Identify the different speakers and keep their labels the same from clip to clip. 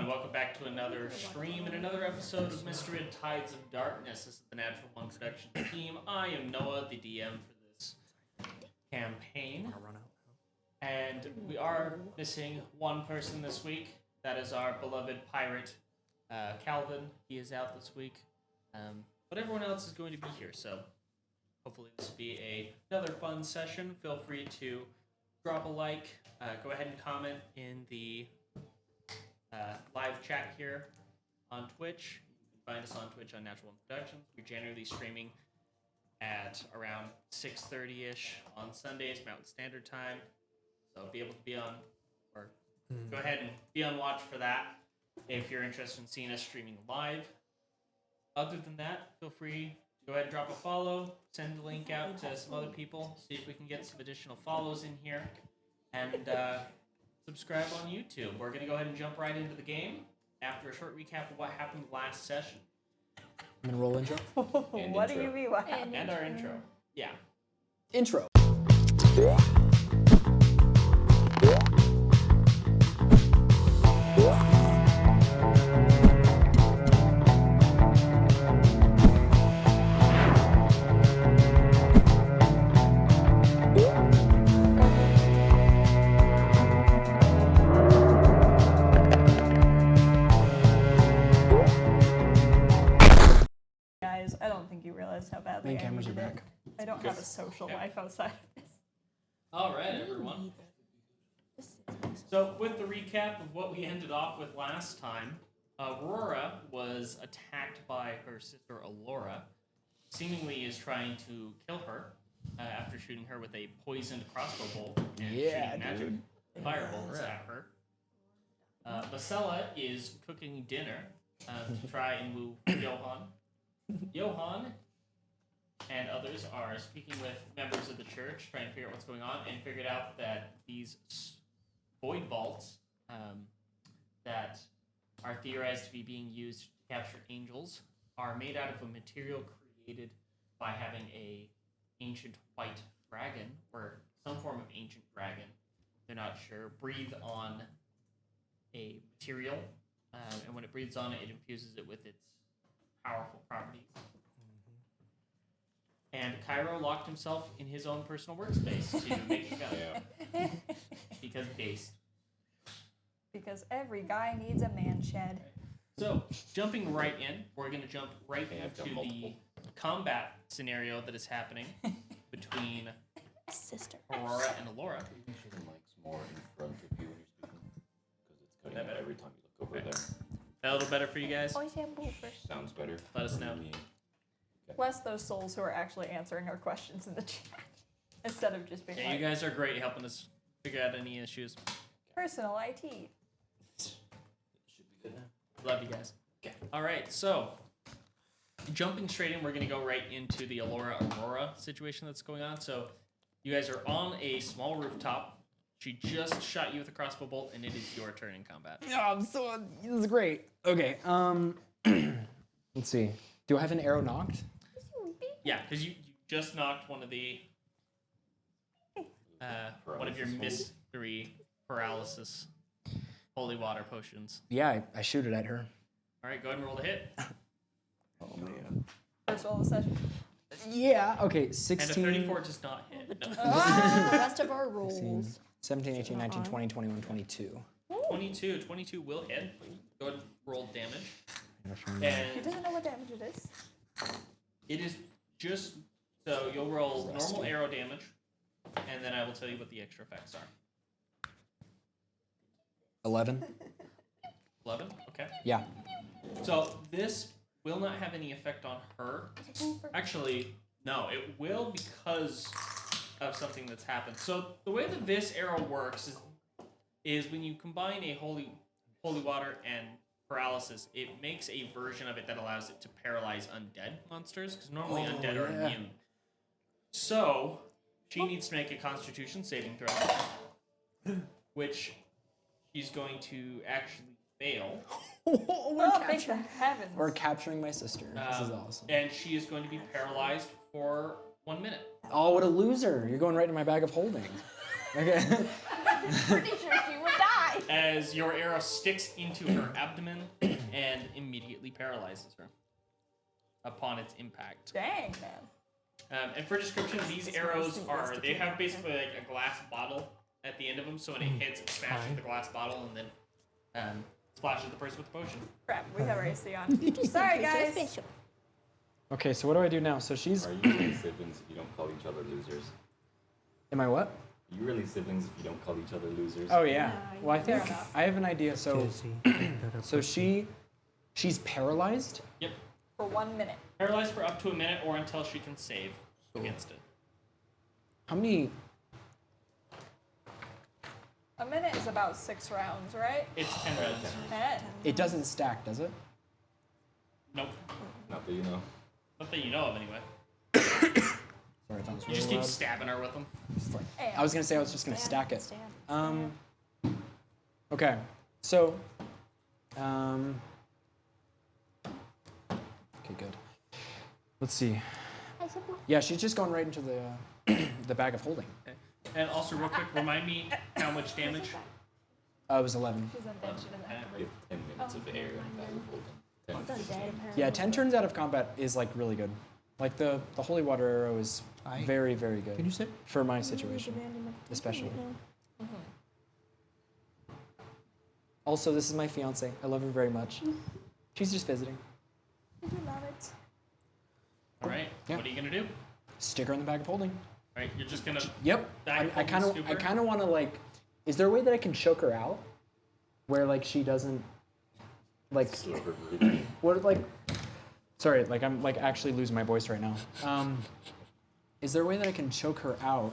Speaker 1: everyone, welcome back to another stream and another episode of Mystery Tides of Darkness. This is the Natural One Production team. I am Noah, the DM for this campaign. And we are missing one person this week. That is our beloved pirate, Calvin. He is out this week. But everyone else is going to be here, so hopefully this will be another fun session. Feel free to drop a like, go ahead and comment in the live chat here on Twitch. You can find us on Twitch on Natural One Productions. We're generally streaming at around 6:30ish on Sundays, Mountain Standard Time. So be able to be on, or go ahead and be on watch for that if you're interested in seeing us streaming live. Other than that, feel free to go ahead and drop a follow, send the link out to some other people, see if we can get some additional follows in here, and subscribe on YouTube. We're going to go ahead and jump right into the game after a short recap of what happened last session.
Speaker 2: I'm going to roll intro.
Speaker 3: What do you mean? What happened?
Speaker 1: And our intro. Yeah.
Speaker 2: Intro.
Speaker 3: Guys, I don't think you realize how badly
Speaker 2: Main
Speaker 3: I
Speaker 2: cameras are
Speaker 3: needed it.
Speaker 2: back.
Speaker 3: I don't have a social life outside of this.
Speaker 1: All right, everyone. So, with the recap of what we ended off with last time, Aurora was attacked by her sister Alura. Seemingly is trying to kill her after shooting her with a poisoned crossbow bolt and shooting magic firebolts at her. Basella is cooking dinner to try and woo Johan. Johan and others are speaking with members of the church, trying to figure out what's going on, and figured out that these void vaults that are theorized to be being used to capture angels are made out of a material created by having a ancient white dragon, or some form of ancient dragon, they're not sure, breathe on a material, and when it breathes on it, it infuses it with its powerful properties. And Cairo locked himself in his own personal workspace to make a gun. Because based.
Speaker 3: Because every guy needs a man shed.
Speaker 1: So, jumping right in, we're going to jump right into the combat scenario that is happening between
Speaker 3: Sister.
Speaker 1: Aurora and Alura.
Speaker 4: She likes more in front of you when you're speaking, because it's cutting out every time you look over there.
Speaker 1: That a little better for you guys?
Speaker 4: Sounds better.
Speaker 1: Let us know.
Speaker 3: Bless those souls who are actually answering our questions in the chat. Instead of just being
Speaker 1: Yeah,
Speaker 3: like,
Speaker 1: you guys are great helping us figure out any issues.
Speaker 3: personal IT.
Speaker 4: Should be good now.
Speaker 1: Love you guys. Okay. All right, so jumping straight in, we're going to go right into the Aurora situation that's going on. So you guys are on a small rooftop. She just shot you with a crossbow bolt, and it is your turn in combat.
Speaker 2: Oh, this is great. Okay, let's see. Do I have an arrow knocked?
Speaker 1: Yeah, because you just knocked one of the one of your mystery paralysis holy water potions.
Speaker 2: Yeah, I shoot it at her.
Speaker 1: All right, go ahead and roll the hit.
Speaker 2: Oh, man.
Speaker 3: First roll of the session.
Speaker 2: Yeah, okay,
Speaker 1: And a
Speaker 2: 16.
Speaker 1: 34 does not hit. No.
Speaker 5: The rest of our
Speaker 2: 16,
Speaker 5: rolls.
Speaker 2: 17, 18, 19, 20, 21, 22.
Speaker 1: 22 will hit. Go ahead and roll damage.
Speaker 3: He
Speaker 1: And
Speaker 3: doesn't know what damage it is.
Speaker 1: it is just, so you'll roll normal arrow damage, and then I will tell you what the extra effects are.
Speaker 2: 11?
Speaker 1: 11? Okay.
Speaker 2: Yeah.
Speaker 1: So this will not have any effect on her. Actually, no, it will because of something that's happened. So the way that this arrow works is when you combine a holy water and paralysis, it makes a version of it that allows it to paralyze undead monsters, because normally undead are immune. So she needs to make a Constitution saving throw, which she's going to actually fail.
Speaker 3: Thank the heavens.
Speaker 2: We're capturing my sister. This is awesome.
Speaker 1: And she is going to be paralyzed for 1 minute.
Speaker 2: Oh, what a loser. You're going right in my bag of holding. Okay.
Speaker 3: Pretty sure she would die.
Speaker 1: as your arrow sticks into her abdomen and immediately paralyzes her upon its impact.
Speaker 3: Dang, man.
Speaker 1: And for description, these arrows they have basically like a glass bottle at the end of them, so when it hits, it smashes the glass bottle and then splashes the person with the potion.
Speaker 3: Crap, we have our AC on. Sorry, guys.
Speaker 2: Okay, so what do I do now? So she's.
Speaker 4: Are you really siblings if you don't call each other losers?
Speaker 2: Am I what?
Speaker 4: Are you really siblings if you don't call each other losers?
Speaker 2: Oh yeah. Well, I
Speaker 3: Fair
Speaker 2: think
Speaker 3: enough.
Speaker 2: I have an idea. So, she's paralyzed.
Speaker 1: Yep.
Speaker 3: For 1 minute.
Speaker 1: Paralyzed for up to a minute or until she can save against it.
Speaker 2: How many?
Speaker 3: A minute is about 6 rounds, right?
Speaker 1: It's 10 rounds.
Speaker 3: 10.
Speaker 2: It doesn't stack, does it?
Speaker 1: Nope.
Speaker 4: Not that you know.
Speaker 1: Not that you know of, anyway.
Speaker 2: Sorry if I was
Speaker 1: You
Speaker 2: really
Speaker 1: just keep
Speaker 2: loud.
Speaker 1: stabbing her with them.
Speaker 3: Hey,
Speaker 2: I was gonna say I was just gonna stack it. Okay, so, okay, good. Let's see. Yeah, she's just going right into the the bag of holding.
Speaker 1: Okay. And also, real quick, remind me how much damage.
Speaker 2: It was 11.
Speaker 3: she's undead. She doesn't have to
Speaker 4: You have 10 minutes of air in that holding. 10.
Speaker 2: Yeah, 10 turns out of combat is like really good. Like the holy water arrow is very, very good.
Speaker 5: Can you sit?
Speaker 2: For my situation, especially. Also, this is my fiance. I love her very much. She's just visiting.
Speaker 3: love it.
Speaker 1: All right.
Speaker 2: Yeah.
Speaker 1: What are you gonna do?
Speaker 2: Stick her in the bag of holding.
Speaker 1: All right. You're just gonna.
Speaker 2: Yep.
Speaker 1: Bag
Speaker 2: I kind of,
Speaker 1: holding
Speaker 2: I
Speaker 1: scoop her?
Speaker 2: kind of want to like. Is there a way that I can choke her out, where like she doesn't, like,
Speaker 4: Slow her breathing.
Speaker 2: what like? Sorry, like I'm like actually losing my voice right now. Is there a way that I can choke her out,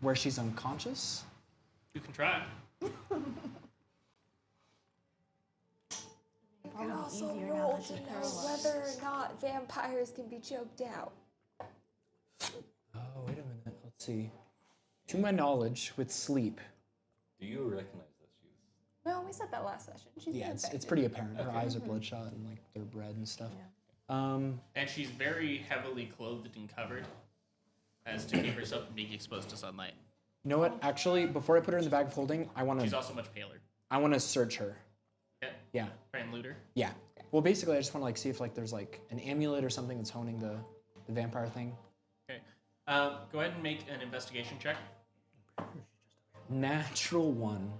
Speaker 2: where she's unconscious?
Speaker 1: You can try.
Speaker 6: You can also roll to know whether or not vampires can be choked out.
Speaker 2: Oh, wait a minute. Let's see. To my knowledge, with sleep,
Speaker 4: Do you recognize that she's...
Speaker 3: No, we said that last session. She's
Speaker 2: yeah, it's
Speaker 3: infected.
Speaker 2: pretty apparent. Her
Speaker 4: Okay.
Speaker 2: eyes are bloodshot and like they're red and stuff.
Speaker 1: And she's very heavily clothed and covered, as to keep herself from being exposed to sunlight.
Speaker 2: You know what? Actually, before I put her in the bag of holding, I want
Speaker 1: She's
Speaker 2: to.
Speaker 1: also much paler.
Speaker 2: I want to search her.
Speaker 1: Okay.
Speaker 2: Yeah.
Speaker 1: Try and loot her.
Speaker 2: Yeah. Well, basically, I just want to like see if like there's like an amulet or something that's honing the vampire thing.
Speaker 1: Okay. Go ahead and make an investigation check.
Speaker 2: Natural 1.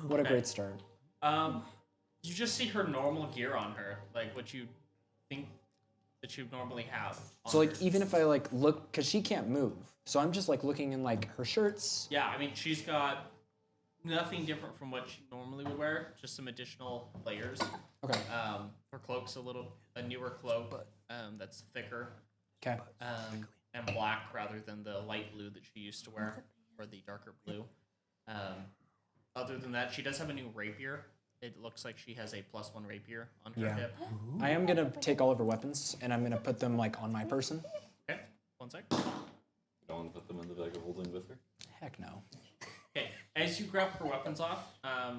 Speaker 2: What a
Speaker 1: Okay.
Speaker 2: great start.
Speaker 1: You just see her normal gear on her, like what you think that you normally have.
Speaker 2: So
Speaker 1: on
Speaker 2: like
Speaker 1: her.
Speaker 2: even if I like look, cause she can't move, so I'm just like looking in like her shirts.
Speaker 1: Yeah, I mean, she's got nothing different from what she normally would wear, just some additional layers.
Speaker 2: Okay.
Speaker 1: Her cloak's a newer cloak that's thicker
Speaker 2: Okay.
Speaker 1: and black rather than the light blue that she used to wear, or the darker blue. Other than that, she does have a new rapier. It looks like she has a +1 rapier on her
Speaker 2: Yeah.
Speaker 1: hip.
Speaker 2: I am gonna take all of her weapons and I'm gonna put them like on my person.
Speaker 1: Okay, 1 sec.
Speaker 4: You don't want to put them in the bag of holding with her?
Speaker 2: Heck no.
Speaker 1: Okay, as you grab her weapons off, I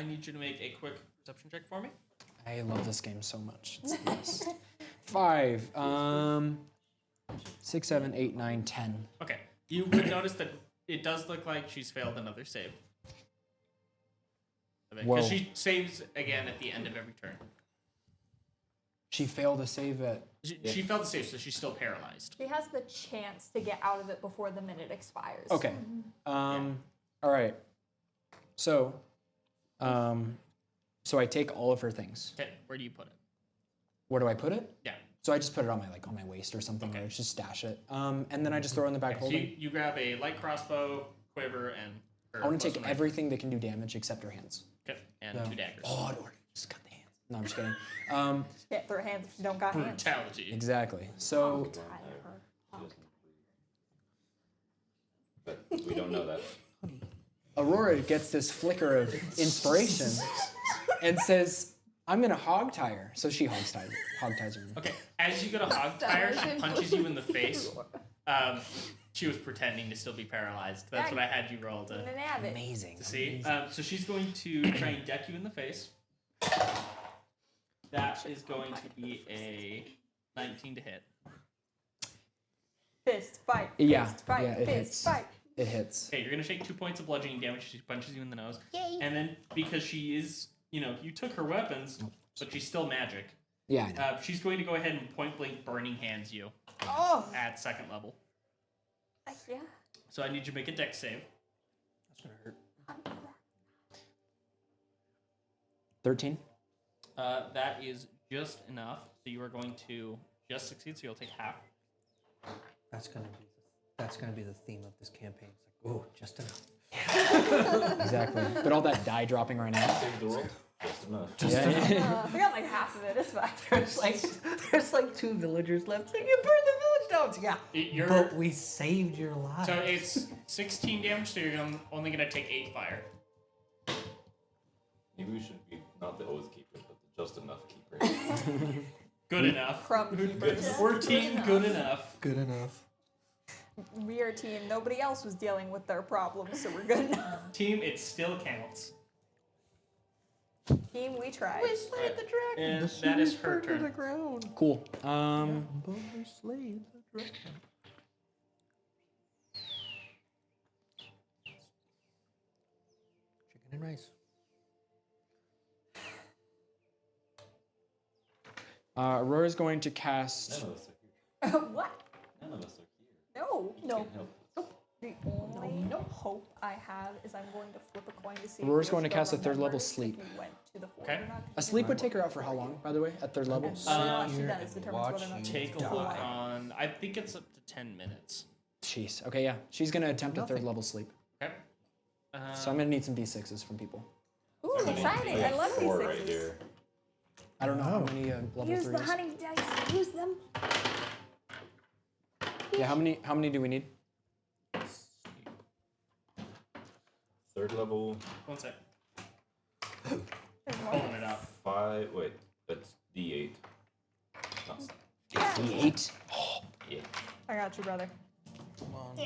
Speaker 1: need you to make a quick perception check for me.
Speaker 2: I love this game so much. It's the best. 5. 6, 7, 8, 9, 10.
Speaker 1: Okay, you would notice that it does look like she's failed another save.
Speaker 2: Whoa.
Speaker 1: Because she saves again at the end of every turn.
Speaker 2: She failed a save at.
Speaker 1: She failed the save, so she's still paralyzed.
Speaker 3: She has the chance to get out of it before the minute expires.
Speaker 2: Okay. All right. So, so I take all of her things.
Speaker 1: Okay, where do you put it?
Speaker 2: Where do I put it?
Speaker 1: Yeah.
Speaker 2: So I just put it on my waist or something,
Speaker 1: Okay.
Speaker 2: or just stash it. And then I just throw it in the back
Speaker 1: So
Speaker 2: holding.
Speaker 1: you grab a light crossbow, quiver, and her
Speaker 2: I want to
Speaker 1: plus
Speaker 2: take
Speaker 1: one
Speaker 2: everything that can do damage except her hands.
Speaker 1: rifle. Okay, and
Speaker 2: No.
Speaker 1: 2 daggers.
Speaker 2: Oh, or just cut the hands. No, I'm just kidding.
Speaker 3: Can't throw hands if you don't got hands.
Speaker 1: Brutality.
Speaker 2: Exactly. So
Speaker 4: She doesn't breathe. But we don't know that.
Speaker 2: Aurora gets this flicker of inspiration and says, "I'm gonna hog tie her." So she hog ties her.
Speaker 1: Okay, as you go to hog tie her, she punches you in the face. She was pretending to still be paralyzed. That's what I had you roll to
Speaker 3: Nab it.
Speaker 2: Amazing.
Speaker 1: see. So she's going to try and deck you in the face. That is going to be a 19 to hit.
Speaker 3: Fist fight.
Speaker 2: Yeah,
Speaker 3: Fist fight.
Speaker 2: yeah, it
Speaker 3: fist
Speaker 2: hits.
Speaker 3: fight.
Speaker 2: It hits.
Speaker 1: Okay, you're gonna take 2 points of bludgeoning damage. She punches you in the nose. Yay! And then because she is, you took her weapons, but she's still magic.
Speaker 2: Yeah, I know.
Speaker 1: She's going to go ahead and point blank burning hands you.
Speaker 3: Oh.
Speaker 1: At 2nd level.
Speaker 6: Yeah.
Speaker 1: So I need you to make a dex save.
Speaker 5: That's gonna hurt.
Speaker 2: 13.
Speaker 1: That is just enough. So you are going to just succeed. So you'll take half.
Speaker 5: That's gonna be the theme of this campaign. It's like, oh, just enough.
Speaker 2: Exactly. But all that die dropping right now.
Speaker 4: Save the roll. Just enough.
Speaker 2: Yeah.
Speaker 3: We got like half of it. It's fine.
Speaker 5: There's like 2 villagers left. Like, you burned the village down. It's, yeah. But we saved your lives.
Speaker 1: So it's 16 damage. So you're only going to take 8 fire.
Speaker 4: Maybe we should be not the oath keeper, but the just enough keeper.
Speaker 1: Good enough.
Speaker 3: Crumb keepers.
Speaker 1: We're team good enough.
Speaker 5: Good enough.
Speaker 3: We are team. Nobody else was dealing with their problems, so we're good enough.
Speaker 1: Team, it still counts.
Speaker 3: Team, we tried.
Speaker 5: We slayed the dragon.
Speaker 1: And that is her
Speaker 5: To the
Speaker 1: turn.
Speaker 5: ground.
Speaker 2: Cool.
Speaker 5: But we slayed the dragon. Chicken and rice.
Speaker 2: Aurora's going to cast.
Speaker 4: None of us are here.
Speaker 3: What?
Speaker 4: None of us are here.
Speaker 3: No.
Speaker 4: You
Speaker 3: No.
Speaker 4: can't help us.
Speaker 3: The only hope I have is I'm going to flip a coin to see. if
Speaker 2: Aurora's
Speaker 3: you'll
Speaker 2: going to
Speaker 3: still
Speaker 2: cast a 3rd level
Speaker 3: remember if
Speaker 2: sleep.
Speaker 3: you went to the forge
Speaker 1: Okay.
Speaker 3: or not.
Speaker 2: A sleep would take her out for how long, by the way, at 3rd level?
Speaker 3: What she
Speaker 5: here
Speaker 3: does
Speaker 5: and
Speaker 3: determines
Speaker 5: watch
Speaker 3: whether or not
Speaker 5: you
Speaker 3: she
Speaker 1: Take a
Speaker 3: gets
Speaker 1: look
Speaker 3: to fly.
Speaker 1: on. I think it's up to 10 minutes.
Speaker 2: Jeez. Okay, yeah. She's going to attempt a 3rd
Speaker 5: Nothing.
Speaker 2: level sleep.
Speaker 1: Okay.
Speaker 2: So I'm going to need some d6s from people.
Speaker 3: Ooh, exciting! I love these
Speaker 4: 4
Speaker 3: sixes.
Speaker 4: right here.
Speaker 2: I don't know how many level
Speaker 6: Use
Speaker 2: 3s.
Speaker 6: the honey dice. Use them.
Speaker 2: Yeah, how many do we need?
Speaker 4: 3rd level,
Speaker 1: One sec.
Speaker 3: There's more.
Speaker 1: Pulling it up.
Speaker 4: 5. Wait, that's D8. No,
Speaker 2: D8.
Speaker 4: yeah.
Speaker 3: I got you, brother.
Speaker 5: Come on.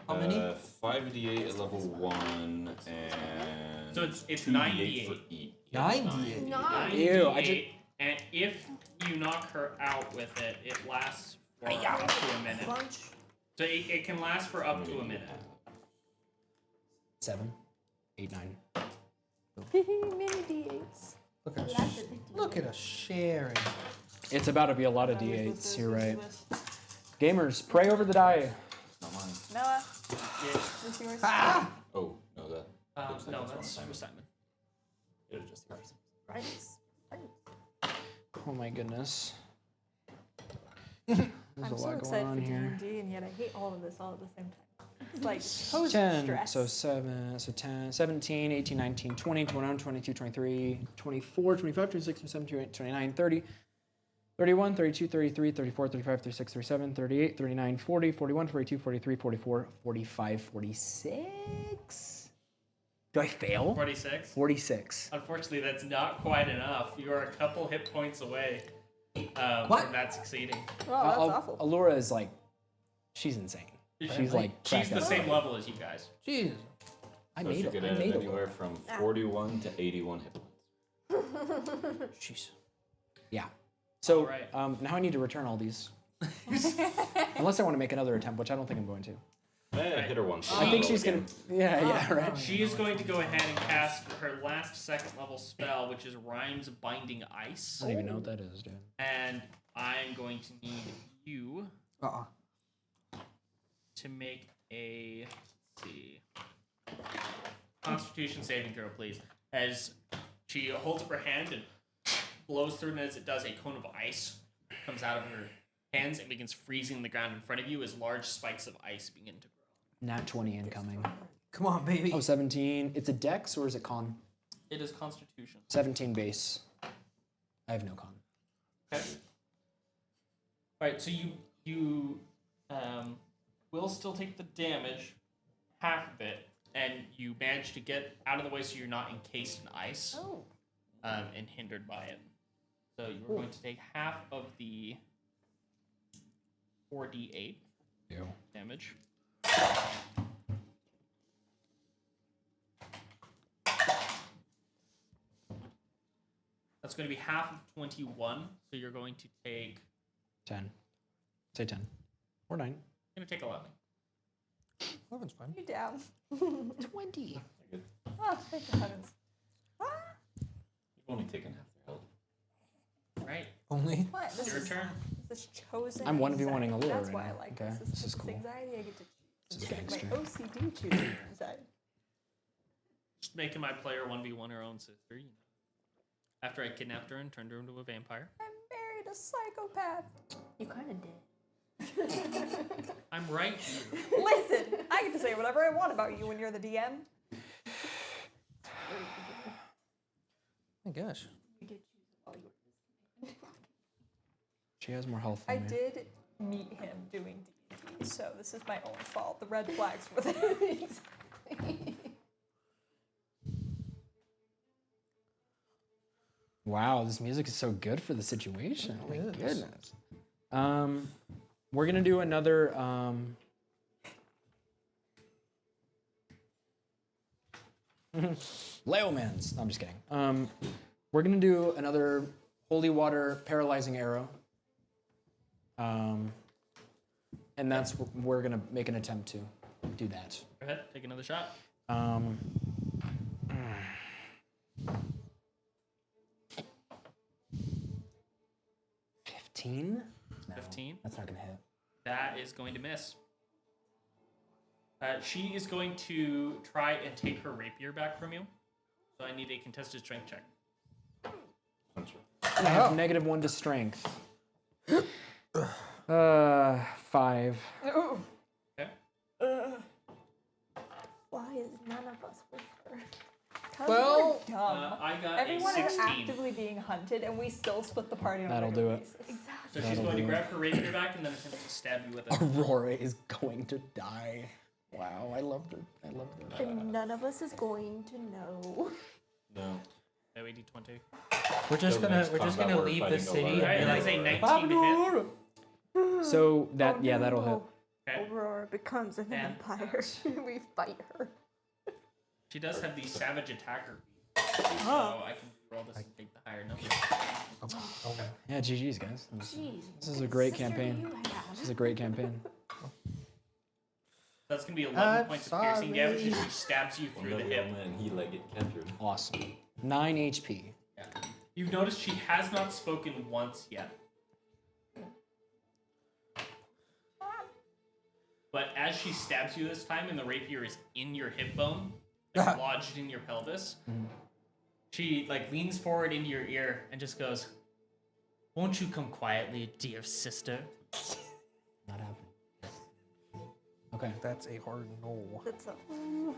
Speaker 5: How many?
Speaker 4: 5d8 at level 1 and.
Speaker 1: So it's
Speaker 4: 2d8
Speaker 1: 98.
Speaker 4: for each.
Speaker 5: 98.
Speaker 6: Nine.
Speaker 2: Ew, I
Speaker 1: 98, and if you knock her out with it, it lasts for up to a minute.
Speaker 6: Bunch.
Speaker 1: So it can last for up to a minute.
Speaker 2: 7, 8, 9.
Speaker 3: Mini D8s.
Speaker 5: Look at us sharing.
Speaker 2: It's about to be a lot of d8s. You're right. Gamers, pray over the die.
Speaker 4: Not mine.
Speaker 3: Noah,
Speaker 1: Yeah.
Speaker 3: this yours?
Speaker 4: Oh, no, that. looks like
Speaker 1: No,
Speaker 4: it's
Speaker 1: that's
Speaker 4: wrong
Speaker 1: for
Speaker 4: timing.
Speaker 1: Simon.
Speaker 4: It was just yours.
Speaker 3: Right.
Speaker 2: Oh my goodness. There's
Speaker 3: I'm
Speaker 2: a
Speaker 3: so
Speaker 2: lot going
Speaker 3: excited
Speaker 2: on
Speaker 3: for
Speaker 2: here.
Speaker 3: D&D, and yet I hate all of this all at the same time. It's like
Speaker 2: 10,
Speaker 3: stress.
Speaker 2: so 7, so 10, 17, 18, 19, 20, 21, 22, 23, 24, 25, 26, 27, 28, 29, 30, 31, 32, 33, 34, 35, 36, 37, 38, 39, 40, 41, 42, 43, 44, 45, 46. Do I fail?
Speaker 1: 46.
Speaker 2: 46.
Speaker 1: Unfortunately, that's not quite enough. You are a couple hit points away
Speaker 5: What?
Speaker 1: from that succeeding.
Speaker 3: Oh, that's awful.
Speaker 2: Alura is like, she's insane. She's like,
Speaker 1: She's
Speaker 2: cracked
Speaker 1: the
Speaker 2: up.
Speaker 1: same level as you guys.
Speaker 5: Jesus.
Speaker 2: I
Speaker 4: So
Speaker 2: made
Speaker 4: she
Speaker 2: it.
Speaker 4: could
Speaker 2: I
Speaker 4: have
Speaker 2: made
Speaker 4: anywhere
Speaker 2: it.
Speaker 4: from 41 to 81 hit points.
Speaker 5: Jeez.
Speaker 2: Yeah. So
Speaker 1: Alright.
Speaker 2: now I need to return all these. Unless I want to make another attempt, which I don't think I'm going to.
Speaker 4: Hit her once.
Speaker 2: I think she's gonna. Yeah, right.
Speaker 1: She is going to go ahead and cast her last 2nd level spell, which is Rhymes Binding Ice.
Speaker 2: I don't even know what that is, dude.
Speaker 1: And I'm going to need you to make a, let's see, Constitution saving throw, please. As she holds up her hand and blows through, and as it does, a cone of ice comes out of her hands and begins freezing the ground in front of you as large spikes of ice begin to grow.
Speaker 2: Nat 20 incoming.
Speaker 5: Come on, baby.
Speaker 2: Oh, 17. It's a dex or is it con?
Speaker 1: It is Constitution.
Speaker 2: 17 base. I have no con.
Speaker 1: Okay. All right, so you will still take the damage, half of it, and you manage to get out of the way so you're not encased in ice and hindered by it. So you're going to take half of the 4d8 damage. That's going to be half of 21, so you're going to take
Speaker 2: 10. Say 10. Or 9.
Speaker 1: You're going to take 11.
Speaker 5: 11's fine.
Speaker 3: You down?
Speaker 2: 20.
Speaker 3: Oh, thank the heavens.
Speaker 4: You've only taken half their health.
Speaker 1: Right.
Speaker 5: Only?
Speaker 3: What? This
Speaker 1: Your
Speaker 3: is,
Speaker 1: turn.
Speaker 3: this is chosen.
Speaker 2: I'm 1v1ing
Speaker 3: anxiety.
Speaker 2: Alura
Speaker 3: That's
Speaker 2: right
Speaker 3: why
Speaker 2: now.
Speaker 3: I like
Speaker 2: Okay,
Speaker 3: this.
Speaker 2: this is cool.
Speaker 3: Anxiety I get to
Speaker 2: This is
Speaker 3: choose.
Speaker 2: gangster.
Speaker 3: My OCD choosing anxiety.
Speaker 1: Just making my player 1v1 her own sister. You know. After I kidnapped her and turned her into a vampire.
Speaker 3: I married a psychopath.
Speaker 6: You kind of did.
Speaker 1: I'm right here.
Speaker 3: Listen, I get to say whatever I want about you when you're the DM.
Speaker 5: I guess.
Speaker 2: She has more health
Speaker 3: I
Speaker 2: than me.
Speaker 3: did meet him doing D&D, so this is my own fault. The red flags were there.
Speaker 2: Wow, this music is so good for the situation. Oh my
Speaker 5: It is.
Speaker 2: goodness. We're gonna do another. Leomans. No, I'm just kidding. We're gonna do another holy water paralyzing arrow. And that's we're gonna make an attempt to do that.
Speaker 1: Go ahead, take another shot.
Speaker 2: 15? No,
Speaker 1: 15.
Speaker 2: that's not gonna hit.
Speaker 1: That is going to miss. She is going to try and take her rapier back from you. So I need a contested strength check.
Speaker 2: I have -1 to strength. 5.
Speaker 3: Ooh.
Speaker 1: Okay.
Speaker 6: Why is none of us with her?
Speaker 3: 'Cause
Speaker 5: Well,
Speaker 3: we're dumb.
Speaker 1: I got
Speaker 3: Everyone
Speaker 1: a
Speaker 3: is
Speaker 1: 16.
Speaker 3: actively being hunted, and we still split the party on a
Speaker 2: That'll
Speaker 3: regular
Speaker 2: do it.
Speaker 3: basis.
Speaker 1: So she's going to grab her rapier back and then attempt to stab you with it.
Speaker 2: Aurora is going to die. Wow, I loved her. I loved her.
Speaker 6: And none of us is going to know.
Speaker 4: No.
Speaker 1: No, 80-20.
Speaker 5: we're just
Speaker 4: So
Speaker 5: gonna
Speaker 4: next combat, we're
Speaker 5: leave the
Speaker 4: fighting
Speaker 5: city.
Speaker 4: Alura.
Speaker 1: Alright,
Speaker 5: and
Speaker 1: that is
Speaker 5: be
Speaker 1: a
Speaker 5: like,
Speaker 1: 19 to hit.
Speaker 2: So that that'll hit.
Speaker 1: Okay.
Speaker 6: Aurora becomes a
Speaker 1: And
Speaker 6: vampire. we fight her.
Speaker 1: She does have the savage attacker. So I can roll this and take the higher number.
Speaker 2: Yeah, GG's guys.
Speaker 6: Jeez.
Speaker 2: This is a great
Speaker 6: sister do
Speaker 2: campaign.
Speaker 6: you have?
Speaker 2: This is a great campaign.
Speaker 1: That's going to be 11
Speaker 5: I'm
Speaker 1: points of piercing damage
Speaker 5: sorry.
Speaker 1: as she stabs you through the
Speaker 4: One
Speaker 1: hip.
Speaker 4: man, he legged captured.
Speaker 2: Awesome. 9 HP.
Speaker 1: Yeah. You've noticed she has not spoken once yet. But as she stabs you this time and the rapier is in your hip bone, like lodged in your pelvis, she like leans forward into your ear and just goes, "Won't you come quietly, dear sister?"
Speaker 2: Not happening. Okay.
Speaker 5: That's a hard no.
Speaker 3: That's a horrible.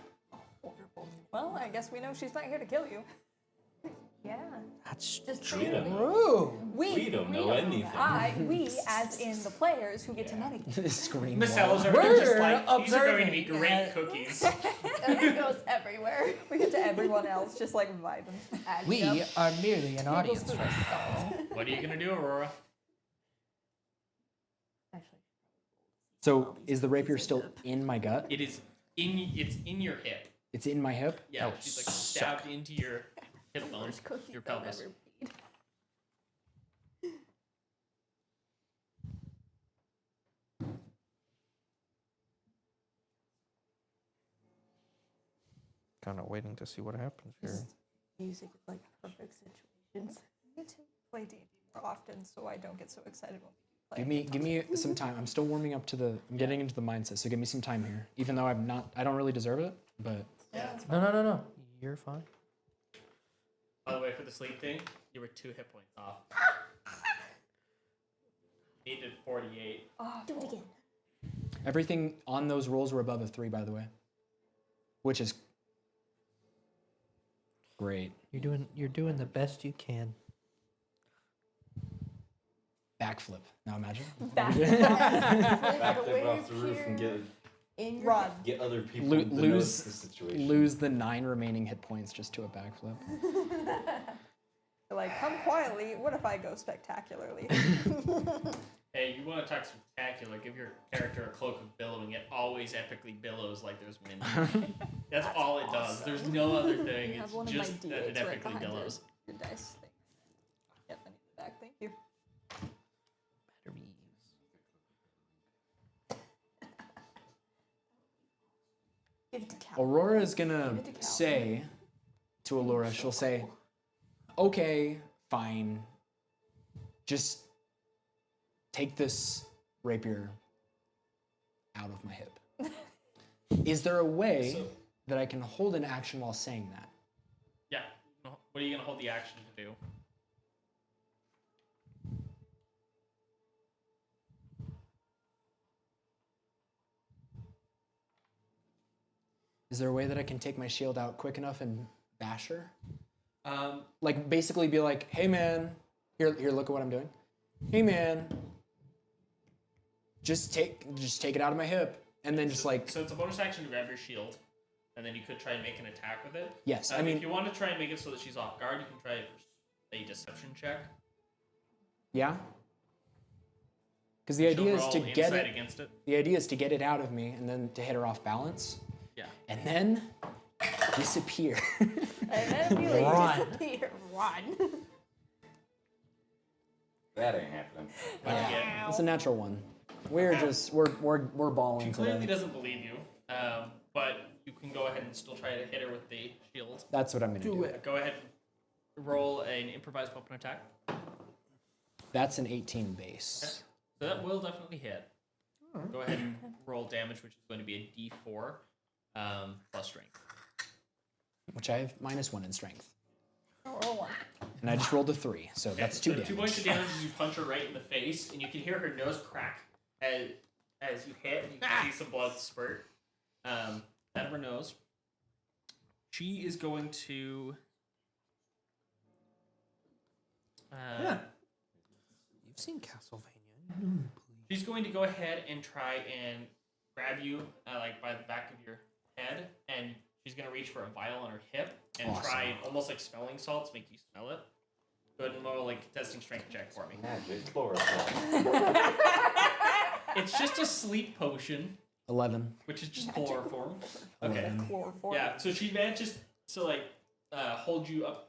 Speaker 3: Well, I guess we know she's not here to kill you.
Speaker 6: Yeah.
Speaker 5: That's
Speaker 6: Just
Speaker 4: We don't,
Speaker 5: true.
Speaker 4: we don't know anything.
Speaker 3: We, as in the players who get to metagame.
Speaker 2: This scream.
Speaker 1: Miss
Speaker 2: wall.
Speaker 1: Ella's are just
Speaker 5: We're
Speaker 1: like, these are going to be
Speaker 5: observing.
Speaker 1: great cookies.
Speaker 6: And it goes everywhere.
Speaker 3: We get to everyone else just like vibing.
Speaker 5: We are merely an audience.
Speaker 1: What are you going to do, Aurora?
Speaker 6: Actually.
Speaker 2: So is the rapier still in my gut?
Speaker 1: It's in your hip.
Speaker 2: It's in my hip?
Speaker 1: Yeah, she's like stabbed into your hip bone,
Speaker 6: Worst cookie
Speaker 1: your
Speaker 6: they'll
Speaker 1: pelvis.
Speaker 6: ever eat.
Speaker 5: Kind of waiting to see what happens here.
Speaker 6: Music is like perfect situations.
Speaker 3: I need to play D&D more often so I don't get so excited when we play.
Speaker 2: Give me some time. I'm still warming up to the. I'm getting into the mindset. So give me some time here. Even though I'm not. I don't really deserve it. But
Speaker 1: Yeah.
Speaker 5: No. You're fine.
Speaker 1: By the way, for the sleep thing, you were 2 hit points off. Needed 48.
Speaker 6: Do it again.
Speaker 2: everything on those rolls were above a 3, by the way, which is great.
Speaker 5: You're doing the best you can.
Speaker 2: Backflip. Now imagine.
Speaker 4: Backflip off the roof and get other people to notice the situation.
Speaker 2: Lose the 9 remaining hit points just to a backflip.
Speaker 3: Like, come quietly. What if I go spectacularly?
Speaker 1: Hey, you want to talk spectacular? Give your character a cloak of billowing. It always epically billows like there's wind. That's all it does. There's no other thing.
Speaker 3: I have
Speaker 1: It's
Speaker 3: one of my
Speaker 1: just that it
Speaker 3: D8s right
Speaker 1: epically
Speaker 3: behind
Speaker 1: billows.
Speaker 3: Your dice thing. Yep, I need it back. Thank you.
Speaker 2: Aurora is gonna say to Alura, she'll say, okay, fine. Just take this rapier out of my hip. Is there a way that I can hold an action while saying that?
Speaker 1: Yeah. What are you going to hold the action to do?
Speaker 2: Is there a way that I can take my shield out quick enough and bash her? Like basically be like, hey man, here, look at what I'm doing. Hey man, just take it out of my hip, and then just like.
Speaker 1: So it's a bonus action to grab your shield, and then you could try and make an attack with it.
Speaker 2: Yes, I mean,
Speaker 1: if you want to try and make it so that she's off guard, you can try a deception check.
Speaker 2: Yeah. Because the idea is to get it.
Speaker 1: Against it.
Speaker 2: The idea is to get it out of me, and then to hit her off balance.
Speaker 1: Yeah.
Speaker 2: And then disappear.
Speaker 3: And then you disappear. Run.
Speaker 4: That ain't happening.
Speaker 1: Yeah.
Speaker 2: It's a natural one. We're balling
Speaker 1: She
Speaker 2: today.
Speaker 1: clearly doesn't believe you, but you can go ahead and still try to hit her with the shield.
Speaker 2: That's what I'm gonna do.
Speaker 1: Go ahead, roll an improvised weapon attack.
Speaker 2: That's an 18 base.
Speaker 1: So that will definitely hit. Go ahead and roll damage, which is going to be a D4 plus strength.
Speaker 2: Which I have -1 in strength.
Speaker 3: Roll 1.
Speaker 2: And I just rolled a 3, so that's 2 damage.
Speaker 1: 2 points of damage as you punch her right in the face, and you can hear her nose crack as you hit, and you can see some blood spurt out of her nose. She is going to...
Speaker 5: You've seen Castlevania.
Speaker 1: She's going to go ahead and try and grab you like by the back of your head, and she's going to reach for a vial on her hip and try, almost like smelling salts, make you smell it. Go ahead and roll like testing strength check for me.
Speaker 4: Magic chloroform.
Speaker 1: It's just a sleep potion,
Speaker 2: 11.
Speaker 1: which is just chloroform. Okay.
Speaker 2: 11.
Speaker 3: Chloroform.
Speaker 1: Yeah, so she manages to like hold you up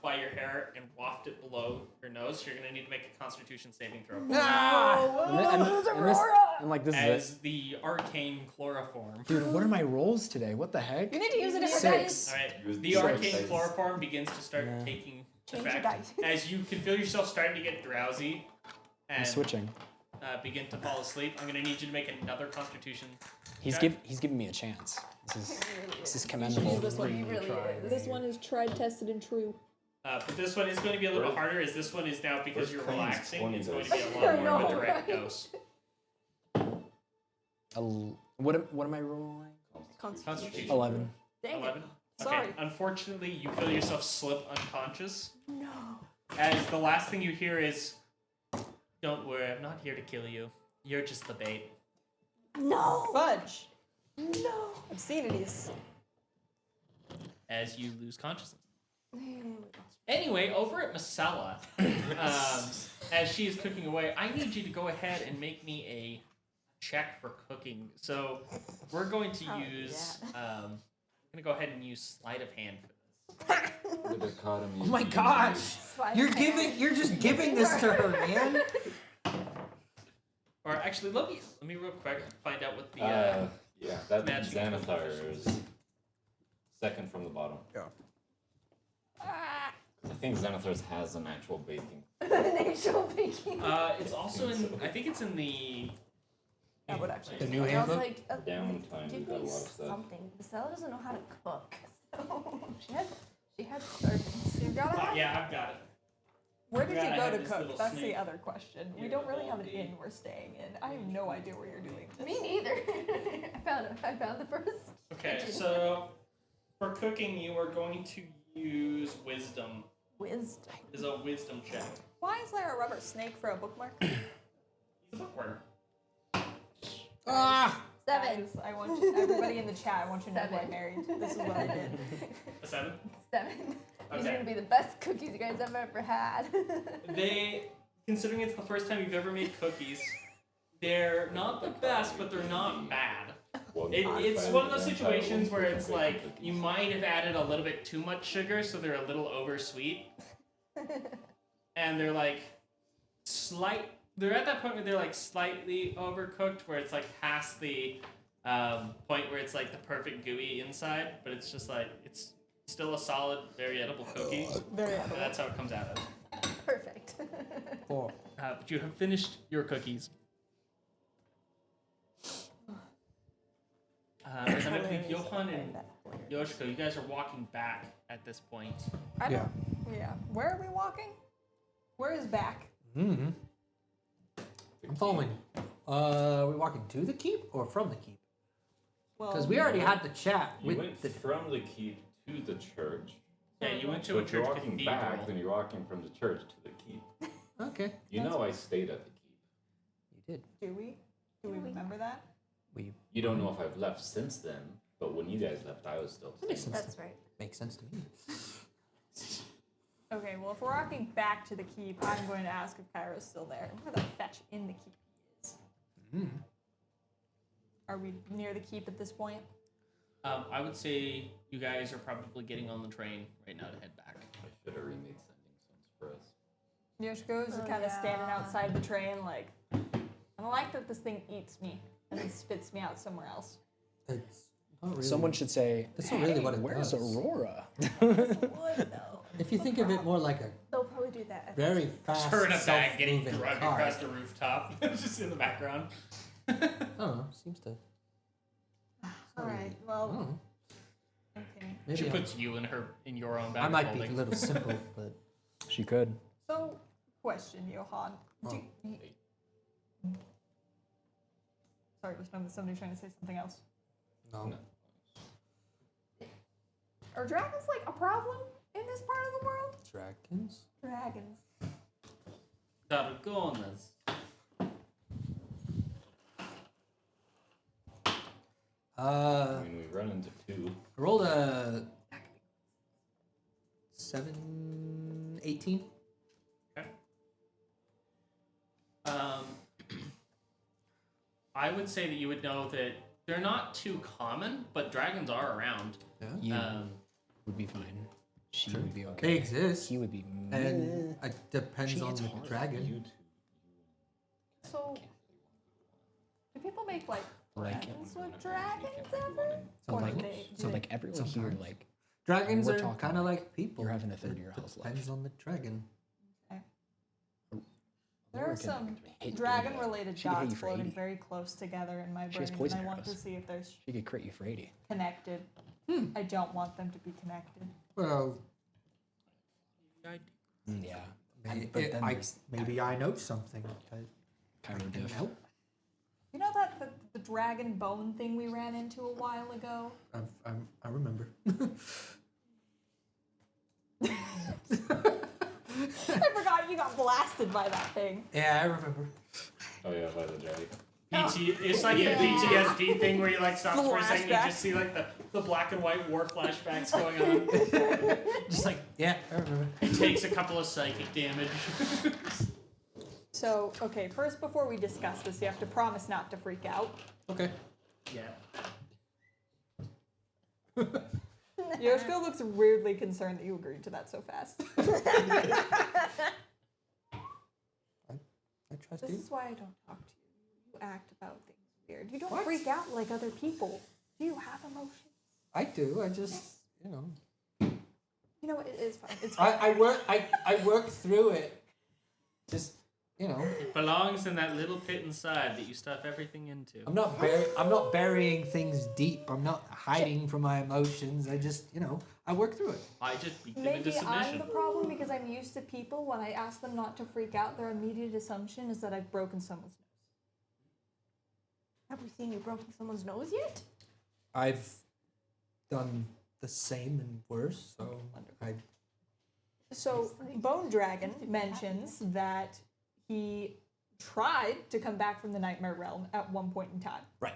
Speaker 1: by your hair and waft it below your nose. So you're gonna need to make a Constitution saving throw.
Speaker 2: And like this is
Speaker 1: As the arcane chloroform.
Speaker 2: it. Dude, what are my rolls today? What the heck?
Speaker 3: You need to use it in your
Speaker 2: 6.
Speaker 3: dice.
Speaker 1: All right,
Speaker 4: Use
Speaker 1: the
Speaker 4: the
Speaker 1: arcane
Speaker 4: dice.
Speaker 1: chloroform begins to start taking
Speaker 3: Change your
Speaker 1: effect
Speaker 3: dice.
Speaker 1: as you can feel yourself starting to get drowsy
Speaker 2: I'm
Speaker 1: and
Speaker 2: switching.
Speaker 1: begin to fall asleep. I'm gonna need you to make another Constitution.
Speaker 2: He's
Speaker 1: check.
Speaker 2: giving me a chance. This is
Speaker 3: This
Speaker 2: commendable.
Speaker 3: one really is.
Speaker 6: This one is tried, tested, and true.
Speaker 1: But this one is going to be a little bit harder, as this one is now, because
Speaker 4: First
Speaker 1: you're
Speaker 4: claims
Speaker 1: relaxing,
Speaker 4: 20
Speaker 1: it's going to
Speaker 4: dose.
Speaker 1: be a lot more of
Speaker 3: know,
Speaker 1: a direct
Speaker 3: right?
Speaker 1: dose.
Speaker 2: What am I rolling?
Speaker 1: Constitution.
Speaker 2: 11.
Speaker 3: Dang it.
Speaker 1: 11.
Speaker 3: Sorry.
Speaker 1: Okay. Unfortunately, you feel yourself slip unconscious.
Speaker 3: No.
Speaker 1: As the last thing you hear is, "Don't worry, I'm not here to kill you. You're just the bait."
Speaker 3: No. Fudge.
Speaker 6: No.
Speaker 3: Obscenities.
Speaker 1: As you lose consciousness. Anyway, over at Masala, as she is cooking away, I need you to go ahead and make me a check for cooking. So we're going to use. I'm gonna go ahead and use sleight of hand for this.
Speaker 4: The dichotomy
Speaker 5: Oh my
Speaker 4: of
Speaker 5: gosh! You're just giving this to her, man.
Speaker 1: Or actually, let me real quick find out what the.
Speaker 4: yeah, that's
Speaker 1: Magic
Speaker 4: Xanathar's second from the bottom.
Speaker 5: Yeah.
Speaker 4: 'Cause I think Xanathar's has an actual baking.
Speaker 3: Natural baking.
Speaker 1: It's also in. I think it's in the.
Speaker 3: That would actually.
Speaker 5: The new
Speaker 6: I was
Speaker 5: handbook?
Speaker 6: like,
Speaker 4: Downtime,
Speaker 6: give
Speaker 4: we've got a
Speaker 6: me
Speaker 4: lot of stuff.
Speaker 6: something. Bastella doesn't know how to cook.
Speaker 3: She had starving. You gotta have.
Speaker 1: Yeah, I've got it.
Speaker 3: Where did
Speaker 1: Yeah,
Speaker 3: you
Speaker 1: I
Speaker 3: go
Speaker 1: have
Speaker 3: to
Speaker 1: this
Speaker 3: cook?
Speaker 1: little
Speaker 3: That's
Speaker 1: snake.
Speaker 3: the other question. We
Speaker 1: Here,
Speaker 3: don't really have an
Speaker 1: hold
Speaker 3: inn we're staying in. I have no idea where you're doing this.
Speaker 6: Me neither. I found the first.
Speaker 1: Okay,
Speaker 6: kitchen.
Speaker 1: so for cooking, you are going to use wisdom.
Speaker 3: Wisdom.
Speaker 1: Is a wisdom check.
Speaker 3: Why is there a rubber snake for a bookmark?
Speaker 1: He's a bookworm.
Speaker 5: Ah!
Speaker 6: 7.
Speaker 3: Guys, I want you, everybody in the chat. I want you to know who I
Speaker 6: 7.
Speaker 3: married. This is what I did.
Speaker 1: A 7.
Speaker 6: 7. These are
Speaker 1: Okay.
Speaker 6: gonna be the best cookies you guys have ever had.
Speaker 1: They, considering it's the first time you've ever made cookies, they're not the best, but they're not bad. It's one of those situations where it's like you might have added a little bit too much sugar, so they're a little oversweet, and they're like They're at that point where they're like slightly overcooked, where it's like past the point where it's like the perfect gooey inside, but it's just like it's still a solid, very edible cookie.
Speaker 3: Very edible.
Speaker 1: That's how it comes out of.
Speaker 3: Perfect.
Speaker 2: Cool.
Speaker 1: But you have finished your cookies. As I believe Johan and Yoshiko, you guys are walking back at this point.
Speaker 3: I don't. Yeah. Where are we walking? Where is back?
Speaker 5: Mm-hmm. I'm following. Are we walking to the keep or from the keep?
Speaker 3: Well,
Speaker 5: Because we already had the chat
Speaker 4: You
Speaker 5: with
Speaker 4: went
Speaker 5: the.
Speaker 4: from the keep to the church.
Speaker 1: Yeah, you went to
Speaker 4: So
Speaker 1: a
Speaker 4: if you're
Speaker 1: church
Speaker 4: walking
Speaker 1: cathedral.
Speaker 4: back, then you're walking from the church to the keep.
Speaker 5: Okay.
Speaker 4: You know I stayed at the keep.
Speaker 5: You did.
Speaker 3: Do we? Do we remember that?
Speaker 5: We
Speaker 4: You don't know if I've left since then, but when you guys left, I was still
Speaker 5: That makes
Speaker 4: staying.
Speaker 5: sense.
Speaker 6: That's right.
Speaker 5: Makes sense to me.
Speaker 3: Okay. Well, if we're walking back to the keep, I'm going to ask if Kairo's still there. Where the fetch in the keep he is?
Speaker 5: Mm.
Speaker 3: Are we near the keep at this point?
Speaker 1: I would say you guys are probably getting on the train right now to head back.
Speaker 4: I should have remade sending stones for us.
Speaker 3: Yoshiko is kind of standing outside the train, like, I don't like that this thing eats me and then spits me out somewhere else.
Speaker 5: It's not really.
Speaker 2: Someone should say,
Speaker 5: That's not really what it
Speaker 2: where's
Speaker 5: does.
Speaker 2: Aurora?
Speaker 6: Would though.
Speaker 5: If you think of it more like a
Speaker 6: They'll probably do that.
Speaker 5: very fast,
Speaker 1: Her in a bag getting
Speaker 5: self-moving
Speaker 1: drugged
Speaker 5: car.
Speaker 1: across the rooftop, just in the background.
Speaker 5: I don't know. Seems to.
Speaker 3: All right.
Speaker 5: I
Speaker 3: Well,
Speaker 5: don't know.
Speaker 3: okay.
Speaker 5: Maybe
Speaker 1: She
Speaker 5: I'm-
Speaker 1: puts you in your own bag.
Speaker 5: I might
Speaker 1: of
Speaker 5: be a
Speaker 1: holding.
Speaker 5: little simple, but
Speaker 2: She could.
Speaker 3: So, question, Johan. Sorry, was somebody trying to say something else?
Speaker 5: no.
Speaker 4: No.
Speaker 3: Are dragons like a problem in this part of the world?
Speaker 5: Dragons.
Speaker 3: Dragons.
Speaker 1: Dragones.
Speaker 4: I mean, we run into two.
Speaker 5: I rolled a 18.
Speaker 1: Okay. I would say that you would know that they're not too common, but dragons are around.
Speaker 5: Yeah.
Speaker 2: You
Speaker 1: Um,
Speaker 2: would be fine. She
Speaker 5: Sure.
Speaker 2: would be okay.
Speaker 5: They exist,
Speaker 2: He would be.
Speaker 5: and it depends
Speaker 2: She
Speaker 5: on
Speaker 2: hits
Speaker 5: the
Speaker 2: hard.
Speaker 5: dragon.
Speaker 4: You two.
Speaker 3: So, do people make like
Speaker 2: Like-
Speaker 3: friends with dragons ever? Or do
Speaker 5: Sometimes.
Speaker 3: they?
Speaker 2: So like everyone here,
Speaker 5: Sometimes.
Speaker 2: like
Speaker 5: Dragons
Speaker 2: We're
Speaker 5: are
Speaker 2: talking
Speaker 5: kind of like people.
Speaker 2: you're having a third
Speaker 5: It
Speaker 2: of your health
Speaker 5: Depends on the dragon.
Speaker 3: There are
Speaker 2: Laura can
Speaker 3: some
Speaker 2: hit you,
Speaker 3: dragon-related
Speaker 2: she could hit
Speaker 3: dots
Speaker 2: you for
Speaker 3: floating
Speaker 2: 80.
Speaker 3: very close together in my
Speaker 2: She has
Speaker 3: brain, and
Speaker 2: poison
Speaker 3: I want to
Speaker 2: arrows.
Speaker 3: see if they're
Speaker 2: She could crit you for 80.
Speaker 3: connected. I don't want them to be connected.
Speaker 5: Well,
Speaker 2: Yeah.
Speaker 5: maybe I know something that
Speaker 2: Kind of
Speaker 5: can
Speaker 2: diff.
Speaker 5: help.
Speaker 3: You know that the dragon bone thing we ran into a while ago?
Speaker 5: I remember.
Speaker 3: I forgot you got blasted by that thing.
Speaker 5: Yeah, I remember.
Speaker 4: Oh yeah, by the dragon.
Speaker 1: It's like
Speaker 3: Yeah.
Speaker 1: a PTSD thing where you like stop for a second, you
Speaker 3: Flashback.
Speaker 1: just see like the black and white war flashbacks going on.
Speaker 5: Just like, yeah, I remember.
Speaker 1: It takes a couple of psychic damage.
Speaker 3: So, okay, first before we discuss this, you have to promise not to freak out.
Speaker 5: Okay.
Speaker 1: Yeah.
Speaker 3: Yoshiko looks weirdly concerned that you agreed to that so fast.
Speaker 5: I trust
Speaker 3: This
Speaker 5: you.
Speaker 3: is why I don't talk to you. You act about things weird. You don't
Speaker 5: What?
Speaker 3: freak out like other people. Do you have emotions?
Speaker 5: I do. I just, you know.
Speaker 3: You know, it is fine. It's fine.
Speaker 5: I work through it. Just, you know.
Speaker 1: It belongs in that little pit inside that you stuff everything into.
Speaker 5: I'm not burying things deep. I'm not hiding from my emotions. I just, you know, I work through it.
Speaker 1: I just beat them into
Speaker 3: Maybe I'm
Speaker 1: submission.
Speaker 3: the problem because I'm used to people. When I ask them not to freak out, their immediate assumption is that I've broken someone's nose.
Speaker 6: Have we seen you broken someone's nose yet?
Speaker 5: I've done the same and worse, so
Speaker 3: So, Bone Dragon mentions that he tried to come back from the Nightmare Realm at one point in time.
Speaker 5: Right.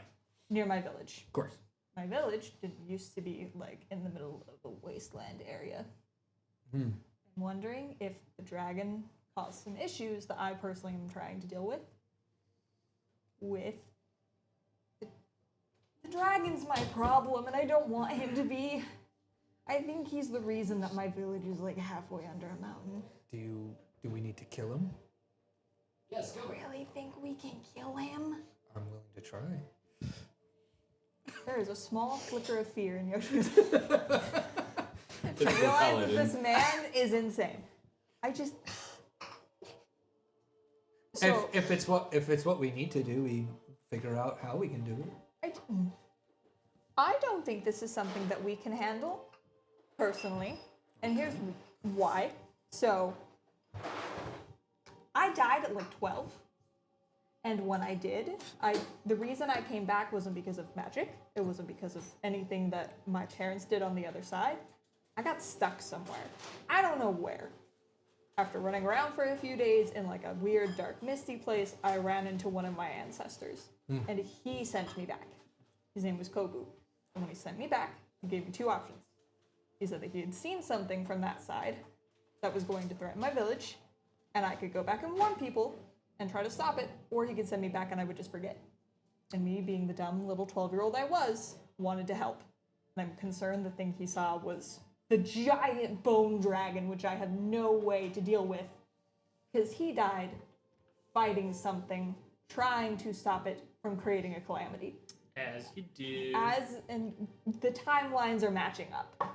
Speaker 3: Near my village.
Speaker 5: Of course.
Speaker 3: My village didn't used to be like in the middle of a wasteland area.
Speaker 5: Hmm.
Speaker 3: I'm wondering if the dragon caused some issues that I personally am trying to deal with. The dragon's my problem, and I don't want him to be. I think he's the reason that my village is like halfway under a mountain.
Speaker 5: Do we need to kill him?
Speaker 6: Really think we can kill him?
Speaker 5: I'm willing to try.
Speaker 3: There is a small flicker of fear in Yoshi's. I realize that this man is insane. I just. So,
Speaker 5: if it's what we need to do, we figure out how we can do it.
Speaker 3: I don't think this is something that we can handle, personally. And here's why. So, I died at like 12. And when I did, the reason I came back wasn't because of magic. It wasn't because of anything that my parents did on the other side. I got stuck somewhere. I don't know where. After running around for a few days in like a weird, dark, misty place, I ran into one of my ancestors. And he sent me back. His name was Kobu. And when he sent me back, he gave me two options. He said that he had seen something from that side that was going to threaten my village, and I could go back and warn people and try to stop it, or he could send me back and I would just forget. And me, being the dumb little 12-year-old I was, wanted to help. And I'm concerned the thing he saw was the giant bone dragon, which I had no way to deal with, because he died fighting something, trying to stop it from creating a calamity.
Speaker 1: As you do.
Speaker 3: And the timelines are matching up.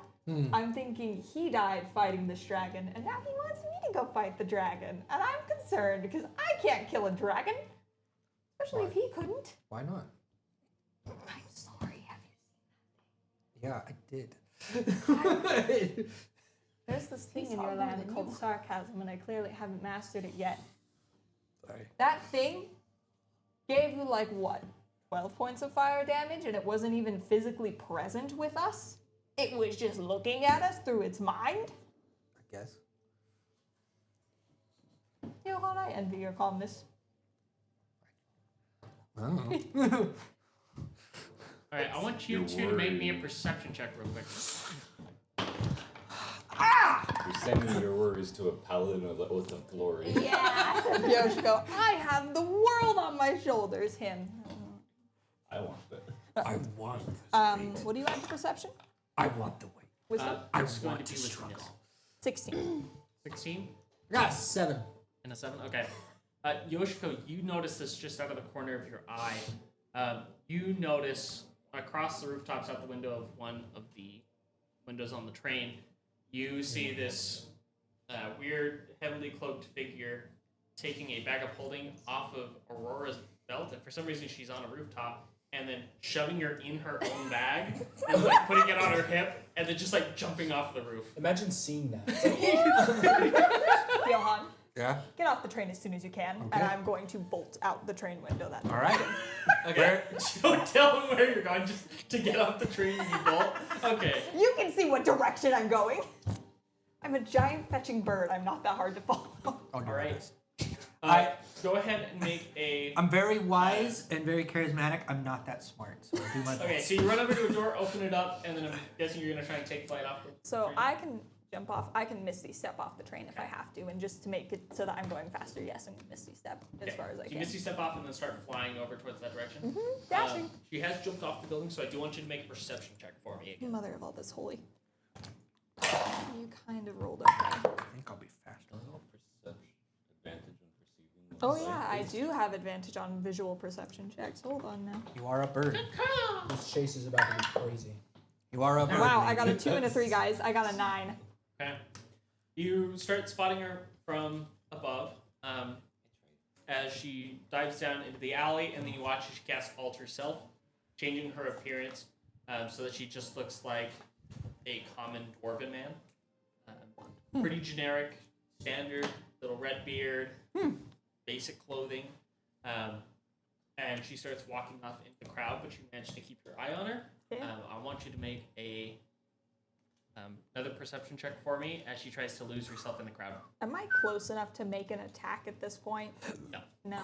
Speaker 3: I'm thinking he died fighting this dragon, and now he wants me to go fight the dragon. And I'm concerned because I can't kill a dragon, especially if he couldn't.
Speaker 5: Why not?
Speaker 3: I'm sorry, have you
Speaker 5: Yeah, I did.
Speaker 3: There's this thing in your land called sarcasm, and I clearly haven't mastered it yet.
Speaker 5: Sorry.
Speaker 3: That thing gave you, like, what? 12 points of fire damage, and it wasn't even physically present with us? It was just looking at us through its mind?
Speaker 5: I guess.
Speaker 3: Johan, I envy your calmness.
Speaker 5: Oh.
Speaker 1: Alright, I want you two to make me a perception check real quick.
Speaker 4: You're sending your worries to a paladin of the Oath of Glory.
Speaker 3: Yeah! Yoshiko, I have the world on my shoulders, him.
Speaker 4: I want that.
Speaker 5: I want this
Speaker 3: What do you add to perception?
Speaker 5: I want the weight.
Speaker 3: Wisdom?
Speaker 5: I
Speaker 1: It's going
Speaker 5: want
Speaker 1: to
Speaker 5: to
Speaker 1: be
Speaker 5: struggle.
Speaker 1: witness.
Speaker 3: 16.
Speaker 1: 16?
Speaker 5: I got a 7.
Speaker 1: And a 7? Okay. Yoshiko, you notice this just out of the corner of your eye. You notice across the rooftops out the window of one of the windows on the train, you see this weird, heavily cloaked figure taking a bag of holding off of Aurora's belt, and for some reason she's on a rooftop, and then shoving her in her own bag, and like putting it on her hip, and then just like jumping off the roof.
Speaker 7: Imagine seeing that.
Speaker 3: Johan,
Speaker 5: Yeah.
Speaker 3: get off the train as soon as you can, and I'm going to bolt out the train window that
Speaker 5: All right.
Speaker 1: Okay. Don't tell him where you're going, just to get off the train and you bolt. Okay.
Speaker 3: You can see what direction I'm going. I'm a giant fetching bird. I'm not that hard to follow.
Speaker 5: I'll do
Speaker 1: All right.
Speaker 5: this.
Speaker 1: Go ahead and make a.
Speaker 5: I'm very wise and very charismatic. I'm not that smart, so I'll do my best.
Speaker 1: Okay, so you run over to a door, open it up, and then I'm guessing you're gonna try and take flight off the
Speaker 3: So
Speaker 1: train.
Speaker 3: I can jump off. I can Misty Step off the train if I have to, and just to make it so that I'm going faster, yes, I'm Misty Step as far as I
Speaker 1: So
Speaker 3: can.
Speaker 1: you misty step off and then start flying over towards that direction.
Speaker 3: Dashing.
Speaker 1: She has jumped off the building, so I do want you to make a perception check for me again.
Speaker 3: Mother of all that's holy. You kind of rolled okay.
Speaker 5: I think I'll be faster.
Speaker 4: Perception advantage on perceiving.
Speaker 3: Oh yeah, I do have advantage on visual perception checks. Hold on now.
Speaker 5: You are a bird.
Speaker 7: This chase is about to be crazy.
Speaker 5: You are a bird.
Speaker 3: Wow, I got a 2 and a 3, guys. I got a 9.
Speaker 1: Okay. You start spotting her from above as she dives down into the alley, and then you watch as she casts Alter Self, changing her appearance so that she just looks like a common dwarven man. Pretty generic, standard, little red beard, basic clothing. And she starts walking off into the crowd, but you manage to keep your eye on her.
Speaker 3: Okay.
Speaker 1: I want you to make a another perception check for me as she tries to lose herself in the crowd.
Speaker 3: Am I close enough to make an attack at this point?
Speaker 1: No.
Speaker 3: No.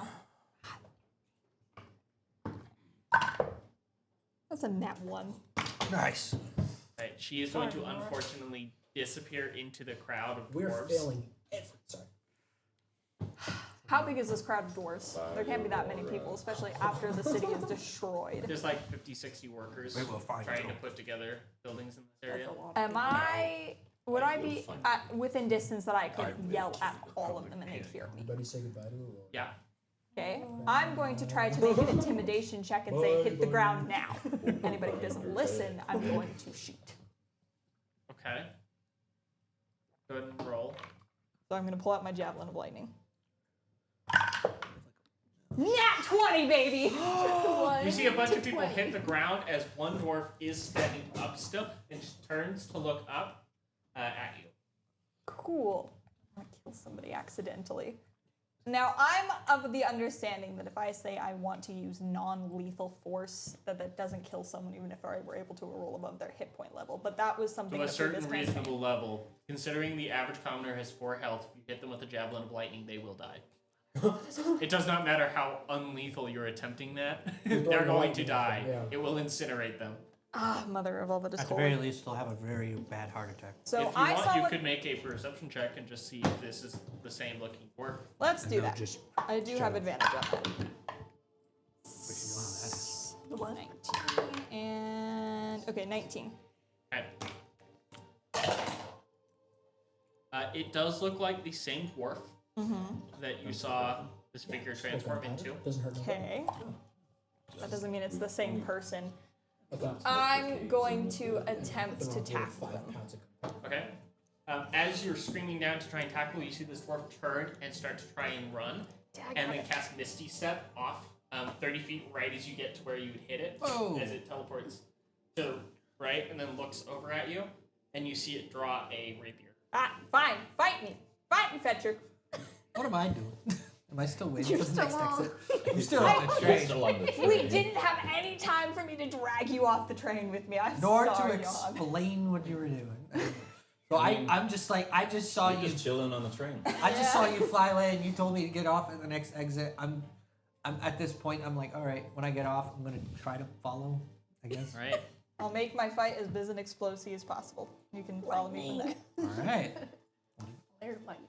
Speaker 3: That's a nat 1.
Speaker 5: Nice.
Speaker 1: Right, she is going to unfortunately disappear into the crowd of
Speaker 7: We're
Speaker 1: dwarves.
Speaker 7: failing every. Sorry.
Speaker 3: How big is this crowd of dwarves? There can't be that many people, especially after the city is destroyed.
Speaker 1: There's like 50, 60 workers
Speaker 5: We will find
Speaker 1: trying
Speaker 5: you.
Speaker 1: to put together buildings in this area.
Speaker 3: Am I... Would I be within distance that I could yell at all of them and they'd hear me?
Speaker 7: Everybody say goodbye to Aurora.
Speaker 1: Yeah.
Speaker 3: Okay, I'm going to try to make an intimidation check and say hit the ground now. If anybody doesn't listen, I'm going to shoot.
Speaker 1: Okay. Go ahead and roll.
Speaker 3: So I'm going to pull out my Javelin of Lightning. Nat 20, baby!
Speaker 1: You see a bunch of people hit the ground as one dwarf is standing up still and just turns to look up at you.
Speaker 3: Cool. I'm going to kill somebody accidentally. Now, I'm of the understanding that if I say I want to use non-lethal force, that doesn't kill someone even if I were able to roll above their hit point level. But that was something
Speaker 1: To a
Speaker 3: that
Speaker 1: certain
Speaker 3: previous campaign-
Speaker 1: reasonable level, considering the average commoner has 4 health, if you hit them with a Javelin of Lightning, they will die. It does not matter how unlethal you're attempting that. They're going to die.
Speaker 7: Yeah.
Speaker 1: It will incinerate them.
Speaker 3: Ah, mother of all that is
Speaker 5: At the
Speaker 3: holy.
Speaker 5: very least, they'll have a very bad heart attack.
Speaker 3: So
Speaker 1: If you
Speaker 3: I
Speaker 1: want,
Speaker 3: saw
Speaker 1: you
Speaker 3: what...
Speaker 1: could make a perception check and just see if this is the same looking dwarf.
Speaker 3: Let's do that.
Speaker 7: Just
Speaker 3: I do have advantage on that.
Speaker 5: Which you know how that is.
Speaker 3: 19 and... Okay, 19.
Speaker 1: Okay. It does look like the same dwarf that you saw this figure transform into.
Speaker 7: Doesn't hurt.
Speaker 3: Okay. That doesn't mean it's the same person.
Speaker 7: Okay.
Speaker 3: I'm going to attempt to tackle
Speaker 7: 5
Speaker 3: them.
Speaker 7: pounds of
Speaker 1: Okay. As you're screaming down to try and tackle, you see this dwarf turn and start to try and run, and then cast Misty Step off 30 feet right as you get to where you would hit it,
Speaker 5: Oh.
Speaker 1: as it teleports to right, and then looks over at you, and you see it draw a rapier.
Speaker 3: Ah, fine. Fight me. Fight me, Fetcher.
Speaker 5: What am I doing? Am I still waiting
Speaker 6: You're
Speaker 5: for the
Speaker 6: still
Speaker 5: next
Speaker 6: wrong.
Speaker 5: exit? I'm still on the
Speaker 4: You're
Speaker 5: train.
Speaker 4: still on the train.
Speaker 3: We didn't have any time for me to drag you off the train with me. I'm
Speaker 5: Nor
Speaker 3: sorry,
Speaker 5: to
Speaker 3: Johan.
Speaker 5: explain what you were doing. So I'm just like, I just saw
Speaker 4: You're
Speaker 5: you.
Speaker 4: just chilling on the train.
Speaker 5: I just saw you fly away, and you told me to get off at the next exit. I'm at this point. I'm like, all right. When I get off, I'm gonna try to follow. I guess.
Speaker 1: Right.
Speaker 3: I'll make my fight as biz and explosive as possible. You can follow me from there.
Speaker 5: All right.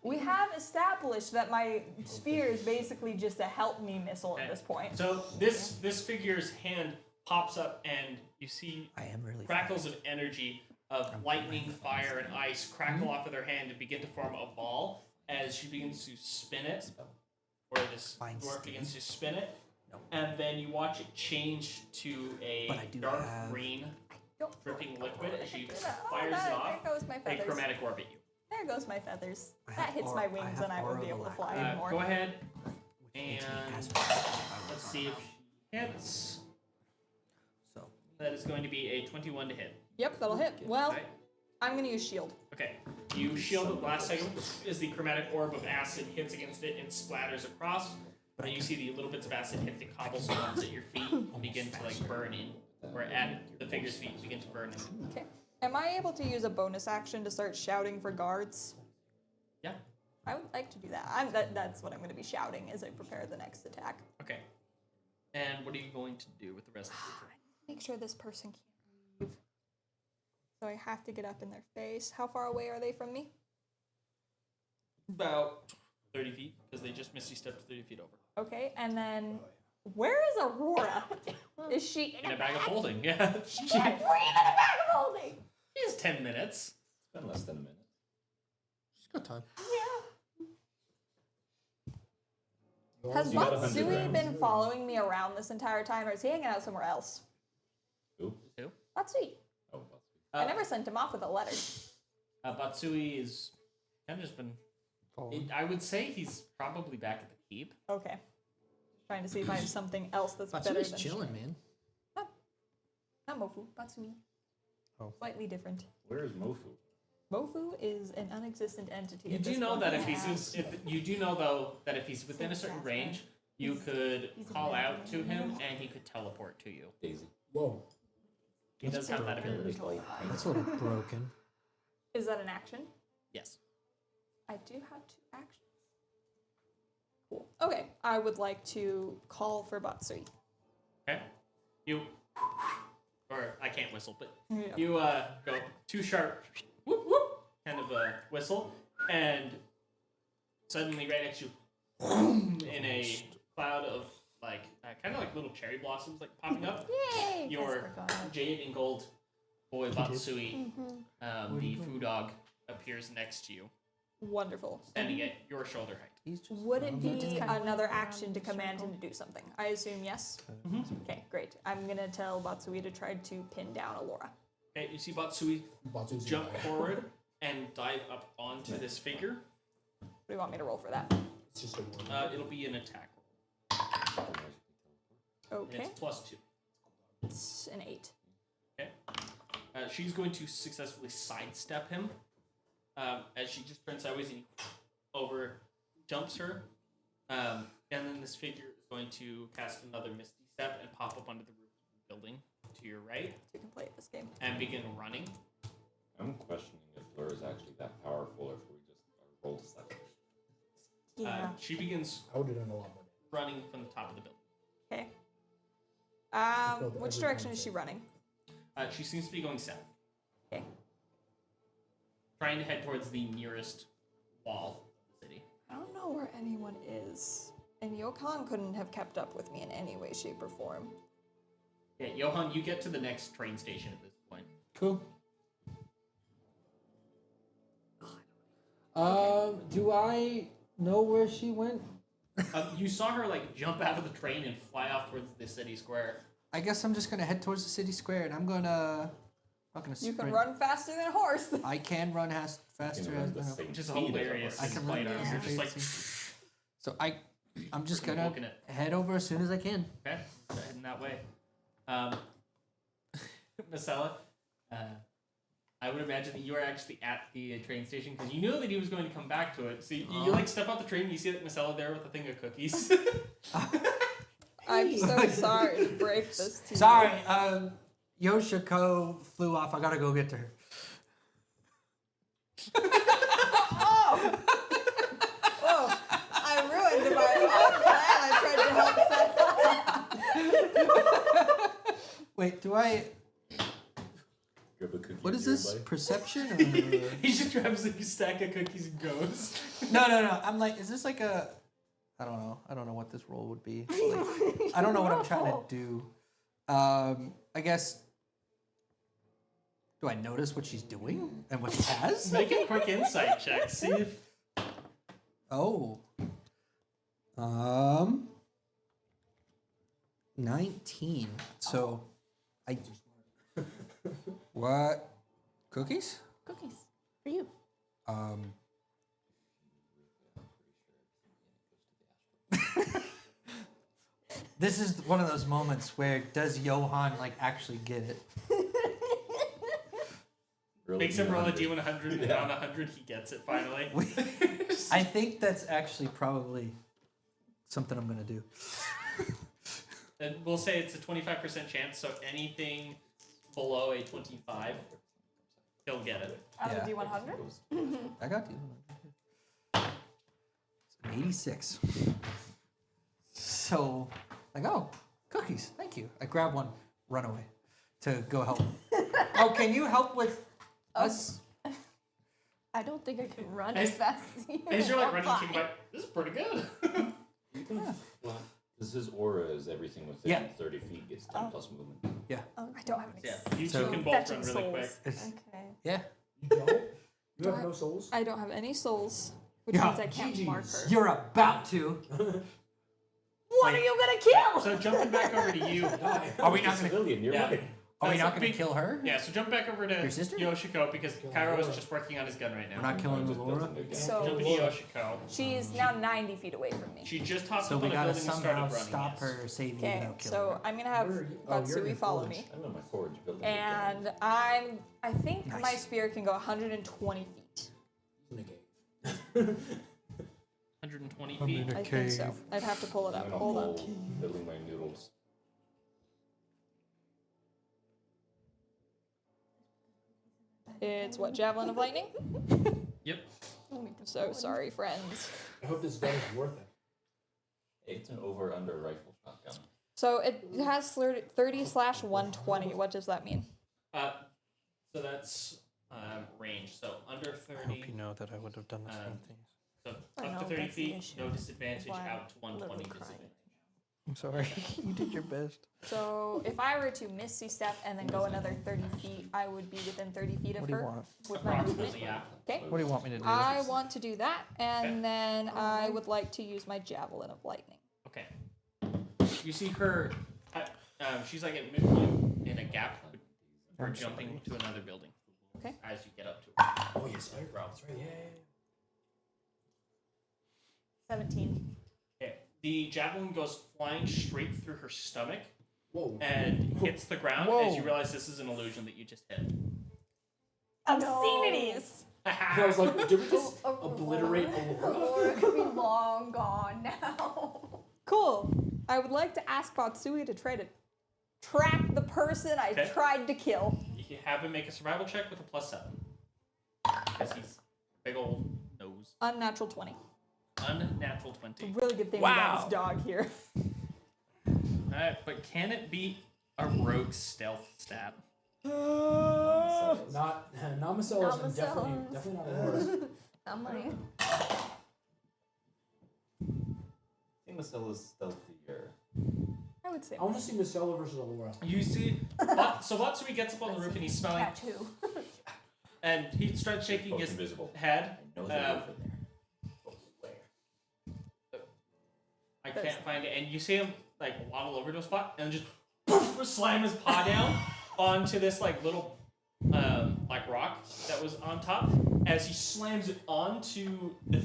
Speaker 3: We have established that my spear is basically just a help me missile at
Speaker 1: Okay.
Speaker 3: this point.
Speaker 1: So this figure's hand pops up, and you see
Speaker 5: I am really.
Speaker 1: crackles of energy of lightning, fire, and ice crackle off of their hand and begin to form a ball as she begins to spin it, or this
Speaker 5: Fine,
Speaker 1: dwarf
Speaker 5: Steve.
Speaker 1: begins to spin it,
Speaker 5: No.
Speaker 1: and then you watch it change to a
Speaker 5: But I do
Speaker 1: dark
Speaker 5: have-
Speaker 1: green
Speaker 3: Don't
Speaker 1: dripping liquid as she
Speaker 3: Oh,
Speaker 1: fires
Speaker 3: that-
Speaker 1: it off
Speaker 3: There goes my
Speaker 1: a
Speaker 3: feathers.
Speaker 1: chromatic orb at you.
Speaker 3: There goes my feathers.
Speaker 5: I
Speaker 3: That
Speaker 5: have
Speaker 3: hits
Speaker 5: aura-
Speaker 3: my
Speaker 5: I
Speaker 3: wings
Speaker 5: have
Speaker 3: and I
Speaker 5: aura
Speaker 3: won't be
Speaker 5: of
Speaker 3: able to
Speaker 5: lack.
Speaker 3: fly anymore.
Speaker 1: Go ahead
Speaker 5: Makes me
Speaker 1: and
Speaker 5: as fast if I were
Speaker 1: let's see if she hits.
Speaker 5: So
Speaker 1: That is going to be a 21 to hit.
Speaker 3: Yep, that'll hit. Well,
Speaker 1: Right?
Speaker 3: I'm gonna use shield.
Speaker 1: Okay. You shield it last second as the chromatic orb of acid hits against it and splatters across. And you see the little bits of acid hit the cobblestones at your feet and begin to like burn in. Or at the figure's feet begin to burn in.
Speaker 3: Okay. Am I able to use a bonus action to start shouting for guards?
Speaker 1: Yeah.
Speaker 3: I would like to do that. That's what I'm going to be shouting as I prepare the next attack.
Speaker 1: Okay. And what are you going to do with the rest of your turn?
Speaker 3: Make sure this person can't leave. So I have to get up in their face. How far away are they from me?
Speaker 1: About 30 feet, because they just Misty stepped 30 feet over.
Speaker 3: Okay, and then where is Aurora? Is she
Speaker 1: In a bag of holding, yeah.
Speaker 3: She can't breathe in a bag of holding.
Speaker 1: She has 10 minutes.
Speaker 4: It's been less than a minute.
Speaker 5: she's got time.
Speaker 3: Yeah. Has
Speaker 4: You got 100
Speaker 3: Matsui
Speaker 4: rounds.
Speaker 3: been following me around this entire time, or is he hanging out somewhere else?
Speaker 4: Who?
Speaker 3: Matsui.
Speaker 4: Oh,
Speaker 3: I never sent him off with a letter.
Speaker 1: Batsui is kind of just been. I would say he's probably back at the keep.
Speaker 3: Okay. Trying to see if I have something else that's better
Speaker 2: Matsui's
Speaker 3: than
Speaker 2: chilling, man.
Speaker 3: Not Mofu. Matsui.
Speaker 2: Oh.
Speaker 3: Slightly different.
Speaker 4: where is Mofu?
Speaker 3: Mofu is an unexistent entity.
Speaker 1: You
Speaker 3: at
Speaker 1: do
Speaker 3: this
Speaker 1: know
Speaker 3: point.
Speaker 1: that if you do know though that if he's within a certain range, you could call out to him and he could teleport to you.
Speaker 4: Daisy.
Speaker 7: Whoa.
Speaker 1: He does have that ability.
Speaker 2: That's a little broken.
Speaker 3: Is that an action?
Speaker 1: Yes.
Speaker 3: I do have 2 actions. Cool. Okay, I would like to call for Batsui.
Speaker 1: Okay. You, or I can't whistle, but
Speaker 3: Yeah.
Speaker 1: you go 2 sharp, whoop whoop, kind of a whistle, and suddenly right next to you, in a cloud of like kind of like little cherry blossoms like popping up,
Speaker 3: Yay!
Speaker 1: your jade and gold boy Batsui, the foo dog, appears next to you,
Speaker 3: Wonderful.
Speaker 1: standing at your shoulder height.
Speaker 5: He's just.
Speaker 3: Would it be
Speaker 6: Just kinda
Speaker 3: another
Speaker 6: walk around
Speaker 3: action to
Speaker 6: in a
Speaker 3: command him
Speaker 6: circle.
Speaker 3: to do something? I assume yes.
Speaker 1: Mhm.
Speaker 3: Okay, great. I'm gonna tell Batsui to try to pin down Alura.
Speaker 1: Okay, you see Batsui
Speaker 7: Batsu's
Speaker 1: jump
Speaker 7: guy.
Speaker 1: forward and dive up onto this figure.
Speaker 3: What do you want me to roll for that?
Speaker 7: It's just a one.
Speaker 1: It'll be an attack roll. And
Speaker 3: Okay,
Speaker 1: it's +2.
Speaker 3: it's an 8.
Speaker 1: Okay. She's going to successfully sidestep him as she just turns sideways and he over jumps her. And then this figure is going to cast another Misty Step and pop up onto the roof of the building to your right
Speaker 3: You can play it this game.
Speaker 1: and begin running.
Speaker 4: I'm questioning if Blur is actually that powerful or if we just rolled stuff.
Speaker 1: She begins
Speaker 7: I would have done a lot more.
Speaker 1: running from the top of the building.
Speaker 3: Okay.
Speaker 7: filled
Speaker 3: Which
Speaker 7: every
Speaker 3: direction is
Speaker 7: concept.
Speaker 3: she running?
Speaker 1: She seems to be going south,
Speaker 3: Okay.
Speaker 1: trying to head towards the nearest wall of the city.
Speaker 3: I don't know where anyone is. And Yokan couldn't have kept up with me in any way, shape, or form.
Speaker 1: Yeah, Johan, you get to the next train station at this point.
Speaker 7: Cool. Do I know where she went?
Speaker 1: You saw her like jump out of the train and fly off towards the city square.
Speaker 5: I guess I'm just gonna head towards the city square, and I'm gonna. I'm gonna
Speaker 3: You
Speaker 5: sprint.
Speaker 3: can run faster than a horse.
Speaker 5: I can run faster
Speaker 4: run
Speaker 5: as
Speaker 4: the
Speaker 5: well.
Speaker 4: same
Speaker 1: Which is
Speaker 4: speed as a
Speaker 1: hilarious.
Speaker 4: horse.
Speaker 5: I can
Speaker 1: Light
Speaker 5: run
Speaker 1: arms.
Speaker 5: the
Speaker 1: You're just
Speaker 5: same
Speaker 1: like,
Speaker 5: speed. So I'm just
Speaker 1: Freaking
Speaker 5: gonna
Speaker 1: booking it.
Speaker 5: head over as soon as I can.
Speaker 1: okay, so heading that way. Marcella, I would imagine that you are actually at the train station because you knew that he was going to come back to it. So you like step out the train and you see that Marcella there with a thing of cookies.
Speaker 3: I'm so sorry to break this to
Speaker 5: Sorry, Yoshiko flew off. I gotta go get to her.
Speaker 3: Oh, I ruined my own plan. I tried to help set.
Speaker 5: Wait, do I?
Speaker 4: Grab a cookie
Speaker 5: What is
Speaker 4: nearby.
Speaker 5: this? Perception? Or...
Speaker 1: He just grabs a stack of cookies and goes.
Speaker 5: No. I'm like, is this like a? I don't know. I don't know what this role would be. Like, I don't know what I'm trying to do. I guess. Do I notice what she's doing and what she has?
Speaker 1: Make a quick insight check. See if
Speaker 5: Oh. 19. So, I. What? Cookies?
Speaker 6: Cookies for you.
Speaker 5: This is one of those moments where does Johan like actually get it?
Speaker 4: Really
Speaker 1: makes him roll a
Speaker 4: D100.
Speaker 1: D100 and on 100 he gets it finally.
Speaker 5: I think that's actually probably something I'm gonna do.
Speaker 1: And we'll say it's a 25% chance, so anything below a 25, he'll get it.
Speaker 3: Out of
Speaker 5: Yeah.
Speaker 3: D100?
Speaker 5: I got you. It's an 86. So, like, oh, cookies, thank you. I grab one, run away to go help. Oh, can you help with us?
Speaker 6: I don't think I can run
Speaker 1: As-
Speaker 6: as fast as you.
Speaker 1: As you're like
Speaker 6: I'm
Speaker 1: running,
Speaker 6: fine.
Speaker 1: King like, this is pretty good.
Speaker 4: Because his aura is everything within
Speaker 5: Yeah.
Speaker 4: 30 feet gets 10 plus movement.
Speaker 5: Yeah.
Speaker 6: Oh,
Speaker 3: I don't have any.
Speaker 1: Yeah, you
Speaker 5: So-
Speaker 1: two can both
Speaker 3: Fetching
Speaker 1: run really quick.
Speaker 3: souls.
Speaker 5: It's,
Speaker 3: Okay.
Speaker 5: yeah.
Speaker 7: You don't? You have no souls?
Speaker 3: I don't have any souls, which
Speaker 5: Yeah,
Speaker 3: means I can't mark her.
Speaker 5: You're about to.
Speaker 3: What are you gonna kill?
Speaker 1: So jumping back over to you.
Speaker 5: Are we not gonna?
Speaker 4: Civilian, you're
Speaker 1: Yeah.
Speaker 4: right.
Speaker 5: Are we
Speaker 1: So
Speaker 5: not gonna
Speaker 1: big-
Speaker 5: kill her?
Speaker 1: Yeah, so jump back over to
Speaker 5: Your sister?
Speaker 1: Yoshiko because
Speaker 7: Kill
Speaker 1: Cairo is
Speaker 7: Alura.
Speaker 1: just working on his gun right now.
Speaker 5: We're not killing
Speaker 4: Just built
Speaker 5: Alura.
Speaker 4: a new gun.
Speaker 3: So
Speaker 1: Jumping to Yoshiko.
Speaker 3: she's now 90 feet away from me.
Speaker 1: She just hopped
Speaker 5: So
Speaker 1: up
Speaker 5: we
Speaker 1: on a
Speaker 5: gotta
Speaker 1: building and
Speaker 5: somehow
Speaker 1: started running.
Speaker 5: stop
Speaker 1: yes.
Speaker 5: her, save you
Speaker 3: Okay,
Speaker 5: without killing
Speaker 3: so
Speaker 5: her.
Speaker 3: I'm gonna have
Speaker 7: Where are you? Oh, you're in
Speaker 3: Batsui follow
Speaker 7: forge.
Speaker 3: me.
Speaker 4: I'm in my forge building.
Speaker 3: And I think my
Speaker 5: Nice.
Speaker 3: spear can go 120 feet.
Speaker 7: In the cave.
Speaker 1: 120 feet.
Speaker 3: I think so. I'd have to pull it
Speaker 4: I'm
Speaker 3: up.
Speaker 4: in a
Speaker 3: Hold on.
Speaker 4: hole building my noodles.
Speaker 3: It's what, Javelin of Lightning?
Speaker 1: Yep.
Speaker 3: I'm so sorry, friends.
Speaker 7: I hope this gun is worth it.
Speaker 4: It's an over-under rifle shotgun.
Speaker 3: So it has 30/120. What does that mean?
Speaker 1: So that's range. So under 30.
Speaker 5: I hope you know that I would have done the same
Speaker 1: Um,
Speaker 5: thing.
Speaker 1: So
Speaker 6: I
Speaker 1: up
Speaker 6: know,
Speaker 1: to 30
Speaker 6: that's the
Speaker 1: feet,
Speaker 6: issue.
Speaker 1: no disadvantage.
Speaker 6: That's why
Speaker 1: Out to
Speaker 6: I'm
Speaker 1: 120
Speaker 6: literally crying.
Speaker 1: disadvantage.
Speaker 2: I'm sorry. You did your best.
Speaker 3: So if I were to Misty Step and then go another 30 feet, I would be within 30 feet of
Speaker 2: What do you
Speaker 3: her.
Speaker 2: want?
Speaker 3: With my movement.
Speaker 1: Approximately, yeah.
Speaker 3: Okay.
Speaker 2: What do you want me to do?
Speaker 3: I want to do that, and then I would like to use my Javelin of Lightning.
Speaker 1: Okay. You see her. She's like at midpoint in a gap. Or jumping to another building.
Speaker 3: Okay.
Speaker 1: As you get up to her.
Speaker 7: Oh, yes, that's right. Yeah.
Speaker 3: 17.
Speaker 1: Okay. The javelin goes flying straight through her stomach
Speaker 7: Whoa.
Speaker 1: and hits the ground
Speaker 2: Whoa.
Speaker 1: as you realize this is an illusion that you just hit.
Speaker 3: Obscenities!
Speaker 7: I was like, did we just obliterate Alura?
Speaker 6: Alura could be long gone now.
Speaker 3: Cool. I would like to ask Batsui to try to track the person I
Speaker 1: Okay.
Speaker 3: tried to kill.
Speaker 1: You can have him make a survival check with a +7. Because he's big old nose.
Speaker 3: Unnatural 20.
Speaker 1: Unnatural 20.
Speaker 3: Really good thing we got this dog here.
Speaker 1: Alright, but can it be a rogue stealth stat?
Speaker 7: Not Namacellas and definitely not Alura.
Speaker 6: Not mine.
Speaker 4: I think Macella's stealthier.
Speaker 3: I would say.
Speaker 7: I want to see Macella versus Alura.
Speaker 1: You see, so Watsui gets up on the roof and he's smelling,
Speaker 3: Tattoo.
Speaker 1: and he starts shaking
Speaker 4: Both
Speaker 1: his
Speaker 4: invisible.
Speaker 1: head.
Speaker 4: I know they're over there.
Speaker 1: I can't find it, and you see him like waddle over to a spot and just poof, slam his paw down onto this like little like rock that was on top. As he slams it onto the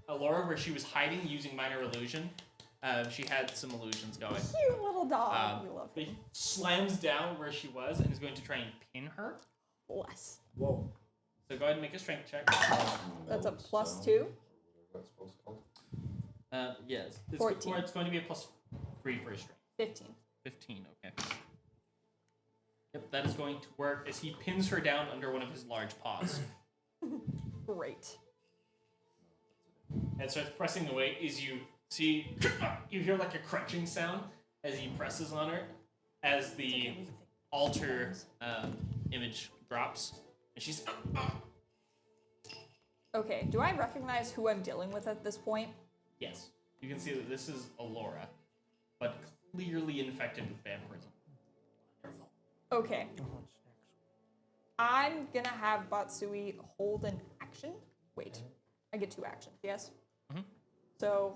Speaker 1: Alura where she was hiding using minor illusion. She had some illusions going.
Speaker 3: Cute little dog. We love
Speaker 1: But
Speaker 3: him.
Speaker 1: he slams down where she was and is going to try and pin her.
Speaker 3: Bless.
Speaker 7: Whoa.
Speaker 1: So go ahead and make a strength check.
Speaker 3: That's a +2.
Speaker 4: What's supposed to call?
Speaker 1: Yes. It's
Speaker 3: 14.
Speaker 1: It's going to be a +3 for your strength.
Speaker 3: 15.
Speaker 1: 15, okay. Yep, that is going to work as he pins her down under one of his large paws.
Speaker 3: Great.
Speaker 1: And starts pressing the weight as you see, you hear like a crunching sound as he presses on her, as the altar image drops, and she's.
Speaker 3: Okay, do I recognize who I'm dealing with at this point?
Speaker 1: Yes, you can see that this is Alura, but clearly infected with vampirism.
Speaker 3: Okay. I'm gonna have Batsui hold an action. Wait, I get 2 actions, yes?
Speaker 1: Mhm.
Speaker 3: So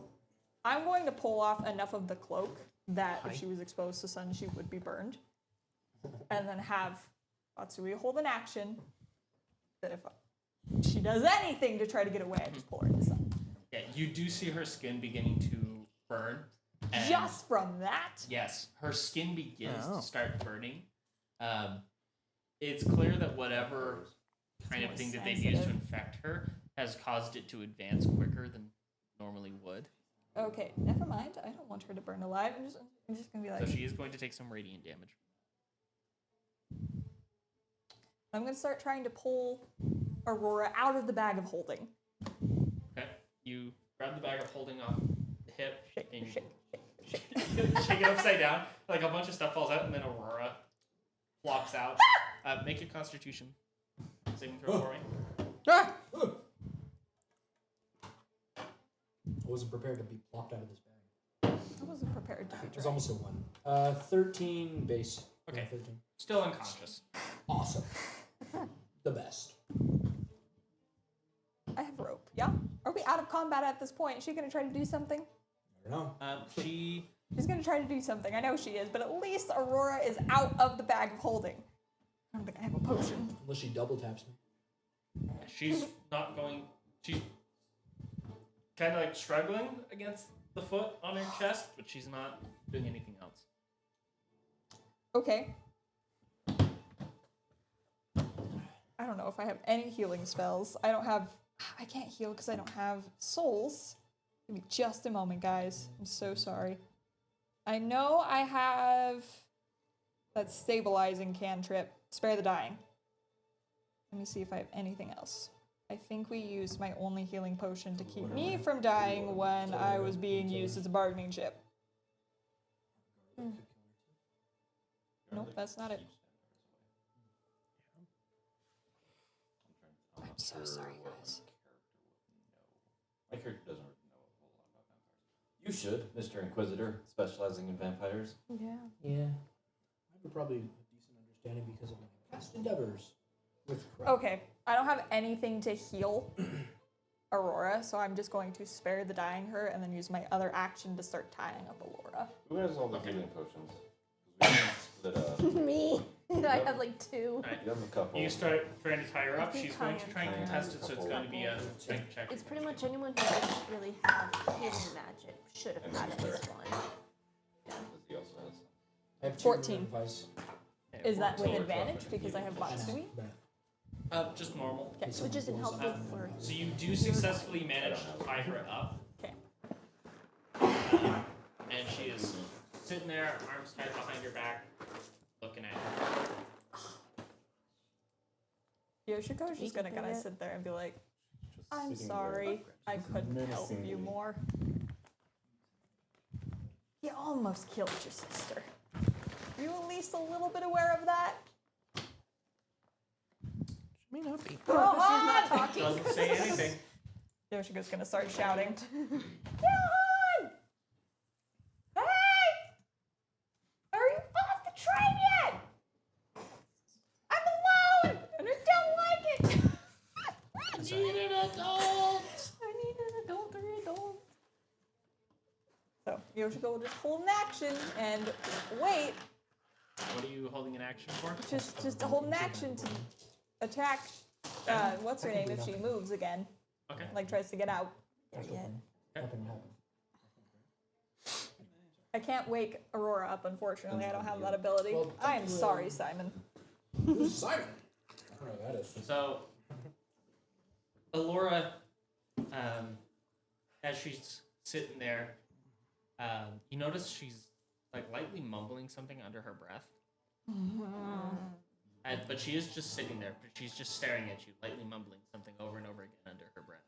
Speaker 3: I'm going to pull off enough of the cloak that if she was exposed to sun, she would be burned. And then have Batsui hold an action that if she does anything to try to get away, I just pull her into sun.
Speaker 1: Yeah, you do see her skin beginning to burn. And
Speaker 3: Just from that?
Speaker 1: yes, her skin begins
Speaker 2: Oh.
Speaker 1: to start burning. It's clear that whatever kind of
Speaker 3: more
Speaker 1: thing that they've used to
Speaker 3: sensitive.
Speaker 1: infect her has caused it to advance quicker than normally would.
Speaker 3: Okay, never mind. I don't want her to burn alive. I'm just gonna be like,
Speaker 1: So she is going to take some radiant damage.
Speaker 3: I'm gonna start trying to pull Aurora out of the bag of holding.
Speaker 1: Okay, you grab the bag of holding off the hip
Speaker 3: Shake,
Speaker 1: and you
Speaker 3: shake, shake,
Speaker 1: shake it upside down. Like a bunch of stuff falls out, and then Aurora flops out. Make a Constitution saving throw for me.
Speaker 3: Ah!
Speaker 7: I wasn't prepared to be plopped out of this bag.
Speaker 3: I wasn't prepared to be
Speaker 7: It was
Speaker 3: dragged.
Speaker 7: almost a 1. 13 base.
Speaker 1: Okay.
Speaker 7: 13.
Speaker 1: Still unconscious.
Speaker 7: Awesome. The best.
Speaker 3: I have rope. Yeah. Are we out of combat at this point? Is she gonna try to do something?
Speaker 7: I don't know.
Speaker 3: She's gonna try to do something. I know she is, but at least Aurora is out of the bag of holding. I don't think I have a potion.
Speaker 7: Unless she double taps me.
Speaker 1: She's not going. She's kind of like struggling against the foot on her chest, but she's not doing anything else.
Speaker 3: Okay. I don't know if I have any healing spells. I can't heal because I don't have souls. Give me just a moment, guys. I'm so sorry. I know I have that stabilizing cantrip. Spare the dying. Let me see if I have anything else. I think we used my only healing potion to keep me from dying when I was being used as a bargaining chip. Nope, that's not it. I'm so sorry, guys.
Speaker 4: My character doesn't know a whole lot about vampires. You should, Mr. Inquisitor, specializing in vampires.
Speaker 3: Yeah.
Speaker 7: Yeah. I have probably a decent understanding because of my past endeavors with crap.
Speaker 3: Okay, I don't have anything to heal Aurora, so I'm just going to spare the dying her and then use my other action to start tying up Alura.
Speaker 4: Who has all the healing potions? 'Cause we can split up.
Speaker 6: Me. I have like 2.
Speaker 1: Alright.
Speaker 4: You have a couple.
Speaker 1: You start trying to tie her
Speaker 6: I
Speaker 1: up.
Speaker 6: think
Speaker 1: She's going to
Speaker 6: I
Speaker 1: try and
Speaker 4: am.
Speaker 1: contest it, so it's going to be a strength check.
Speaker 6: It's pretty much anyone who doesn't really have hidden magic should have had this one.
Speaker 4: Because he also has.
Speaker 7: I have
Speaker 3: 14.
Speaker 7: Advice.
Speaker 3: Is that with
Speaker 4: Or
Speaker 3: advantage
Speaker 4: 12.
Speaker 3: because I have Matsui?
Speaker 1: Just normal.
Speaker 3: Okay.
Speaker 6: Which isn't helpful for.
Speaker 1: So you do successfully manage to tie her up.
Speaker 3: Okay.
Speaker 1: And she is sitting there, arms tied behind her back, looking at you.
Speaker 3: Yoshiko's just gonna kind of sit there and be like, I'm sorry, I couldn't help you more. You almost killed your sister. Are you at least a little bit aware of that?
Speaker 2: May not be.
Speaker 3: Go on!
Speaker 1: Doesn't say anything.
Speaker 3: Yoshiko's gonna start shouting. Johan! Hey! Are you off the train yet? I'm alone! And I don't like it! I need an adult! I need an adult or adult. So, Yoshiko will just hold an action and wait.
Speaker 1: What are you holding an action for?
Speaker 3: Just to hold an action to attack, what's her name if she moves again.
Speaker 1: Okay.
Speaker 3: Like tries to get out.
Speaker 7: Nothing happened.
Speaker 3: I can't wake Aurora up, unfortunately. I don't have that ability.
Speaker 7: Well,
Speaker 3: I am sorry, Simon.
Speaker 7: Who's Simon? I don't know who that is.
Speaker 1: So, Alura, as she's sitting there, you notice she's like lightly mumbling something under her breath. But she is just sitting there. But she's just staring at you, lightly mumbling something over and over again under her breath.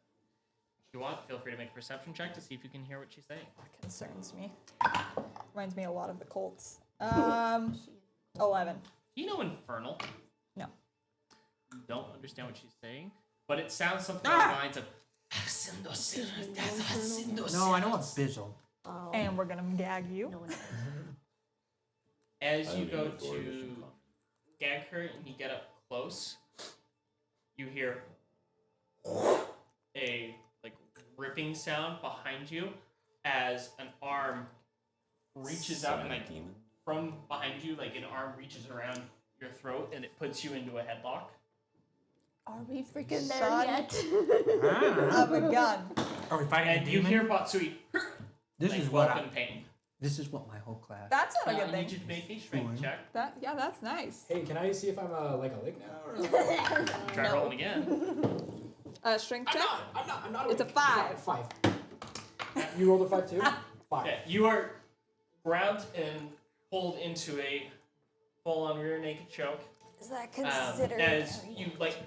Speaker 1: If you want, feel free to make a perception check to see if you can hear what she's saying.
Speaker 3: That concerns me. Reminds me a lot of the Colts. 11.
Speaker 1: Do you know Infernal?
Speaker 3: No.
Speaker 1: You don't understand what she's saying, but it sounds something along the lines of.
Speaker 5: No, I know a Bizzle.
Speaker 6: Oh.
Speaker 3: And we're gonna gag you.
Speaker 6: No one knows.
Speaker 1: As
Speaker 4: I
Speaker 1: you
Speaker 4: don't
Speaker 1: go
Speaker 4: even know what it is.
Speaker 1: to gag her and you get up close, you hear a like ripping sound behind you as an arm reaches out and like
Speaker 4: demon.
Speaker 1: from behind you, like an arm reaches around your throat and it puts you into a headlock.
Speaker 6: Are we freaking there
Speaker 3: Son.
Speaker 6: yet?
Speaker 3: I have a gun.
Speaker 5: Are we fighting
Speaker 1: And
Speaker 5: a
Speaker 1: you
Speaker 5: demon?
Speaker 1: hear Batsui
Speaker 5: this
Speaker 1: like
Speaker 5: is what
Speaker 1: welcome pain.
Speaker 5: This is what my whole class.
Speaker 3: That's not a
Speaker 1: I
Speaker 3: good
Speaker 1: need
Speaker 3: thing.
Speaker 1: you to make a strength check.
Speaker 3: Yeah, that's nice.
Speaker 7: Hey, can I see if I'm like a lig now? Or
Speaker 1: Try rolling again.
Speaker 3: Strength check?
Speaker 7: I'm not.
Speaker 3: It's a 5.
Speaker 7: 5. You rolled a 5 too? 5.
Speaker 1: Yeah, you are grabbed and pulled into a full-on rear naked choke.
Speaker 6: Is that considered?
Speaker 1: As you like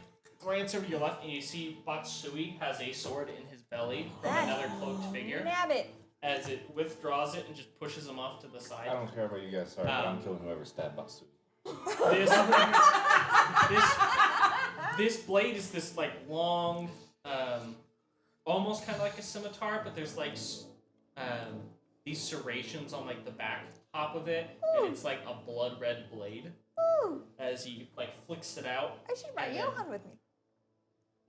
Speaker 1: glance over to your left and you see Batsui has a sword in his belly from another cloaked figure.
Speaker 3: Nab it.
Speaker 1: As it withdraws it and just pushes him off to the side.
Speaker 4: I don't care about you guys, sorry, but I'm killing whoever stabbed Basu.
Speaker 1: This blade is this like long, almost kind of like a scimitar, but there's like these serrations on like the back top of it, and it's like a blood red blade.
Speaker 3: Ooh,
Speaker 1: As he like flicks it out,
Speaker 3: I should bring
Speaker 1: And then-
Speaker 3: Johan with me.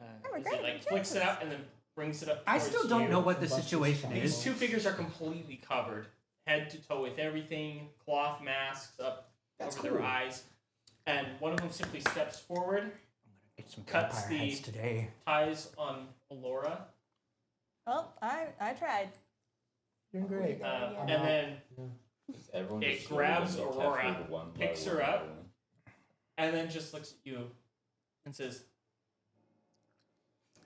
Speaker 3: I'm
Speaker 1: as he
Speaker 3: regretting
Speaker 1: like
Speaker 3: the
Speaker 1: flicks it
Speaker 3: chances.
Speaker 1: out and then brings it up.
Speaker 5: I
Speaker 1: towards
Speaker 5: still don't
Speaker 1: you.
Speaker 5: know what the situation
Speaker 1: These
Speaker 5: is.
Speaker 1: two figures are completely covered, head to toe, with everything, cloth masks up over their eyes, and one of them simply steps forward,
Speaker 5: Get some
Speaker 1: cuts
Speaker 5: vampire heads
Speaker 1: the-
Speaker 5: today.
Speaker 1: ties on Alura,
Speaker 3: Well, I tried.
Speaker 7: Doing great.
Speaker 1: and then
Speaker 4: Everyone
Speaker 1: It
Speaker 4: just slowly
Speaker 1: grabs
Speaker 4: gets
Speaker 1: Aurora,
Speaker 4: captured one by
Speaker 1: picks her
Speaker 4: one.
Speaker 1: up. and then just looks at you and says,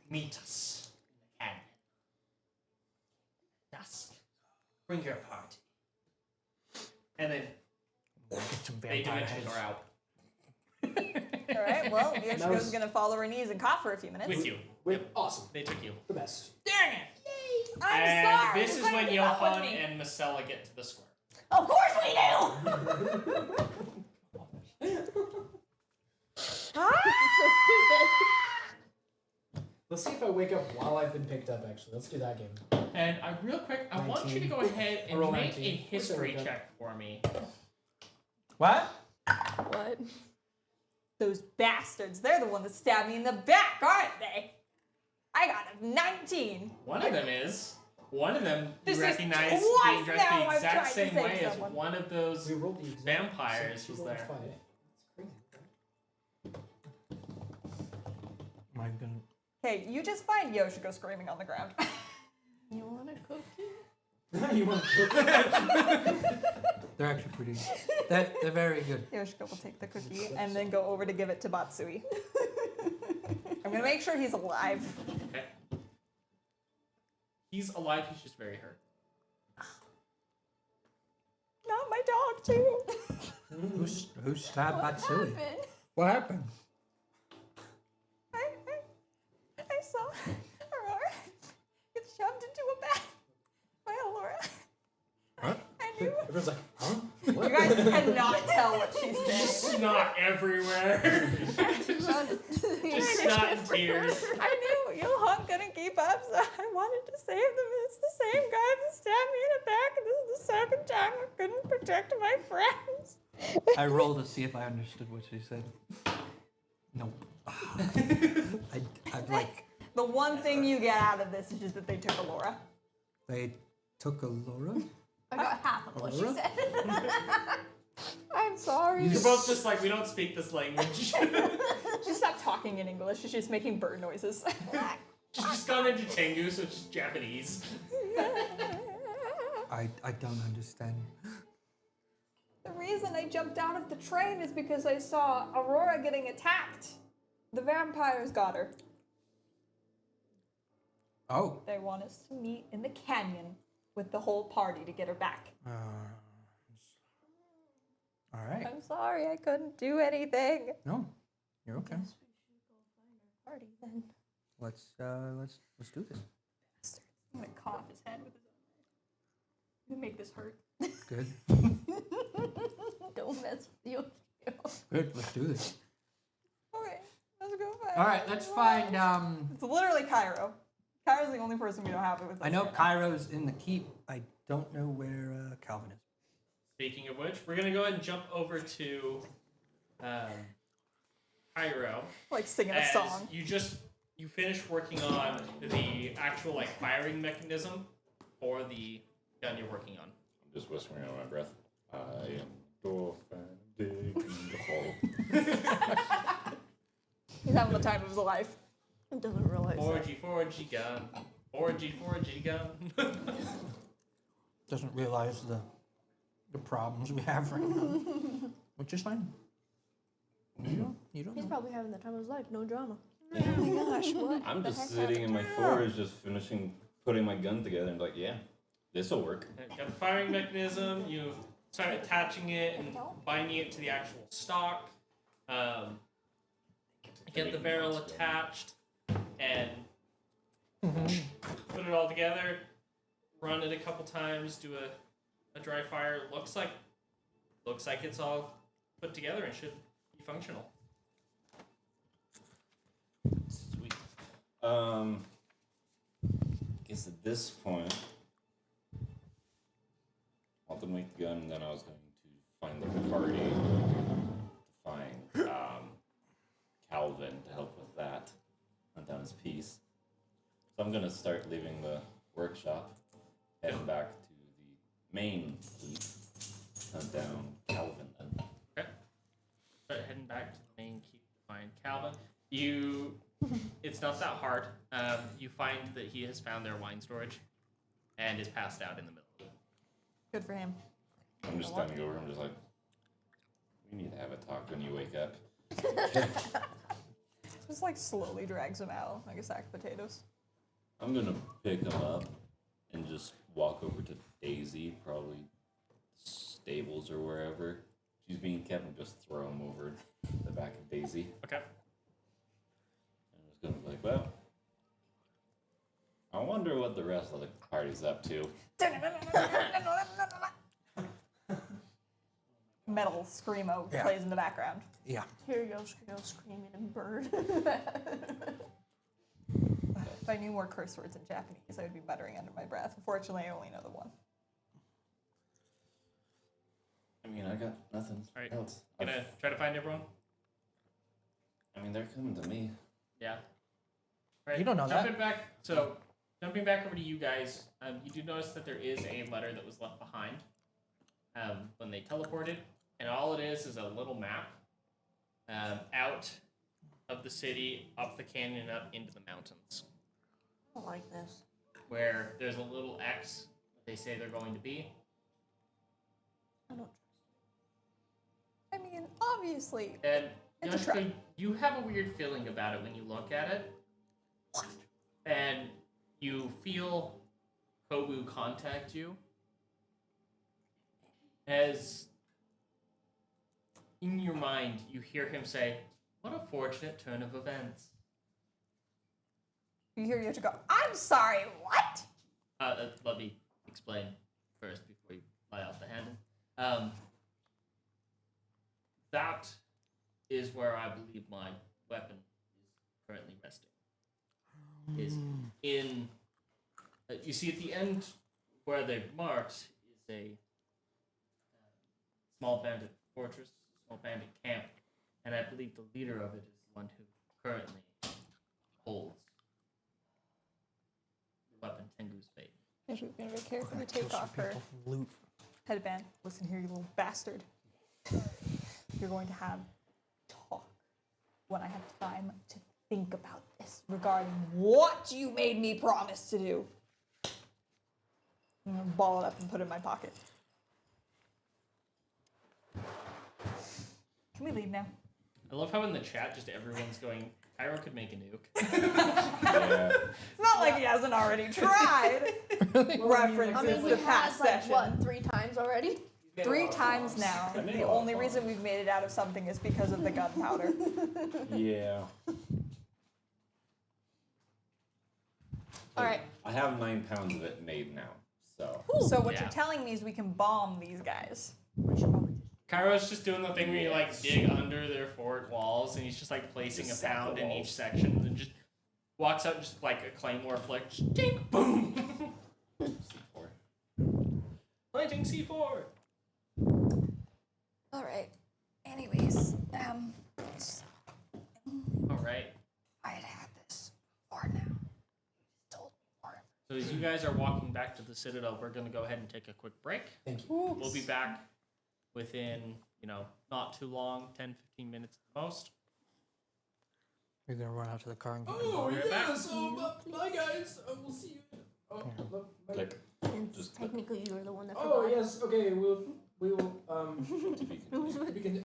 Speaker 1: "Meet us in the cabin. Dusk. Bring your party." And then
Speaker 5: Get some
Speaker 1: they
Speaker 5: vampire
Speaker 1: dimensions
Speaker 5: heads.
Speaker 1: are out
Speaker 3: Alright, well,
Speaker 7: was-
Speaker 3: Yoshiko's gonna fall to her knees and cough for a few minutes.
Speaker 1: with you.
Speaker 7: Wait, awesome.
Speaker 1: They took you.
Speaker 7: The best.
Speaker 3: Dang it! I'm
Speaker 1: And
Speaker 3: sorry!
Speaker 1: this is
Speaker 3: you
Speaker 1: when
Speaker 3: couldn't keep up with
Speaker 1: Johan
Speaker 3: me.
Speaker 1: and Marcella get to the square.
Speaker 3: Of course we do! Ah!
Speaker 6: so stupid.
Speaker 7: Let's see if I wake up while I've been picked up. Actually, let's do that game.
Speaker 1: And real quick, I want you to
Speaker 7: 19.
Speaker 1: go ahead and
Speaker 7: Roll
Speaker 1: make
Speaker 7: 19.
Speaker 1: a
Speaker 7: Of course I
Speaker 1: history
Speaker 7: wake up.
Speaker 1: check for me.
Speaker 5: What?
Speaker 6: What?
Speaker 3: Those bastards, they're the one that stabbed me in the back, aren't they? I got a 19.
Speaker 1: One of them is. One of them
Speaker 3: This
Speaker 1: you
Speaker 3: is
Speaker 1: recognize
Speaker 3: twice
Speaker 1: being dressed
Speaker 3: now
Speaker 1: the
Speaker 3: I've
Speaker 1: exact
Speaker 3: tried to
Speaker 1: same
Speaker 3: save
Speaker 1: way as
Speaker 3: someone.
Speaker 1: one of those
Speaker 7: We rolled the exact
Speaker 1: vampires
Speaker 7: same
Speaker 1: was
Speaker 7: two
Speaker 1: there.
Speaker 7: rolled 5. That's crazy.
Speaker 5: Am I gonna?
Speaker 3: Okay, you just find Yoshiko screaming on the ground.
Speaker 6: You want a cookie?
Speaker 7: You want to cook?
Speaker 5: They're actually pretty. They're very good.
Speaker 3: Yoshiko will take the cookie and then go over to give it to Batsui. I'm gonna make sure he's alive.
Speaker 1: Okay. He's alive, he's just very hurt.
Speaker 3: Not my dog, too.
Speaker 5: Who stabbed Matsui?
Speaker 6: Happened.
Speaker 5: What happened?
Speaker 3: I saw Aurora get shoved into a bag by Alura.
Speaker 5: Huh?
Speaker 3: I knew.
Speaker 7: Everyone's like, huh?
Speaker 3: You guys cannot tell what she's saying.
Speaker 1: Snot everywhere. Just snot and tears.
Speaker 3: I knew you weren't gonna keep up, so I wanted to save them. It's the same guy that stabbed me in the back, and this is the second time I couldn't protect my friends.
Speaker 5: I rolled to see if I understood what she said. Nope. I'd like.
Speaker 3: The one thing you get out of this is just that they took Alura.
Speaker 5: They took Alura.
Speaker 6: I got half of what she
Speaker 5: Alura?
Speaker 6: said. I'm sorry.
Speaker 1: You're both just like, we don't speak this language.
Speaker 3: She stopped talking in English. She's just making bird noises.
Speaker 1: She's just gone into Tengu, so it's just Japanese.
Speaker 5: I don't understand.
Speaker 3: The reason I jumped out of the train is because I saw Aurora getting attacked. The vampires got her.
Speaker 5: Oh.
Speaker 3: They want us to meet in the canyon with the whole party to get her back.
Speaker 5: All right.
Speaker 3: I'm sorry, I couldn't do anything.
Speaker 5: No, you're okay.
Speaker 6: Party then.
Speaker 5: Let's do this.
Speaker 3: I'm gonna cut off his head with his own knife. I'm gonna make this hurt.
Speaker 5: Good.
Speaker 6: Don't mess with you.
Speaker 5: Good. Let's do this.
Speaker 3: Okay, let's go find.
Speaker 5: All right. Let's find.
Speaker 3: It's literally Cairo. Cairo's the only person we don't have it with.
Speaker 5: I know Cairo's in the keep. I don't know where Calvin is.
Speaker 1: Speaking of which, we're gonna go ahead and jump over to Cairo.
Speaker 3: Like singing a
Speaker 1: As
Speaker 3: song.
Speaker 1: you finish working on the actual like firing mechanism for the gun you're working on.
Speaker 4: I'm just whispering under my breath. I am dolphin digging the hole.
Speaker 3: He's having the time of his life.
Speaker 6: He doesn't realize that.
Speaker 1: 4G gun. 4G gun.
Speaker 5: Doesn't realize the problems we have right now, which is fine. You don't
Speaker 6: He's
Speaker 5: know.
Speaker 6: probably having the time of his life. No drama. Oh my gosh, what?
Speaker 4: I'm
Speaker 6: the
Speaker 4: just
Speaker 6: heck
Speaker 4: sitting in my
Speaker 6: happened?
Speaker 4: forest, just finishing putting my gun together, and like, yeah, this'll work.
Speaker 1: Got the firing mechanism. You start attaching it and binding it to the actual stock. Get the barrel attached and put it all together. Run it a couple times. Do a dry fire. Looks like it's all put together and should be functional.
Speaker 4: Sweet. Guess at this point, I'll have to make the gun, and then I was going to find the party to find Calvin to help with that, hunt down his piece. So I'm gonna start leaving the workshop, heading back to the main fleet, hunt down Calvin. Then.
Speaker 1: Okay. Start heading back to the main keep to find Calvin. It's not that hard. You find that he has found their wine storage and is passed out in the middle of it.
Speaker 3: Good for him.
Speaker 4: I'm just standing over him, just like, we need to have a talk when you wake up.
Speaker 3: Just like slowly drags him out like a sack of potatoes.
Speaker 4: I'm gonna pick him up and just walk over to Daisy, probably stables or wherever she's being kept, and just throw him over the back of Daisy.
Speaker 1: Okay.
Speaker 4: And I'm just gonna be like, well, I wonder what the rest of the party's up to.
Speaker 3: Metal screamo
Speaker 5: Yeah.
Speaker 3: plays in the background.
Speaker 5: Yeah.
Speaker 6: Here goes screaming and bird.
Speaker 3: If I knew more curse words in Japanese, I would be muttering under my breath. Unfortunately, I only know the one.
Speaker 4: I mean, I got nothing
Speaker 1: All right.
Speaker 4: else.
Speaker 1: Gonna try to find everyone.
Speaker 4: I mean, they're coming to me.
Speaker 1: Yeah. Right.
Speaker 5: You don't know that.
Speaker 1: Jumping back over to you guys, you do notice that there is a letter that was left behind when they teleported, and all it is a little map out of the city, up the canyon, up into the mountains,
Speaker 6: I don't like this.
Speaker 1: where there's a little X that they say they're going to be.
Speaker 6: I don't.
Speaker 3: I mean, obviously.
Speaker 1: And
Speaker 3: It's a trap.
Speaker 1: Yoshiko, you have a weird feeling about it when you look at it. And you feel Kobu contact you. As in your mind, you hear him say, "What a fortunate turn of events."
Speaker 3: You hear Yoshi go, I'm sorry, what?
Speaker 1: Let me explain first before you fly off the handle. That is where I believe my weapon is currently resting. Is in. You see at the end where they've marked is a small bandit fortress, small bandit camp, and I believe the leader of it is the one who currently holds the weapon Tengu's fate.
Speaker 3: And she's gonna be careful to take off her
Speaker 5: Loot.
Speaker 3: headband. Listen here, you little bastard. You're going to have talk when I have time to think about this regarding what you made me promise to do. I'm gonna ball it up and put it in my pocket. Can we leave now?
Speaker 1: I love how in the chat just everyone's going, Cairo could make a nuke.
Speaker 4: Yeah.
Speaker 3: It's not like he hasn't already tried. References
Speaker 6: I mean,
Speaker 3: to
Speaker 6: he
Speaker 3: past
Speaker 6: has like
Speaker 3: session.
Speaker 6: what 3 times already?
Speaker 3: 3 times now.
Speaker 4: I made
Speaker 3: The
Speaker 4: a lot of
Speaker 3: only reason we've made it out of something is because of the gunpowder.
Speaker 4: Yeah.
Speaker 6: All right.
Speaker 4: I have 9 pounds of it made now, so.
Speaker 3: So what
Speaker 1: Yeah.
Speaker 3: you're telling me is we can bomb these guys.
Speaker 1: Cairo's just doing the thing where you like dig under their fort walls and he's just like placing
Speaker 4: Just
Speaker 1: a
Speaker 4: sack the
Speaker 1: pound in
Speaker 4: walls.
Speaker 1: each section and just walks out just like a claymore flick, just dink, boom!
Speaker 4: C4.
Speaker 1: Planting C4!
Speaker 6: All right. Anyways,
Speaker 1: Alright.
Speaker 6: I had this before now. Told me more.
Speaker 1: So as you guys are walking back to the Citadel, we're going to go ahead and take a quick break.
Speaker 7: Thank you.
Speaker 1: We'll be back within, not too long, 10, 15 minutes at the most.
Speaker 5: You're gonna run out to the car and get
Speaker 7: Oh,
Speaker 1: We'll be right back.
Speaker 7: yeah, so bye guys. We'll see you. Oh, bye.
Speaker 4: Click.
Speaker 6: Since
Speaker 4: Just-
Speaker 6: technically you were the one that
Speaker 7: Oh,
Speaker 6: forgot.
Speaker 7: yes, okay, we will,
Speaker 4: To be continued.
Speaker 7: we can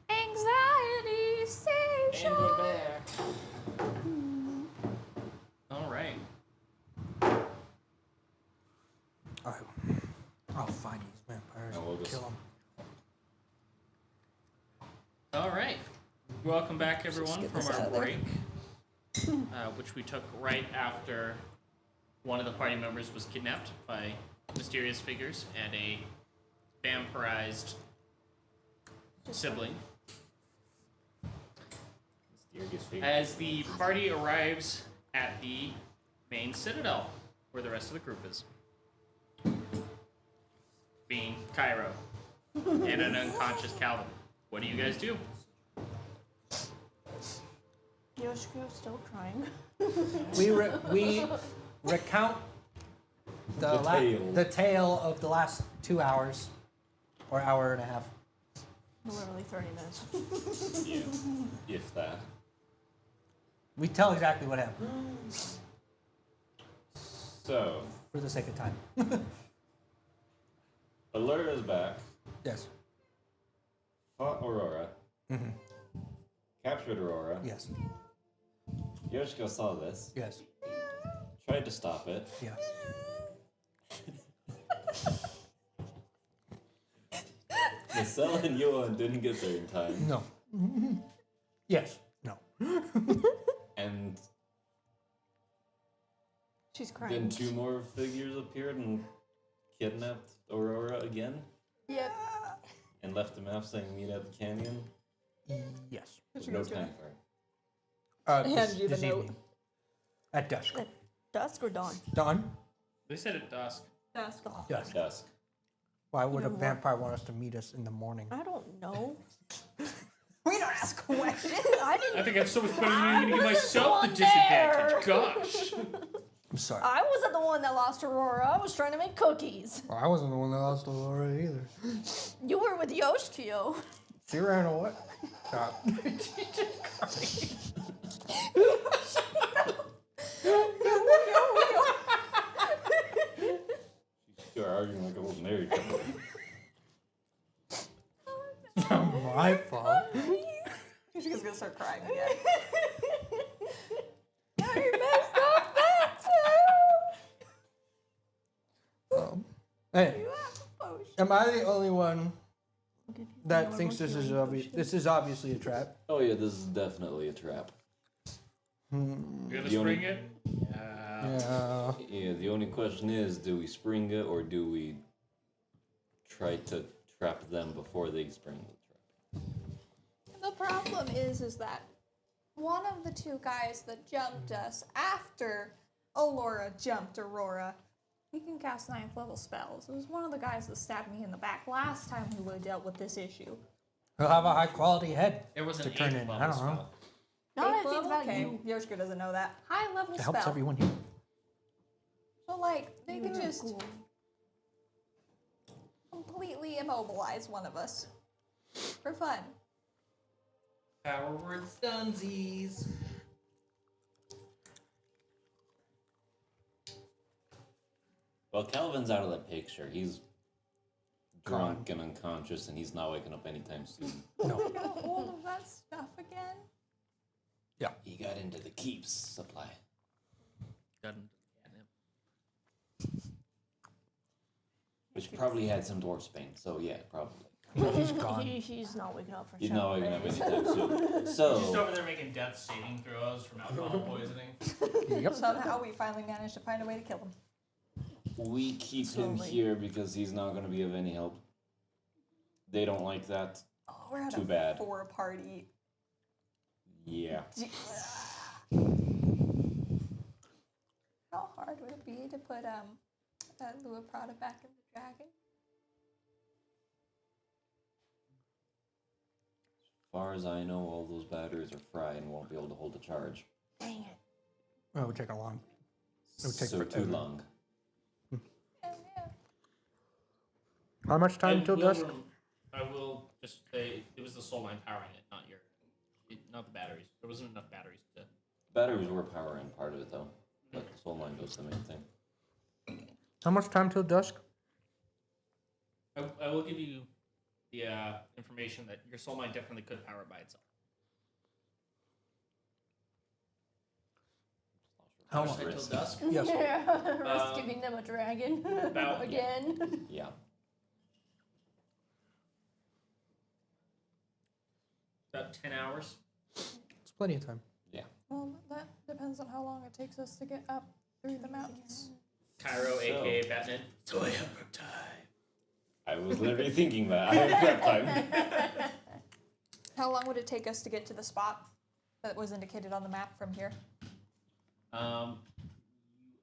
Speaker 6: Anxiety station.
Speaker 1: And we're back. Alright.
Speaker 5: I'll find these vampires.
Speaker 4: And we'll just-
Speaker 5: Kill them.
Speaker 1: Alright. Welcome back, everyone,
Speaker 3: get
Speaker 1: from
Speaker 3: this
Speaker 1: our
Speaker 3: out of there.
Speaker 1: break, which we took right after one of the party members was kidnapped by mysterious figures and a vampirized sibling.
Speaker 4: Mysterious figure.
Speaker 1: As the party arrives at the main citadel, where the rest of the group is. Being Cairo and an unconscious Calvin. What do you guys do?
Speaker 6: Yoshiko's still crying.
Speaker 5: We recount
Speaker 4: The tale.
Speaker 5: the tale of the last 2 hours or hour and a half.
Speaker 6: Literally 30 minutes.
Speaker 4: Yeah. If that.
Speaker 5: We tell exactly what happened
Speaker 4: So,
Speaker 5: for the sake of time.
Speaker 4: Alura is back.
Speaker 5: Yes.
Speaker 4: Fought Aurora. captured Aurora.
Speaker 5: Yes.
Speaker 4: Yoshiko saw this,
Speaker 5: Yes.
Speaker 4: tried to stop it.
Speaker 5: Yeah.
Speaker 4: Marcel and Johan didn't get there in time,
Speaker 5: No. Yes. No.
Speaker 4: and
Speaker 6: She's
Speaker 4: then
Speaker 6: crying.
Speaker 4: 2 more figures appeared and kidnapped Aurora again,
Speaker 6: Yep.
Speaker 4: and left a map saying meet at the canyon.
Speaker 5: Yes.
Speaker 4: With no time for it.
Speaker 3: Hand you the note.
Speaker 5: Evening. At dusk.
Speaker 6: Dusk or dawn?
Speaker 5: Dawn?
Speaker 1: They said at dusk.
Speaker 3: Dusk.
Speaker 5: Dusk.
Speaker 4: Dusk.
Speaker 5: Why would a
Speaker 6: Even more.
Speaker 5: vampire want us to meet us in the morning?
Speaker 6: I don't know.
Speaker 3: We don't ask questions.
Speaker 6: I didn't.
Speaker 1: I think I'm so much better than you. I'm gonna give myself the
Speaker 6: one there.
Speaker 1: disadvantage. Gosh.
Speaker 5: I'm sorry.
Speaker 6: I wasn't the one that lost Aurora. I was trying to make cookies.
Speaker 5: Well, I wasn't the one that lost Alura either.
Speaker 6: You were with Yoshio.
Speaker 5: She ran away. Stop.
Speaker 4: You're arguing like a old married couple.
Speaker 5: My fault.
Speaker 3: She's gonna start crying again.
Speaker 6: Now you messed up that too.
Speaker 5: Hey,
Speaker 6: You have a potion.
Speaker 5: am I the only one that thinks this is obvious? This is obviously a trap.
Speaker 4: Oh yeah, this is definitely a trap.
Speaker 1: You're gonna
Speaker 4: The only-
Speaker 1: spring it?
Speaker 5: Yeah.
Speaker 4: Yeah, the only question is, do we spring it or do we try to trap them before they spring the trap?
Speaker 6: The problem is that one of the 2 guys that jumped us after Alura jumped Aurora, he can cast 9th level spells. It was one of the guys that stabbed me in the back last time we would have dealt with this issue.
Speaker 5: He'll have a high quality head.
Speaker 1: It was
Speaker 5: To
Speaker 1: an
Speaker 5: turn
Speaker 1: 8th
Speaker 5: in,
Speaker 1: level
Speaker 5: I don't know.
Speaker 1: spell.
Speaker 6: Now that I
Speaker 3: 8th
Speaker 6: think
Speaker 3: level?
Speaker 6: about
Speaker 3: Okay.
Speaker 6: you,
Speaker 3: Yoshiko doesn't know that.
Speaker 6: high level
Speaker 5: It helps
Speaker 6: spell.
Speaker 5: everyone here.
Speaker 6: So like they could just completely immobilize one of us for fun.
Speaker 1: Power words dunsies.
Speaker 4: Well, Calvin's out of the picture. He's drunk and unconscious, and he's not waking up anytime soon.
Speaker 5: No.
Speaker 6: Get a hold of that stuff again.
Speaker 4: He got into the keeps supply.
Speaker 1: Doesn't.
Speaker 4: Which probably had some dwarfsbane, so yeah, probably.
Speaker 5: He's gone.
Speaker 6: He's not waking up for
Speaker 4: He's
Speaker 6: sure.
Speaker 4: not waking up anytime soon.
Speaker 1: Just
Speaker 4: So,
Speaker 1: over there making death saving throws from alcohol poisoning.
Speaker 5: Yep.
Speaker 3: Somehow we finally managed to find a way to kill him.
Speaker 4: we keep him
Speaker 6: Slowly.
Speaker 4: here because he's not going to be of any help. They don't like that.
Speaker 3: Oh, we're at
Speaker 4: Too
Speaker 3: a
Speaker 4: bad.
Speaker 3: 4 party.
Speaker 4: Yeah.
Speaker 6: How hard would it be to put Lua Prada back in the dragon?
Speaker 4: As far as I know, all those batteries are fried and won't be able to hold a charge.
Speaker 6: Dang it.
Speaker 5: Well, it would take a long. It would take
Speaker 4: So too
Speaker 5: forever.
Speaker 4: long.
Speaker 6: Yeah.
Speaker 5: How much time till dusk?
Speaker 1: I will just say it was the soul line powering it, not the batteries. There wasn't enough batteries to.
Speaker 4: Batteries were powering part of it though, but the soul line was the main thing.
Speaker 5: How much time till dusk?
Speaker 1: I will give you the information that your soul mine definitely could power it by itself.
Speaker 5: How
Speaker 1: much
Speaker 5: long?
Speaker 1: time till dusk?
Speaker 5: Yes.
Speaker 6: Risk giving them a dragon
Speaker 1: About-
Speaker 6: again.
Speaker 4: Yeah.
Speaker 1: About 10 hours.
Speaker 5: It's plenty of time.
Speaker 6: Well, that depends on how long it takes us to get up through the mountains.
Speaker 1: Cairo, aka Batman. So I have prep time.
Speaker 4: I was literally thinking that. I have prep time.
Speaker 3: How long would it take us to get to the spot that was indicated on the map from here?
Speaker 1: You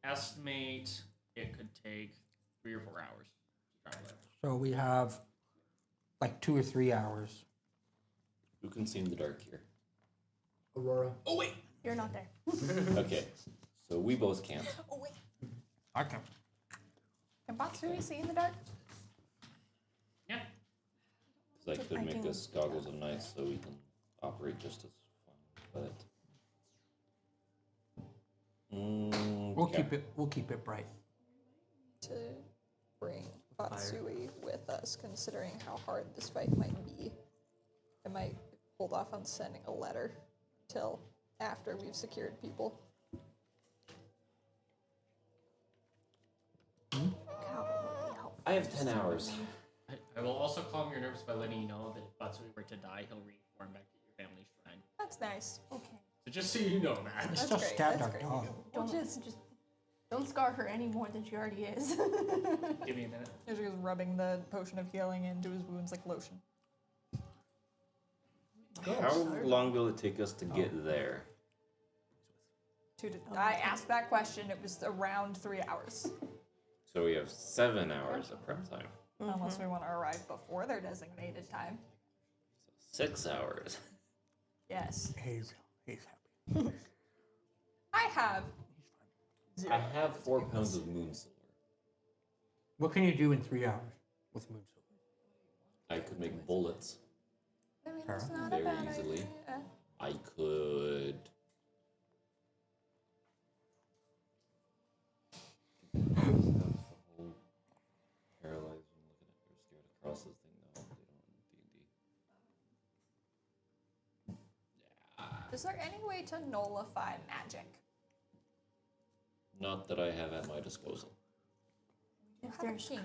Speaker 1: estimate it could take 3 or 4 hours. to travel there.
Speaker 5: So we have like 2 or 3 hours.
Speaker 4: Who can see in the dark here?
Speaker 7: Aurora.
Speaker 1: Oh wait.
Speaker 6: You're not there.
Speaker 4: Okay, so we both can't.
Speaker 6: Oh wait.
Speaker 5: I can.
Speaker 6: Can Batsui see in the dark?
Speaker 1: Yeah.
Speaker 4: Because I could make us goggles of nice so we can operate just as fine. But
Speaker 5: We'll keep it bright.
Speaker 3: To bring Batsui with us, considering how hard this fight might be. It might
Speaker 6: hold off on sending a letter till after we've secured people.
Speaker 4: I have 10 hours.
Speaker 1: I will also calm your nerves by letting you know that if Batsui were to die, he'll reform back to your family shrine.
Speaker 6: That's nice.
Speaker 8: Okay.
Speaker 1: So just so you know that.
Speaker 5: I
Speaker 6: That's
Speaker 5: still
Speaker 6: great,
Speaker 5: stabbed
Speaker 6: that's
Speaker 5: our
Speaker 6: great.
Speaker 5: dog.
Speaker 8: Don't scar her any more than she already is.
Speaker 1: Give me a minute.
Speaker 3: He's just rubbing the potion of healing into his wounds like lotion.
Speaker 4: How long will it take us to get there?
Speaker 3: I asked that question. It was around 3 hours.
Speaker 4: So we have 7 hours of prep time.
Speaker 3: Unless we want to arrive before their designated time.
Speaker 4: 6 hours.
Speaker 3: Yes.
Speaker 5: He's happy.
Speaker 3: I have.
Speaker 4: I have 4 pounds of moon silver.
Speaker 5: What can you do in 3 hours with moon silver?
Speaker 4: I could make bullets
Speaker 6: I mean, that's not
Speaker 4: very
Speaker 6: a bad
Speaker 4: easily.
Speaker 6: idea.
Speaker 4: I could. Paralyzed when looking at you're scared of crosses thing though. They don't in D&D.
Speaker 6: Is there any way to nullify magic?
Speaker 4: Not that I have at my disposal.
Speaker 3: If there's king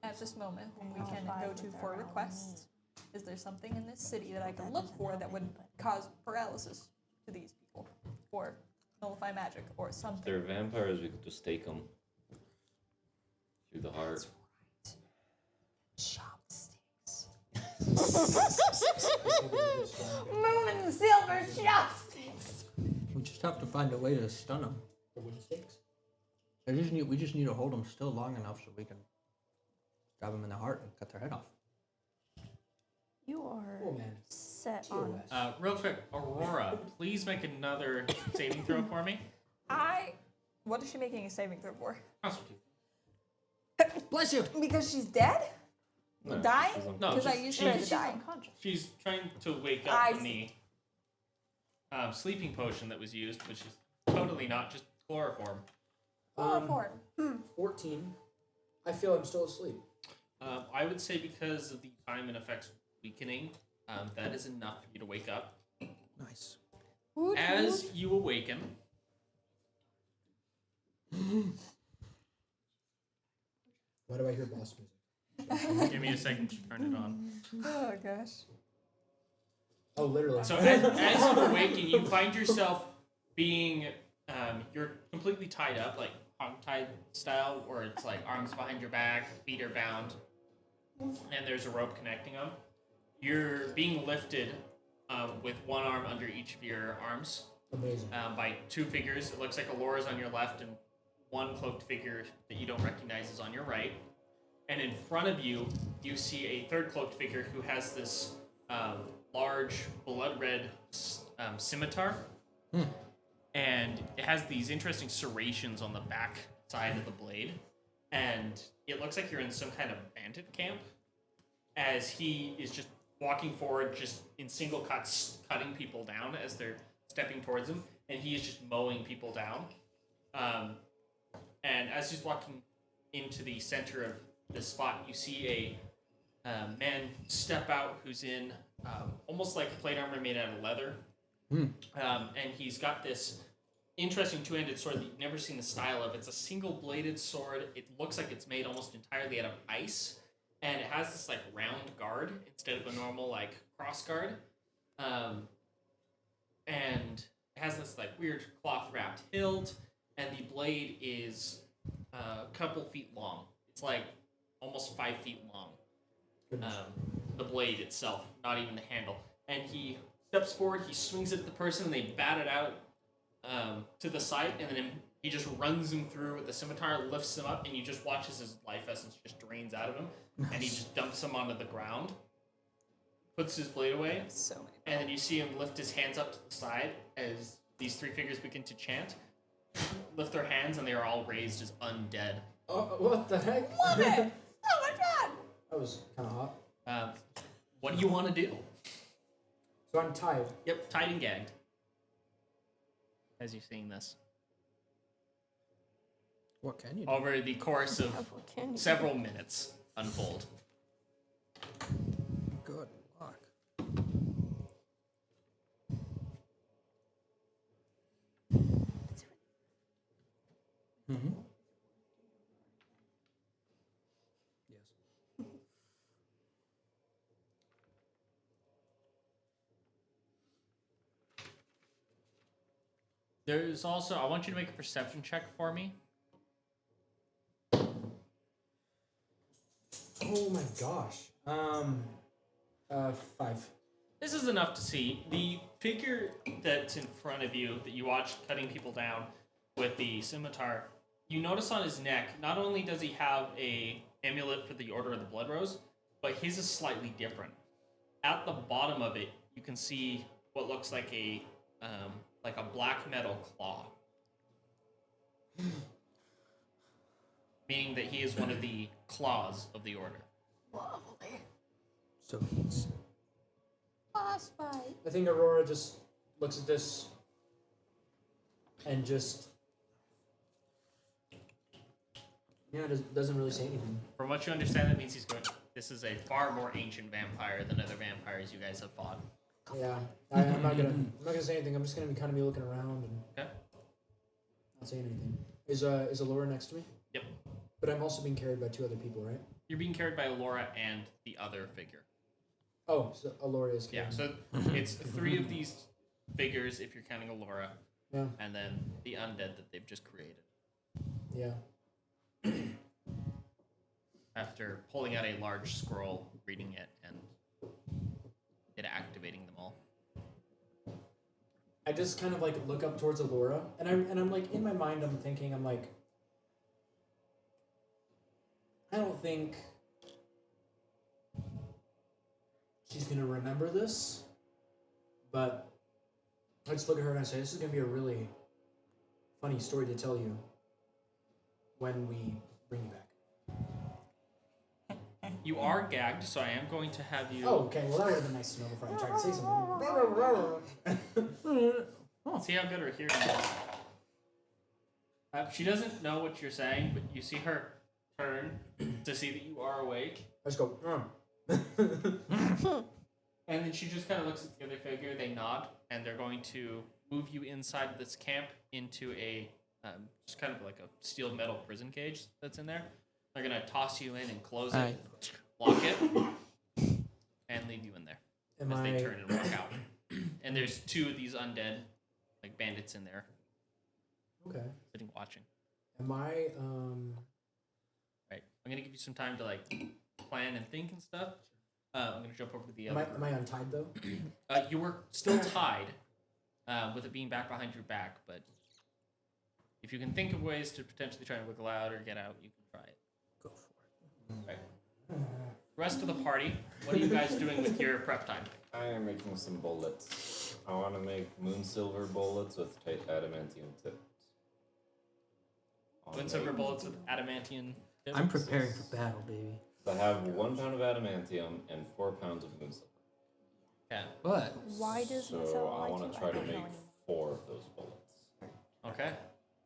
Speaker 3: at this moment whom we can go to for requests, is there something in this city that I can look for that would cause paralysis to these people? Or nullify magic or
Speaker 4: If
Speaker 3: something?
Speaker 4: they're vampires, we could just take them through the heart.
Speaker 3: Chopsticks.
Speaker 8: Moon silver chopsticks.
Speaker 5: We just have to find a way to stun them.
Speaker 7: The wooden stakes.
Speaker 5: We just need to hold them still long enough so we can stab them in the heart and cut their head off.
Speaker 8: You are
Speaker 7: Oh man.
Speaker 8: set on.
Speaker 7: TOS.
Speaker 1: Real quick, Aurora, please make another saving throw for me.
Speaker 3: What is she making a saving throw for?
Speaker 1: Constitution.
Speaker 5: Bless you.
Speaker 3: Because she's dead?
Speaker 4: No,
Speaker 3: Dying?
Speaker 4: this isn't-
Speaker 1: No,
Speaker 3: Because I
Speaker 1: just-
Speaker 3: used her to
Speaker 8: She's
Speaker 3: die.
Speaker 8: unconscious.
Speaker 1: She's trying to wake up
Speaker 3: I
Speaker 1: from the sleeping potion that was used, which is totally not just chloroform.
Speaker 3: Chloroform.
Speaker 7: 14. I feel I'm still asleep.
Speaker 1: I would say because of the time and effects weakening, that is enough for you to wake up.
Speaker 5: Nice.
Speaker 1: As you awaken,
Speaker 7: Why do I hear boss music?
Speaker 1: give me a second to turn it on.
Speaker 3: Oh gosh.
Speaker 7: Oh, literally.
Speaker 1: So as you awaken, you find yourself being, you're completely tied up, like hog-tied style, where it's like arms behind your back, feet are bound, and there's a rope connecting them. You're being lifted with one arm under each of your arms
Speaker 7: Amazing.
Speaker 1: by 2 figures. It looks like Alora's on your left and one cloaked figure that you don't recognize is on your right. And in front of you, you see a third cloaked figure who has this large blood red scimitar. And it has these interesting serrations on the back side of the blade. And it looks like you're in some kind of bandit camp as he is just walking forward, just in single cuts, cutting people down as they're stepping towards him. And he is just mowing people down. And as he's walking into the center of this spot, you see a man step out who's in almost like plate armor made out of leather. And he's got this interesting two-handed sword that you've never seen the style of. It's a single-bladed sword. It looks like it's made almost entirely out of ice. And it has this like round guard instead of a normal like cross guard. And it has this like weird cloth-wrapped hilt. And the blade is a couple feet long. It's like almost 5 feet long. The blade itself, not even the handle. And he steps forward, he swings it at the person, and they bat it out to the side, and then he just runs him through with the scimitar, lifts him up, and you just watch as his life essence just drains out of him, and he just dumps him onto the ground, puts his blade away,
Speaker 3: So many.
Speaker 1: and then you see him lift his hands up to the side as these 3 figures begin to chant, lift their hands, and they are all raised as undead.
Speaker 7: Oh, what the heck?
Speaker 3: Love it! Oh my god!
Speaker 7: That was kind of hot.
Speaker 1: What do you want to do?
Speaker 7: So I'm tied.
Speaker 1: Yep, tied and gagged. As you're seeing this.
Speaker 5: What can you do?
Speaker 1: Over the course of
Speaker 8: What can you
Speaker 1: several minutes unfold.
Speaker 5: Good luck.
Speaker 2: Mm-hmm. Yes.
Speaker 1: There's also, I want you to make a perception check for me.
Speaker 2: Oh my gosh. 5.
Speaker 1: This is enough to see. The figure that's in front of you, that you watch cutting people down with the scimitar, you notice on his neck, not only does he have a amulet for the Order of the Blood Rose, but his is slightly different. At the bottom of it, you can see what looks like a black metal claw. Meaning that he is one of the claws of the Order.
Speaker 6: Lovely.
Speaker 2: So it's...
Speaker 6: Boss fight.
Speaker 2: I think Aurora just looks at this and just... Yeah, doesn't really say anything.
Speaker 1: From what you understand, that means he's going. This is a far more ancient vampire than other vampires you guys have fought.
Speaker 2: Yeah, I'm not gonna say anything. I'm just gonna be looking around and
Speaker 1: Okay.
Speaker 2: not saying anything. Is Alura next to me?
Speaker 1: Yep.
Speaker 2: But I'm also being carried by 2 other people, right?
Speaker 1: You're being carried by Alura and the other figure.
Speaker 2: Oh, so Alura is
Speaker 1: Yeah,
Speaker 2: carrying.
Speaker 1: so it's 3 of these figures if you're counting Alura,
Speaker 2: Yeah.
Speaker 1: and then the undead that they've just created.
Speaker 2: Yeah.
Speaker 1: After pulling out a large scroll, reading it, and it activating them all.
Speaker 2: I just kind of like look up towards Alura, and I'm like in my mind I'm thinking I'm like, I don't think she's gonna remember this, but I just look at her and I say, this is gonna be a really funny story to tell you when we bring you back.
Speaker 1: You are gagged, so I am going to have you.
Speaker 2: Oh, okay. Well, that would have been nice to know before I tried to say something.
Speaker 1: See how good her hearing is. She doesn't know what you're saying, but you see her turn to see that you are awake.
Speaker 2: I just go,
Speaker 1: And then she just kind of looks at the other figure, they nod, and they're going to move you inside this camp into a, just kind of like a steel metal prison cage that's in there. They're going to toss you in and close it, lock it, and leave you in there as they turn and walk out. And there's 2 of these undead, like bandits in there,
Speaker 2: Okay.
Speaker 1: sitting watching.
Speaker 2: Am I,
Speaker 1: Right. I'm going to give you some time to like plan and think and stuff. I'm going to jump over to the other.
Speaker 2: am I untied though?
Speaker 1: You were still tied, with it being back behind your back, but if you can think of ways to potentially try and wiggle out or get out, you can try it.
Speaker 2: Go for it.
Speaker 1: Right. Rest of the party, what are you guys doing with your prep time?
Speaker 4: I am making some bullets. I want to make moon silver bullets with tight adamantium tips.
Speaker 1: Moon silver bullets with adamantium tips?
Speaker 5: I'm preparing for battle, baby.
Speaker 4: I have 1 pound of adamantium and 4 pounds of moon silver.
Speaker 1: Yeah.
Speaker 5: But
Speaker 6: Why does
Speaker 4: So
Speaker 6: Miss Ella
Speaker 4: I
Speaker 6: like
Speaker 4: want
Speaker 6: you?
Speaker 4: to try
Speaker 6: I
Speaker 4: to
Speaker 6: don't know
Speaker 4: make
Speaker 6: any-
Speaker 4: 4 of those bullets.
Speaker 1: Okay.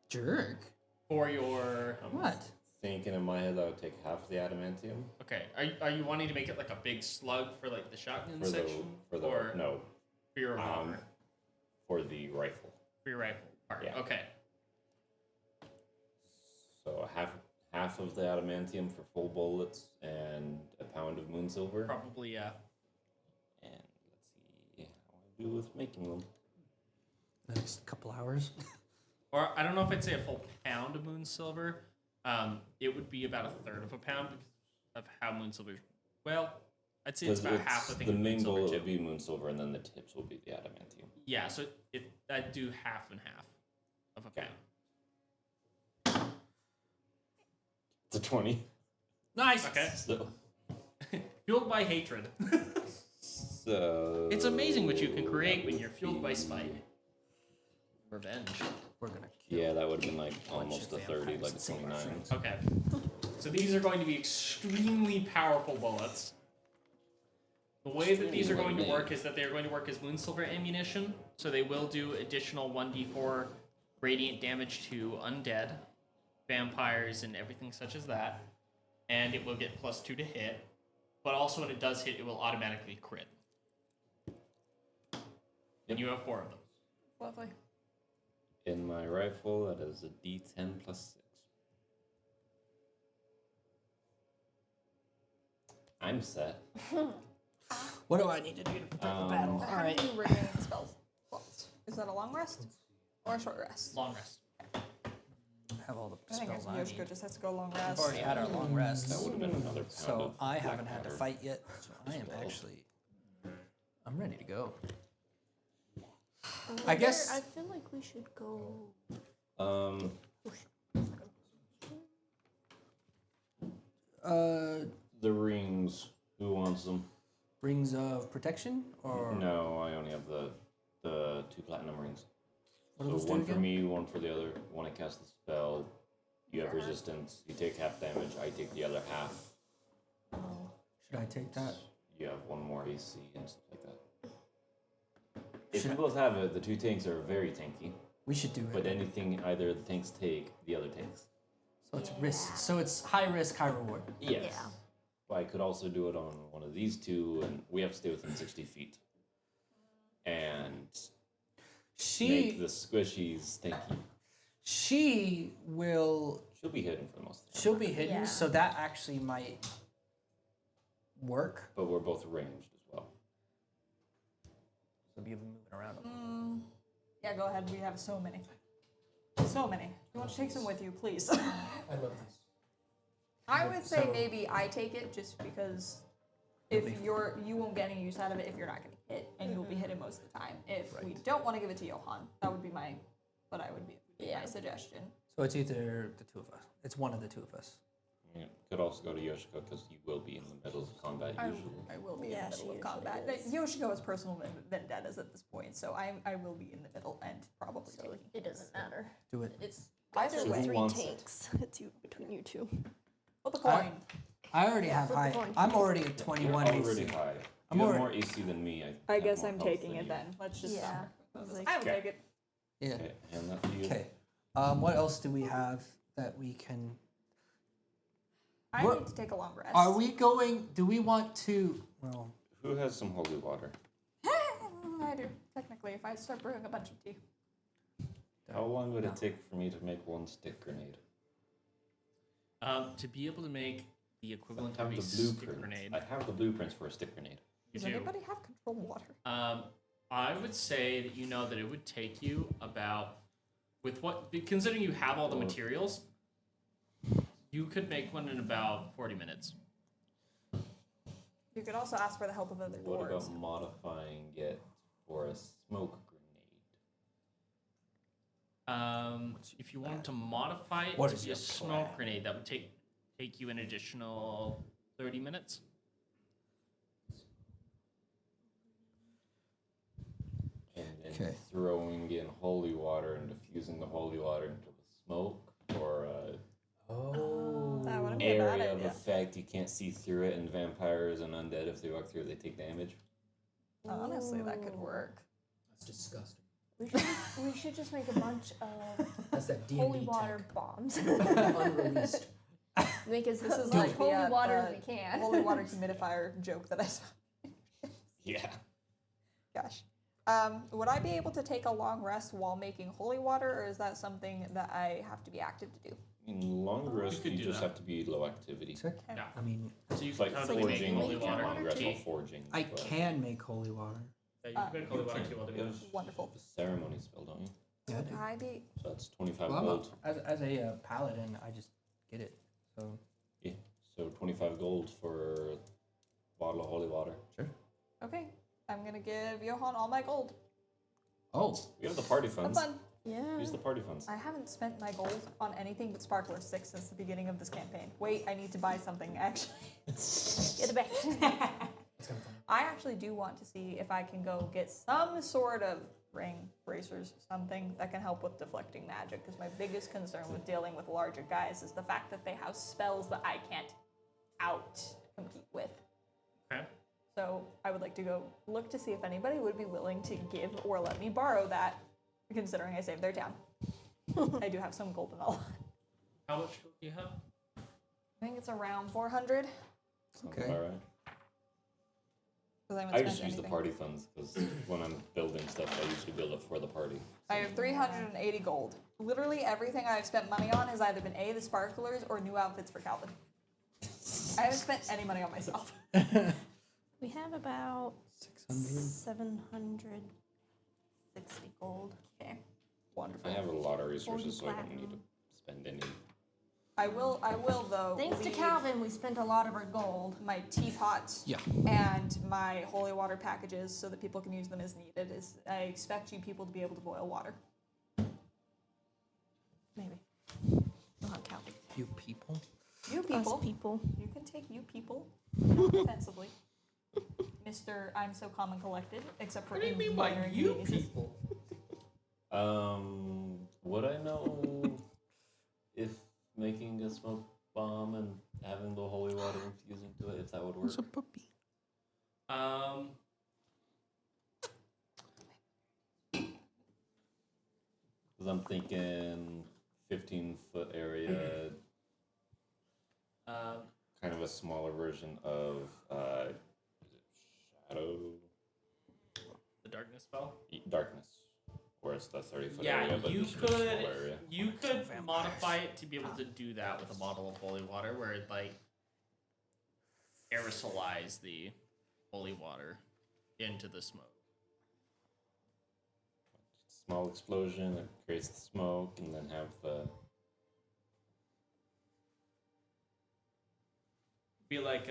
Speaker 5: jerk.
Speaker 1: For your...
Speaker 5: What?
Speaker 4: Thinking in my head that would take half the adamantium
Speaker 1: Okay. Are you wanting to make it like a big slug for like the shotgun
Speaker 4: for
Speaker 1: section?
Speaker 4: the
Speaker 1: or
Speaker 4: no
Speaker 1: for your revolver?
Speaker 4: for the rifle.
Speaker 1: For your rifle part.
Speaker 4: Yeah.
Speaker 1: Okay.
Speaker 4: So half of the adamantium for full bullets and a pound of moon silver.
Speaker 1: Probably, yeah.
Speaker 4: And let's see how I do with making them.
Speaker 5: The next couple hours.
Speaker 1: Or I don't know if I'd say a full pound of moon silver. It would be about 1/3 of a pound because of how moon silver. Well, I'd say it's about half the thing.
Speaker 4: The
Speaker 1: of
Speaker 4: main
Speaker 1: moon silver
Speaker 4: bullet
Speaker 1: too.
Speaker 4: would be moon silver, and then the tips will be the adamantium.
Speaker 1: Yeah, so I'd do half and half of a
Speaker 4: Okay.
Speaker 1: pound.
Speaker 4: It's a 20.
Speaker 5: Nice.
Speaker 1: Okay.
Speaker 4: So
Speaker 1: Fueled by hatred. It's amazing what you can create when you're fueled by spite. Revenge.
Speaker 5: We're gonna.
Speaker 4: Yeah, that would have been like
Speaker 5: bunch
Speaker 4: almost
Speaker 5: of
Speaker 4: a 30,
Speaker 5: vampires
Speaker 4: like
Speaker 5: and
Speaker 4: a
Speaker 5: save our
Speaker 4: 29.
Speaker 5: friends.
Speaker 1: Okay. So these are going to be extremely powerful bullets. The way that these are going to work is that they are going to work as moon silver ammunition, so they will do additional 1d4 radiant damage to undead, vampires, and everything such as that. And it will get +2 to hit, but also when it does hit, it will automatically crit. And you have 4 of those.
Speaker 6: Lovely.
Speaker 4: In my rifle, that is a D10 plus 6. I'm set.
Speaker 2: What do I need to do to prepare for battle?
Speaker 6: How
Speaker 2: All right.
Speaker 6: do you regain spell slots? Is that a long rest or a short rest?
Speaker 1: Long rest.
Speaker 2: Have all the
Speaker 3: I think
Speaker 2: spells I
Speaker 3: Yoshiko
Speaker 2: need.
Speaker 3: just has to go long
Speaker 2: We've
Speaker 3: rest.
Speaker 2: already had our long rest.
Speaker 4: That would have been another pound
Speaker 2: So
Speaker 4: of
Speaker 2: I
Speaker 4: black
Speaker 2: haven't had to
Speaker 4: powder.
Speaker 2: fight yet, so I am actually, I'm ready to go. I guess-
Speaker 8: I feel like we should go.
Speaker 4: The rings. Who wants them?
Speaker 2: Rings of protection, or
Speaker 4: No, I only have the 2 platinum rings.
Speaker 2: what do
Speaker 4: So
Speaker 2: those do
Speaker 4: one for
Speaker 2: again?
Speaker 4: me, one for the other. When I cast the spell, you have resistance. You take half damage. I take the other half.
Speaker 2: Should I take that?
Speaker 4: You have 1 more AC and stuff like that. If we both have it, the 2 tanks are very tanky.
Speaker 2: We should do it.
Speaker 4: But anything either the tanks take, the other takes.
Speaker 2: So it's risk. So it's high risk, high reward.
Speaker 4: Yes.
Speaker 8: Yeah.
Speaker 4: But I could also do it on one of these 2, and we have to stay within 60 feet. And make the squishies tanky.
Speaker 2: She will.
Speaker 4: She'll be hidden for the most of the time.
Speaker 2: She'll be hidden,
Speaker 8: Yeah.
Speaker 2: so that actually might work.
Speaker 4: But we're both ranged as well.
Speaker 2: So be moving around.
Speaker 3: Yeah, go ahead. We have so many. So many. You want to take some with you, please?
Speaker 7: I love these.
Speaker 3: I would say
Speaker 2: So-
Speaker 3: maybe I take it just because if you won't get any use out of it if you're not getting hit, and you'll be hitting most of the time. If we don't want to give it to Johan, that would be my my suggestion.
Speaker 2: So it's either the 2 of us. It's one of the 2 of us.
Speaker 4: Yeah. Could also go to Yoshiko because you will be in the middle of combat usually.
Speaker 3: I will be
Speaker 8: Yeah,
Speaker 3: in the
Speaker 8: she
Speaker 3: middle of
Speaker 8: usually
Speaker 3: combat.
Speaker 8: is.
Speaker 3: Yoshiko has personal vendettas at this point, so I will be in the middle and probably
Speaker 8: So
Speaker 3: taking
Speaker 8: it doesn't matter.
Speaker 2: Do it.
Speaker 8: It's
Speaker 3: Either
Speaker 8: also
Speaker 3: way.
Speaker 8: 3
Speaker 4: wants it?
Speaker 8: tanks. It's you between you 2.
Speaker 3: Flip a coin.
Speaker 2: I already have
Speaker 8: flip the
Speaker 2: high.
Speaker 8: coin.
Speaker 2: I'm already at
Speaker 4: You're
Speaker 2: 21
Speaker 4: already
Speaker 2: AC.
Speaker 4: high.
Speaker 2: I'm
Speaker 4: You have
Speaker 2: already-
Speaker 4: more AC than me.
Speaker 3: I
Speaker 4: have
Speaker 3: guess
Speaker 4: more
Speaker 3: I'm
Speaker 4: health
Speaker 3: taking
Speaker 4: than
Speaker 3: it
Speaker 4: you.
Speaker 3: then. Let's just.
Speaker 8: Yeah.
Speaker 3: I will
Speaker 8: Like-
Speaker 3: take it.
Speaker 2: Yeah.
Speaker 4: Okay, hand that to you.
Speaker 2: Okay. What else do we have that we can?
Speaker 3: I
Speaker 2: What-
Speaker 3: need to take a long rest.
Speaker 2: Are we going? Do we want to? Well,
Speaker 4: Who has some holy water?
Speaker 3: I do. Technically, if I start brewing a bunch of tea.
Speaker 4: How long would it take for me to make 1 stick grenade?
Speaker 1: To be able to make the equivalent
Speaker 4: I
Speaker 1: of
Speaker 4: have
Speaker 1: a
Speaker 4: the
Speaker 1: stick
Speaker 4: blueprints.
Speaker 1: grenade,
Speaker 4: I have the blueprints for a stick grenade.
Speaker 1: you
Speaker 3: Does
Speaker 1: do.
Speaker 3: anybody have control water?
Speaker 1: I would say that you know that it would take you about, with what, considering you have all the materials, you could make one in about 40 minutes.
Speaker 3: You could also ask for the help of other
Speaker 4: What
Speaker 3: dwarves.
Speaker 4: about modifying it for a smoke grenade?
Speaker 1: If you wanted to modify it
Speaker 2: What
Speaker 1: to
Speaker 2: is
Speaker 1: be a
Speaker 2: your
Speaker 1: smoke
Speaker 2: plan?
Speaker 1: grenade, that would take you an additional 30 minutes.
Speaker 4: And then
Speaker 2: Okay.
Speaker 4: throwing in holy water and diffusing the holy water into the smoke, or
Speaker 7: Oh.
Speaker 3: That wouldn't be a bad
Speaker 4: area of
Speaker 3: idea.
Speaker 4: effect you can't see through it, and vampires and undead, if they walk through it, they take damage.
Speaker 3: Honestly, that could work.
Speaker 7: That's disgusting.
Speaker 8: We should just make a bunch of
Speaker 7: That's that D&D
Speaker 8: holy water
Speaker 7: tech.
Speaker 8: bombs.
Speaker 7: Unreleased.
Speaker 8: Make as
Speaker 3: This is
Speaker 8: much
Speaker 3: like
Speaker 8: holy
Speaker 3: the,
Speaker 8: water as we can.
Speaker 3: Holy water humidifier joke that I saw.
Speaker 4: Yeah.
Speaker 3: Gosh. Would I be able to take a long rest while making holy water, or is that something that I have to be active to do?
Speaker 4: In long rest,
Speaker 1: could
Speaker 4: you
Speaker 1: do
Speaker 4: just
Speaker 1: that.
Speaker 4: have to be low activity.
Speaker 2: sick.
Speaker 1: Yeah.
Speaker 2: I mean,
Speaker 1: So you
Speaker 4: It's
Speaker 1: can
Speaker 4: like
Speaker 1: kind of make
Speaker 4: forging
Speaker 1: holy
Speaker 8: make
Speaker 1: water
Speaker 4: long rest
Speaker 1: tea.
Speaker 4: while forging.
Speaker 2: I
Speaker 4: but
Speaker 2: can make holy water.
Speaker 1: Yeah, you can make holy water tea while
Speaker 4: You
Speaker 1: doing
Speaker 4: have
Speaker 1: this.
Speaker 3: Wonderful.
Speaker 4: the ceremony spell, don't you?
Speaker 2: Yeah, I
Speaker 3: Would
Speaker 2: do.
Speaker 3: I be?
Speaker 4: So that's 25
Speaker 2: Well,
Speaker 4: gold.
Speaker 2: as a paladin, I just get it. So
Speaker 4: Yeah. So 25 gold for a bottle of holy water.
Speaker 2: sure.
Speaker 3: Okay. I'm gonna give Johan all my gold.
Speaker 2: Oh,
Speaker 4: We have the party
Speaker 3: Have
Speaker 4: funds.
Speaker 3: fun.
Speaker 8: Yeah.
Speaker 4: Use the party funds.
Speaker 3: I haven't spent my gold on anything but Sparkler 6 since the beginning of this campaign. Wait, I need to buy something, actually.
Speaker 8: Get it back.
Speaker 7: That's kind of funny.
Speaker 3: I actually do want to see if I can go get some sort of ring, bracers, something that can help with deflecting magic, because my biggest concern with dealing with larger guys is the fact that they have spells that I can't out-compete with.
Speaker 1: Okay.
Speaker 3: So I would like to go look to see if anybody would be willing to give or let me borrow that, considering I saved their town. I do have some gold and all.
Speaker 1: How much gold do you have?
Speaker 3: I think it's around 400.
Speaker 4: Sounds
Speaker 2: Okay.
Speaker 4: about right.
Speaker 3: 'Cause I haven't
Speaker 4: I
Speaker 3: spent
Speaker 4: just use the
Speaker 3: anything.
Speaker 4: party funds because when I'm building stuff, I usually build it for the party.
Speaker 3: I have 380 gold. Literally everything I've spent money on has either been A, the sparklers, or new outfits for Calvin. I haven't spent any money on myself.
Speaker 8: We have about
Speaker 2: 600.
Speaker 8: 760 gold.
Speaker 3: Okay. Wonderful.
Speaker 4: I have a lot of resources, so I don't
Speaker 8: platinum.
Speaker 4: need to spend any.
Speaker 3: I will though.
Speaker 8: Thanks to
Speaker 3: leave
Speaker 8: Calvin, we spent a lot of our gold.
Speaker 3: my teapots
Speaker 2: Yeah.
Speaker 3: and my holy water packages so that people can use them as needed. I expect you people to be able to boil water.
Speaker 8: Maybe. Not Calvin.
Speaker 5: You people.
Speaker 3: You people.
Speaker 8: Us people.
Speaker 3: You can take you people. Not offensively. Mr. I'm so calm and collected, except for
Speaker 1: What do you
Speaker 3: in
Speaker 1: mean by
Speaker 3: minor
Speaker 1: you
Speaker 3: inconveniences.
Speaker 1: people?
Speaker 4: Would I know if making a smoke bomb and having the holy water infused into it, if that would work?
Speaker 2: What's a puppy?
Speaker 4: Because I'm thinking 15-foot area, kind of a smaller version of is it Shadow
Speaker 1: The darkness spell.
Speaker 4: Darkness, where it's the 30-foot
Speaker 1: Yeah,
Speaker 4: area, but
Speaker 1: you
Speaker 4: it's just a small
Speaker 1: could
Speaker 4: area.
Speaker 1: you could modify it to be able to do that with a bottle of holy water, where it like aerosolize the holy water into the smoke.
Speaker 4: Small explosion that creates the smoke, and then have the
Speaker 1: Be like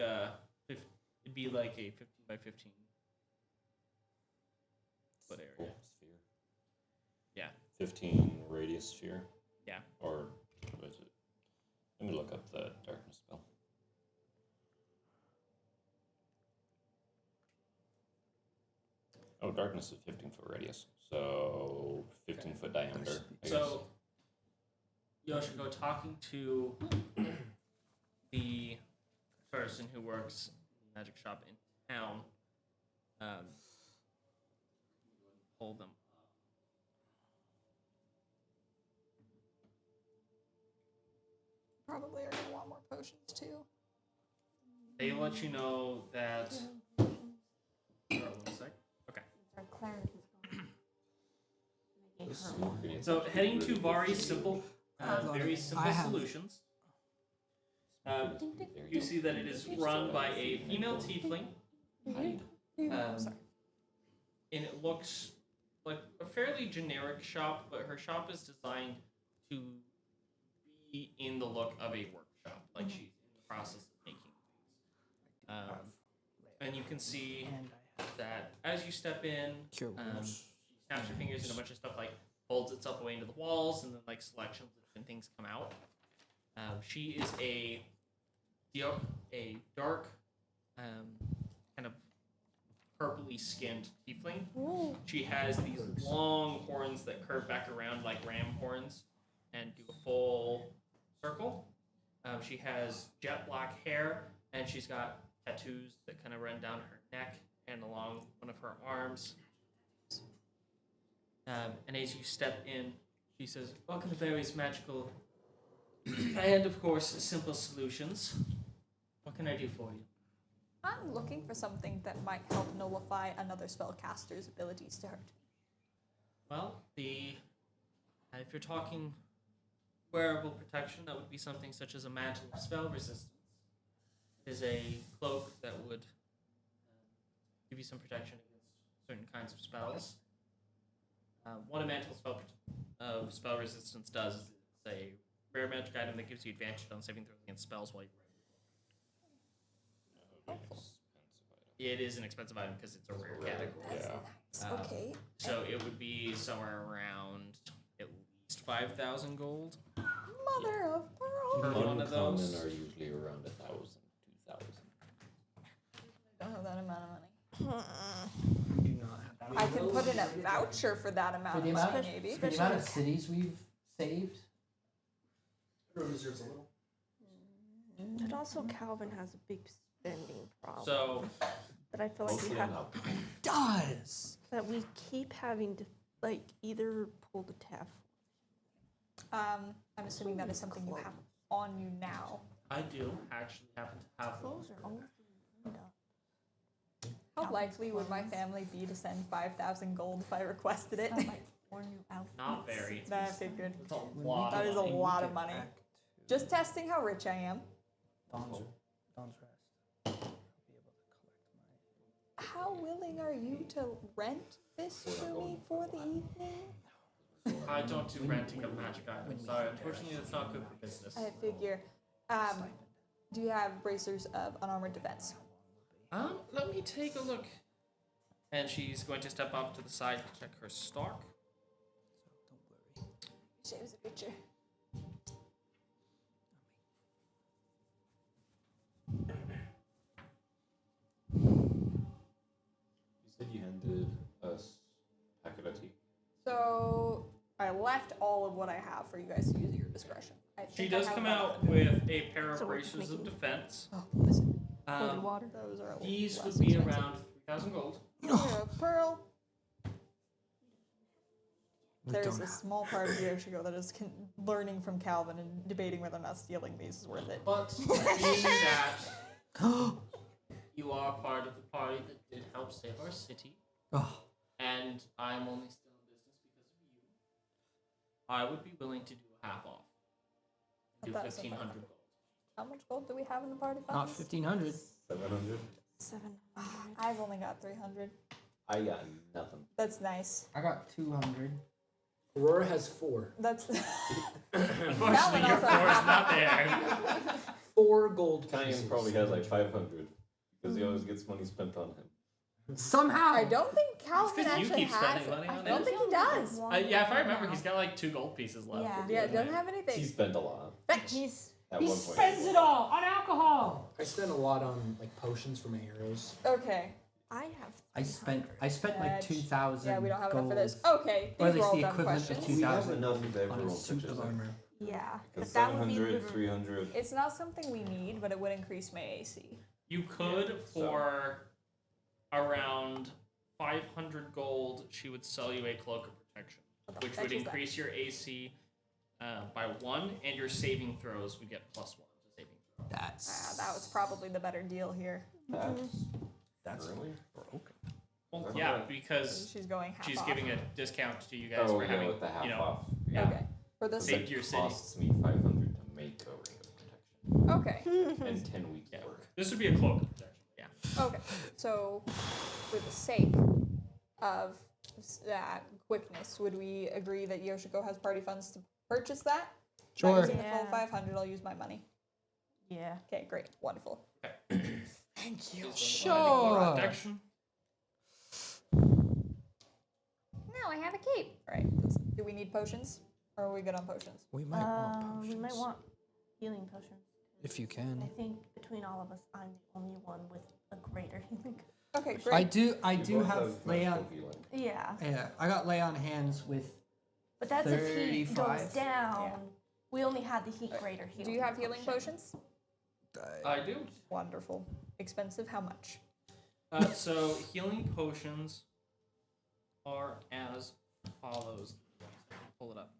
Speaker 1: it'd be like a 15 by 15 foot area.
Speaker 4: full sphere.
Speaker 1: Yeah.
Speaker 4: 15 radius sphere.
Speaker 1: Yeah.
Speaker 4: Or what is it? Let me look up the darkness spell. Oh, darkness is 15-foot radius, so 15-foot diameter. I guess.
Speaker 1: So, Yoshiko, talking to the person who works in the magic shop in town, pull them up.
Speaker 6: Probably are gonna want more potions too.
Speaker 1: They let you know that. Hold on one sec. Okay.
Speaker 8: Our cleric is
Speaker 4: This
Speaker 8: gone.
Speaker 4: smoke grenades
Speaker 1: So
Speaker 4: actually
Speaker 1: heading to
Speaker 4: really
Speaker 1: very
Speaker 4: good.
Speaker 1: simple,
Speaker 5: Hold
Speaker 1: very
Speaker 5: on.
Speaker 1: simple
Speaker 5: I have-
Speaker 1: solutions.
Speaker 4: There
Speaker 1: You see that it is run by a female tiefling.
Speaker 4: Hide.
Speaker 1: And it looks like a fairly generic shop, but her shop is designed to be in the look of a workshop. Like she's in the process of making things. And you can see that as you step in, she snaps her fingers and a bunch of stuff like folds itself away into the walls, and then like selections of different things come out. She is a dark, kind of purpley skinned tiefling.
Speaker 8: Ooh.
Speaker 1: She has these long horns that curve back around like ram horns and do a full circle. She has jet black hair, and she's got tattoos that kind of run down her neck and along one of her arms. And as you step in, she says, "Welcome to various magical and, of course, simple solutions. What can I do for you?"
Speaker 3: I'm looking for something that might help nullify another spellcaster's abilities to hurt me.
Speaker 1: Well, if you're talking wearable protection, that would be something such as a mantle of spell resistance. It is a cloak that would give you some protection against certain kinds of spells. What a mantle of spell resistance does is it's a rare magic item that gives you advantage on saving throws against spells while you're It is an expensive item because it's a rare category.
Speaker 4: Yeah.
Speaker 6: Okay.
Speaker 1: So it would be somewhere around at least 5,000 gold.
Speaker 6: Mother of pearl.
Speaker 1: For one of
Speaker 4: Uncommon
Speaker 1: those.
Speaker 4: are usually around 1,000, 2,000.
Speaker 3: I don't have that amount of money.
Speaker 5: Do not have that.
Speaker 3: I can put in a voucher for that
Speaker 5: For
Speaker 3: amount
Speaker 5: the
Speaker 3: of
Speaker 5: amount
Speaker 3: money,
Speaker 5: of,
Speaker 3: maybe.
Speaker 5: for the amount of cities we've saved.
Speaker 7: Everyone deserves a little.
Speaker 8: But also, Calvin has a big spending problem.
Speaker 1: So
Speaker 8: that I feel like we
Speaker 4: Mostly
Speaker 8: have.
Speaker 4: on alcohol.
Speaker 5: Does.
Speaker 8: That we keep having to, like, either pull the taff.
Speaker 3: I'm assuming that is something you have on you now.
Speaker 1: I do actually happen to have one.
Speaker 8: Clothes are always lined up.
Speaker 3: How likely would my family be to send 5,000 gold if I requested it?
Speaker 8: Got, like 4 new outfits.
Speaker 1: Not very.
Speaker 3: That's good.
Speaker 1: It's a lot.
Speaker 3: That
Speaker 1: of
Speaker 3: is a
Speaker 1: money.
Speaker 3: lot of money. Just testing how rich I am.
Speaker 5: Donzo.
Speaker 2: Dawn's Rest. I'll be able to collect my.
Speaker 6: How willing are you to rent this to me for the evening?
Speaker 1: I don't do renting of magic items. Sorry, unfortunately, that's not good for business.
Speaker 6: I figure. Do you have bracers of unarmored defense?
Speaker 1: Let me take a look. And she's going to step off to the side to check her stock.
Speaker 6: Shaves a picture.
Speaker 4: You said you handed us a packet of tea.
Speaker 6: So I left all of what I have for you guys to use at your discretion. I
Speaker 1: She
Speaker 6: think I
Speaker 1: does
Speaker 6: have
Speaker 1: come
Speaker 6: about
Speaker 1: out
Speaker 6: 100.
Speaker 1: with a pair of
Speaker 8: So we're
Speaker 1: bracers of
Speaker 8: making-
Speaker 1: defense.
Speaker 6: Oh, listen.
Speaker 8: Holy water.
Speaker 6: Those are a little
Speaker 1: These
Speaker 6: less
Speaker 1: would be
Speaker 6: expensive.
Speaker 1: around 3,000 gold.
Speaker 6: Pair of pearl.
Speaker 5: We
Speaker 6: There's
Speaker 5: don't
Speaker 6: a
Speaker 5: have-
Speaker 6: small part of Yoshigo that is learning from Calvin and debating whether or not stealing these is worth it.
Speaker 1: But being that you are part of the party that did help save our city,
Speaker 5: Oh,
Speaker 1: and I'm only still in business because of you, I would be willing to do a half off. Do 1,500 gold.
Speaker 6: How much gold do we have in the party
Speaker 5: not
Speaker 6: funds?
Speaker 5: 1,500.
Speaker 4: 700.
Speaker 8: 700.
Speaker 6: I've only got 300.
Speaker 4: I got nothing.
Speaker 6: That's nice.
Speaker 5: I got 200.
Speaker 7: Aurora has 4.
Speaker 6: That's
Speaker 1: Unfortunately, your
Speaker 6: also
Speaker 1: floor is not there.
Speaker 7: 4 gold
Speaker 4: Kyan
Speaker 7: pieces.
Speaker 4: probably has like 500 because he always gets money spent on him.
Speaker 5: Somehow.
Speaker 6: I don't think Calvin
Speaker 1: 'cause you
Speaker 6: actually
Speaker 1: keep
Speaker 6: has.
Speaker 1: spending money on
Speaker 6: I don't
Speaker 1: it.
Speaker 6: think he does.
Speaker 1: Yeah, if I remember, he's got like 2 gold pieces left.
Speaker 8: Yeah.
Speaker 6: Yeah, doesn't have anything.
Speaker 4: He spent a lot
Speaker 8: He's
Speaker 4: at
Speaker 5: He
Speaker 4: one point.
Speaker 5: spends it all on alcohol.
Speaker 7: I spent a lot on like potions for my arrows.
Speaker 6: Okay.
Speaker 8: I have.
Speaker 5: I spent like
Speaker 6: Fetch.
Speaker 5: 2,000.
Speaker 6: Yeah, we don't have enough for
Speaker 5: gold,
Speaker 6: this. Okay,
Speaker 5: Or at
Speaker 6: these are
Speaker 5: least
Speaker 6: all
Speaker 5: the
Speaker 6: dumb
Speaker 5: equivalent of
Speaker 6: questions.
Speaker 5: 2,000
Speaker 4: enough
Speaker 5: gold
Speaker 4: of
Speaker 5: on a
Speaker 4: everyone's
Speaker 5: suit
Speaker 4: such
Speaker 5: of
Speaker 4: as
Speaker 5: armor.
Speaker 8: Yeah.
Speaker 4: Because
Speaker 8: But that would be
Speaker 4: 700,
Speaker 8: the
Speaker 4: 300.
Speaker 6: It's not something we need, but it would increase my AC.
Speaker 1: You could, for around 500 gold, she would sell you a cloak of protection,
Speaker 6: What the
Speaker 1: which
Speaker 6: heck
Speaker 1: would
Speaker 6: is that?
Speaker 1: increase your AC by 1, and your saving throws would get +1 to saving throw.
Speaker 5: That's
Speaker 6: That was probably the better deal here.
Speaker 5: that's
Speaker 4: really
Speaker 5: broken.
Speaker 1: Well, yeah, because
Speaker 6: She's going half
Speaker 1: she's
Speaker 6: off.
Speaker 1: giving a discount to you guys
Speaker 4: Oh,
Speaker 1: for
Speaker 4: yeah,
Speaker 1: having,
Speaker 4: with the half
Speaker 1: you know,
Speaker 4: off.
Speaker 1: yeah.
Speaker 6: Okay. For this.
Speaker 1: Save to your city.
Speaker 4: Costs me 500 to make a ring of protection
Speaker 6: Okay.
Speaker 4: and 10 weeks
Speaker 1: Yeah.
Speaker 4: work.
Speaker 1: This would be a cloak of protection. Yeah.
Speaker 6: Okay. So, for the sake of that quickness, would we agree that Yoshiko has party funds to purchase that? Not
Speaker 5: Sure.
Speaker 6: using the full
Speaker 8: Yeah.
Speaker 6: 500, I'll use my money.
Speaker 8: Yeah.
Speaker 6: Okay, great. Wonderful.
Speaker 1: Thank you.
Speaker 5: Sure.
Speaker 1: Protection.
Speaker 6: Now I have a cape. All right. Do we need potions? Or are we good on potions?
Speaker 5: We might want potions.
Speaker 8: We might want healing potions.
Speaker 5: If you
Speaker 8: I
Speaker 5: can.
Speaker 8: think between all of us, I'm the only one with a greater healing.
Speaker 6: Okay, great.
Speaker 5: I do
Speaker 4: You both
Speaker 5: have lay on.
Speaker 4: magical healing.
Speaker 8: Yeah.
Speaker 5: Yeah, I got lay on hands with.
Speaker 8: But that's if heat goes
Speaker 5: 35.
Speaker 8: down.
Speaker 6: Yeah.
Speaker 8: We only had the heat greater healing.
Speaker 6: Do you have healing potions?
Speaker 1: I do.
Speaker 6: Wonderful. Expensive? How much?
Speaker 1: So healing potions are as follows. Pull it up.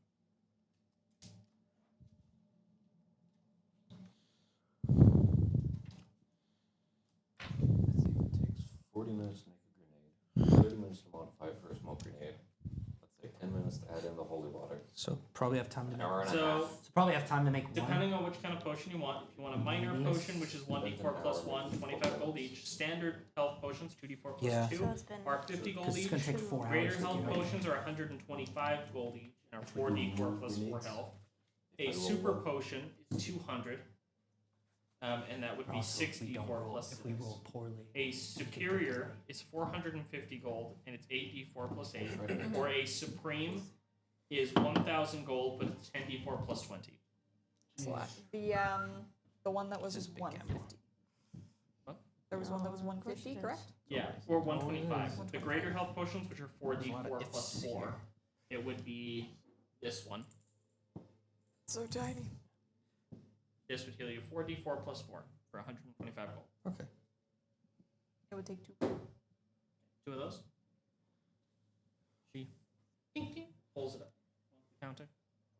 Speaker 4: Let's see, it takes 40 minutes to make a grenade, 30 minutes to modify for a smoke grenade. Let's say 10 minutes to add in the holy water.
Speaker 5: So probably have time to
Speaker 4: An
Speaker 5: make.
Speaker 4: hour and a
Speaker 1: So
Speaker 4: half.
Speaker 5: So probably have time to make one.
Speaker 1: depending on which kind of potion you want, if you want a minor potion, which is 1d4 plus 1, 25 gold each. Standard health potions, 2d4 plus
Speaker 5: Yeah.
Speaker 1: 2,
Speaker 8: So it's been
Speaker 1: are 50 gold
Speaker 5: Because it's
Speaker 1: each.
Speaker 5: gonna take 4 hours.
Speaker 1: Greater
Speaker 5: to
Speaker 1: health
Speaker 5: do it.
Speaker 1: potions are 125 gold each and are 4d4 plus 4 health. A
Speaker 4: If I roll
Speaker 1: super
Speaker 4: low.
Speaker 1: potion is 200, and that would be
Speaker 5: Also, if we don't
Speaker 1: 6d4
Speaker 5: roll-
Speaker 1: plus
Speaker 5: if we
Speaker 1: 6.
Speaker 5: roll poorly.
Speaker 1: A superior is 450 gold, and it's 8d4 plus 8. Or a supreme is 1,000 gold, but it's 10d4 plus 20.
Speaker 6: The one that was
Speaker 5: This is a big
Speaker 6: 150.
Speaker 1: What?
Speaker 6: There was one that was 150, correct?
Speaker 1: Yeah, or 125. The greater health potions, which are 4d4
Speaker 5: lot of
Speaker 1: plus
Speaker 5: ifs
Speaker 1: 4,
Speaker 5: here.
Speaker 1: it would be this one.
Speaker 6: So tiny.
Speaker 1: This would heal you 4d4 plus 4 for 125 gold.
Speaker 5: Okay.
Speaker 6: It would take 2.
Speaker 1: 2 of those. She ding, ding, pulls it up on the counter.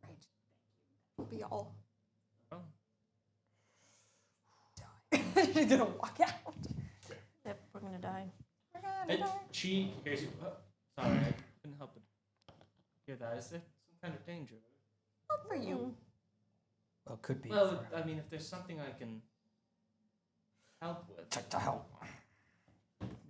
Speaker 6: Right. Will be all.
Speaker 1: Oh.
Speaker 6: She's gonna walk out.
Speaker 8: Yep, we're gonna die.
Speaker 6: We're gonna
Speaker 1: And
Speaker 6: die.
Speaker 1: she hears you. Oh, sorry, I couldn't help but hear that. Is there some kind of danger?
Speaker 6: Not for you.
Speaker 5: Well, could be.
Speaker 1: Well,
Speaker 5: for-
Speaker 1: I mean, if there's something I can help with?
Speaker 5: Check to help.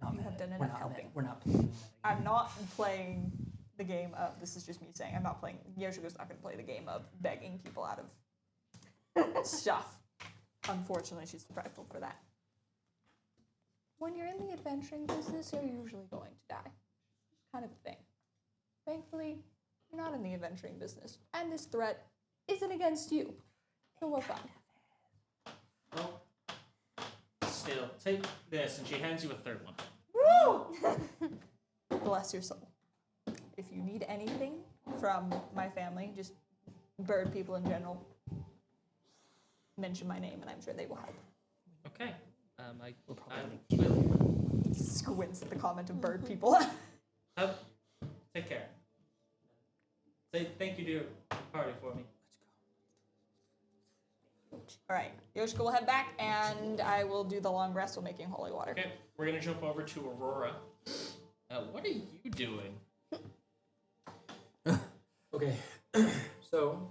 Speaker 5: Not
Speaker 3: You have done
Speaker 5: we're
Speaker 3: enough
Speaker 5: not
Speaker 3: helping.
Speaker 5: We're not playing that.
Speaker 3: I'm not playing the game of, this is just me saying, I'm not playing, Yoshiko's not going to play the game of begging people out of stuff. Unfortunately, she's too prideful for that.
Speaker 6: When you're in the adventuring business, you're usually going to die. It's kind of a thing. Thankfully, you're not in the adventuring business, and this threat isn't against you. So we're fine.
Speaker 1: Well, still, take this, and she hands you a third one.
Speaker 3: Woo! Bless your soul. If you need anything from my family, just bird people in general, mention my name, and I'm sure they will help.
Speaker 1: Okay. I will.
Speaker 3: Squints at the comment of bird people.
Speaker 1: Take care. Say thank you to your party for me.
Speaker 3: All right, Yoshiko will head back, and I will do the long rest while making holy water.
Speaker 1: Okay, we're gonna jump over to Aurora. What are you doing?
Speaker 7: Okay, so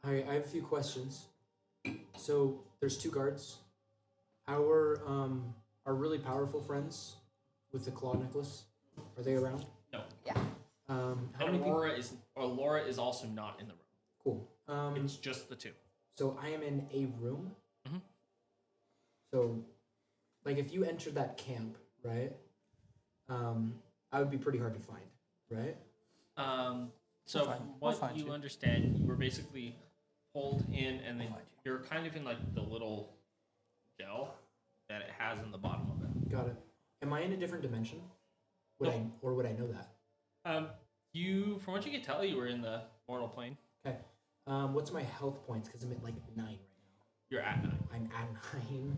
Speaker 7: I have a few questions. So there's two guards. Our really powerful friends with the claw necklace, are they around?
Speaker 1: No.
Speaker 3: Yeah.
Speaker 7: How
Speaker 1: And
Speaker 7: many people?
Speaker 1: Laura is also not in the room.
Speaker 7: Cool.
Speaker 1: It's just the two.
Speaker 7: So I am in a room.
Speaker 1: Mhm.
Speaker 7: So, like, if you enter that camp, right? I would be pretty hard to find, right?
Speaker 1: So
Speaker 5: We'll
Speaker 1: from
Speaker 5: we'll
Speaker 1: what
Speaker 5: find
Speaker 1: you
Speaker 5: you.
Speaker 1: understand, you were basically pulled in, and then you're kind of in like the little gel that it has in the bottom of it.
Speaker 7: Got it. Am I in a different dimension? Would
Speaker 1: Nope.
Speaker 7: I, or would I know that?
Speaker 1: You, from what you can tell, you were in the mortal plane.
Speaker 7: Okay. What's my health points? Because I'm at like 9 right now.
Speaker 1: You're at 9.
Speaker 7: I'm at 9.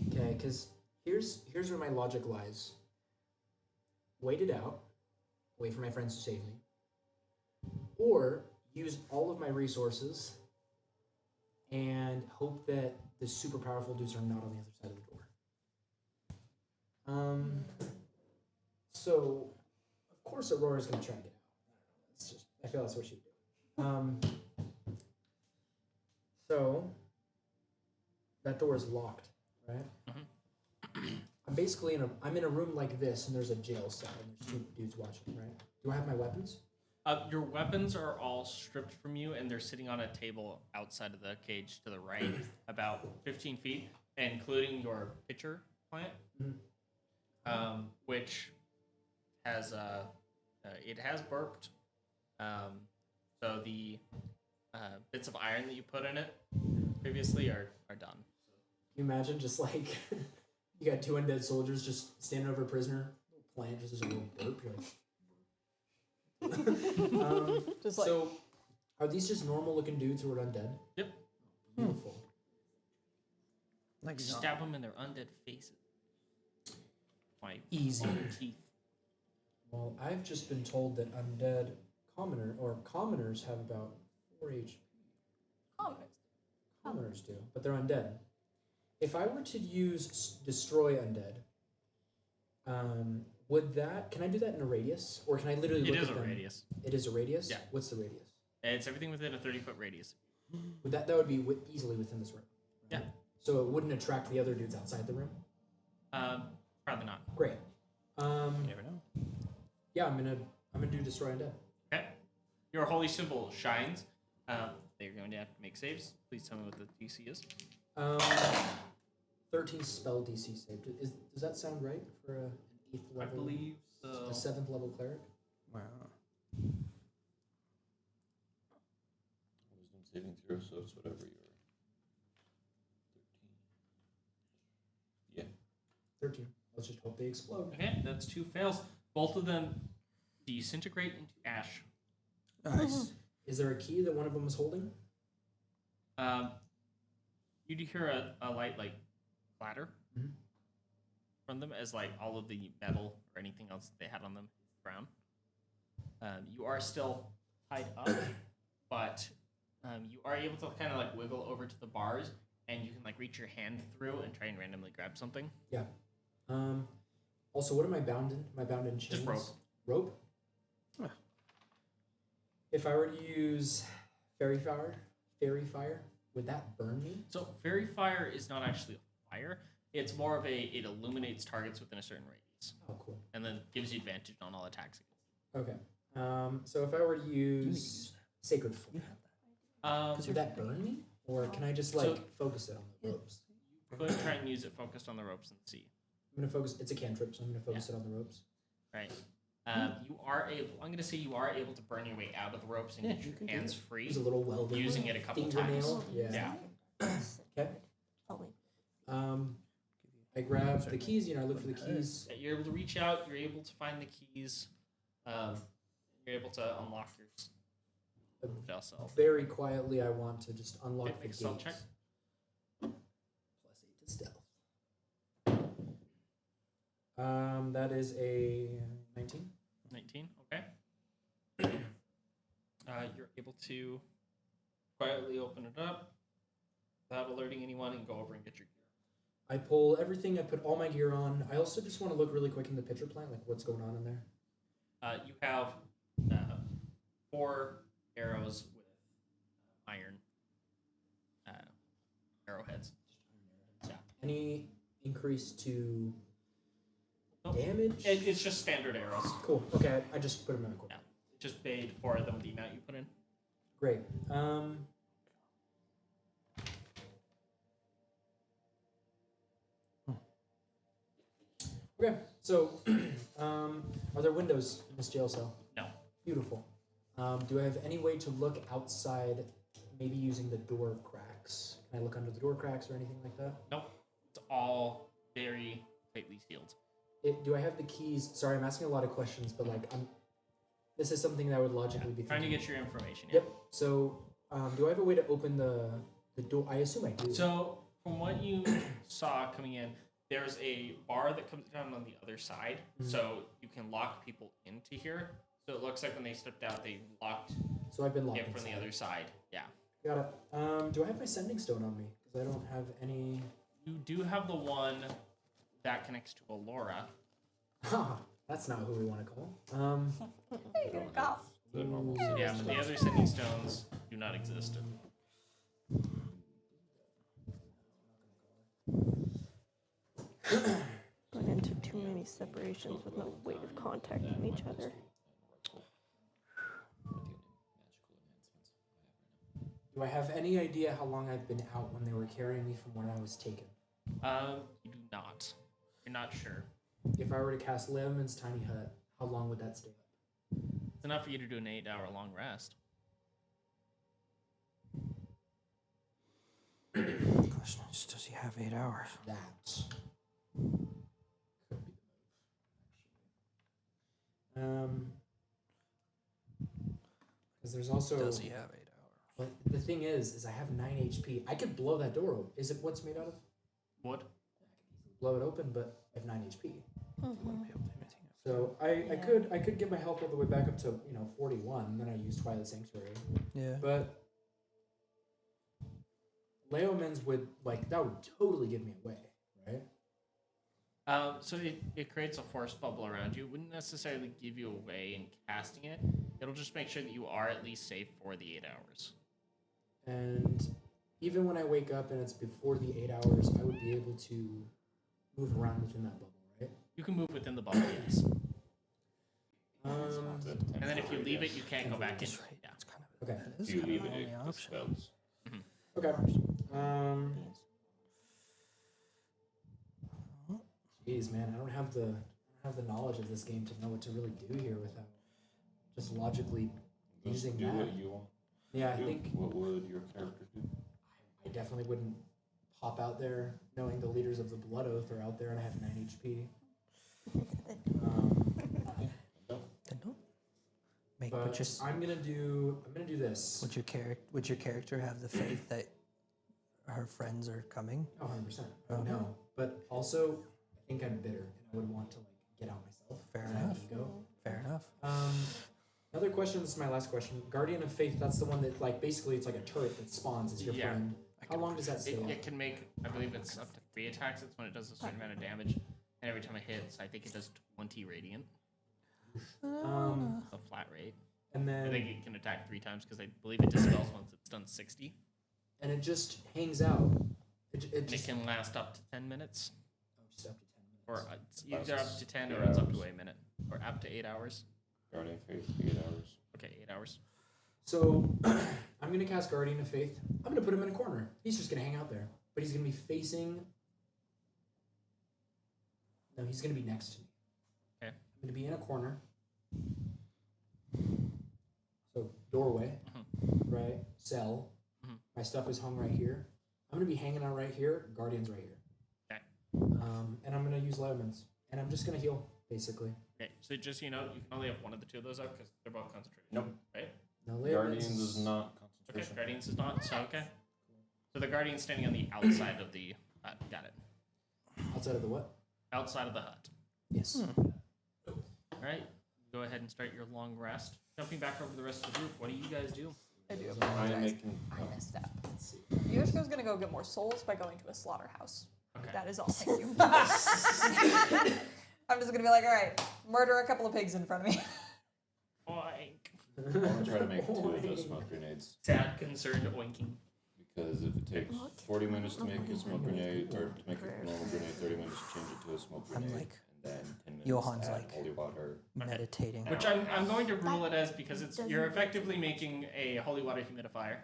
Speaker 7: Okay, because here's where my logic lies. Wait it out. Wait for my friends to save me. Or use all of my resources and hope that the super powerful dudes are not on the other side of the door. So, of course, Aurora's going to try to get out. It's just, I feel that's what she'd do. So, that door is locked, right? I'm basically I'm in a room like this, and there's a jail cell, and there's 2 dudes watching, right? Do I have my weapons?
Speaker 1: Your weapons are all stripped from you, and they're sitting on a table outside of the cage to the right, about 15 feet, including your pitcher plant, which has it has burped. So the bits of iron that you put in it previously are done.
Speaker 7: Can you imagine just like you got 2 undead soldiers just standing over a prisoner, plant just as a little burp. You're like,
Speaker 3: Just like,
Speaker 7: so, are these just normal looking dudes who are undead?
Speaker 1: Yep.
Speaker 7: Beautiful.
Speaker 5: Like
Speaker 1: Stab them in their undead faces. My
Speaker 7: Easy.
Speaker 1: own teeth.
Speaker 7: Well, I've just been told that undead commoners have about 4 HP. Commoners do, but they're undead. If I were to use destroy undead, would that? Can I do that in a radius, or can I literally?
Speaker 1: It
Speaker 7: look
Speaker 1: is
Speaker 7: at
Speaker 1: a
Speaker 7: them?
Speaker 1: radius.
Speaker 7: It is a radius.
Speaker 1: Yeah.
Speaker 7: What's the radius?
Speaker 1: It's everything within a 30-foot radius.
Speaker 7: Would that would be easily within this room?
Speaker 1: Yeah.
Speaker 7: So it wouldn't attract the other dudes outside the room.
Speaker 1: Probably not.
Speaker 7: Great.
Speaker 5: You never know.
Speaker 7: Yeah, I'm gonna do destroy undead.
Speaker 1: Okay. Your holy symbol shines. They're going to have to make saves. Please tell me what the DC is.
Speaker 7: 13 spell DC save. Does that sound right for an 8th level?
Speaker 1: I believe so.
Speaker 7: A 7th level cleric.
Speaker 5: Wow.
Speaker 4: Wisdom saving throw, so it's whatever you're. 13. Yeah.
Speaker 7: 13. Let's just hope they explode.
Speaker 1: Okay, that's 2 fails. Both of them disintegrate into ash.
Speaker 5: Nice.
Speaker 7: Is there a key that one of them is holding?
Speaker 1: You do hear a light like clatter
Speaker 7: Mhm.
Speaker 1: from them as like all of the metal or anything else they had on them hits the ground. You are still tied up, but you are able to kind of like wiggle over to the bars, and you can like reach your hand through and try and randomly grab something.
Speaker 7: Yeah. Also, what am I bound in? Am I bound in chains?
Speaker 1: Just rope.
Speaker 7: Rope?
Speaker 5: Huh.
Speaker 7: If I were to use fairy fire, would that burn me?
Speaker 1: So fairy fire is not actually a fire. It's more of it illuminates targets within a certain radius,
Speaker 7: Oh, cool.
Speaker 1: and then gives you advantage on all attacks.
Speaker 7: Okay. So if I were to use Sacred Flame, would that burn me? Or can I just like focus it on the ropes?
Speaker 1: Go ahead and try and use it focused on the ropes and see.
Speaker 7: I'm gonna focus. It's a cantrip, so I'm gonna focus it on the ropes.
Speaker 1: Right. You are able. I'm going to say you are able to burn your way out of the ropes and get your hands free.
Speaker 7: Use a little welding.
Speaker 1: Using it a couple times.
Speaker 7: fingernail. Yeah. Okay.
Speaker 8: Oh, wait.
Speaker 7: I grab the keys. I look for the keys.
Speaker 1: You're able to reach out. You're able to find the keys. You're able to unlock your spell cell.
Speaker 7: Very quietly, I want to just unlock
Speaker 1: Okay,
Speaker 7: the
Speaker 1: make a stealth
Speaker 7: gates.
Speaker 1: check.
Speaker 7: +8 to stealth. That is a 19.
Speaker 1: 19. Okay. You're able to quietly open it up without alerting anyone and go over and get your gear.
Speaker 7: I pull everything. I put all my gear on. I also just want to look really quick in the pitcher plant, like what's going on in there.
Speaker 1: You have 4 arrows with iron arrowheads. Yeah.
Speaker 7: Any increase to
Speaker 1: Nope.
Speaker 7: damage?
Speaker 1: It's just standard arrows.
Speaker 7: Cool. Okay, I just put them in the equipment.
Speaker 1: Yeah. Just paid for them the amount you put in.
Speaker 7: Great. Okay, so are there windows in this jail cell?
Speaker 1: No.
Speaker 7: Beautiful. Do I have any way to look outside, maybe using the door cracks? Can I look under the door cracks or anything like that?
Speaker 1: Nope. It's all very tightly sealed.
Speaker 7: Do I have the keys? Sorry, I'm asking a lot of questions, but like, this is something that I would logically be
Speaker 1: Trying to
Speaker 7: thinking.
Speaker 1: get your information.
Speaker 7: Yep. So, do I have a way to open the door? I assume I do.
Speaker 1: So, from what you saw coming in, there's a bar that comes down on the other side, so you can lock people into here. So it looks like when they stepped out, they locked
Speaker 7: So I've been locked
Speaker 1: it from the
Speaker 7: inside.
Speaker 1: other side. Yeah.
Speaker 7: Got it. Do I have my sending stone on me? Because I don't have any.
Speaker 1: You do have the one that connects to Alura.
Speaker 7: Ha! That's not who we want to call.
Speaker 6: There you go.
Speaker 4: The normal
Speaker 7: Ooh.
Speaker 1: Yeah, but the other sending stones do not exist.
Speaker 8: Run into too many separations with no way of contacting each other.
Speaker 7: Do I have any idea how long I've been out when they were carrying me from where I was taken?
Speaker 1: You do not. You're not sure.
Speaker 7: If I were to cast Leoman's tiny hut, how long would that stay up?
Speaker 1: It's enough for you to do an 8-hour long rest.
Speaker 2: Question is, does he have 8 hours?
Speaker 7: That could be the move. Because there's also.
Speaker 2: Does he have 8 hours?
Speaker 7: But the thing is I have 9 HP. I could blow that door open. Is it what's made out of?
Speaker 1: Wood?
Speaker 7: Blow it open, but I have 9 HP.
Speaker 2: Wouldn't be able to do anything.
Speaker 7: So I could get my health all the way back up to 41, and then I use Twilight Sanctuary.
Speaker 2: Yeah.
Speaker 7: But Leomens would that would totally give me away, right?
Speaker 1: So it creates a force bubble around you. It wouldn't necessarily give you away in casting it. It'll just make sure that you are at least safe for the 8 hours.
Speaker 7: And even when I wake up and it's before the 8 hours, I would be able to move around within that bubble, right?
Speaker 1: You can move within the bubble, yes.
Speaker 4: And
Speaker 1: And then if you leave it, you can't go back in.
Speaker 2: That's right.
Speaker 1: Yeah.
Speaker 2: It's kind of.
Speaker 7: Okay.
Speaker 2: That is
Speaker 4: if you
Speaker 2: kind of
Speaker 4: leave
Speaker 2: the
Speaker 4: it,
Speaker 2: only
Speaker 4: it
Speaker 2: option.
Speaker 4: dispels.
Speaker 7: Okay. Jeez, man, I don't have the knowledge of this game to know what to really do here without just logically
Speaker 4: Just
Speaker 7: using
Speaker 4: do
Speaker 7: that.
Speaker 4: what you want.
Speaker 7: Yeah, I
Speaker 4: do.
Speaker 7: think
Speaker 4: What would your character do?
Speaker 7: I definitely wouldn't pop out there knowing the leaders of the Blood Oath are out there and I have 9 HP.
Speaker 2: Then don't. Make,
Speaker 7: But I'm gonna do this.
Speaker 2: would your character have the faith that her friends are coming?
Speaker 7: Oh, 100%.
Speaker 2: Okay.
Speaker 7: No, but also I think I'm bitter and I would want to get out myself.
Speaker 2: Fair
Speaker 7: 'cause I have
Speaker 2: enough.
Speaker 7: ego.
Speaker 2: Fair enough.
Speaker 7: Another question. This is my last question. Guardian of Faith. That's the one that basically it's like a turret that spawns as your
Speaker 1: Yeah.
Speaker 7: friend. How long does that stay?
Speaker 1: It can make, I believe it's up to 3 attacks. It's when it does a certain amount of damage. And every time it hits, I think it does 20 radiant.
Speaker 7: Um,
Speaker 1: It's a flat rate.
Speaker 7: and
Speaker 1: I
Speaker 7: then
Speaker 1: think it can attack 3 times because I believe it dispels once it's done 60.
Speaker 7: and it just hangs out. It
Speaker 1: It
Speaker 7: just
Speaker 1: can last up to 10 minutes,
Speaker 7: just up to 10 minutes.
Speaker 1: or it's either up to 10
Speaker 4: 8
Speaker 1: or it's up to
Speaker 4: hours.
Speaker 1: a minute, or up to 8 hours.
Speaker 4: Guardian Faith, 8 hours.
Speaker 1: Okay, 8 hours.
Speaker 7: So I'm gonna cast Guardian of Faith. I'm gonna put him in a corner. He's just gonna hang out there, but he's gonna be facing. No, he's gonna be next to me.
Speaker 1: Okay.
Speaker 7: I'm gonna be in a corner. So doorway, right? Cell.
Speaker 1: Mhm.
Speaker 7: My stuff is hung right here. I'm gonna be hanging out right here. Guardian's right here.
Speaker 1: Okay.
Speaker 7: And I'm gonna use Lemons, and I'm just gonna heal basically.
Speaker 1: Okay, so just so you know, you can only have one of the two of those up because they're both concentrated.
Speaker 4: Nope.
Speaker 1: Right?
Speaker 7: Now
Speaker 4: Guardians is not
Speaker 1: Okay,
Speaker 4: concentration.
Speaker 1: Guardians is not, so okay. So the Guardian's standing on the outside of the hut. Got it.
Speaker 7: outside of the what?
Speaker 1: Outside of the hut.
Speaker 7: Yes.
Speaker 1: Alright, go ahead and start your long rest. Jumping back over the rest of the group, what do you guys do?
Speaker 3: I do
Speaker 4: I'm
Speaker 3: apologize.
Speaker 4: making.
Speaker 3: I messed up. Yoshiko's gonna go get more souls by going to a slaughterhouse.
Speaker 1: Okay.
Speaker 3: That is all. Thank you. I'm just gonna be like, all right, murder a couple of pigs in front of me.
Speaker 1: Oink.
Speaker 4: I'm gonna try to make 2 of those smoke grenades.
Speaker 1: Sad, concerned, oinking.
Speaker 4: Because if it takes 40 minutes to make a smoke grenade, or to make a normal grenade, 30 minutes to change it to a smoke
Speaker 8: I'm
Speaker 4: grenade,
Speaker 8: like-
Speaker 4: and then 10 minutes
Speaker 8: Johan's
Speaker 4: add
Speaker 8: like-
Speaker 4: holy water.
Speaker 8: Meditating.
Speaker 1: Which I'm going to rule it as because it's you're effectively making a holy water humidifier,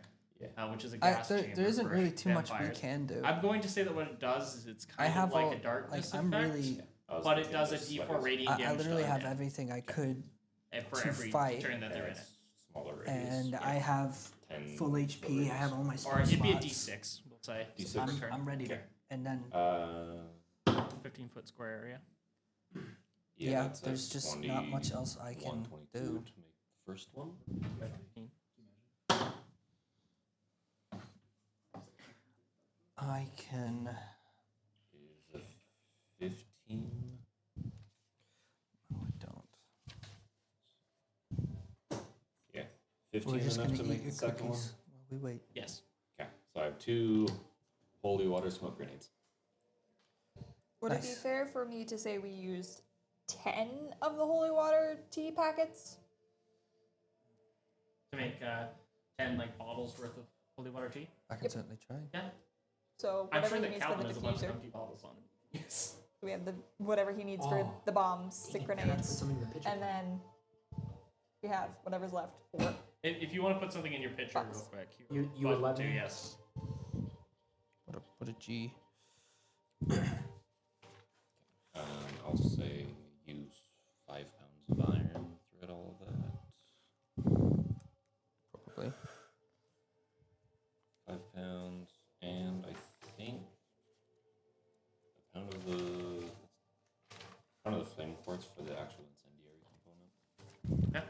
Speaker 1: which is a gas
Speaker 9: there
Speaker 1: chamber
Speaker 9: isn't
Speaker 1: for
Speaker 9: really too much we
Speaker 1: vampires.
Speaker 9: can do.
Speaker 1: I'm going to say that what it does is it's
Speaker 9: I
Speaker 1: kind
Speaker 9: have
Speaker 1: of like
Speaker 9: all,
Speaker 1: a darkness
Speaker 9: like I'm
Speaker 1: effect,
Speaker 9: really,
Speaker 4: I was
Speaker 1: but it
Speaker 4: thinking
Speaker 1: does a
Speaker 4: just like
Speaker 1: D4 radiant
Speaker 9: I
Speaker 1: damage
Speaker 9: literally
Speaker 1: to
Speaker 9: have
Speaker 1: undead,
Speaker 9: everything I could,
Speaker 1: and for
Speaker 9: to
Speaker 1: every
Speaker 9: fight.
Speaker 1: turn that they're in it.
Speaker 4: it's smaller radius.
Speaker 9: and I have
Speaker 4: 10
Speaker 9: full HP. I have all my
Speaker 1: Or
Speaker 9: spell
Speaker 1: it'd be a
Speaker 9: slots.
Speaker 1: D6, we'll say.
Speaker 4: D6.
Speaker 1: per turn.
Speaker 9: I'm ready to,
Speaker 1: Okay.
Speaker 9: and then
Speaker 1: 15-foot square area.
Speaker 9: yeah,
Speaker 4: that's
Speaker 9: there's
Speaker 4: like
Speaker 9: just
Speaker 4: 20,
Speaker 9: not much else I can
Speaker 4: 122
Speaker 9: do.
Speaker 4: to make the first one.
Speaker 1: 15.
Speaker 9: I can.
Speaker 4: Is a 15.
Speaker 9: No, I don't.
Speaker 4: Yeah,
Speaker 9: We're
Speaker 4: 15
Speaker 9: just
Speaker 4: enough
Speaker 9: gonna
Speaker 4: to
Speaker 9: eat
Speaker 4: make
Speaker 9: your
Speaker 4: the second one.
Speaker 9: cookies while we wait.
Speaker 1: Yes.
Speaker 4: Okay, so I have 2 holy water smoke grenades.
Speaker 3: Would it be
Speaker 9: Nice.
Speaker 3: fair for me to say we used 10 of the holy water tea packets?
Speaker 1: To make 10 like bottles worth of holy water tea.
Speaker 9: I can certainly try.
Speaker 1: Yeah.
Speaker 3: So
Speaker 1: I'm
Speaker 3: whatever
Speaker 1: sure
Speaker 3: he
Speaker 1: that
Speaker 3: needs for
Speaker 1: Calvin
Speaker 3: the
Speaker 1: has a bunch of
Speaker 3: diffuser.
Speaker 1: empty bottles on him. Yes.
Speaker 3: We have the whatever he needs for
Speaker 7: Oh.
Speaker 3: the bombs, stick
Speaker 7: Can I put
Speaker 3: grenades,
Speaker 7: something in the pitcher?
Speaker 3: and then we have whatever's left for.
Speaker 1: If you want to put something in your pitcher real
Speaker 3: Bucks.
Speaker 1: quick,
Speaker 7: You would let
Speaker 1: do,
Speaker 7: me?
Speaker 1: yes.
Speaker 9: What a G.
Speaker 4: I'll say use 5 pounds of iron throughout all of that.
Speaker 9: Probably.
Speaker 4: 5 pounds, and I think a pound of the flame quartz for the actual incendiary component.
Speaker 1: Okay.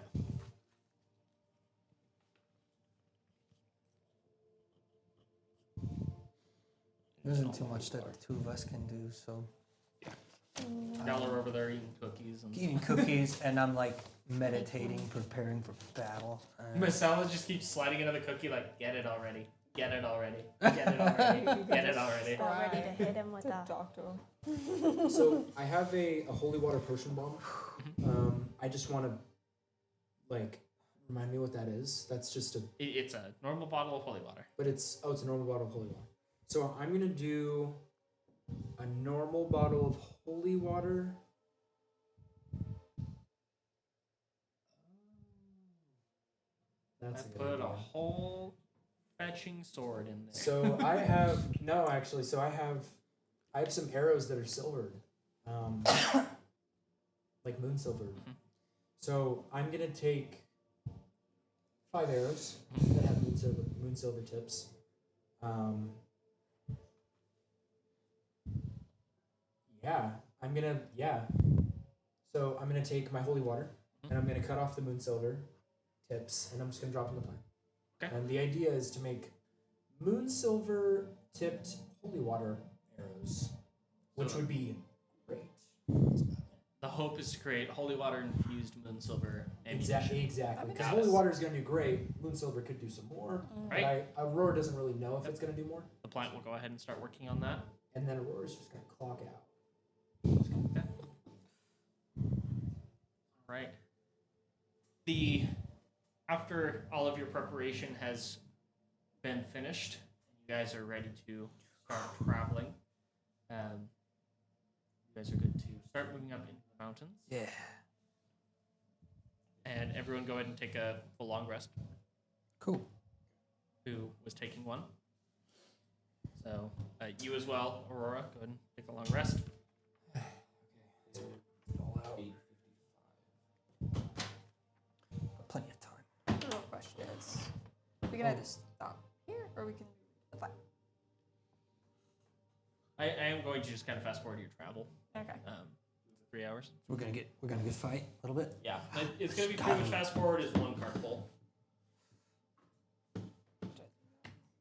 Speaker 9: There isn't too much that the two of us can do, so.
Speaker 1: Y'all are over there eating cookies and
Speaker 9: Eating cookies, and I'm like meditating, preparing for battle.
Speaker 1: Marcella just keeps sliding another cookie like, get it already. Get it already. Get it already. Get it already.
Speaker 8: About ready to hit him with
Speaker 3: To
Speaker 8: a.
Speaker 3: doctor.
Speaker 7: So I have a holy water potion bomb. I just want to, like, remind me what that is. That's just a,
Speaker 1: It's a normal bottle of holy water.
Speaker 7: but it's a normal bottle of holy water. So I'm gonna do a normal bottle of holy water. That's
Speaker 1: I
Speaker 7: a good
Speaker 1: put a
Speaker 7: idea.
Speaker 1: whole fetching sword in there.
Speaker 7: So I have no, actually. So I have some arrows that are silvered, like moon silver. So I'm gonna take 5 arrows that have moon silver tips. So I'm gonna take my holy water and I'm gonna cut off the moon silver tips and I'm just gonna drop in the plant.
Speaker 1: Okay.
Speaker 7: And the idea is to make moon silver tipped holy water arrows, which would be great.
Speaker 1: The hope is to create holy water infused moon silver ammunition.
Speaker 7: Exactly. Because
Speaker 1: Got
Speaker 7: holy
Speaker 1: us.
Speaker 7: water is gonna do great. Moon silver could do some more.
Speaker 1: Right.
Speaker 7: But Aurora doesn't really know if it's gonna do more.
Speaker 1: The plant will go ahead and start working on that.
Speaker 7: And then Aurora's just gonna clock out.
Speaker 1: Okay. Right. After all of your preparation has been finished, guys are ready to start traveling. You guys are good to start moving up into the mountains.
Speaker 9: Yeah.
Speaker 1: And everyone go ahead and take a full long rest.
Speaker 9: Cool.
Speaker 1: Who was taking one. So you as well, Aurora, go ahead and take a long rest.
Speaker 9: Plenty of time.
Speaker 6: The real question is, we can either stop here or we can move to the fight.
Speaker 1: I am going to just kind of fast forward your travel.
Speaker 6: Okay.
Speaker 1: 3 hours.
Speaker 9: We're gonna get fight a little bit.
Speaker 1: Yeah, it's going to be pretty much fast forward is one cart full.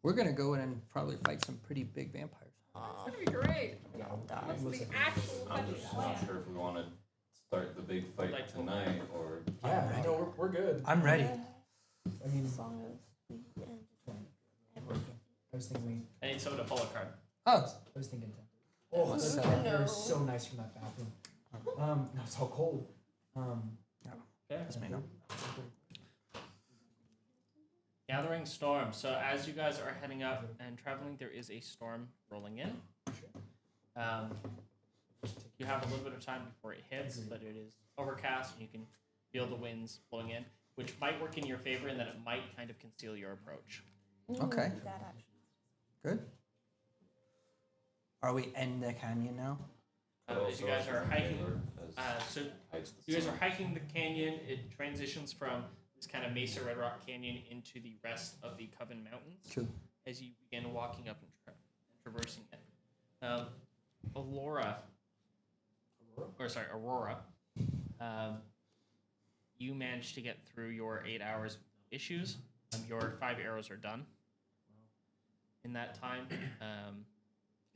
Speaker 9: We're gonna go in and probably fight some pretty big vampires.
Speaker 3: It's gonna be great. What's the actual
Speaker 4: I'm
Speaker 3: fucking
Speaker 4: just
Speaker 3: plan?
Speaker 4: not sure if we want to start the big fight
Speaker 1: Like
Speaker 4: tonight or.
Speaker 7: Yeah, I know we're good.
Speaker 9: I'm ready.
Speaker 7: I mean,
Speaker 8: As long as we end.
Speaker 7: I was thinking
Speaker 1: I need someone to pull a card.
Speaker 9: Oh,
Speaker 7: I was thinking. Oh,
Speaker 9: What's
Speaker 7: that
Speaker 9: that?
Speaker 7: air is so nice from that bathroom. No, it's all cold.
Speaker 1: Okay.
Speaker 9: that's me now.
Speaker 1: Gathering storm. So as you guys are heading up and traveling, there is a storm rolling in. You have a little bit of time before it hits, but it is overcast and you can feel the winds blowing in, which might work in your favor in that it might kind of conceal your approach.
Speaker 9: Okay.
Speaker 8: That actually.
Speaker 9: Good. Are we in the canyon now?
Speaker 1: As you guys are hiking, so
Speaker 4: Hikes the
Speaker 1: you guys
Speaker 4: sun.
Speaker 1: are hiking the canyon. It transitions from this kind of Mesa Red Rock Canyon into the rest of the Coven Mountains
Speaker 9: Cool.
Speaker 1: as you begin walking up and traversing it. Aurora, you managed to get through your 8 hours with no issues. Your 5 arrows are done in that time.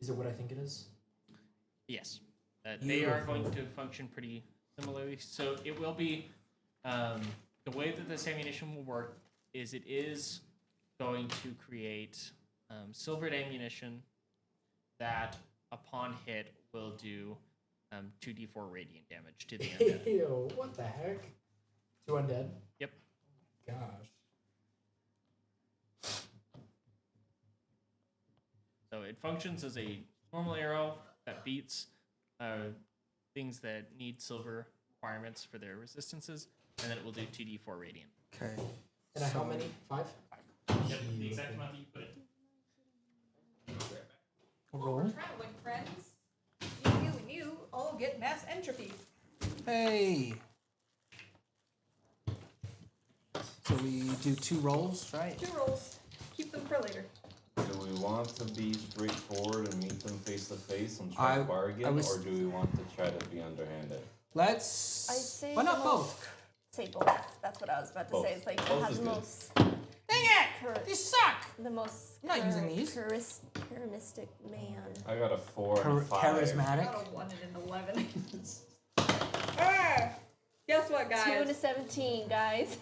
Speaker 7: Is it what I think it is?
Speaker 1: Yes. They are going to function pretty similarly. So it will be the way that this ammunition will work is it is going to create silvered ammunition that upon hit will do 2d4 radiant damage to the undead.
Speaker 7: Ew, what the heck? 2 undead?
Speaker 1: Yep.
Speaker 7: Gosh.
Speaker 1: So it functions as a normal arrow that beats things that need silver requirements for their resistances, and then it will do 2d4 radiant.
Speaker 9: Okay.
Speaker 7: And how many? 5?
Speaker 1: Yep, the exact amount that you put in.
Speaker 9: Roll.
Speaker 3: Traveling friends. You and you all get mass entropy.
Speaker 9: Hey. So we do 2 rolls, right?
Speaker 3: 2 rolls. Keep them for later.
Speaker 4: Do we want to be straightforward and meet them face to face and try to bargain,
Speaker 9: was-
Speaker 4: or do we want to try to be underhanded?
Speaker 9: Let's.
Speaker 8: I'd say
Speaker 9: Why
Speaker 8: the
Speaker 9: not
Speaker 8: most-
Speaker 9: both?
Speaker 8: Say both. That's what I was about to
Speaker 4: Both.
Speaker 8: say. It's like it
Speaker 4: Both
Speaker 8: has
Speaker 4: is
Speaker 8: the
Speaker 4: good.
Speaker 8: most.
Speaker 9: Dang it! These suck!
Speaker 8: The most.
Speaker 9: I'm not using these.
Speaker 8: Charismatic man.
Speaker 4: I got a 4 and a 5.
Speaker 9: Charismatic.
Speaker 3: Got a 1 and an 11. Guess what,
Speaker 8: 2 and a
Speaker 3: guys?
Speaker 8: 17, guys.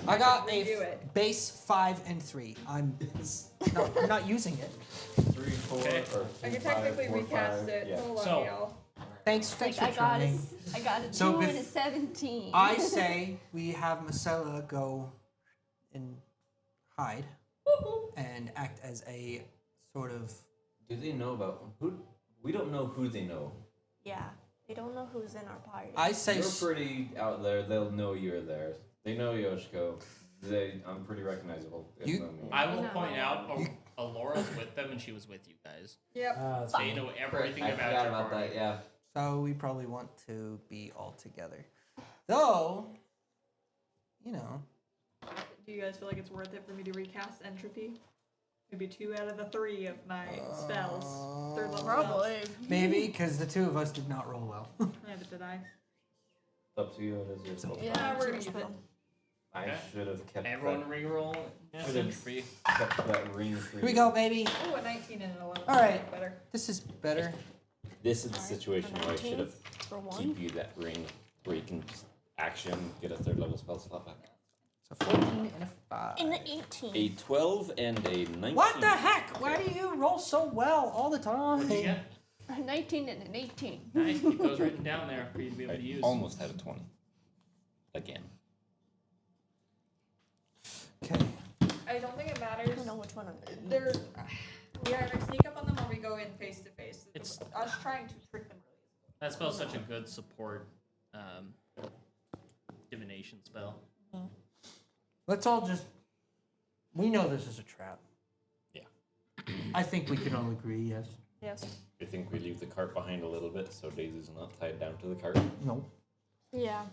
Speaker 9: I got
Speaker 3: Do
Speaker 9: a
Speaker 3: it.
Speaker 9: base 5 and 3. I'm not using it.
Speaker 4: 3, 4,
Speaker 1: Okay.
Speaker 4: or
Speaker 3: I
Speaker 4: 3,
Speaker 3: can
Speaker 4: 5,
Speaker 3: technically
Speaker 4: 4,
Speaker 3: recast
Speaker 4: 5.
Speaker 3: it.
Speaker 4: Yeah.
Speaker 3: Hold on,
Speaker 1: So-
Speaker 3: y'all.
Speaker 9: Thanks
Speaker 8: Like
Speaker 9: for
Speaker 8: I got
Speaker 9: trying.
Speaker 8: I got a 2
Speaker 9: So
Speaker 8: and a 17.
Speaker 9: I say we have Marcella go and hide and act as a sort of.
Speaker 4: Do they know about who? We don't know who they know.
Speaker 8: Yeah, they don't know who's in our party.
Speaker 9: I say.
Speaker 4: You're pretty out there. They'll know you're there. They know Yoshiko. I'm pretty recognizable. They
Speaker 9: You-
Speaker 4: know me.
Speaker 1: I will
Speaker 8: No.
Speaker 1: point out, Alora's with them and she was with you guys.
Speaker 3: Yep.
Speaker 7: That's
Speaker 1: They know everything
Speaker 4: I
Speaker 1: about
Speaker 4: forgot
Speaker 1: your
Speaker 4: about
Speaker 1: party.
Speaker 4: that. Yeah.
Speaker 9: So we probably want to be all together. Though, you know.
Speaker 3: Do you guys feel like it's worth it for me to recast entropy? Maybe 2 out of the 3 of my spells. 3rd level
Speaker 8: Probably.
Speaker 9: Maybe, because the 2 of us did not roll well.
Speaker 3: spells. Yeah, but did I?
Speaker 4: It's up to you. It is your call.
Speaker 8: Yeah,
Speaker 3: we're
Speaker 8: it's
Speaker 3: gonna use
Speaker 8: your
Speaker 3: it.
Speaker 8: spell.
Speaker 4: I
Speaker 1: Okay.
Speaker 4: should have kept
Speaker 1: Everyone
Speaker 4: that.
Speaker 1: reroll
Speaker 4: Should've-
Speaker 1: entropy.
Speaker 4: Kept that ring for
Speaker 9: Here we
Speaker 4: you.
Speaker 9: go, baby.
Speaker 3: Oh, a 19 and an 11.
Speaker 9: All right.
Speaker 3: That's better.
Speaker 9: This is better.
Speaker 4: This is the situation where I should have
Speaker 8: For 1.
Speaker 4: keep you that ring where you can just action, get a 3rd level spell slot back.
Speaker 9: So 14 and a 5.
Speaker 8: And the 18.
Speaker 4: A 12 and a 19.
Speaker 9: What the heck? Why do you roll so well all the time?
Speaker 1: What did you get?
Speaker 8: A 19 and an 18.
Speaker 1: Nice. Keep those written down there for you to be able to
Speaker 4: I
Speaker 1: use.
Speaker 4: almost had a 20. Again.
Speaker 9: Okay.
Speaker 3: I I don't think it
Speaker 8: I
Speaker 3: matters.
Speaker 8: don't know which one I'm gonna use.
Speaker 3: They're we either sneak up on them or we go in face to face.
Speaker 1: It's-
Speaker 3: Us trying to trick them really isn't.
Speaker 1: That spell's such a good support divination spell.
Speaker 9: Let's all just. We know this is a trap.
Speaker 4: Yeah.
Speaker 9: I think we can all agree, yes.
Speaker 3: Yes.
Speaker 4: I think we leave the cart behind a little bit so Daisy's not tied down to the cart.
Speaker 9: No.
Speaker 8: Yeah.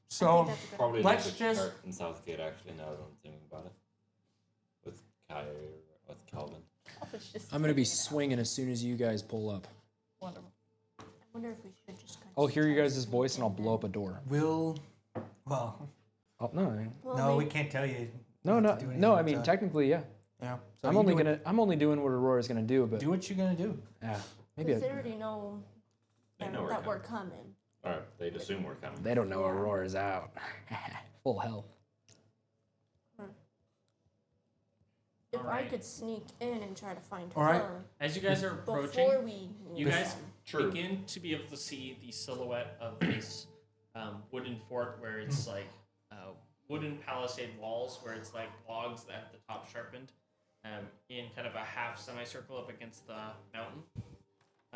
Speaker 9: So,
Speaker 8: that's a good
Speaker 4: Probably
Speaker 9: Let's
Speaker 4: leave the
Speaker 9: just-
Speaker 4: cart in Southgate, actually, now that I'm thinking about it. With Kai or with Calvin.
Speaker 3: It's just
Speaker 2: I'm gonna be
Speaker 3: taking it out.
Speaker 2: swinging as soon as you guys pull up.
Speaker 3: Wonderful.
Speaker 8: I wonder if we should just kind of.
Speaker 2: I'll hear you guys' voice and I'll blow up a door.
Speaker 9: we'll. Well,
Speaker 2: Oh, no,
Speaker 8: Well,
Speaker 9: no, we
Speaker 8: maybe-
Speaker 9: can't tell you.
Speaker 2: no,
Speaker 9: not to do
Speaker 2: no. I
Speaker 9: anything,
Speaker 2: mean,
Speaker 9: so-
Speaker 2: technically, yeah.
Speaker 9: Yeah. So
Speaker 2: I'm
Speaker 9: you
Speaker 2: only
Speaker 9: do
Speaker 2: I'm only doing what Aurora's gonna do, but
Speaker 9: Do what you're gonna do.
Speaker 2: yeah, maybe
Speaker 8: Because they already know,
Speaker 4: They know we're
Speaker 8: that we're
Speaker 4: coming.
Speaker 8: coming.
Speaker 4: Alright, they'd assume we're coming.
Speaker 2: they don't know Aurora's out. Full health.
Speaker 8: If I
Speaker 1: Alright.
Speaker 8: could sneak in and try to find
Speaker 9: All right.
Speaker 8: her
Speaker 1: As you guys are approaching,
Speaker 8: before we.
Speaker 1: you
Speaker 8: meet
Speaker 1: guys
Speaker 8: them.
Speaker 4: True.
Speaker 1: begin to be able to see the silhouette of this wooden fort where it's like wooden palisade walls where it's like logs at the top sharpened in kind of a half semicircle up against the mountain.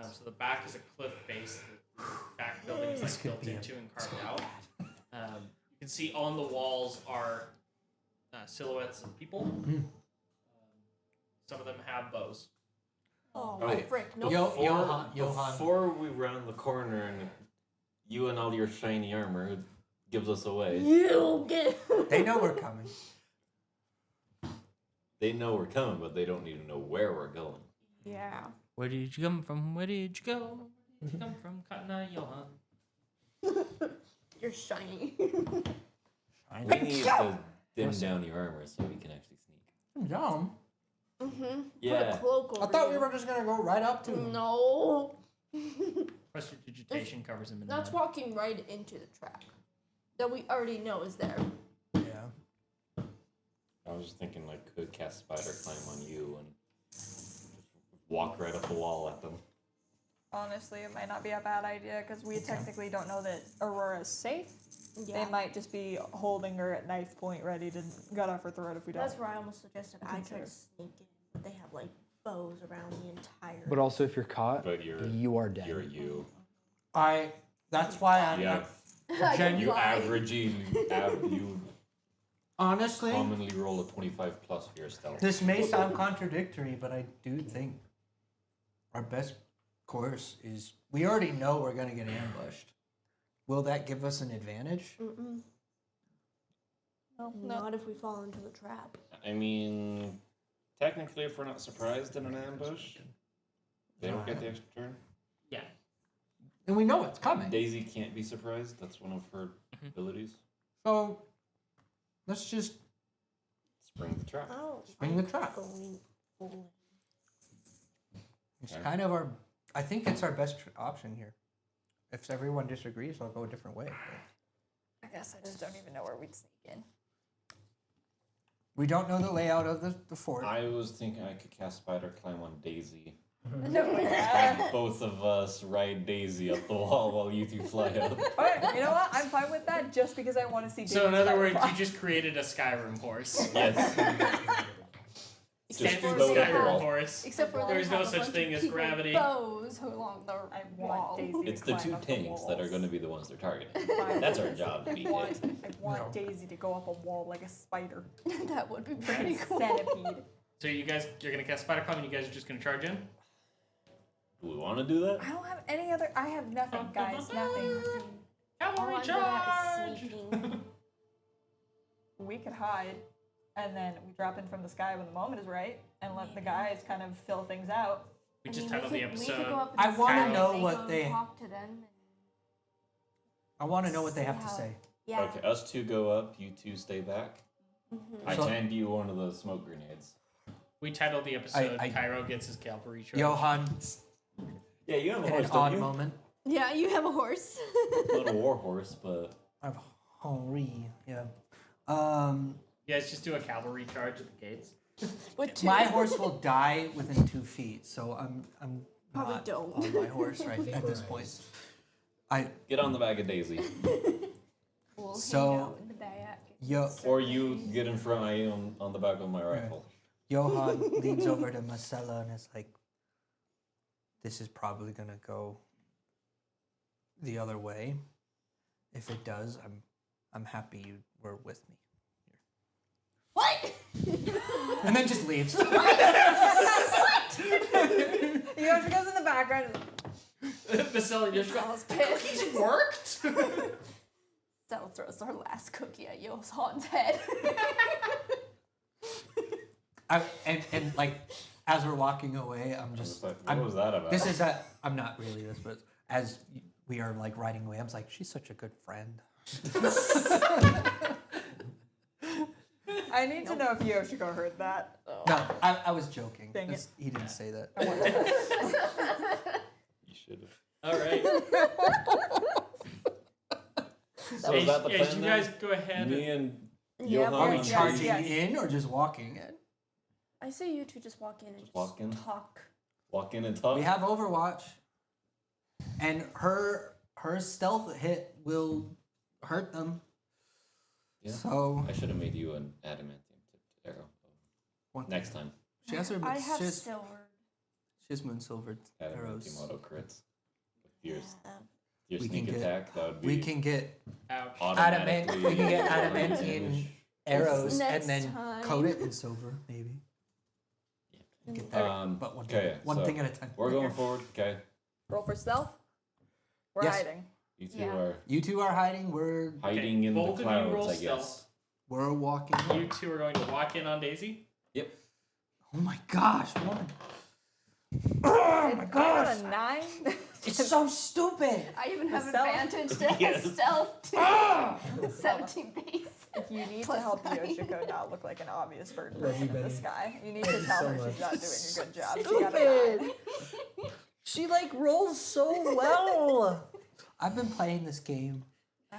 Speaker 1: So the back is a cliff face. The back building is like built into and carved out. You can see on the walls are silhouettes of people. Some of them have bows.
Speaker 8: Oh,
Speaker 4: Right.
Speaker 8: frick. No.
Speaker 9: Johan.
Speaker 4: Before we round the corner and you and all your shiny armor gives us away,
Speaker 8: You get.
Speaker 9: They know we're coming.
Speaker 4: they know we're coming, but they don't need to know where we're going.
Speaker 8: Yeah.
Speaker 1: Where did you come from? Where did you go? Where did you come from? Cotton Eye Johan.
Speaker 8: You're shiny.
Speaker 4: We need to dim down your armor so we can actually sneak.
Speaker 9: Dumb.
Speaker 8: Mm-hmm. Put
Speaker 4: Yeah.
Speaker 8: a cloak over
Speaker 9: I thought
Speaker 8: you.
Speaker 9: we were just gonna go right up to him.
Speaker 8: No.
Speaker 1: Prestidigitation covers him in
Speaker 8: That's
Speaker 1: the
Speaker 8: walking right into the trap that we already know is there.
Speaker 9: Yeah.
Speaker 4: I was just thinking, like, could cast spider climb on you and just walk right up the wall at them.
Speaker 3: Honestly, it might not be a bad idea because we technically don't know that Aurora's safe.
Speaker 8: Yeah.
Speaker 3: They might just be holding her at knife point, ready to gut off her throat if we don't.
Speaker 8: That's where I almost suggested I try
Speaker 3: Consider.
Speaker 8: to sneak in, but they have like bows around the entire.
Speaker 2: But also, if you're caught,
Speaker 4: But you're
Speaker 2: you are dead.
Speaker 4: You're you.
Speaker 9: That's why I'm
Speaker 4: Yeah.
Speaker 8: I can
Speaker 4: You
Speaker 8: fly.
Speaker 4: you
Speaker 9: honestly.
Speaker 4: commonly roll a 25 plus for your stealth.
Speaker 9: This may sound contradictory, but I do think our best course is we already know we're gonna get ambushed. Will that give us an advantage?
Speaker 8: Mm-mm.
Speaker 3: No,
Speaker 8: Not if we fall into the trap.
Speaker 4: I mean, technically, if we're not surprised in an ambush, they don't get the extra turn.
Speaker 1: Yeah.
Speaker 9: And we know it's coming.
Speaker 4: Daisy can't be surprised. That's one of her abilities.
Speaker 9: So let's just
Speaker 4: Spring the trap.
Speaker 8: Oh,
Speaker 9: Spring the trap.
Speaker 8: going full.
Speaker 9: It's
Speaker 4: Okay.
Speaker 9: kind of our. I think it's our best option here. If everyone disagrees, I'll go a different way. but
Speaker 3: I guess I just don't even know where we'd sneak in.
Speaker 9: We don't know the layout of the fort.
Speaker 4: I was thinking I could cast spider climb on Daisy.
Speaker 3: No,
Speaker 4: Have both of us ride Daisy up the wall while you two fly up.
Speaker 3: Okay, you know what? I'm fine with that just because I want to see.
Speaker 1: So in
Speaker 3: David's
Speaker 1: other words,
Speaker 3: fly.
Speaker 1: you just created a Skyrim horse.
Speaker 4: Yes.
Speaker 1: Standard
Speaker 4: blow the
Speaker 1: Skyrim
Speaker 4: wall.
Speaker 1: horse.
Speaker 6: Except for
Speaker 1: There's
Speaker 6: they
Speaker 1: no
Speaker 6: have a
Speaker 1: such
Speaker 6: bunch
Speaker 1: thing
Speaker 6: of
Speaker 1: as
Speaker 6: people with
Speaker 1: gravity.
Speaker 6: Bows along the
Speaker 3: I
Speaker 6: wall.
Speaker 3: want Daisy
Speaker 4: It's
Speaker 3: to
Speaker 4: the
Speaker 3: climb
Speaker 4: two
Speaker 3: up
Speaker 4: tanks that are
Speaker 3: walls.
Speaker 4: going to be the ones they're targeting.
Speaker 3: Fine.
Speaker 4: That's our job to
Speaker 3: I
Speaker 4: be
Speaker 3: want,
Speaker 4: hit.
Speaker 3: I want Daisy to go up a wall like a spider.
Speaker 6: That would be pretty
Speaker 3: Freaking
Speaker 6: cool.
Speaker 3: centipede.
Speaker 1: So you're gonna cast spider climb and you guys are just gonna charge in?
Speaker 4: Do we want to do that?
Speaker 3: I don't have any other. I have nothing, guys. Nothing.
Speaker 8: All
Speaker 1: Cavalry
Speaker 8: I'm good at
Speaker 1: charge!
Speaker 8: is sneaking.
Speaker 3: We could hide, and then we drop in from the sky when the moment is right, and let the guys kind of fill things out.
Speaker 1: We
Speaker 8: I
Speaker 1: just
Speaker 8: mean,
Speaker 1: titled the
Speaker 8: we could go
Speaker 1: episode.
Speaker 8: up in
Speaker 9: I
Speaker 8: the
Speaker 9: wanna
Speaker 8: sky and
Speaker 9: know
Speaker 8: they
Speaker 9: what
Speaker 8: go and
Speaker 9: they-
Speaker 8: talk to them. And,
Speaker 9: I want to know what they have to
Speaker 8: how-
Speaker 9: say.
Speaker 8: yeah.
Speaker 4: Okay, us two go up, you two stay back.
Speaker 8: Mhm.
Speaker 4: I
Speaker 9: So-
Speaker 4: hand you one of the smoke grenades.
Speaker 1: We titled the episode
Speaker 9: I-
Speaker 1: Cairo gets his cavalry charge.
Speaker 9: Johan,
Speaker 4: Yeah, you have a
Speaker 9: in
Speaker 4: horse,
Speaker 9: an
Speaker 4: don't
Speaker 9: odd
Speaker 4: you?
Speaker 9: moment.
Speaker 6: Yeah, you have a horse.
Speaker 4: Not a war horse, but
Speaker 9: I've Henri, yeah.
Speaker 1: You guys just do a cavalry charge at the gates.
Speaker 6: With two.
Speaker 9: My horse will die within 2 feet, so I'm
Speaker 8: Probably
Speaker 9: not
Speaker 8: don't.
Speaker 9: on my horse right at this point. I
Speaker 4: get on the back of Daisy.
Speaker 6: We'll
Speaker 9: So-
Speaker 6: hang out in the back.
Speaker 4: Or you get in front, I am on the back of my rifle.
Speaker 9: Johan leans over to Marcella and is like, this is probably gonna go the other way. If it does, I'm happy you were with me.
Speaker 6: What?
Speaker 9: And then just leaves.
Speaker 3: He goes in the background.
Speaker 1: Vasily just
Speaker 6: Sal's pissed.
Speaker 1: It worked.
Speaker 6: Sal throws her last cookie at Johan's head.
Speaker 9: And like, as we're walking away, I'm just
Speaker 4: What was that about?
Speaker 9: This is I'm not really this, but as we are like riding away, I'm just like, she's such a good friend.
Speaker 3: I need to know if Yoshiko heard that.
Speaker 9: No, I was joking.
Speaker 3: Dang it.
Speaker 9: He didn't say that.
Speaker 4: You should have.
Speaker 1: All right.
Speaker 4: So is that the
Speaker 1: as
Speaker 4: plan
Speaker 1: you
Speaker 4: then?
Speaker 1: guys go ahead.
Speaker 4: Me and
Speaker 6: Yeah,
Speaker 4: Johan
Speaker 9: Are we
Speaker 4: and
Speaker 9: charging
Speaker 3: yes.
Speaker 9: in or just walking in?
Speaker 6: I say you two just walk in and just
Speaker 4: walk in?
Speaker 6: talk.
Speaker 4: walk in and talk.
Speaker 9: We have Overwatch, and her stealth hit will hurt them.
Speaker 4: Yeah.
Speaker 9: So
Speaker 4: I should have made you an adamantium tipped arrow
Speaker 9: one thing.
Speaker 4: next time.
Speaker 9: She has her.
Speaker 6: I have
Speaker 9: she has,
Speaker 6: silver.
Speaker 9: she has moon silvered arrows.
Speaker 4: Adamantium auto crits. With your
Speaker 9: We can
Speaker 4: sneak
Speaker 9: get-
Speaker 4: attack, that would be
Speaker 9: We can get
Speaker 1: Ouch.
Speaker 4: automatically
Speaker 9: we can get
Speaker 4: damage.
Speaker 9: adamantine arrows
Speaker 6: Next
Speaker 9: and then
Speaker 6: time.
Speaker 9: coat it in silver, maybe. And get there, but one thing, one thing at a time.
Speaker 4: We're going forward. Okay.
Speaker 3: Roll for stealth. We're
Speaker 9: Yes.
Speaker 3: hiding.
Speaker 4: You two
Speaker 6: Yeah.
Speaker 4: are
Speaker 9: You two are hiding. We're
Speaker 4: hiding in
Speaker 1: both
Speaker 4: the
Speaker 1: of you
Speaker 4: clouds,
Speaker 1: roll
Speaker 4: I guess.
Speaker 1: stealth.
Speaker 9: we're walking.
Speaker 1: You two are going to walk in on Daisy.
Speaker 4: Yep.
Speaker 9: Oh my gosh, woman!
Speaker 3: Oh my gosh! A 9.
Speaker 9: It's so stupid.
Speaker 6: I even have
Speaker 3: Stealth?
Speaker 6: advantage to
Speaker 1: Yes.
Speaker 6: stealth too. 17 base.
Speaker 3: You need to
Speaker 6: Plus
Speaker 3: help
Speaker 6: 9.
Speaker 3: Yoshiko not look like an obvious bird
Speaker 7: Love you,
Speaker 3: person in the
Speaker 7: Benny.
Speaker 3: sky. You need to tell
Speaker 7: so
Speaker 3: her
Speaker 7: much.
Speaker 3: she's not doing a good job. She gotta die.
Speaker 9: She like rolls so well. I've been playing this game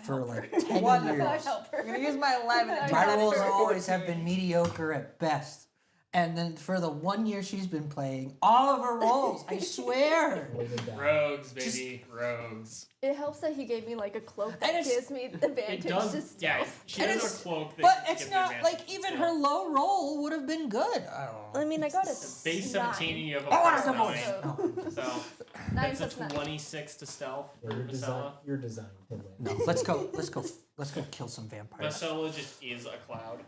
Speaker 9: for like 10
Speaker 3: Wonderful.
Speaker 9: years.
Speaker 6: Help her.
Speaker 3: I'm gonna use my 11. and
Speaker 9: My
Speaker 3: turn it
Speaker 9: rolls
Speaker 3: into a
Speaker 9: always have
Speaker 3: 14.
Speaker 9: been mediocre at best. And then for the 1 year she's been playing, all of her rolls, I swear.
Speaker 1: Rogues, baby, rogues.
Speaker 6: It helps that he gave me like a cloak that
Speaker 9: And it's-
Speaker 6: gives me the advantage
Speaker 1: It does.
Speaker 6: to
Speaker 1: Yeah,
Speaker 6: stealth.
Speaker 1: she
Speaker 9: And
Speaker 1: has
Speaker 9: it's-
Speaker 1: a cloak. That
Speaker 9: But
Speaker 1: gives
Speaker 9: it's
Speaker 1: you
Speaker 9: not
Speaker 1: advantage
Speaker 9: like even
Speaker 1: still.
Speaker 9: her low roll would have been good. I don't know.
Speaker 6: I mean, I got a
Speaker 1: Base 17 and you have a
Speaker 9: Oh,
Speaker 1: plus
Speaker 9: that's a
Speaker 1: 9.
Speaker 9: voice.
Speaker 1: So
Speaker 6: 9
Speaker 1: that's a
Speaker 6: plus 9.
Speaker 1: 26 to stealth for
Speaker 7: You're
Speaker 1: Vasella.
Speaker 7: designed to win.
Speaker 9: No, let's go kill some vampires.
Speaker 1: Vasella just is a cloud.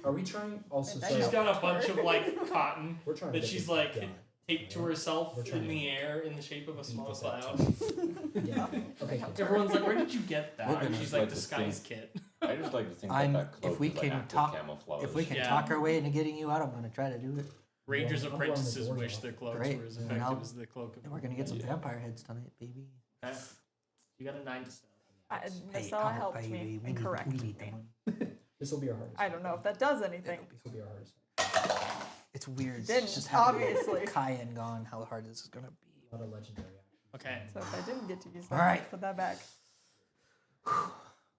Speaker 7: Are we trying also?
Speaker 3: And
Speaker 1: She's
Speaker 7: so
Speaker 1: got a bunch of like cotton
Speaker 7: we're trying to
Speaker 1: that
Speaker 7: get
Speaker 1: she's
Speaker 7: this
Speaker 1: like
Speaker 7: done.
Speaker 1: taped to herself
Speaker 7: We're trying
Speaker 1: in
Speaker 7: to-
Speaker 1: the air in the shape of a small
Speaker 7: get that
Speaker 1: cloud.
Speaker 7: Yeah. Okay. cool.
Speaker 1: Everyone's like, "Where did you get
Speaker 9: We're
Speaker 1: that?"
Speaker 9: gonna
Speaker 1: She's
Speaker 4: like
Speaker 1: like,
Speaker 4: to
Speaker 1: "Disguise kit."
Speaker 4: I just like to think
Speaker 9: I'm-
Speaker 4: that cloak
Speaker 9: if we
Speaker 4: is like
Speaker 9: can
Speaker 4: active
Speaker 9: talk-
Speaker 4: camouflage.
Speaker 9: If we can
Speaker 1: Yeah.
Speaker 9: talk our way into getting you out, I'm gonna try to do it.
Speaker 1: Rangers
Speaker 7: I'm blowing the
Speaker 1: apprentices
Speaker 7: doors
Speaker 1: wish
Speaker 7: off.
Speaker 1: their cloaks
Speaker 9: Great.
Speaker 1: were as
Speaker 9: And
Speaker 1: effective
Speaker 9: I'll-
Speaker 1: as the cloak of.
Speaker 9: And we're gonna get some
Speaker 4: Yeah.
Speaker 9: vampire heads tonight, baby.
Speaker 1: Okay. You got a 9 to stealth.
Speaker 3: Marcella helped
Speaker 9: baby,
Speaker 3: me
Speaker 9: we
Speaker 3: and
Speaker 9: need-
Speaker 3: corrected
Speaker 9: we need the
Speaker 3: me.
Speaker 9: money.
Speaker 7: This will be our hardest.
Speaker 3: I don't know if that does anything.
Speaker 7: This will be our hardest.
Speaker 9: It's weird.
Speaker 3: Didn't,
Speaker 9: It's just having
Speaker 3: obviously.
Speaker 9: Cayenne gone, how hard this is gonna be.
Speaker 7: A lot of legendary action.
Speaker 1: Okay.
Speaker 3: So if I didn't get to use that,
Speaker 9: All right.
Speaker 3: let's put that back.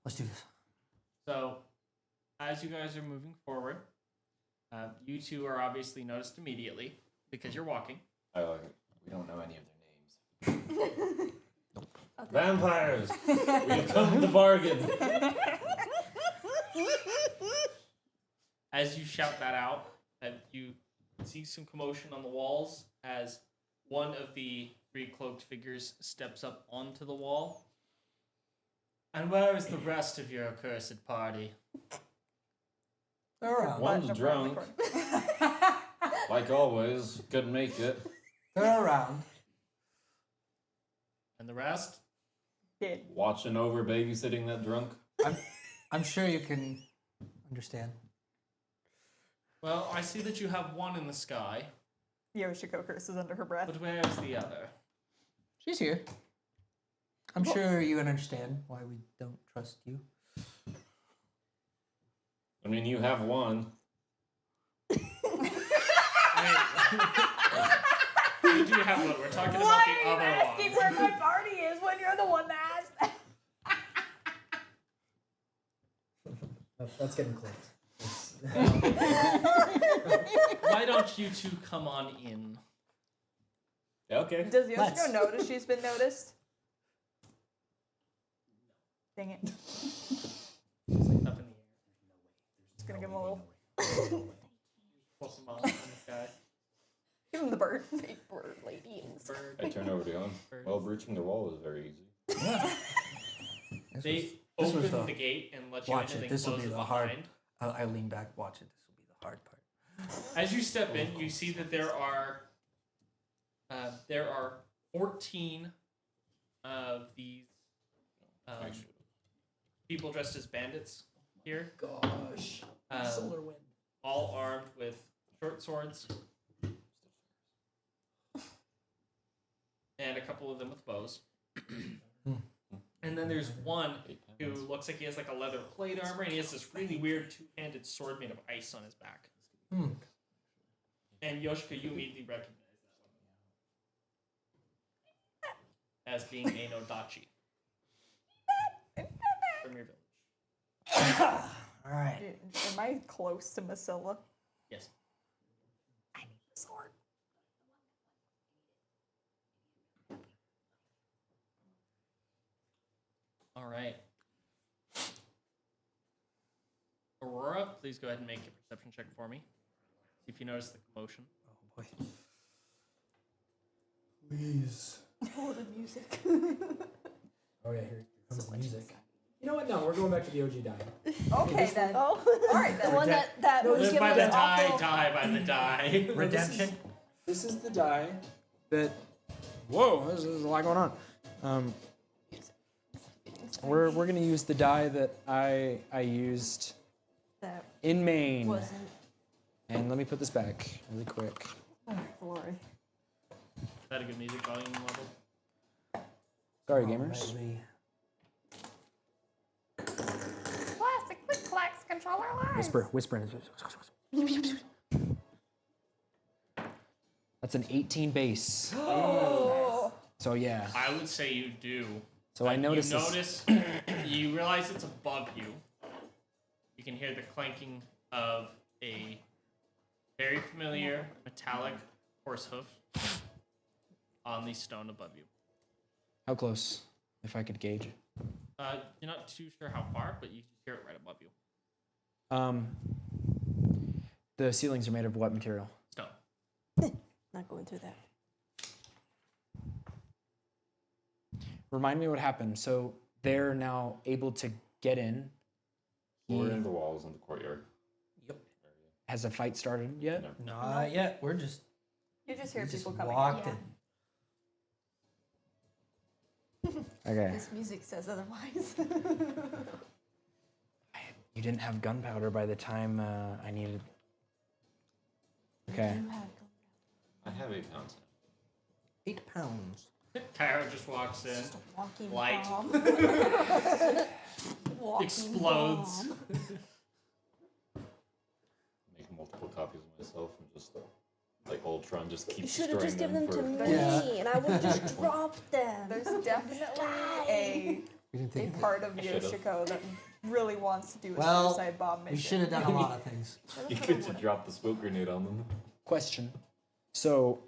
Speaker 9: Let's do this.
Speaker 1: So, as you guys are moving forward, you two are obviously noticed immediately because you're walking.
Speaker 4: I like it. We don't know any of their names. Vampires! We've come to bargain.
Speaker 1: As you shout that out, you see some commotion on the walls as one of the 3 cloaked figures steps up onto the wall. And where is the rest of your accursed party?
Speaker 9: They're around.
Speaker 4: One's
Speaker 3: Button
Speaker 4: drunk,
Speaker 3: around the corner.
Speaker 4: like always. Couldn't make it.
Speaker 9: They're around.
Speaker 1: And the rest?
Speaker 3: Kid.
Speaker 4: Watching over, babysitting that drunk.
Speaker 9: I'm sure you can understand.
Speaker 1: Well, I see that you have one in the sky,
Speaker 3: Yoshiko curses under her breath.
Speaker 1: but where is the other?
Speaker 9: She's here. I'm sure you understand why we don't trust you.
Speaker 4: I mean, you have one.
Speaker 1: You do have one. We're talking about
Speaker 3: Why
Speaker 1: the
Speaker 3: are you
Speaker 1: other
Speaker 3: asking
Speaker 1: one.
Speaker 3: where my party is when you're the one that asked?
Speaker 7: That's getting close.
Speaker 1: Why don't you two come on in?
Speaker 4: Yeah, okay.
Speaker 3: Does Yoshiko
Speaker 9: Let's.
Speaker 3: notice she's been noticed? Dang it.
Speaker 1: It's like up in the air.
Speaker 3: gonna give him a little.
Speaker 1: Pull some on this guy.
Speaker 6: Give him the bird. Big bird ladies.
Speaker 1: Bird.
Speaker 4: I turn over to him. Well, breaching the wall is very easy.
Speaker 9: Yeah.
Speaker 1: They
Speaker 9: this was
Speaker 1: open
Speaker 9: the-
Speaker 1: the gate and let you
Speaker 9: Watch
Speaker 1: in, and
Speaker 9: it.
Speaker 1: then
Speaker 9: This will
Speaker 1: close
Speaker 9: be
Speaker 1: it
Speaker 9: the hard.
Speaker 1: behind.
Speaker 9: I lean back. Watch it. This will be the hard part.
Speaker 1: As you step in, you see that there are 14 of these people dressed as bandits here.
Speaker 7: Gosh. Solar wind.
Speaker 1: All armed with short swords, and a couple of them with bows. And then there's one who looks like he has like a leather plate armor, and he has this really weird two-handed sword made of ice on his back. And Yoshika, you immediately recognize that as being a Nodachi from your village.
Speaker 9: All right.
Speaker 3: Am I close to Masilla?
Speaker 1: Yes.
Speaker 6: I need the sword.
Speaker 1: All right. Aurora, please go ahead and make a perception check for me. See if you notice the commotion.
Speaker 9: Oh boy. Please.
Speaker 6: Oh, the music.
Speaker 7: Oh yeah, here comes the music. You know what? No, we're going back to the OG die.
Speaker 3: Okay then.
Speaker 8: Oh.
Speaker 3: All right
Speaker 6: The
Speaker 3: then.
Speaker 6: one that
Speaker 7: No,
Speaker 6: was
Speaker 7: live
Speaker 1: Live by
Speaker 6: given
Speaker 1: the
Speaker 6: us
Speaker 1: die,
Speaker 6: awful.
Speaker 1: die by the die.
Speaker 9: Redemption.
Speaker 2: This is the die that. Whoa, there's a lot going on. We're gonna use the die that I used
Speaker 3: That
Speaker 2: in Maine.
Speaker 3: wasn't.
Speaker 2: And let me put this back really quick.
Speaker 3: Oh, glory.
Speaker 1: Is that a good music volume level?
Speaker 2: Sorry, gamers.
Speaker 9: Alrighty.
Speaker 6: Plastic click clacks control our lives.
Speaker 2: Whisper. That's an 18 base.
Speaker 6: Oh.
Speaker 2: So yeah.
Speaker 1: I would say you do.
Speaker 2: So I noticed
Speaker 1: You
Speaker 2: this.
Speaker 1: notice, you realize it's above you. You can hear the clanking of a very familiar metallic horse hoof on the stone above you.
Speaker 2: How close, if I could gauge?
Speaker 1: You're not too sure how far, but you hear it right above you.
Speaker 2: The ceilings are made of what material?
Speaker 1: Stone.
Speaker 8: Not going through that.
Speaker 2: Remind me what happened. So they're now able to get in.
Speaker 4: We're in the walls in the courtyard.
Speaker 9: Yep.
Speaker 2: Has a fight started yet?
Speaker 4: No.
Speaker 9: Not yet. We're just.
Speaker 3: You just hear
Speaker 9: we just
Speaker 3: people coming.
Speaker 9: walked
Speaker 6: Yeah.
Speaker 9: in.
Speaker 2: Okay.
Speaker 3: This music says otherwise.
Speaker 2: You didn't have gunpowder by the time I needed. Okay.
Speaker 4: I have 8 pounds.
Speaker 9: 8 pounds.
Speaker 1: Kyra just walks in,
Speaker 6: Just a walking
Speaker 1: light
Speaker 6: bomb. Walking
Speaker 1: explodes.
Speaker 6: bomb.
Speaker 4: Make multiple copies of myself and just like Ultron, just keep
Speaker 8: You should have
Speaker 4: destroying
Speaker 8: just given them to
Speaker 4: for
Speaker 8: me,
Speaker 9: Yeah.
Speaker 8: and I would have just dropped them.
Speaker 3: There's definitely a
Speaker 9: We didn't think.
Speaker 3: part of
Speaker 4: should've.
Speaker 3: Yoshiko that really wants to do a
Speaker 5: Well,
Speaker 3: suicide bomb mission.
Speaker 5: We should have done a lot of things.
Speaker 4: You could to drop the smoke grenade on them.
Speaker 2: Question. So,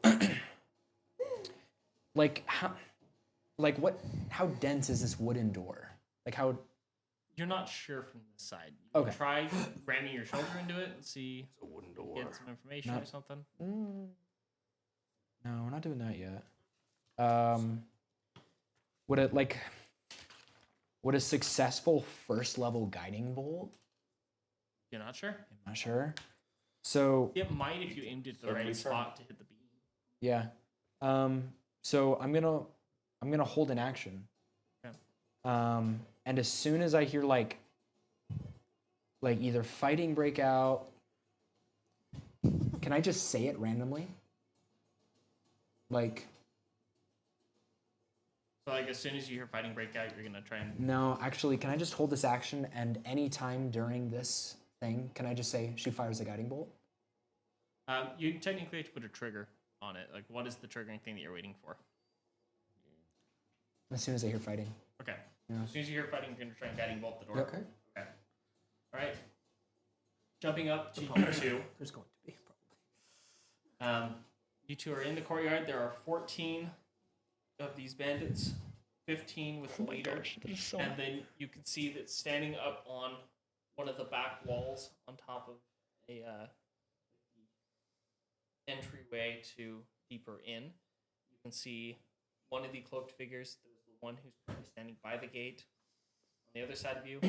Speaker 2: like how, how dense is this wooden door? Like how?
Speaker 1: You're not sure from this side. You
Speaker 2: Okay.
Speaker 1: try ramming your shoulder into it and see,
Speaker 9: It's a wooden door.
Speaker 1: get some information
Speaker 2: Not-
Speaker 1: or something.
Speaker 2: No, we're not doing that yet. Would a successful first level guiding bolt?
Speaker 1: You're not sure?
Speaker 2: I'm not sure. So
Speaker 1: It might if you aimed it at the
Speaker 4: Certainly
Speaker 1: right
Speaker 4: try.
Speaker 1: spot to hit the beam.
Speaker 2: yeah. So I'm gonna hold an action.
Speaker 1: Okay.
Speaker 2: And as soon as I hear like either fighting break out, can I just say it randomly? Like,
Speaker 1: So like as soon as you hear fighting break out, you're gonna try and
Speaker 2: no, actually, can I just hold this action and any time during this thing, can I just say she fires a guiding bolt?
Speaker 1: you technically have to put a trigger on it. Like what is the triggering thing that you're waiting for?
Speaker 2: As soon as I hear fighting.
Speaker 1: Okay.
Speaker 2: Yeah.
Speaker 1: As soon as you hear fighting, you're gonna try and guiding bolt the door.
Speaker 2: Yep.
Speaker 9: Okay.
Speaker 1: Okay. Alright. Jumping up to you two.
Speaker 9: There's going to be probably.
Speaker 1: You two are in the courtyard. There are 14 of these bandits, 15 with the leader, and then you can see that standing up on one of the back walls on top of a entryway to deeper in. You can see one of the cloaked figures. There's the one who's currently standing by the gate on the other side of you,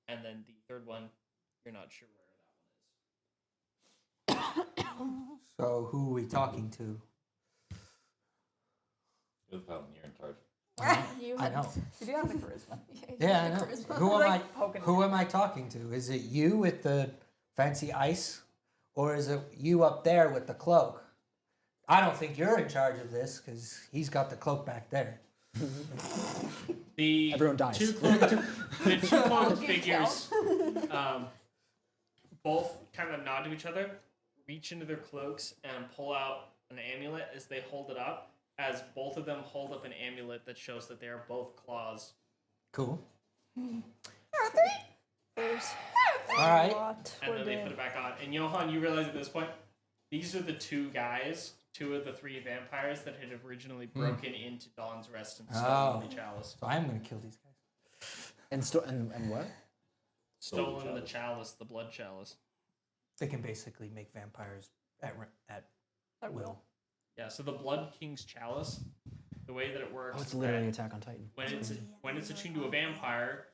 Speaker 1: and then the third one, you're not sure where that one is.
Speaker 5: So who are we talking to?
Speaker 4: You're the paladin, you're in charge.
Speaker 6: You
Speaker 5: I know.
Speaker 3: You do have the charisma.
Speaker 5: Yeah, I know.
Speaker 6: Charisma.
Speaker 5: Who am
Speaker 3: Like
Speaker 5: I?
Speaker 3: poking
Speaker 5: Who
Speaker 3: it.
Speaker 5: am I talking to? Is it you with the fancy ice, or is it you up there with the cloak? I don't think you're in charge of this because he's got the cloak back there.
Speaker 1: The
Speaker 2: Everyone dies.
Speaker 1: the two cloaked figures both kind of nod to each other, reach into their cloaks, and pull out an amulet as they hold it up. As both of them hold up an amulet that shows that they are both claws.
Speaker 5: Cool.
Speaker 8: There's
Speaker 5: All right.
Speaker 8: a lot
Speaker 1: And
Speaker 8: for
Speaker 1: then they put
Speaker 8: them.
Speaker 1: it back on. And Johan, you realize at this point, these are the two guys, two of the three vampires that had originally broken into Dawn's Rest and stolen the chalice.
Speaker 5: So I'm gonna kill these guys.
Speaker 2: And what?
Speaker 1: Stolen the chalice, the blood chalice.
Speaker 5: They can basically make vampires at will.
Speaker 1: Yeah, so the Blood King's chalice, the way that it works
Speaker 2: Oh, it's
Speaker 1: is
Speaker 2: literally
Speaker 1: that
Speaker 2: Attack on Titan.
Speaker 1: when it's attuned to a vampire,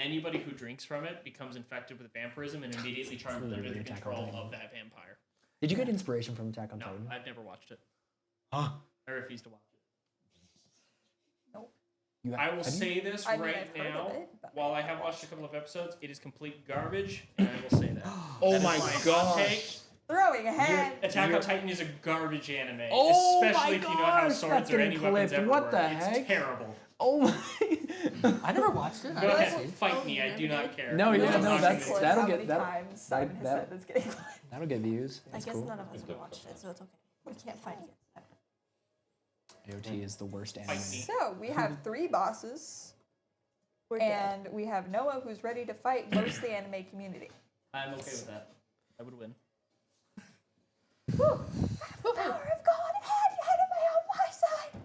Speaker 1: anybody who drinks from it becomes infected with vampirism and immediately charmed under
Speaker 2: literally
Speaker 1: the
Speaker 2: Attack on
Speaker 1: control
Speaker 2: Titan.
Speaker 1: of that vampire.
Speaker 2: Did you get inspiration from Attack on
Speaker 1: No,
Speaker 2: Titan?
Speaker 1: I've never watched it.
Speaker 2: Huh?
Speaker 1: I refuse to watch it.
Speaker 2: You
Speaker 1: I will
Speaker 2: have you?
Speaker 1: say this
Speaker 3: I mean,
Speaker 1: right
Speaker 3: I've heard of
Speaker 1: now.
Speaker 3: it, but
Speaker 1: While I have watched a couple of episodes, it is complete garbage, and I will say that.
Speaker 2: Oh
Speaker 1: That is
Speaker 2: my
Speaker 1: hot
Speaker 2: gosh.
Speaker 1: take.
Speaker 3: Throwing a hand.
Speaker 1: Attack on Titan is a garbage anime,
Speaker 2: Oh my
Speaker 1: especially if you know how
Speaker 2: gosh,
Speaker 1: swords
Speaker 2: that's
Speaker 1: or any
Speaker 2: getting
Speaker 1: weapons
Speaker 2: clipped.
Speaker 1: ever
Speaker 2: What
Speaker 1: work.
Speaker 2: the
Speaker 1: It's
Speaker 2: heck?
Speaker 1: terrible.
Speaker 2: Oh my.
Speaker 5: I never watched it. I
Speaker 1: Go
Speaker 5: haven't
Speaker 1: ahead,
Speaker 5: seen it.
Speaker 1: fight me. I do not care.
Speaker 2: No,
Speaker 1: I'm
Speaker 2: yeah,
Speaker 1: not
Speaker 2: no,
Speaker 1: watching
Speaker 2: that's-
Speaker 1: this.
Speaker 2: that'll
Speaker 3: how
Speaker 2: get-
Speaker 3: many
Speaker 2: that'll-
Speaker 3: times Simon has
Speaker 2: that-
Speaker 3: said it's getting
Speaker 2: That'll get views.
Speaker 8: I
Speaker 2: That's
Speaker 8: guess
Speaker 2: cool.
Speaker 8: none of us have watched it, so it's okay. We can't fight against that.
Speaker 2: AOT is the worst anime.
Speaker 1: Fight me.
Speaker 3: So we have three bosses,
Speaker 8: We're dead.
Speaker 3: and we have Noah who's ready to fight most of the anime community.
Speaker 1: I'm okay with that. I would win.
Speaker 3: The power of God had me on my side.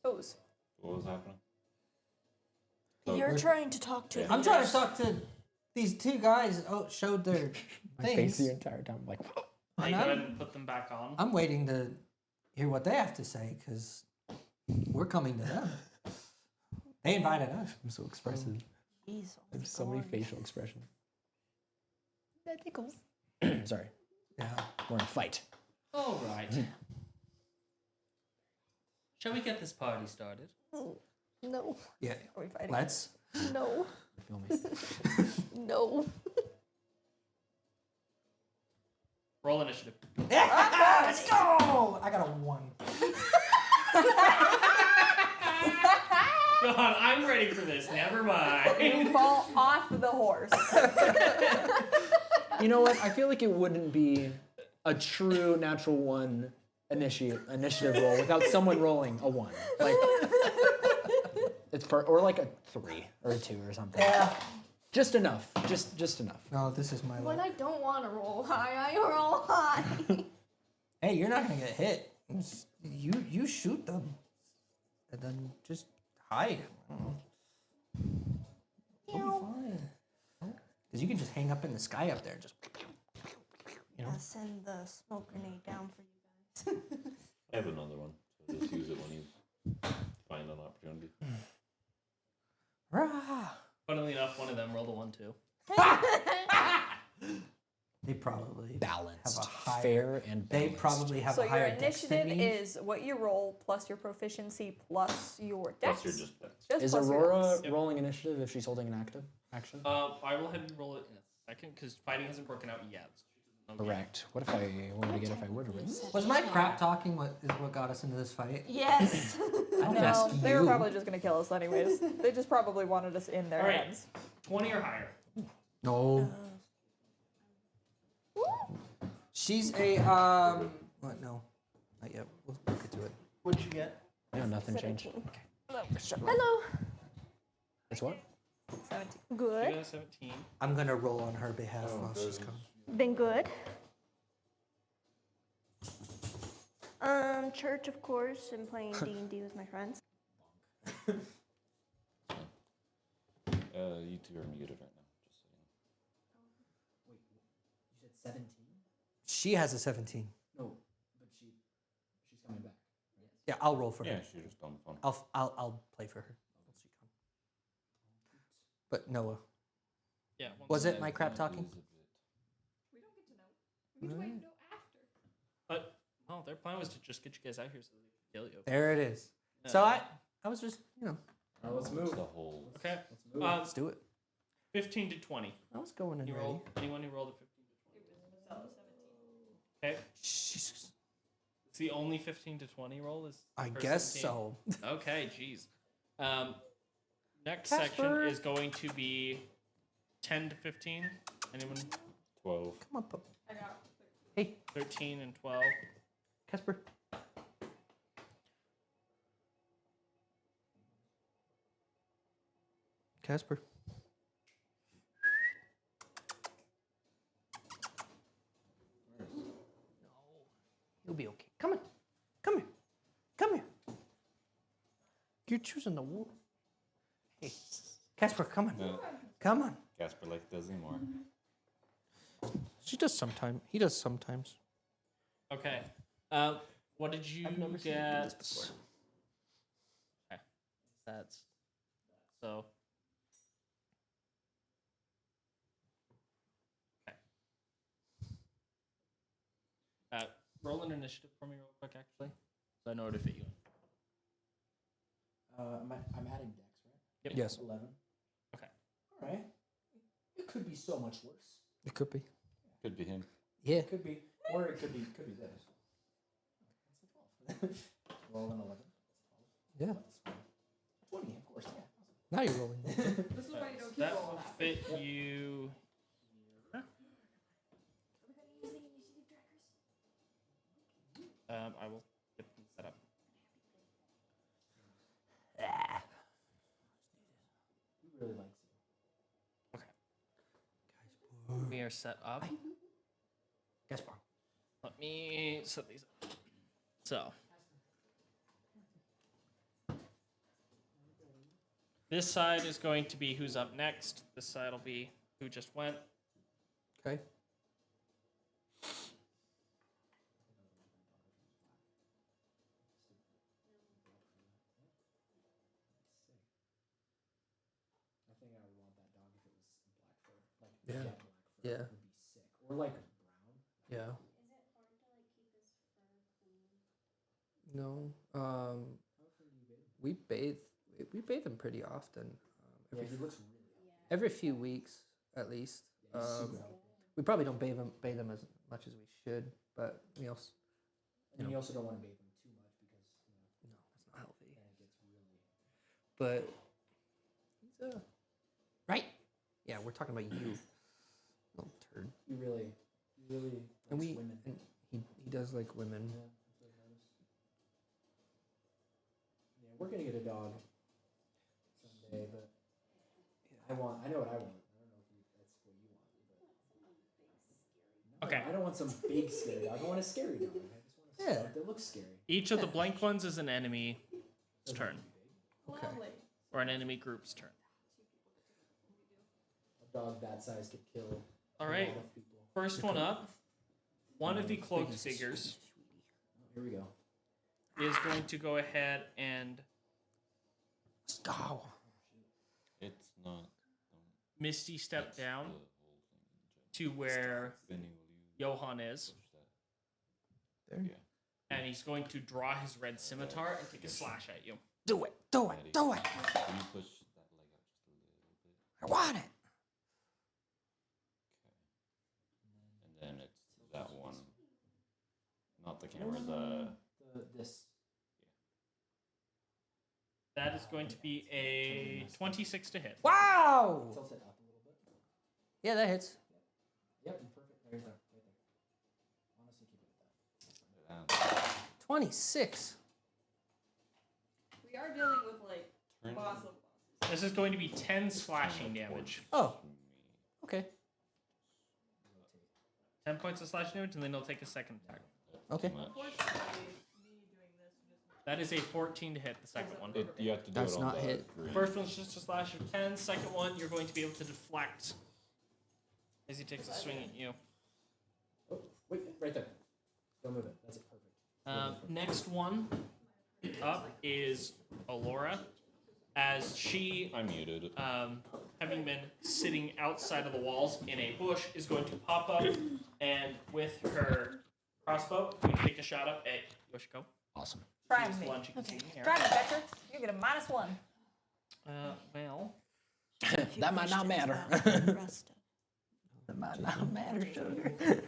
Speaker 3: Those.
Speaker 4: What was happening?
Speaker 8: You're
Speaker 5: we're-
Speaker 8: trying to talk to
Speaker 5: I'm
Speaker 8: the
Speaker 5: trying to talk to these two guys. Oh, showed their
Speaker 2: My face
Speaker 5: things.
Speaker 2: the entire time, like.
Speaker 1: I
Speaker 5: And
Speaker 1: go
Speaker 5: I'm-
Speaker 1: ahead and put them back on.
Speaker 5: I'm waiting to hear what they have to say because we're coming to them. They invited us.
Speaker 2: I'm so expressive.
Speaker 8: Jeez, oh
Speaker 2: There's
Speaker 8: my
Speaker 2: so many
Speaker 8: God.
Speaker 2: facial expressions.
Speaker 3: That tickles.
Speaker 2: Sorry,
Speaker 5: Yeah.
Speaker 2: we're in a fight.
Speaker 1: All right. Shall we get this party started?
Speaker 8: No,
Speaker 5: Yeah.
Speaker 3: Are we fighting?
Speaker 5: Let's.
Speaker 8: no,
Speaker 2: Feel me?
Speaker 8: no.
Speaker 1: Roll initiative.
Speaker 5: Let's go! I got a 1.
Speaker 1: God, I'm ready for this. Never mind.
Speaker 3: You fall off the horse.
Speaker 2: You know what? I feel like it wouldn't be a true natural one initiative roll without someone rolling a 1. Like it's or like a 3 or a 2 or something.
Speaker 5: Yeah.
Speaker 2: Just enough. Just enough.
Speaker 5: No, this is my
Speaker 6: When
Speaker 5: luck.
Speaker 6: I don't want to roll high, I roll high.
Speaker 5: Hey, you're not gonna get hit. You shoot them, and then just hide. You'll be fine. Because you can just hang up in the sky up there, just. You know.
Speaker 8: I'll send the smoke grenade down for you guys.
Speaker 4: I have another one. So just use it when you find an opportunity.
Speaker 5: Rah!
Speaker 1: Funnily enough, one of them rolled a 1 too.
Speaker 5: They probably
Speaker 2: Balanced,
Speaker 5: have a higher.
Speaker 2: fair, and
Speaker 5: They
Speaker 2: balanced.
Speaker 5: probably have
Speaker 3: So
Speaker 5: a
Speaker 3: your
Speaker 5: higher dex than
Speaker 3: initiative
Speaker 5: me.
Speaker 3: is what you roll plus your proficiency plus your dex.
Speaker 4: Plus you're just dead.
Speaker 3: Just
Speaker 2: Is
Speaker 3: plus your
Speaker 2: Aurora
Speaker 3: dex.
Speaker 1: Yep.
Speaker 2: rolling initiative if she's holding an active action?
Speaker 1: I will have you roll it in a second because fighting hasn't broken out yet.
Speaker 2: Correct. What if I wanted to get if I would roll?
Speaker 5: Was my crap talking what got us into this fight?
Speaker 8: Yes.
Speaker 5: Don't
Speaker 3: No,
Speaker 5: ask
Speaker 3: they were
Speaker 5: you.
Speaker 3: probably just gonna kill us anyways. They just probably wanted us in their
Speaker 1: All right.
Speaker 3: heads.
Speaker 1: 20 or higher.
Speaker 5: No. She's a What? No, not yet. We'll get to it.
Speaker 9: What'd you get?
Speaker 2: No, nothing changed.
Speaker 8: 17. Hello.
Speaker 2: It's what?
Speaker 3: 17.
Speaker 1: You
Speaker 8: Good.
Speaker 1: got 17.
Speaker 5: I'm gonna roll on her behalf while she's coming.
Speaker 8: Been good. Church, of course, and playing D&D with my friends.
Speaker 4: You two are muted right now. Just so you know.
Speaker 7: Wait, you said 17?
Speaker 9: She has a 17.
Speaker 7: No, but she's coming back. Right?
Speaker 9: Yeah, I'll roll for
Speaker 4: Yeah,
Speaker 9: her.
Speaker 4: she's just on the phone.
Speaker 9: I'll play for her. Once she comes. But Noah,
Speaker 1: Yeah.
Speaker 9: was it my crap talking?
Speaker 6: We don't get to know. We get to wait until after.
Speaker 1: But well, their plan was to just get you guys out here so they could kill you.
Speaker 9: There it is. So I was just,
Speaker 7: All right, let's move.
Speaker 4: The whole.
Speaker 1: Okay.
Speaker 7: Let's move.
Speaker 9: let's do it.
Speaker 1: 15 to 20.
Speaker 9: I was going in
Speaker 1: You
Speaker 9: ready.
Speaker 1: roll. Anyone who rolled a 15 to 20. Okay.
Speaker 9: Jesus.
Speaker 1: It's the only 15 to 20 roll is.
Speaker 9: I
Speaker 1: per
Speaker 9: guess
Speaker 1: 17?
Speaker 9: so.
Speaker 1: Okay, jeez. Next
Speaker 9: Casper.
Speaker 1: section is going to be 10 to 15. Anyone?
Speaker 4: 12.
Speaker 9: Come on, pup.
Speaker 3: I got
Speaker 9: Hey,
Speaker 1: 13 and 12.
Speaker 9: Casper. Casper. No. You'll be okay. Come on. Come here. Come here. You're choosing the war. Hey, Casper, come on.
Speaker 4: No,
Speaker 9: Come on.
Speaker 4: Casper like does anymore.
Speaker 9: She does sometimes. He does sometimes.
Speaker 1: Okay. What did you
Speaker 9: I've never seen him do
Speaker 1: get?
Speaker 9: this before.
Speaker 1: Okay. That's so. Okay. Roll an initiative for me real quick, actually, so I know where to fit you in.
Speaker 7: I'm adding dex, right?
Speaker 1: Yep.
Speaker 9: Yes,
Speaker 7: 11.
Speaker 1: Okay.
Speaker 7: All right. It could be so much worse.
Speaker 9: it could be.
Speaker 4: Could be him.
Speaker 9: Yeah.
Speaker 7: It could be, or it could be this. That's a 12. Roll an 11.
Speaker 9: Yeah.
Speaker 7: That's 20, of course. Yeah.
Speaker 9: Now you're rolling.
Speaker 3: This is why you don't keep
Speaker 1: That
Speaker 3: rolling
Speaker 1: will
Speaker 3: that.
Speaker 1: fit you. here. I will get them set up.
Speaker 7: He really likes you.
Speaker 1: Okay. We are set up.
Speaker 9: Casper.
Speaker 1: Let me set these up. So. This side is going to be who's up next. This side will be who just went.
Speaker 9: Okay.
Speaker 7: I think I would want that dog if it was black fur. Like
Speaker 9: Yeah.
Speaker 7: jet black fur.
Speaker 9: Yeah.
Speaker 7: Would be sick. Or like brown.
Speaker 9: Yeah.
Speaker 10: Is it hard to like keep his fur clean?
Speaker 9: No.
Speaker 7: How often do you bathe?
Speaker 9: We bathe him pretty often.
Speaker 7: Yeah, he looks really healthy.
Speaker 9: Every few weeks, at least.
Speaker 7: Yeah, he's super healthy.
Speaker 9: We probably don't bathe him as much as we should, but we also
Speaker 7: And you also don't want to bathe him too much because
Speaker 9: no, that's not healthy.
Speaker 7: then it gets really.
Speaker 9: But he's right. Yeah, we're talking about you, little turd.
Speaker 7: He really
Speaker 9: And
Speaker 7: likes women.
Speaker 9: and he does like women.
Speaker 7: Yeah, that's what I've noticed. Yeah, we're gonna get a dog someday, but I know what I want. I don't know if that's what you want, but no,
Speaker 1: Okay.
Speaker 7: I don't want some big scary dog. I want a scary dog. I just want a dog that looks scary.
Speaker 1: Each of the blank ones is an enemy's turn,
Speaker 9: Okay.
Speaker 3: Lovely.
Speaker 1: or an enemy group's turn.
Speaker 7: A dog that size could kill
Speaker 1: All
Speaker 7: a
Speaker 1: right.
Speaker 7: lot of people.
Speaker 1: First one up. One of the cloaked figures
Speaker 7: Oh, here we go.
Speaker 1: is going to go ahead and
Speaker 9: Let's go.
Speaker 4: It's not.
Speaker 1: Misty step
Speaker 4: That's
Speaker 1: down
Speaker 4: the whole thing in
Speaker 1: to where
Speaker 4: Benny, will you
Speaker 1: Johan is,
Speaker 4: push that?
Speaker 9: There.
Speaker 4: Yeah.
Speaker 1: and he's going to draw his red scimitar and take a slash at you.
Speaker 9: Do it. Do it. Do it.
Speaker 4: Can you push that leg out just a little bit?
Speaker 9: I want it.
Speaker 4: Okay. And then it's that one. Not the camera, the.
Speaker 7: This.
Speaker 1: That is going to be a 26 to hit.
Speaker 9: Wow.
Speaker 7: Tilt it up a little bit.
Speaker 9: Yeah, that hits.
Speaker 7: Yep, perfect. Right there. Right there. Honestly, keep it at that.
Speaker 9: 26.
Speaker 3: We are dealing with like
Speaker 4: Turn.
Speaker 3: boss of bosses.
Speaker 1: This is going to be 10 slashing damage.
Speaker 9: Oh. Okay.
Speaker 1: 10 points of slashing damage, and then he'll take a second attack.
Speaker 9: Okay.
Speaker 4: Too much.
Speaker 3: Unfortunately, me doing this just
Speaker 1: That is a 14 to hit the second one.
Speaker 4: You have to do
Speaker 2: That's
Speaker 4: it on
Speaker 2: not
Speaker 4: the
Speaker 2: hit.
Speaker 4: green.
Speaker 1: First one's just a slash of 10. Second one, you're going to be able to deflect as he takes a swing at you.
Speaker 7: Oh, wait, right there. Don't move it. That's it. Perfect.
Speaker 1: Next one up is Alura, as she,
Speaker 4: I'm muted.
Speaker 1: having been sitting outside of the walls in a bush, is going to pop up and with her crossbow, going to take a shot up at Yoshiko.
Speaker 2: Awesome.
Speaker 3: Try
Speaker 1: This
Speaker 3: me.
Speaker 1: one she can see in the air.
Speaker 3: Try me, Becker. You get a -1.
Speaker 1: Well,
Speaker 2: That might not matter.
Speaker 8: Rest.
Speaker 2: That might not matter, sugar.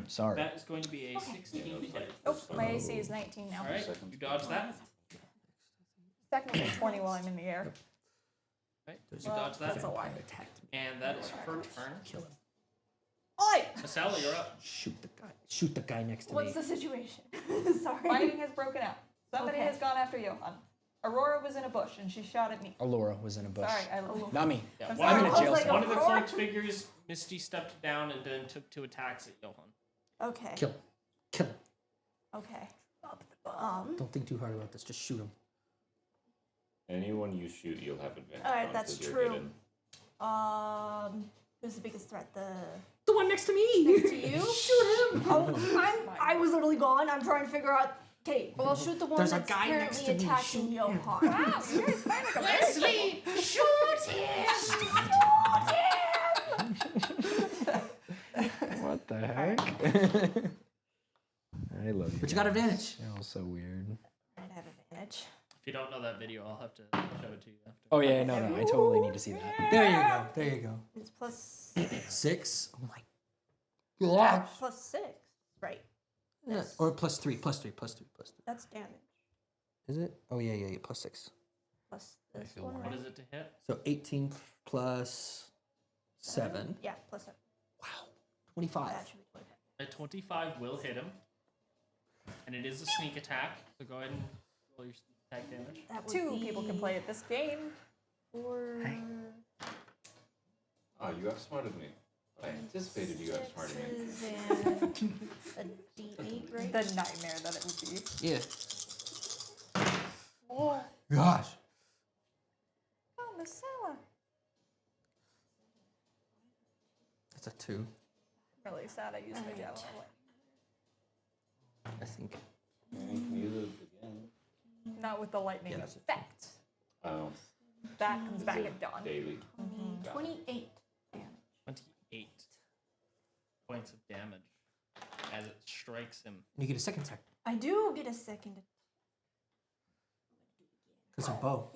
Speaker 2: Sorry.
Speaker 1: that is going to be a 16 to hit.
Speaker 3: Oh, my AC is 19 now.
Speaker 1: All right, you dodge that.
Speaker 3: Second is 20 while I'm in the air.
Speaker 1: Right, you dodge that.
Speaker 3: That's a lot.
Speaker 1: And that is her turn.
Speaker 2: Kill him.
Speaker 3: Oi!
Speaker 1: Masala, you're up.
Speaker 2: Shoot the guy. Shoot the guy next to
Speaker 8: What's
Speaker 2: me.
Speaker 8: the situation? Sorry.
Speaker 3: Fighting has broken out. Somebody
Speaker 8: Okay.
Speaker 3: has gone after Johan. Aurora was in a bush and she shot at me.
Speaker 2: Alura was in a bush.
Speaker 3: Sorry, I
Speaker 2: Not me.
Speaker 1: Yeah,
Speaker 3: I'm
Speaker 1: one,
Speaker 3: sorry.
Speaker 2: I'm in a jail
Speaker 8: Like
Speaker 2: cell.
Speaker 1: one of the
Speaker 8: Aurora?
Speaker 1: cloaked figures, Misty stepped down and then took 2 attacks at Johan.
Speaker 8: Okay.
Speaker 2: Kill him. Kill him.
Speaker 8: Okay.
Speaker 2: Don't think too hard about this. Just shoot him.
Speaker 4: Anyone you shoot, you'll have advantage.
Speaker 8: Alright,
Speaker 4: on,
Speaker 8: that's
Speaker 4: 'cause you're
Speaker 8: true.
Speaker 4: hidden.
Speaker 8: Who's the biggest threat?
Speaker 2: The one next to me.
Speaker 8: Next to you? Shoot him! I was literally gone. I'm trying to figure out. Okay, well, I'll shoot the one
Speaker 2: There's a
Speaker 8: that's
Speaker 2: guy next
Speaker 8: apparently
Speaker 2: to me.
Speaker 8: attacking
Speaker 2: Shoot
Speaker 8: Johan.
Speaker 3: Wow, you guys find like a
Speaker 8: Leslie, shoot him!
Speaker 2: What the heck? I love you.
Speaker 5: But you got advantage.
Speaker 2: You're all so weird.
Speaker 8: I'd have advantage.
Speaker 1: If you don't know that video, I'll have to show it to you after.
Speaker 2: Oh yeah, no, I totally need to see that.
Speaker 5: There you go. There you go.
Speaker 8: It's plus
Speaker 5: 6. Oh my gosh.
Speaker 8: plus 6, right?
Speaker 5: Yeah, or plus 3. Plus 3. Plus 3. Plus 3.
Speaker 8: That's damage.
Speaker 5: Is it? Oh yeah. Plus 6.
Speaker 8: Plus this
Speaker 2: feel
Speaker 8: one.
Speaker 1: What
Speaker 8: Right?
Speaker 1: is it to hit?
Speaker 5: So 18 plus 7.
Speaker 8: Yeah, plus 7.
Speaker 5: Wow. 25.
Speaker 8: That should be 25.
Speaker 1: A 25 will hit him. And it is a sneak attack, so go ahead and roll your sneak attack damage.
Speaker 8: That would
Speaker 3: 2
Speaker 8: be
Speaker 3: people can play at this game.
Speaker 8: 4.
Speaker 4: Oh, you outsmarted me. I anticipated you outsmarting me.
Speaker 8: Sixes and a D8, right?
Speaker 3: The nightmare that it would be.
Speaker 5: Yeah.
Speaker 3: Oh,
Speaker 5: Gosh.
Speaker 3: Masala.
Speaker 5: That's a 2.
Speaker 3: Really sad I used my javelin.
Speaker 5: I think.
Speaker 4: Use it again.
Speaker 3: Not with the lightning
Speaker 5: Yeah, that's a
Speaker 3: effect.
Speaker 4: Oh,
Speaker 3: That comes back
Speaker 4: Is it
Speaker 3: at dawn.
Speaker 4: daily.
Speaker 8: 28 damage.
Speaker 1: 28 points of damage as it strikes him.
Speaker 5: You get a second attack.
Speaker 8: I do get a second.
Speaker 5: Because of bow.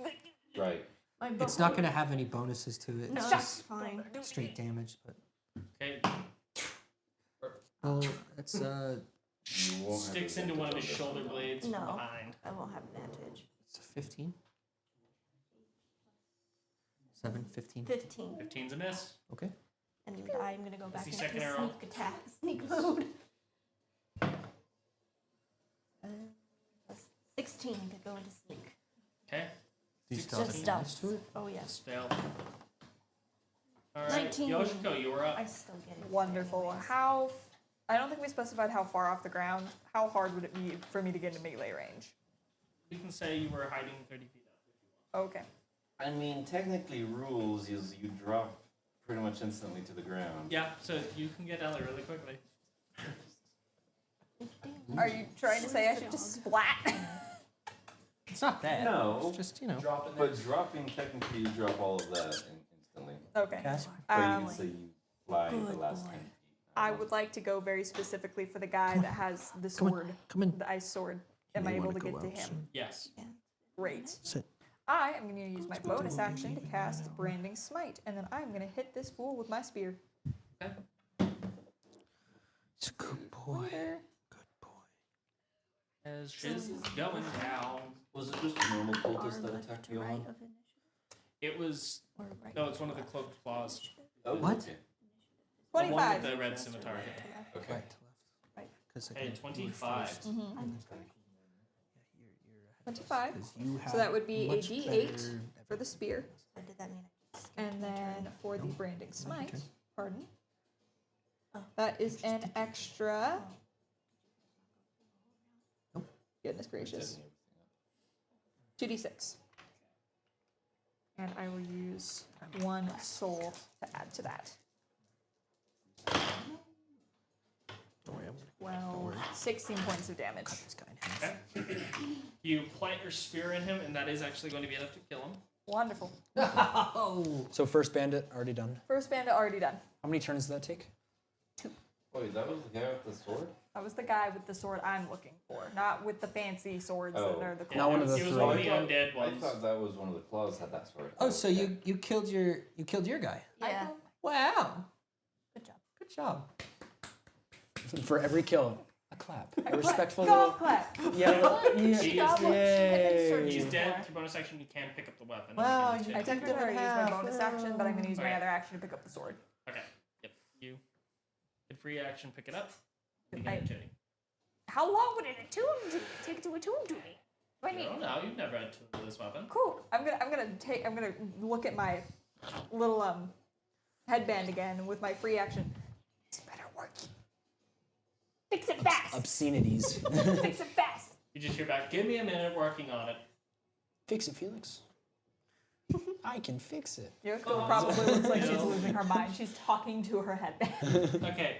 Speaker 4: Right.
Speaker 8: My
Speaker 5: It's not going to have any bonuses to it.
Speaker 8: No,
Speaker 5: It's
Speaker 8: that's
Speaker 5: just
Speaker 8: fine.
Speaker 5: straight damage. But
Speaker 1: Okay,
Speaker 5: oh, it's
Speaker 4: You won't have
Speaker 1: sticks into one of his
Speaker 4: advantage on
Speaker 1: shoulder
Speaker 4: this one.
Speaker 1: blades
Speaker 8: No.
Speaker 1: from behind.
Speaker 8: I won't have advantage.
Speaker 5: it's a 15. 7, 15.
Speaker 8: 15.
Speaker 1: 15's a miss.
Speaker 5: Okay.
Speaker 8: And I'm going to go back
Speaker 1: the
Speaker 8: into
Speaker 1: second arrow.
Speaker 8: sneak attack, sneak mode. 16 could go into sneak.
Speaker 1: Okay,
Speaker 5: Do you still have
Speaker 8: Just
Speaker 5: advantage
Speaker 8: stealth.
Speaker 5: to it?
Speaker 8: Oh, yes.
Speaker 1: fail. Alright,
Speaker 8: 19.
Speaker 1: Yoshiko, you were up.
Speaker 8: I still get it.
Speaker 3: Wonderful.
Speaker 8: anyways.
Speaker 3: How? I don't think we specified how far off the ground. How hard would it be for me to get into melee range?
Speaker 1: You can say you were hiding 30 feet up.
Speaker 3: Okay.
Speaker 4: I mean, technically, rules is you drop pretty much instantly to the ground.
Speaker 1: Yeah, so you can get down there really quickly.
Speaker 3: Are you trying to say I should just splat?
Speaker 5: It's not bad.
Speaker 4: No,
Speaker 5: It's just,
Speaker 4: but dropping, technically, you drop all of that instantly.
Speaker 3: Okay.
Speaker 5: Casper.
Speaker 4: But you
Speaker 3: Um,
Speaker 4: can say you fly the
Speaker 8: Good
Speaker 4: last
Speaker 8: boy.
Speaker 4: 10 feet.
Speaker 3: I would like to go very specifically for the guy that has the
Speaker 5: Come on.
Speaker 3: sword,
Speaker 5: Come in.
Speaker 3: the ice sword. Am I
Speaker 5: may
Speaker 3: able
Speaker 5: wanna
Speaker 3: to get
Speaker 5: go
Speaker 3: to
Speaker 5: out
Speaker 3: him?
Speaker 5: soon.
Speaker 1: Yes.
Speaker 3: Great.
Speaker 5: Sit.
Speaker 3: I am going to use my bonus action to cast Branding Smite, and then I'm going to hit this fool with my spear.
Speaker 5: It's a good boy. Good boy.
Speaker 1: As Shiz is going down.
Speaker 4: Was it just a normal
Speaker 8: Far
Speaker 4: cultist that
Speaker 8: left
Speaker 4: attacked
Speaker 8: to
Speaker 4: you
Speaker 8: right
Speaker 4: on?
Speaker 8: of initiative.
Speaker 1: It was.
Speaker 8: Or right
Speaker 1: No, it's one
Speaker 8: to
Speaker 1: of the
Speaker 8: left.
Speaker 1: cloaked claws.
Speaker 4: Oh,
Speaker 5: What?
Speaker 4: Okay.
Speaker 1: The one
Speaker 3: 25.
Speaker 1: with the red scimitar.
Speaker 4: Okay.
Speaker 5: Right to left.
Speaker 8: Right.
Speaker 5: Because
Speaker 1: Okay, 25.
Speaker 3: 25.
Speaker 5: You have
Speaker 3: So that would be a
Speaker 5: much
Speaker 3: D8
Speaker 5: better
Speaker 3: for the spear.
Speaker 8: What did that mean? I skipped
Speaker 3: And
Speaker 8: my turn.
Speaker 3: then for the Branding Smite,
Speaker 5: turn.
Speaker 3: pardon,
Speaker 8: Oh.
Speaker 3: that is an extra.
Speaker 5: Nope.
Speaker 6: Goodness gracious. 2d6.
Speaker 3: And I will use 1 soul to add to that. 12, 16 points of damage.
Speaker 1: Okay. You plant your spear in him, and that is actually going to be enough to kill him.
Speaker 3: Wonderful.
Speaker 2: So first bandit already done.
Speaker 3: First bandit already done.
Speaker 2: How many turns does that take?
Speaker 4: Wait, that was the guy with the sword?
Speaker 3: That was the guy with the sword I'm looking for, not with the fancy swords that are the cool
Speaker 2: Not one of the
Speaker 1: He was
Speaker 2: three.
Speaker 1: one of the undead
Speaker 4: I
Speaker 1: ones.
Speaker 4: thought that was one of the claws had that sword.
Speaker 5: Oh, so you killed your guy.
Speaker 6: Yeah.
Speaker 5: Wow.
Speaker 6: Good job.
Speaker 5: Good job.
Speaker 2: For every kill, a clap. A respectful
Speaker 3: Golf
Speaker 2: little.
Speaker 3: clap.
Speaker 2: Yeah.
Speaker 1: He
Speaker 2: Yay.
Speaker 1: He's dead. Through bonus action, you can pick up the weapon.
Speaker 5: Wow,
Speaker 1: And
Speaker 5: you
Speaker 3: I
Speaker 1: take-
Speaker 3: technically already used my bonus action, but I'm going to use my
Speaker 1: Okay.
Speaker 3: other action to pick up the sword.
Speaker 1: Okay. Yep. You can free action pick it up. You
Speaker 3: I-
Speaker 1: can Jenny.
Speaker 6: How long would it take it to attune to me? What do I
Speaker 1: You
Speaker 6: need?
Speaker 1: don't know. You've never had to this weapon.
Speaker 3: Cool. I'm gonna look at my little headband again with my free action. It's better working.
Speaker 6: Fix it fast.
Speaker 2: Obscenities.
Speaker 6: Fix it fast.
Speaker 1: You just hear back. Give me a minute working on it.
Speaker 2: Fix it, Felix. I can fix it.
Speaker 3: Yoko probably looks like she's losing her mind. She's talking to her headband.
Speaker 1: Okay.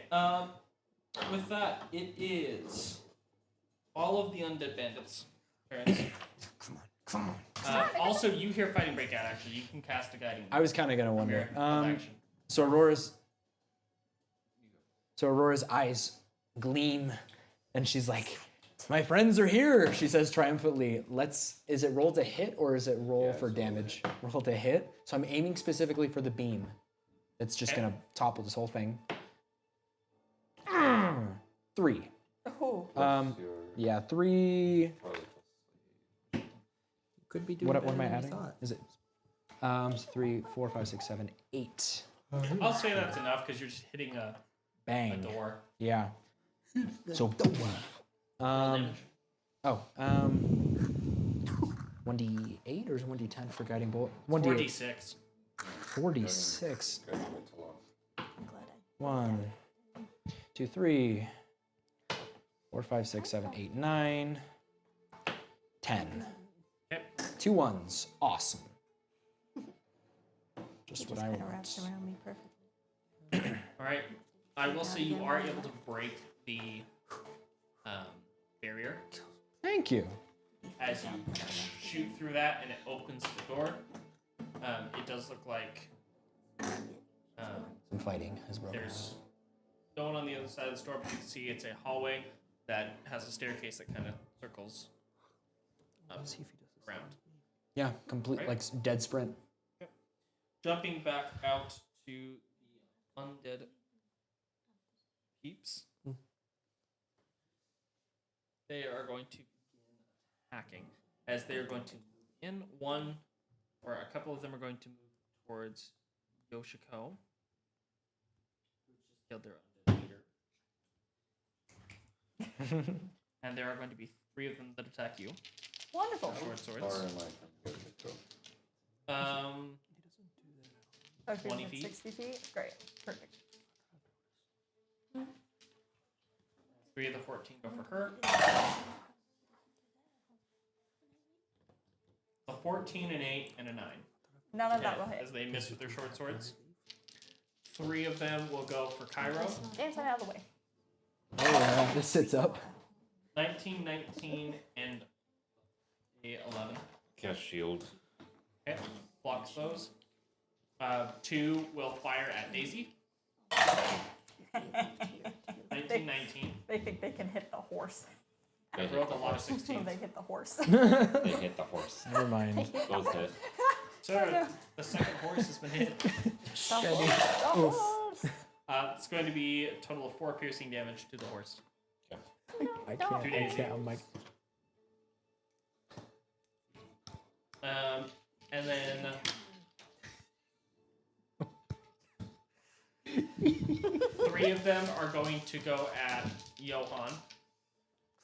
Speaker 1: With that, it is all of the undead bandits. Parents.
Speaker 5: Come on.
Speaker 1: Also, you hear fighting break out. Actually, you can cast a guiding.
Speaker 2: I was kind of gonna wonder.
Speaker 1: Your action.
Speaker 2: So Aurora's eyes gleam, and she's like, "My friends are here." She says triumphantly. Is it roll to hit or is it roll for damage? Roll to hit. So I'm aiming specifically for the beam. It's just
Speaker 1: Okay.
Speaker 2: gonna topple this whole thing. 3.
Speaker 3: Oh,
Speaker 2: Yeah, 3.
Speaker 5: Could be doing
Speaker 2: What am I
Speaker 5: better than
Speaker 2: adding?
Speaker 5: you thought.
Speaker 2: Is it 3, 4, 5, 6, 7, 8?
Speaker 1: I'll say that's enough because you're just hitting a
Speaker 2: Bang.
Speaker 1: door.
Speaker 2: Yeah. So.
Speaker 1: Damage.
Speaker 2: 1d8 or is it 1d10 for guiding bolt?
Speaker 1: 4d6.
Speaker 2: 46.
Speaker 4: Guys, wait too long.
Speaker 6: I'm glad
Speaker 2: 1, 2, 3, 4, 5, 6, 7, 8, 9, 10.
Speaker 1: Okay.
Speaker 2: 2 ones. Awesome. Just what I
Speaker 6: kind of
Speaker 2: want.
Speaker 6: wraps around me perfectly.
Speaker 1: All right. I will say you are able to break the barrier
Speaker 2: Thank you.
Speaker 1: as you shoot through that, and it opens the door. It does look like
Speaker 2: Some fighting has broken.
Speaker 1: there's no one on the other side of the store, but you can see it's a hallway that has a staircase that kind of circles around.
Speaker 2: Yeah, complete
Speaker 1: Right.
Speaker 2: like dead sprint.
Speaker 1: Jumping back out to the undead peeps. They are going to begin attacking as they are going to in one, or a couple of them are going to move towards Yoshiko, who just killed their undead leader. And there are going to be 3 of them that attack you.
Speaker 3: wonderful.
Speaker 1: Short
Speaker 4: Far
Speaker 1: swords.
Speaker 4: am I from Yoshiko?
Speaker 1: 20 feet.
Speaker 3: 60 feet? Great. Perfect.
Speaker 1: 3 of the 14 go for her. A 14, an 8, and a 9.
Speaker 3: None of that will hit.
Speaker 1: As they miss with their short swords. 3 of them will go for Cairo.
Speaker 6: Dance out of the way.
Speaker 2: Oh yeah, this sits up.
Speaker 1: 19, 19, and a 11.
Speaker 4: Cast shield.
Speaker 1: Okay, blocks those. 2 will fire at Daisy. 19, 19.
Speaker 3: They think they can hit the horse.
Speaker 1: I rolled a lot of
Speaker 3: So
Speaker 1: 16s.
Speaker 3: they hit the horse.
Speaker 4: They hit the horse.
Speaker 2: Never mind.
Speaker 4: Both hit.
Speaker 1: So the second horse has been hit. It's going to be a total of 4 piercing damage to the horse.
Speaker 2: I can't.
Speaker 1: 2 days.
Speaker 2: I'm like.
Speaker 1: And then 3 of them are going to go at Johan.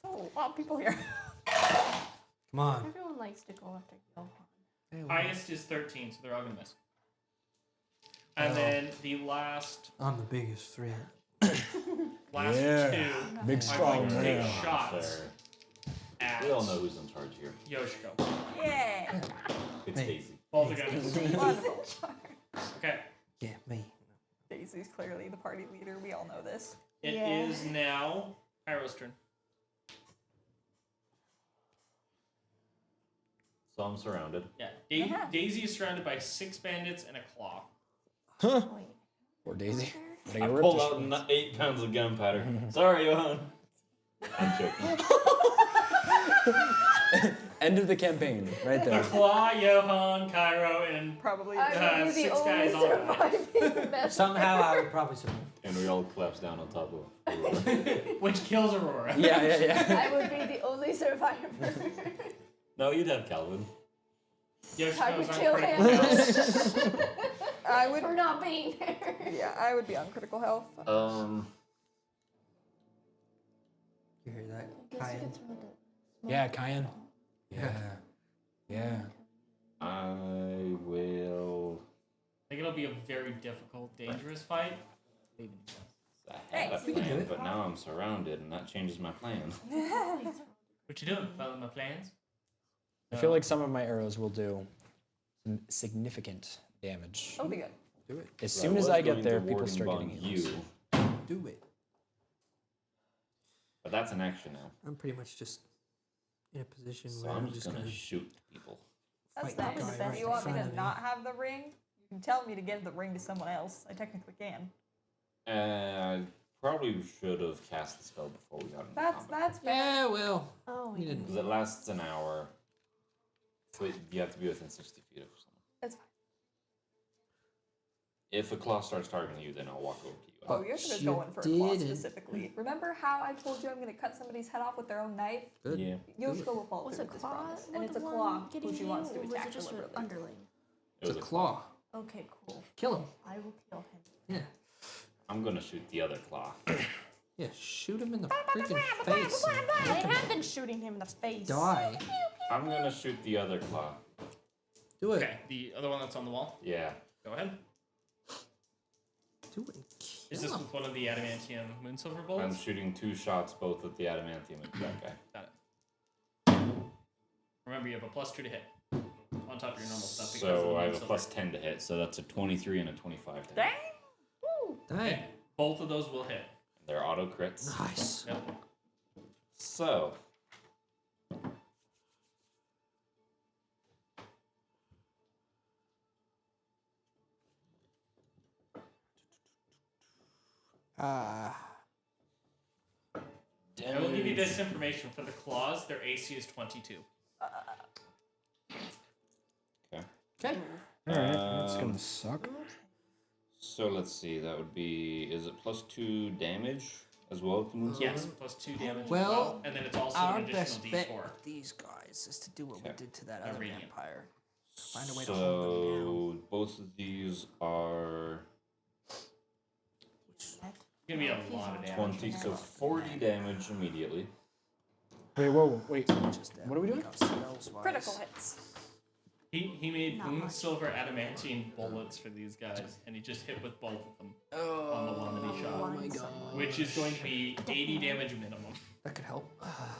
Speaker 3: Oh, a lot of people here.
Speaker 5: Come on.
Speaker 10: Everyone likes to go after Johan.
Speaker 1: Highest is 13, so they're all gonna miss. And then the last
Speaker 5: I'm the biggest threat.
Speaker 1: last
Speaker 2: Yeah.
Speaker 1: 2
Speaker 2: Big
Speaker 1: are
Speaker 2: strong
Speaker 1: going to take
Speaker 2: man.
Speaker 1: shots
Speaker 4: There.
Speaker 1: at
Speaker 4: We all know who's in charge here.
Speaker 1: Yoshiko.
Speaker 3: Yeah.
Speaker 4: It's Daisy.
Speaker 1: Both are gonna.
Speaker 3: Wonderful.
Speaker 1: Okay.
Speaker 9: Yeah, me.
Speaker 3: Daisy's clearly the party leader. We all know this.
Speaker 1: It is now Pyro's turn.
Speaker 4: So I'm surrounded.
Speaker 1: Yeah. Daisy is surrounded by 6 bandits and a claw.
Speaker 2: Poor Daisy.
Speaker 4: I pulled out 8 pounds of gunpowder. Sorry, Johan. I'm joking.
Speaker 2: End of the campaign, right
Speaker 1: A
Speaker 2: there.
Speaker 1: claw, Johan, Cairo, and
Speaker 3: Probably.
Speaker 6: I would be the
Speaker 1: 6 guys
Speaker 6: only
Speaker 1: all around.
Speaker 6: surviving member.
Speaker 5: Somehow I would probably survive.
Speaker 4: And we all collapse down on top of Alura.
Speaker 1: Which kills Aurora.
Speaker 2: Yeah.
Speaker 6: I would be the only survivor.
Speaker 4: No, you'd have Calvin.
Speaker 6: I would
Speaker 1: Yoshiko's
Speaker 6: kill
Speaker 1: on
Speaker 6: him.
Speaker 1: critical health.
Speaker 3: I would.
Speaker 6: For not being there.
Speaker 3: Yeah, I would be on critical health.
Speaker 5: You hear that?
Speaker 10: Guess you
Speaker 5: Kyan?
Speaker 10: could throw the
Speaker 2: Yeah, Kyan. Yeah.
Speaker 4: I will.
Speaker 1: I think it'll be a very difficult, dangerous fight.
Speaker 4: I had a
Speaker 5: we can do
Speaker 4: plan,
Speaker 5: it.
Speaker 4: but now I'm surrounded, and that changes my plan.
Speaker 1: What you doing? Following my plans?
Speaker 2: I feel like some of my arrows will do some significant damage.
Speaker 3: That'll be good.
Speaker 5: Do it.
Speaker 2: As
Speaker 4: So
Speaker 2: soon as
Speaker 4: was
Speaker 2: I get
Speaker 4: going
Speaker 2: there,
Speaker 4: to
Speaker 2: people
Speaker 4: warding
Speaker 2: start
Speaker 4: bomb
Speaker 2: getting heals.
Speaker 4: you,
Speaker 5: Do it.
Speaker 4: but that's an action now.
Speaker 5: I'm pretty much just in a position
Speaker 4: So
Speaker 5: where
Speaker 4: I'm
Speaker 5: I'm
Speaker 4: just
Speaker 5: just
Speaker 4: gonna
Speaker 5: gonna
Speaker 4: shoot people.
Speaker 3: That's
Speaker 5: fight
Speaker 3: not
Speaker 5: the
Speaker 3: the
Speaker 5: guy
Speaker 3: best.
Speaker 5: right
Speaker 3: You
Speaker 5: in
Speaker 3: want me
Speaker 5: front
Speaker 3: to
Speaker 5: of me.
Speaker 3: not have the ring? You can tell me to give the ring to someone else. I technically can.
Speaker 4: I probably should have cast the spell before we got into combat.
Speaker 3: That's fair.
Speaker 5: Yeah, well,
Speaker 10: Oh,
Speaker 5: you didn't.
Speaker 4: Because it lasts an hour. But you have to be within 60 feet of someone.
Speaker 3: That's fine.
Speaker 4: If a claw starts targeting you, then I'll walk over to you.
Speaker 3: Oh, you're just
Speaker 5: you
Speaker 3: going for a claw
Speaker 5: didn't.
Speaker 3: specifically. Remember how I told you I'm going to cut somebody's head off with their own knife?
Speaker 5: Good.
Speaker 4: Yeah.
Speaker 3: Yoshiko will fall
Speaker 10: was
Speaker 3: through
Speaker 10: a
Speaker 3: with this
Speaker 10: claw?
Speaker 3: promise.
Speaker 10: one
Speaker 3: And
Speaker 10: of
Speaker 3: it's a
Speaker 10: the
Speaker 3: claw
Speaker 10: one getting
Speaker 3: who she
Speaker 10: you,
Speaker 3: wants to
Speaker 10: or was
Speaker 3: attack
Speaker 10: it just an
Speaker 3: deliberately.
Speaker 10: underling?
Speaker 4: It was
Speaker 5: It's a claw.
Speaker 10: Okay, cool.
Speaker 5: Kill him.
Speaker 10: I will kill him.
Speaker 5: Yeah.
Speaker 4: I'm gonna shoot the other claw.
Speaker 5: Yeah, shoot him in the freaking face.
Speaker 10: I have been shooting him in the face.
Speaker 5: Die.
Speaker 4: I'm gonna shoot the other claw.
Speaker 5: Do it.
Speaker 1: Okay, the other one that's on the wall.
Speaker 4: Yeah.
Speaker 1: Go ahead.
Speaker 5: Do it.
Speaker 1: Is this with one of the adamantium moonsilver
Speaker 4: I'm
Speaker 1: bullets?
Speaker 4: shooting 2 shots, both at the adamantium and that guy.
Speaker 1: Got it. Remember, you have a +2 to hit on top of your normal stuff. Because of
Speaker 4: So
Speaker 1: the
Speaker 4: I have a
Speaker 1: moonsilver.
Speaker 4: +10 to hit, so that's a 23 and a 25 to hit.
Speaker 3: Dang!
Speaker 5: Dang.
Speaker 1: Okay, both of those will hit.
Speaker 4: They're auto crits.
Speaker 5: Nice.
Speaker 1: Yep.
Speaker 4: So.
Speaker 1: I will give you this information for the claws. Their AC is 22.
Speaker 4: Okay.
Speaker 5: Okay.
Speaker 2: Alright, that's
Speaker 4: Um,
Speaker 2: gonna suck.
Speaker 4: So let's see, that would be, is it +2 damage as well with the moonsilver?
Speaker 1: Yes, +2 damage
Speaker 5: Well,
Speaker 1: as well. And then it's also
Speaker 5: Our
Speaker 1: an additional
Speaker 5: best bet
Speaker 1: D4.
Speaker 5: with these guys is to do what we
Speaker 4: Okay.
Speaker 5: did to that
Speaker 1: A
Speaker 5: other
Speaker 1: radiant.
Speaker 5: vampire. Find a way to hold them down.
Speaker 4: So both of these are
Speaker 1: It's gonna be a lot of damage.
Speaker 4: 20, so 40 damage immediately.
Speaker 2: Wait.
Speaker 5: Just that
Speaker 2: What are we doing?
Speaker 5: got spells-wise.
Speaker 3: Critical hits.
Speaker 1: He made
Speaker 10: Not much.
Speaker 1: moonsilver adamantine bullets for these guys, and he just hit with both of them
Speaker 5: Oh,
Speaker 1: on the one that he shot,
Speaker 5: my god.
Speaker 1: which is going to be 80 damage minimum
Speaker 5: That could help.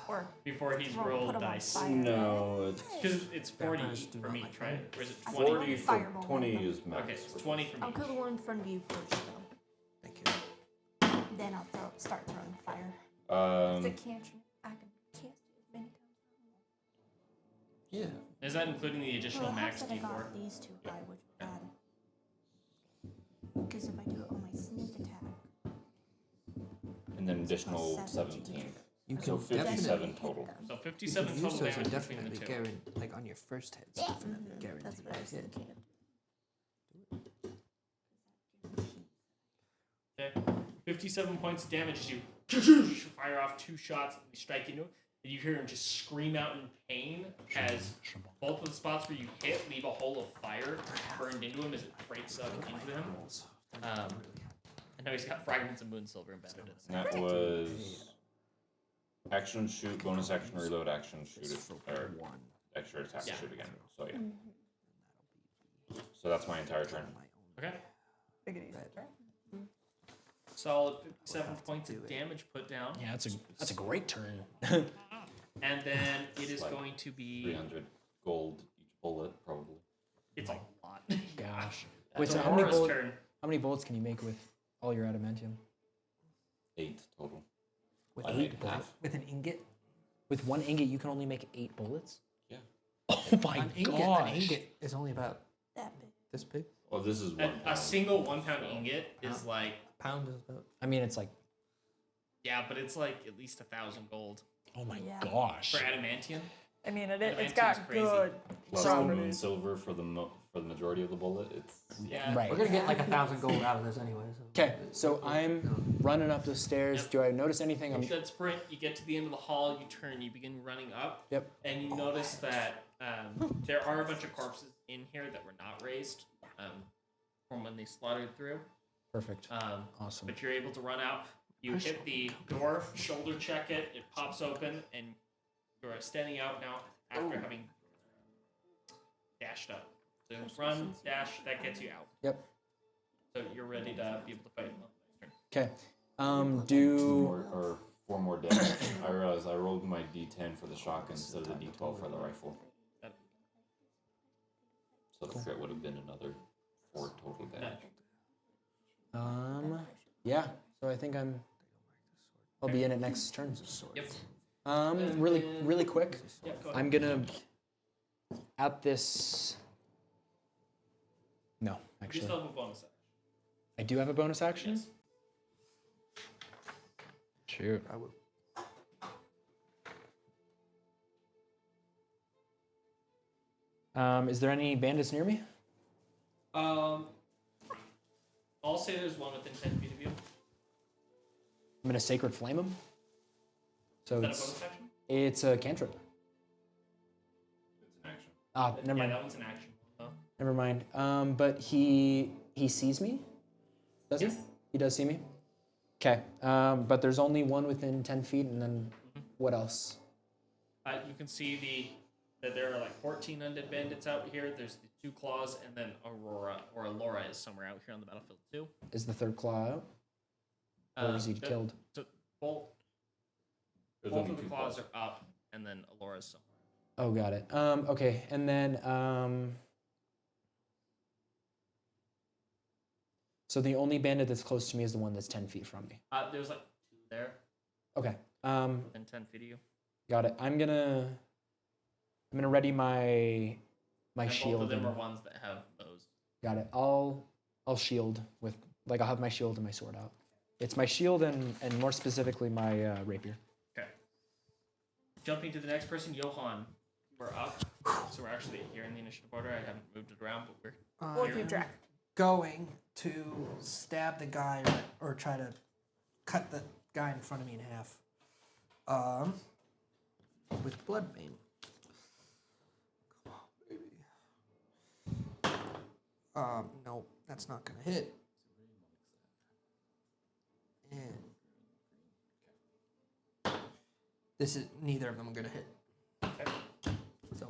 Speaker 3: Or
Speaker 1: before he's
Speaker 10: Put
Speaker 1: rolled
Speaker 10: 'em on
Speaker 1: dice.
Speaker 10: fire.
Speaker 4: No, it's
Speaker 1: Because it's 40
Speaker 5: Vampires do
Speaker 1: for
Speaker 5: not
Speaker 1: me,
Speaker 5: like
Speaker 1: right? Or is it
Speaker 10: I
Speaker 1: 20?
Speaker 4: 40 for
Speaker 10: Fireball.
Speaker 4: 20 is max.
Speaker 1: Okay, it's
Speaker 4: for
Speaker 1: 20
Speaker 4: both.
Speaker 1: for
Speaker 10: I'll
Speaker 1: me.
Speaker 10: kill the one in front of you first, though.
Speaker 5: Thank you.
Speaker 10: Then I'll start throwing fire.
Speaker 6: It's a cantrip. I can cast it as many times.
Speaker 5: Yeah.
Speaker 1: Is that including the additional
Speaker 10: Well, it
Speaker 1: max
Speaker 10: helps that I
Speaker 1: D4?
Speaker 10: got these two high, which is bad. Because if I do it on my sneak attack,
Speaker 4: And then additional
Speaker 10: Plus
Speaker 4: 17.
Speaker 5: You
Speaker 4: So
Speaker 5: can
Speaker 4: 57
Speaker 5: definitely
Speaker 4: total.
Speaker 10: hit them.
Speaker 1: So
Speaker 5: You
Speaker 1: 57
Speaker 5: can use
Speaker 1: total
Speaker 5: those
Speaker 1: damage between the
Speaker 5: indefinitely,
Speaker 1: two.
Speaker 5: like on your first hit. It's definitely guaranteed
Speaker 10: That's what I was
Speaker 5: hit.
Speaker 10: thinking of.
Speaker 1: Okay. 57 points of damage as you fire off 2 shots and they strike into him. And you hear him just scream out in pain as both of the spots where you hit leave a hole of fire burned into him as it breaks up into him. I know he's got fragments of moonsilver embedded in him.
Speaker 4: And that was action shoot, bonus action reload, action shoot it, or extra attack
Speaker 1: Yeah.
Speaker 4: shoot again. So yeah. So that's my entire turn.
Speaker 1: Okay.
Speaker 3: take it easy. Right?
Speaker 1: Solid 57 points of damage put down.
Speaker 2: Yeah, that's a great turn.
Speaker 1: And then it is
Speaker 4: Like
Speaker 1: going to be.
Speaker 4: 300 gold each bullet, probably.
Speaker 1: It's a lot.
Speaker 2: Gosh.
Speaker 1: Wait,
Speaker 2: Wait,
Speaker 1: so
Speaker 2: so
Speaker 1: Aurora's turn.
Speaker 2: how many bullets can you make with all your adamantium?
Speaker 4: 8 total.
Speaker 5: With
Speaker 4: I
Speaker 5: an
Speaker 4: made
Speaker 5: ingot.
Speaker 4: half.
Speaker 5: With an ingot.
Speaker 2: With one ingot, you can only make 8 bullets?
Speaker 4: Yeah.
Speaker 2: Oh my
Speaker 5: An
Speaker 2: gosh.
Speaker 5: ingot is only about
Speaker 10: That big.
Speaker 5: this big.
Speaker 4: Oh, this is 1
Speaker 1: A
Speaker 4: pound.
Speaker 1: single 1 pound ingot is like.
Speaker 5: Pound is about.
Speaker 2: I mean, it's like,
Speaker 1: Yeah, but it's like at least 1,000 gold
Speaker 2: oh my
Speaker 10: Yeah.
Speaker 2: gosh.
Speaker 1: for adamantium.
Speaker 3: I mean, it's
Speaker 1: Adamantium's
Speaker 3: got
Speaker 1: crazy.
Speaker 3: good
Speaker 4: Plus the moon
Speaker 3: properties.
Speaker 4: silver for the majority of the bullet. It's
Speaker 1: Yeah.
Speaker 2: Right.
Speaker 5: We're gonna get like 1,000 gold out of this anyway.
Speaker 2: Okay, so I'm running up the stairs.
Speaker 1: Yep.
Speaker 2: Do I notice anything?
Speaker 1: You should sprint. You get to the end of the hall. You turn. You begin running up.
Speaker 2: Yep.
Speaker 1: And you notice that there are a bunch of corpses in here that were not raised from when they slaughtered through.
Speaker 2: Perfect. Awesome.
Speaker 1: But you're able to run out. You hit the door, shoulder check it. It pops open, and you're standing out now after having dashed up. So run, dash. That gets you out.
Speaker 2: Yep.
Speaker 1: So you're ready to be able to fight.
Speaker 2: Okay.
Speaker 4: four more damage. I realized I rolled my D10 for the shotgun instead of the D12 for the rifle. So the crit would have been another 4 total damage.
Speaker 2: Yeah. So I think I'll be in it next turn.
Speaker 1: Yep.
Speaker 2: Really quick.
Speaker 1: Yeah, go ahead.
Speaker 2: I'm gonna at this. No,
Speaker 1: You
Speaker 2: actually,
Speaker 1: still have a bonus action.
Speaker 2: I do have a bonus action.
Speaker 1: Yes.
Speaker 2: Shoot.
Speaker 5: I would.
Speaker 2: Is there any bandits near me?
Speaker 1: I'll say there's one within 10 feet of you.
Speaker 2: I'm gonna sacred flame him. So
Speaker 1: Is that a
Speaker 2: it's
Speaker 1: bonus action?
Speaker 2: it's a cantrip.
Speaker 4: It's an action.
Speaker 2: Never
Speaker 1: Yeah,
Speaker 2: mind.
Speaker 1: that one's an action. Oh.
Speaker 2: Never mind. But he sees me. Does
Speaker 1: Yes.
Speaker 2: he? He does see me. Okay. But there's only one within 10 feet, and then what else?
Speaker 1: You can see that there are like 14 undead bandits out here. There's the 2 claws, and then Alura is somewhere out here on the battlefield too.
Speaker 2: Is the third claw out, or is he killed?
Speaker 1: So both
Speaker 4: There's
Speaker 1: of
Speaker 4: only
Speaker 1: the
Speaker 4: 2
Speaker 1: claws
Speaker 4: claws.
Speaker 1: are up, and then Alura's somewhere.
Speaker 2: Oh, got it. Okay, and then so the only bandit that's close to me is the one that's 10 feet from me.
Speaker 1: There's like 2 there
Speaker 2: Okay.
Speaker 1: within 10 feet of you.
Speaker 2: Got it. I'm gonna ready my
Speaker 1: And
Speaker 2: shield.
Speaker 1: both of them
Speaker 2: and-
Speaker 1: are ones that have bows.
Speaker 2: Got it. I'll shield with I'll have my shield and my sword out. It's my shield and more specifically my rapier.
Speaker 1: Okay. Jumping to the next person, Johan. We're up. So we're actually here in the initiative order. I haven't moved it around, but we're
Speaker 3: We'll keep track.
Speaker 5: Going to stab the guy or try to cut the guy in front of me in half. With bloodbane. Come on, baby. No, that's not gonna hit. And this is neither of them are gonna hit.
Speaker 1: okay.
Speaker 5: So,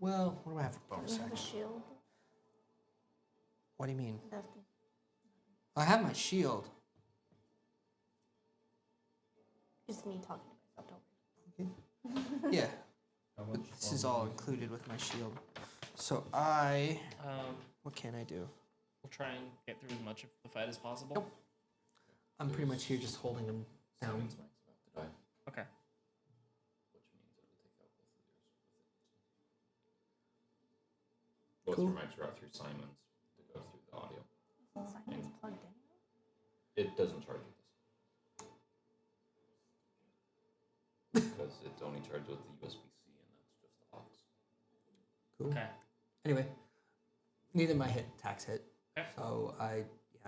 Speaker 5: well, what do I have for bonus
Speaker 10: You have a
Speaker 5: action?
Speaker 10: shield.
Speaker 5: What do you mean?
Speaker 10: Nothing.
Speaker 5: I have my shield.
Speaker 10: Just me talking to myself. Don't worry.
Speaker 5: Yeah. But this is all included with my shield. So I. What can I do?
Speaker 1: We'll try and get through as much of the fight as possible.
Speaker 5: Nope. I'm pretty much here just holding him down.
Speaker 4: Simon's mic's about to die,
Speaker 1: Okay.
Speaker 4: which means it will take out both of yours with it. Both
Speaker 5: Cool.
Speaker 4: your mics are out through Simon's to go through the audio.
Speaker 10: Simon's plugged in.
Speaker 4: It doesn't charge you this. Because it only charges with the USB-C and that's just the aux.
Speaker 5: Cool.
Speaker 1: Okay.
Speaker 5: Anyway, neither my hit attacks hit.
Speaker 1: Okay.
Speaker 5: So I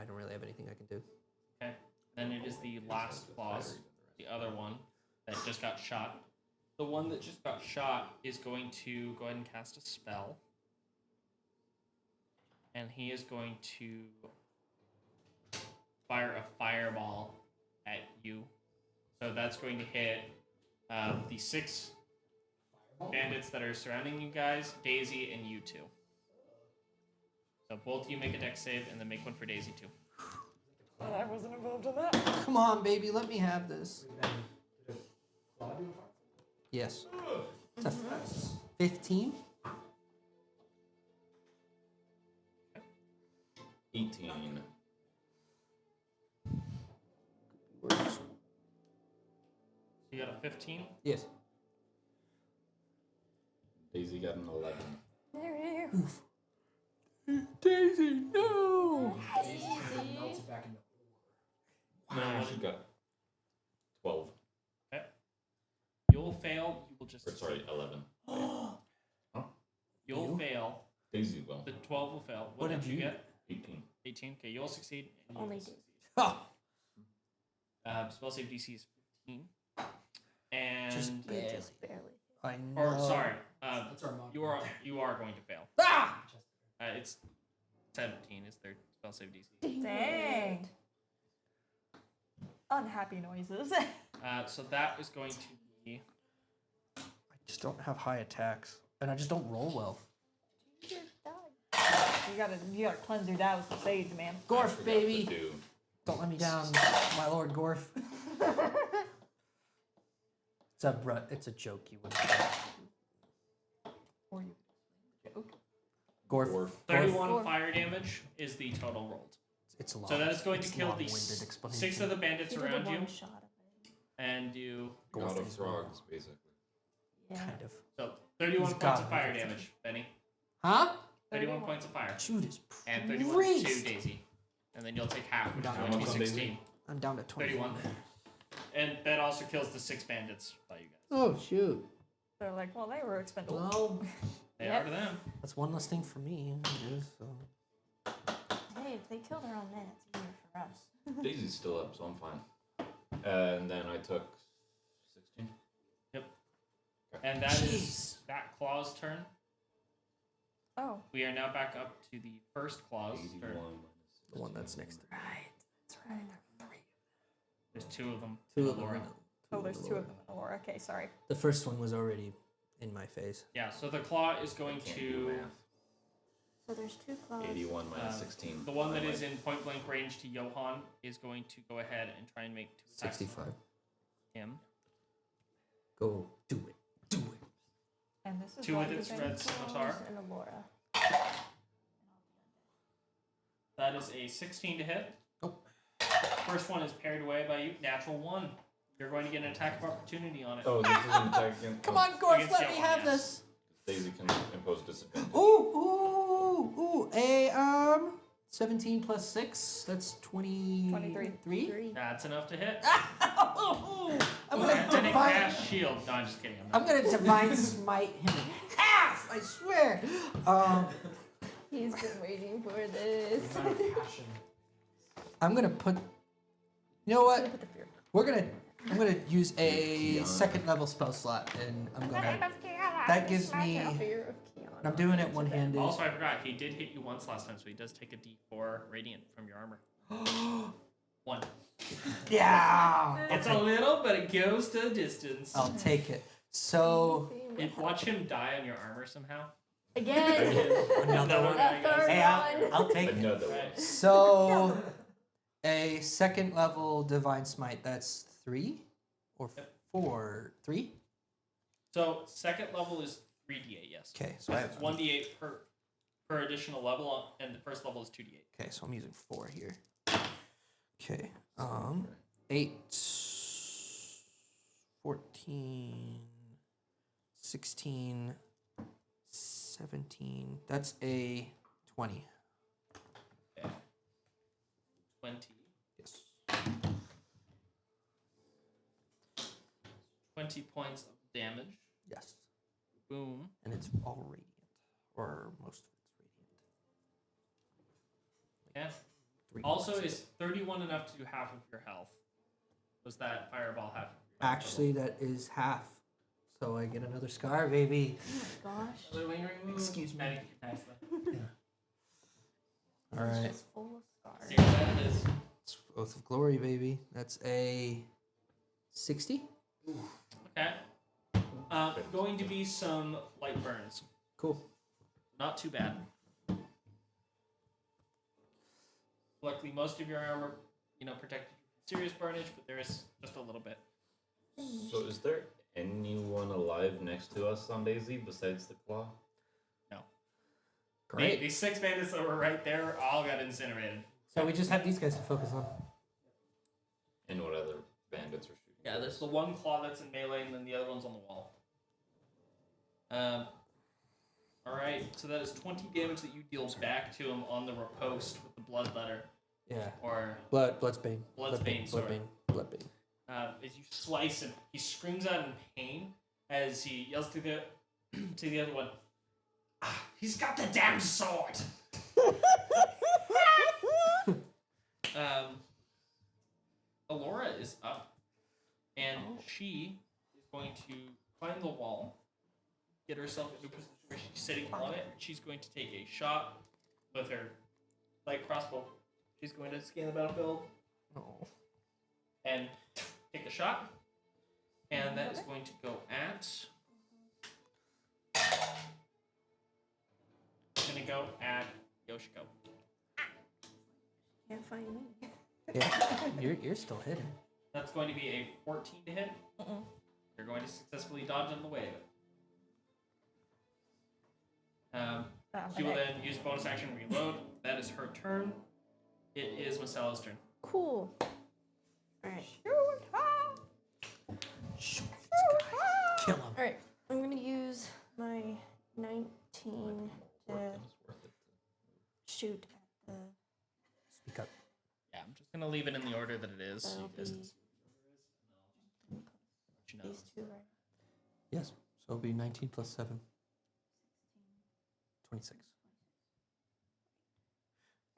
Speaker 5: don't really have anything I can do.
Speaker 1: Okay. Then it is the last clause, the other one that just got shot. The one that just got shot is going to go ahead and cast a spell. And he is going to fire a fireball at you. So that's going to hit the 6 bandits that are surrounding you guys, Daisy, and you 2. So both of you make a dex save, and then make one for Daisy too.
Speaker 3: I wasn't involved in that.
Speaker 5: Come on, baby, let me have this.
Speaker 9: Yes. It's a 15.
Speaker 4: 18.
Speaker 1: You got a 15.
Speaker 9: Yes.
Speaker 4: Daisy got an 11.
Speaker 6: There.
Speaker 2: Daisy, no!
Speaker 7: Melted back into
Speaker 4: No, she got 12.
Speaker 1: Okay. You'll fail. You will just.
Speaker 4: Or sorry, 11.
Speaker 1: You'll fail.
Speaker 4: Daisy will.
Speaker 1: The 12 will fail.
Speaker 9: What
Speaker 1: did
Speaker 9: did
Speaker 1: you
Speaker 9: you-
Speaker 1: get?
Speaker 4: 18.
Speaker 1: 18. Okay, you'll succeed. And you
Speaker 10: Only
Speaker 1: will
Speaker 10: Daisy.
Speaker 1: succeed.
Speaker 9: Oh,
Speaker 1: Spell save DC is 15. And
Speaker 9: Just barely.
Speaker 10: Just barely.
Speaker 9: I know.
Speaker 1: or sorry,
Speaker 7: That's our mod.
Speaker 1: you are going to fail.
Speaker 9: Ah!
Speaker 1: It's 17 is their spell save DC.
Speaker 3: Dang. Unhappy noises.
Speaker 2: Uh,
Speaker 1: So that is going to be
Speaker 9: I just don't have high attacks, and I just don't roll well.
Speaker 3: You gotta cleanse your die with some sage, man.
Speaker 4: I
Speaker 9: Gorf,
Speaker 4: forgot
Speaker 9: baby.
Speaker 4: to do-
Speaker 9: Don't let me down, my lord Gorf. It's a joke, you wouldn't.
Speaker 3: Or you joke.
Speaker 9: Gorf.
Speaker 4: Gorf.
Speaker 1: 31
Speaker 3: Gorf.
Speaker 1: fire damage is the total rolled.
Speaker 9: It's a lot.
Speaker 1: So that is going to
Speaker 9: it's
Speaker 1: kill the
Speaker 9: long-winded explanation.
Speaker 1: 6 of the bandits
Speaker 10: You did a
Speaker 1: around you,
Speaker 10: one shot of it.
Speaker 1: and you.
Speaker 4: God of frogs, basically.
Speaker 10: Yeah.
Speaker 9: Kind of.
Speaker 1: So 31
Speaker 9: He's
Speaker 1: points
Speaker 9: got
Speaker 1: of
Speaker 9: it.
Speaker 1: fire damage, Benny.
Speaker 9: Huh?
Speaker 1: 31 points of fire.
Speaker 9: Judas
Speaker 1: And 31 to
Speaker 9: Priest.
Speaker 1: Daisy. And then you'll take half, which is
Speaker 9: Down
Speaker 1: going to be
Speaker 4: to 16.
Speaker 1: 16.
Speaker 9: I'm down to 20.
Speaker 1: 31. And that also kills the 6 bandits by you guys.
Speaker 9: Oh, shoot.
Speaker 3: They're like, well, they were expendable.
Speaker 9: Well,
Speaker 1: They
Speaker 3: Yep.
Speaker 1: are to them.
Speaker 9: that's one less thing for me, I guess, so.
Speaker 10: Hey, if they kill their own men, it's easier for us.
Speaker 4: Daisy's still up, so I'm fine. And then I took 16.
Speaker 1: And that is that claw's turn.
Speaker 3: Oh,
Speaker 1: We are now back up to the first claw's
Speaker 4: 81
Speaker 1: turn.
Speaker 4: minus
Speaker 9: The one that's next to
Speaker 10: Right. That's right.
Speaker 1: There's 2 of them.
Speaker 9: two of them.
Speaker 1: Laura.
Speaker 3: oh, there's 2 of them. Laura. Okay, sorry.
Speaker 9: The first one was already in my face.
Speaker 1: Yeah, so the claw is going
Speaker 4: Can't do
Speaker 1: to.
Speaker 4: math.
Speaker 10: So there's 2 claws.
Speaker 4: 81 minus
Speaker 1: Uh,
Speaker 4: 16.
Speaker 1: The one that is in point blank range to Johan is going to go ahead and try and make 2 attacks.
Speaker 9: 65.
Speaker 1: on him.
Speaker 9: Go do it. Do it.
Speaker 3: And this is
Speaker 1: 2
Speaker 3: why
Speaker 1: with its
Speaker 3: you
Speaker 1: red scimitar.
Speaker 10: And Alura.
Speaker 1: That is a 16 to hit.
Speaker 9: Oh.
Speaker 1: First one is parried away by you. Natural 1. You're going to get an attack of opportunity on it.
Speaker 4: Oh, this is an attack again.
Speaker 9: Come on, Gorf,
Speaker 1: Against
Speaker 9: let me
Speaker 1: Johan,
Speaker 9: have
Speaker 1: yes.
Speaker 9: this.
Speaker 4: Daisy can impose disadvantage.
Speaker 9: Ooh. A 17 plus 6. That's 23.
Speaker 3: 23.
Speaker 1: That's enough to hit.
Speaker 9: I'm gonna
Speaker 1: And then it
Speaker 9: divine.
Speaker 1: cast shield. No, I'm just kidding.
Speaker 9: I'm gonna divine smite him in half. I swear.
Speaker 10: He's been waiting for this.
Speaker 7: The amount of passion.
Speaker 9: I'm gonna put. You know what?
Speaker 10: Put the fear.
Speaker 9: I'm gonna use a second level spell slot, and I'm gonna. That gives me.
Speaker 10: Fear of Keon.
Speaker 9: I'm doing it one handed.
Speaker 1: Also, I forgot, he did hit you once last time, so he does take a d4 radiant from your armor. 1.
Speaker 9: Yeah.
Speaker 1: It's a little, but it goes to a distance.
Speaker 9: I'll take it. So
Speaker 1: Watch him die on your armor somehow.
Speaker 10: Again.
Speaker 9: another one.
Speaker 1: guy, guys.
Speaker 10: third
Speaker 9: Hey,
Speaker 10: one.
Speaker 9: I'll take it.
Speaker 4: Another one.
Speaker 1: Right.
Speaker 9: So a second level divine smite. That's 3 or 4. 3.
Speaker 1: So, second level is 3d8, yes.
Speaker 9: Okay, so I
Speaker 1: So it's 1d8 per additional level, and the first level is 2d8.
Speaker 9: Okay, so I'm using 4 here. Okay. 8, 14, 16, 17. That's a 20.
Speaker 1: Okay. 20.
Speaker 9: Yes.
Speaker 1: 20 points of damage.
Speaker 9: Yes.
Speaker 1: Boom.
Speaker 9: And it's all radiant. Or most of it's radiant.
Speaker 1: Okay.
Speaker 9: 3
Speaker 1: Also,
Speaker 9: points.
Speaker 1: is 31 enough to do half of your health? Was that fireball half of your health?
Speaker 9: Actually, that is half. So I get another scar, baby.
Speaker 10: Oh my gosh.
Speaker 9: Excuse me.
Speaker 1: Maddie, can pass that.
Speaker 9: All
Speaker 10: It's
Speaker 9: right.
Speaker 10: just full of scars.
Speaker 1: See what that is.
Speaker 9: It's Oath of Glory, baby. That's a 60.
Speaker 1: Okay. Going to be some light burns.
Speaker 9: Cool.
Speaker 1: Not too bad. Luckily, most of your armor, protected you from serious burnage, but there is just a little bit.
Speaker 4: So is there anyone alive next to us on Daisy besides the claw?
Speaker 1: No.
Speaker 2: Great.
Speaker 1: The 6 bandits that were right there all got incinerated.
Speaker 5: So we just have these guys to focus on.
Speaker 4: And what other bandits are shooting?
Speaker 1: Yeah, there's the one claw that's in melee, and then the other one's on the wall. Alright, so that is 20 damage that you deal back to him on the riposte with the bloodletter.
Speaker 5: Yeah.
Speaker 1: Or
Speaker 5: Bloodsbane.
Speaker 1: Bloodsbane sword.
Speaker 5: Bloodbane.
Speaker 1: As you slice him, he screams out in pain as he yells to the to the other one, "Ah, he's got the damn sword!" Alura is up, and she is going to climb the wall, get herself into a position where she's sitting on it. She's going to take a shot with her light crossbow. She's going to scan the battlefield and take a shot, and that is going to go at. Going to go at Yoshiko.
Speaker 10: Can't find me.
Speaker 5: Yeah, you're still hidden.
Speaker 1: That's going to be a 14 to hit. You're going to successfully dodge on the way of it. She will then use bonus action reload. That is her turn. It is Macella's turn.
Speaker 10: Cool. Alright.
Speaker 5: Kill him.
Speaker 10: Alright. I'm gonna use my 19 to shoot at the.
Speaker 5: Speak up.
Speaker 1: Yeah, I'm just going to leave it in the order that it is. So you guys
Speaker 10: That'll
Speaker 1: can see what you know.
Speaker 10: These two, right?
Speaker 9: Yes. So it'll be 19 plus 7. 26.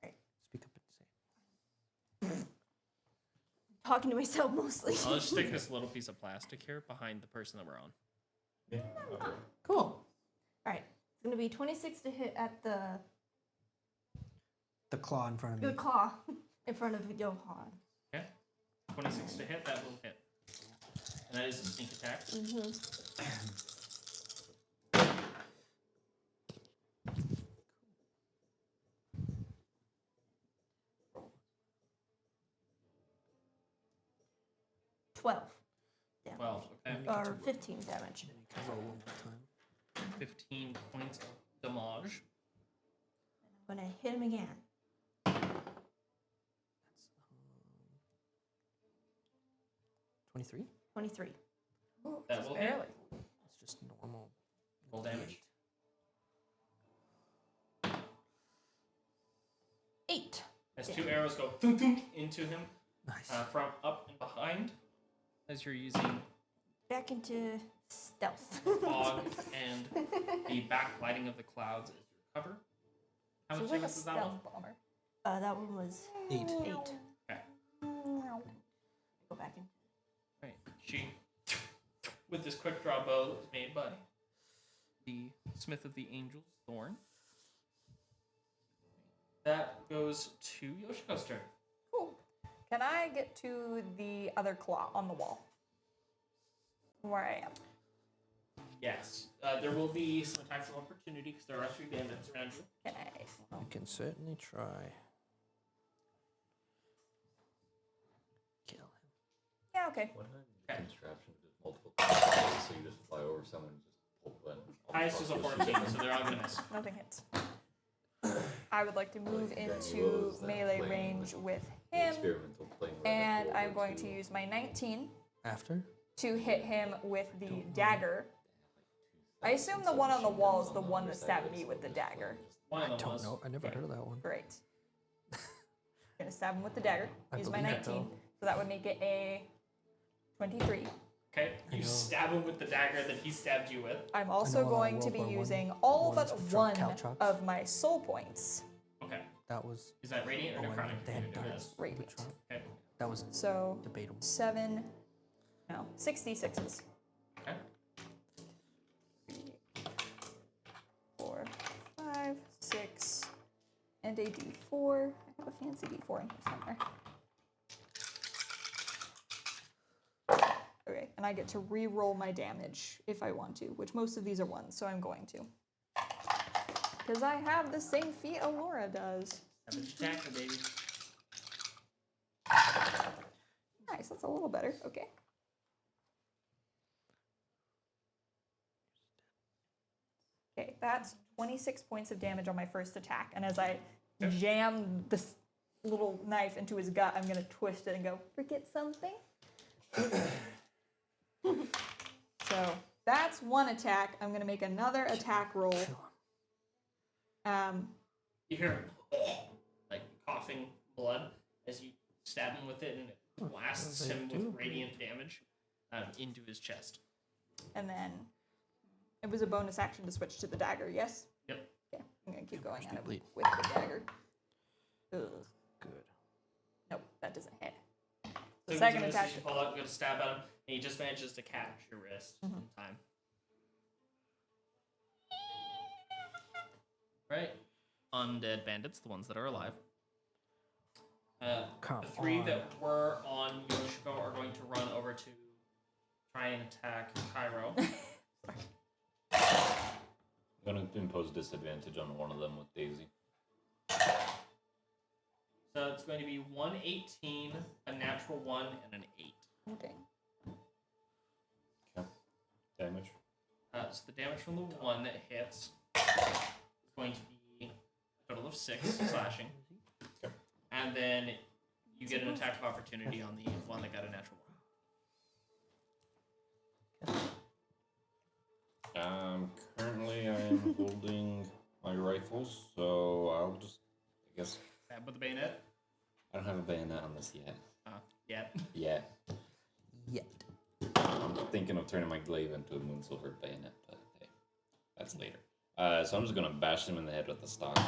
Speaker 10: Right.
Speaker 9: Speak up and say.
Speaker 10: Talking to myself mostly.
Speaker 1: I'll just stick this little piece of plastic here behind the person that we're on.
Speaker 4: Yeah. Okay.
Speaker 5: Cool.
Speaker 10: Alright. It's gonna be 26 to hit at the
Speaker 5: Claw in front of me.
Speaker 10: the claw in front of Johan.
Speaker 1: Okay. 26 to hit, that will hit. And that is a sneak attack.
Speaker 10: Mm-hmm. 12.
Speaker 1: 12, okay.
Speaker 10: Or 15 damage.
Speaker 9: Roll one more time.
Speaker 1: 15 points of damage.
Speaker 10: I'm gonna hit him again.
Speaker 9: That's 23.
Speaker 10: 23.
Speaker 1: That will hit.
Speaker 9: It's just normal.
Speaker 1: Roll damage.
Speaker 10: 8.
Speaker 1: As 2 arrows go thunk, thunk, into him
Speaker 9: Nice.
Speaker 1: from up and behind, as you're using
Speaker 10: Back into stealth.
Speaker 1: fog and the backlighting of the clouds as your cover. How
Speaker 6: So
Speaker 1: much
Speaker 6: it's like a
Speaker 1: damage was that one?
Speaker 6: stealth bomber.
Speaker 10: That one was
Speaker 9: 8.
Speaker 10: 8.
Speaker 1: Okay.
Speaker 10: Go back in.
Speaker 1: Right. She, with this quick draw bow that was made by the Smith of the Angels, Thorn. That goes to Yoshiko's turn.
Speaker 6: Cool. Can I get to the other claw on the wall? Where I am.
Speaker 1: Yes. There will be some attacks of opportunity because there are 3 bandits around you.
Speaker 6: Okay.
Speaker 9: I can certainly try. Kill him.
Speaker 6: Yeah, okay.
Speaker 4: What a contraption with multiple controls, so you just fly over someone and just pull the button.
Speaker 1: Highest is a 14, so they're all going to miss.
Speaker 6: Nothing hits. I would like to move
Speaker 4: Danny
Speaker 6: into
Speaker 4: Rose,
Speaker 6: melee
Speaker 4: playing
Speaker 6: range with
Speaker 4: the
Speaker 6: him,
Speaker 4: experimental plane right
Speaker 6: and
Speaker 4: next
Speaker 6: I'm
Speaker 4: over
Speaker 6: going to use my 19
Speaker 9: After?
Speaker 6: to hit him with the dagger. I assume the one on the wall is the one that stabbed me with the dagger.
Speaker 1: One of them
Speaker 9: Don't
Speaker 1: was.
Speaker 9: know. I never heard of that one.
Speaker 6: Great. Gonna stab him with the dagger.
Speaker 9: I
Speaker 6: Use my
Speaker 9: believe it,
Speaker 6: 19.
Speaker 9: though.
Speaker 6: So that would make it a 23.
Speaker 1: Okay.
Speaker 9: I
Speaker 1: You
Speaker 9: know.
Speaker 1: stab him with the dagger that he stabbed you with.
Speaker 6: I'm also
Speaker 9: on
Speaker 6: going to
Speaker 9: World
Speaker 6: be
Speaker 9: War I,
Speaker 6: using all
Speaker 9: ones
Speaker 6: but
Speaker 9: with
Speaker 6: one
Speaker 9: caltrops.
Speaker 6: of my soul points.
Speaker 1: Okay.
Speaker 9: That was.
Speaker 1: Is that radiant or
Speaker 9: when
Speaker 1: necrotic?
Speaker 9: they had
Speaker 1: You're doing
Speaker 9: darts.
Speaker 1: this?
Speaker 6: Radiant.
Speaker 1: Okay.
Speaker 9: That was
Speaker 6: So
Speaker 9: debatable.
Speaker 6: 66s.
Speaker 1: Okay.
Speaker 6: 4, 5, 6, and a D4. I have a fancy D4 in here somewhere. Okay, and I get to re-roll my damage if I want to, which most of these are 1s, so I'm going to. Because I have the same feat Alura does.
Speaker 1: Savage attacker, baby.
Speaker 6: Nice, that's a little better. Okay.
Speaker 3: that's 26 points of damage on my first attack. And as I jam this little knife into his gut, I'm going to twist it and go, forget something? So that's one attack. I'm going to make another attack roll.
Speaker 1: You hear like coughing blood as you stab him with it, and it blasts him with radiant damage into his chest.
Speaker 3: And then it was a bonus action to switch to the dagger, yes?
Speaker 1: Yep.
Speaker 3: Okay, I'm going to keep going at it with the dagger. Ugh.
Speaker 2: Good.
Speaker 3: Nope, that doesn't hit.
Speaker 1: So
Speaker 3: Second attack.
Speaker 1: You pull out, go to stab at him, and he just manages to catch your wrist in time. Right. Undead bandits, the ones that are alive.
Speaker 2: Come
Speaker 1: The three
Speaker 2: on.
Speaker 1: that were on Yoshiko are going to run over to try and attack Cairo.
Speaker 4: I'm going to impose disadvantage on one of them with Daisy.
Speaker 1: So it's going to be 118, a natural 1, and an 8.
Speaker 3: Oh, dang.
Speaker 4: Okay. Damage.
Speaker 1: So the damage from the 1 that hits is going to be a total of 6 slashing.
Speaker 4: Okay.
Speaker 1: And then you get an attack of opportunity on the one that got a natural 1.
Speaker 4: Currently I am holding my rifles, so I'll just, I guess,
Speaker 1: Stab with the bayonet.
Speaker 4: I don't have a bayonet on this yet.
Speaker 1: Yet.
Speaker 4: Yet.
Speaker 9: Yet.
Speaker 4: I'm thinking of turning my glaive into a moon silver bayonet, but hey, that's later. So I'm just gonna bash him in the head with the stock.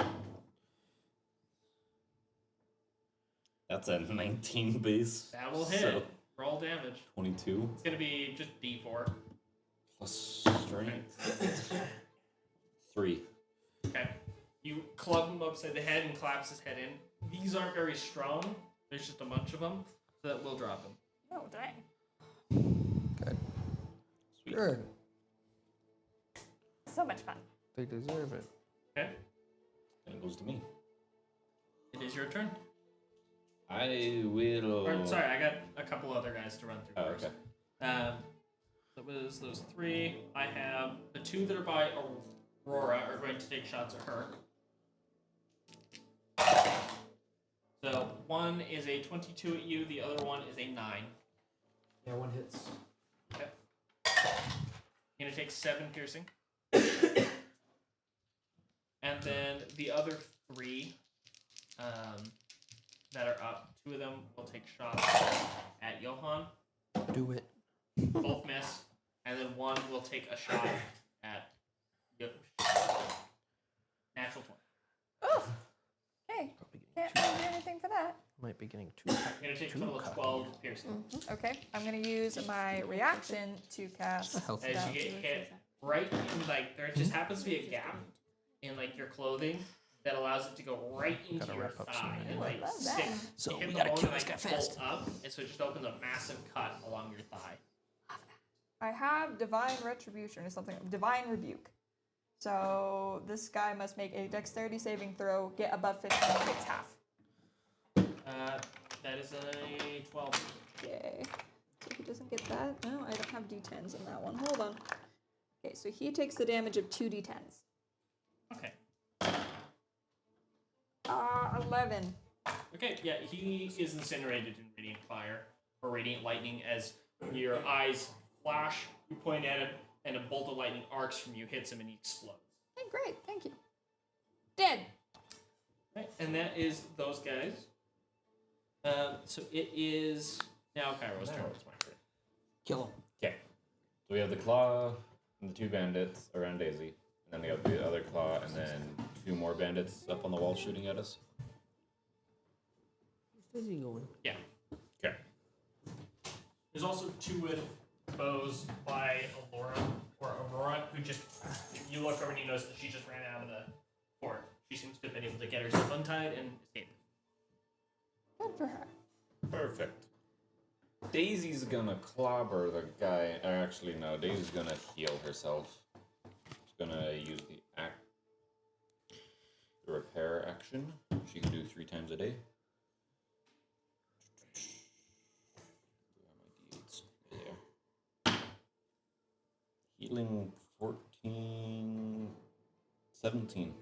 Speaker 4: That's a 19 base.
Speaker 1: That will hit.
Speaker 4: So
Speaker 1: Roll damage.
Speaker 4: 22
Speaker 1: It's going to be just D4.
Speaker 4: plus strength. 3.
Speaker 1: Okay. You club him upside the head and claps his head in. These aren't very strong. There's just a bunch of them, so that will drop him.
Speaker 3: Oh, dang.
Speaker 9: Good.
Speaker 4: Sweet.
Speaker 9: Good.
Speaker 3: So much fun.
Speaker 2: They deserve it.
Speaker 1: Okay.
Speaker 4: And it goes to me.
Speaker 1: It is your turn.
Speaker 4: I will.
Speaker 1: Or, sorry, I got a couple other guys to run through
Speaker 4: Oh,
Speaker 1: first.
Speaker 4: okay.
Speaker 1: That was those 3. I have the 2 that are by Aurora are going to take shots at her. So one is a 22 at you, the other one is a 9.
Speaker 7: Yeah, one hits.
Speaker 1: Okay. You're gonna take 7 piercing. And then the other 3 that are up, 2 of them will take shots at Johan.
Speaker 9: Do it.
Speaker 1: Both miss. And then 1 will take a shot at natural 20.
Speaker 3: Oh, okay. Can't really do anything for that.
Speaker 2: Might be getting too.
Speaker 1: You're gonna take a total of 12 piercing.
Speaker 3: Okay, I'm gonna use my reaction to cast.
Speaker 9: Health.
Speaker 1: As you get hit right in, like, there just happens to be a gap in, like, your clothing that allows it to go right into
Speaker 2: Gotta
Speaker 1: your
Speaker 2: wrap up
Speaker 1: thigh
Speaker 2: soon
Speaker 1: and, like,
Speaker 3: Love that.
Speaker 1: stick.
Speaker 9: So
Speaker 1: hit
Speaker 9: we
Speaker 1: the
Speaker 9: gotta
Speaker 1: bone
Speaker 9: kill
Speaker 1: and,
Speaker 9: this
Speaker 1: like,
Speaker 9: guy
Speaker 1: bolt
Speaker 9: fast.
Speaker 1: up, and so it just opens a massive cut along your thigh.
Speaker 3: I have Divine Retribution or something. Divine Rebuke. So this guy must make a Dexterity saving throw, get above 15, takes half.
Speaker 1: That is a 12.
Speaker 3: Yay. So he doesn't get that. No, I don't have D10s in that one. Hold on. Okay, so he takes the damage of 2 D10s.
Speaker 1: Okay.
Speaker 3: 11.
Speaker 1: Okay, yeah, he is incinerated in radiant fire or radiant lightning as your eyes flash, you point at him, and a bolt of lightning arcs from you, hits him, and he explodes.
Speaker 3: Hey, great, thank you. Dead.
Speaker 1: Right, and that is those guys. So it is now Cairo's turn.
Speaker 9: Kill him.
Speaker 4: Okay. So we have the claw and the 2 bandits around Daisy, and then we have the other claw, and then 2 more bandits up on the wall shooting at us.
Speaker 2: Where's he going?
Speaker 1: Yeah.
Speaker 4: Okay.
Speaker 1: There's also 2 with bows by Alura or Aurora, who just, if you look over and you notice that she just ran out of the fort. She seems to have been able to get herself untied and escape.
Speaker 3: Good for her.
Speaker 4: Perfect. Daisy's gonna clobber the guy. Or actually, no. Daisy's gonna heal herself. She's gonna use the repair action. She can do 3 times a day. Where are my d8s? There. Healing 14 17.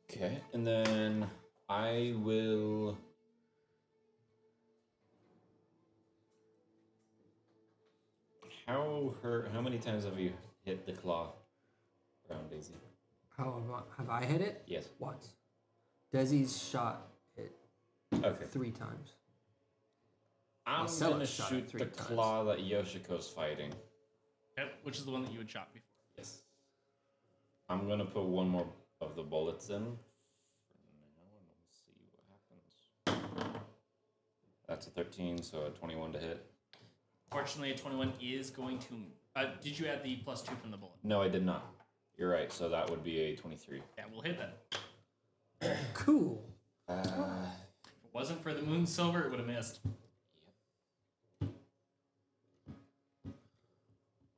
Speaker 4: Okay, and then I will. How many times have you hit the claw around Daisy?
Speaker 2: How have I hit it?
Speaker 4: Yes.
Speaker 2: Once. Desi's shot it
Speaker 4: Okay.
Speaker 2: 3 times.
Speaker 4: I'm
Speaker 2: Marcella
Speaker 4: gonna
Speaker 2: shot it
Speaker 4: shoot
Speaker 2: 3
Speaker 4: the
Speaker 2: times.
Speaker 4: claw that Yoshiko's fighting.
Speaker 1: Yep, which is the one that you had shot before.
Speaker 4: Yes. I'm gonna put one more of the bullets in. For now, and we'll see what happens. That's a 13, so a 21 to hit.
Speaker 1: Fortunately, a 21 is going to. Did you add the +2 from the bullet?
Speaker 4: No, I did not. You're right, so that would be a 23.
Speaker 1: Yeah, we'll hit that.
Speaker 2: Cool.
Speaker 1: If it wasn't for the moon silver, it would have missed.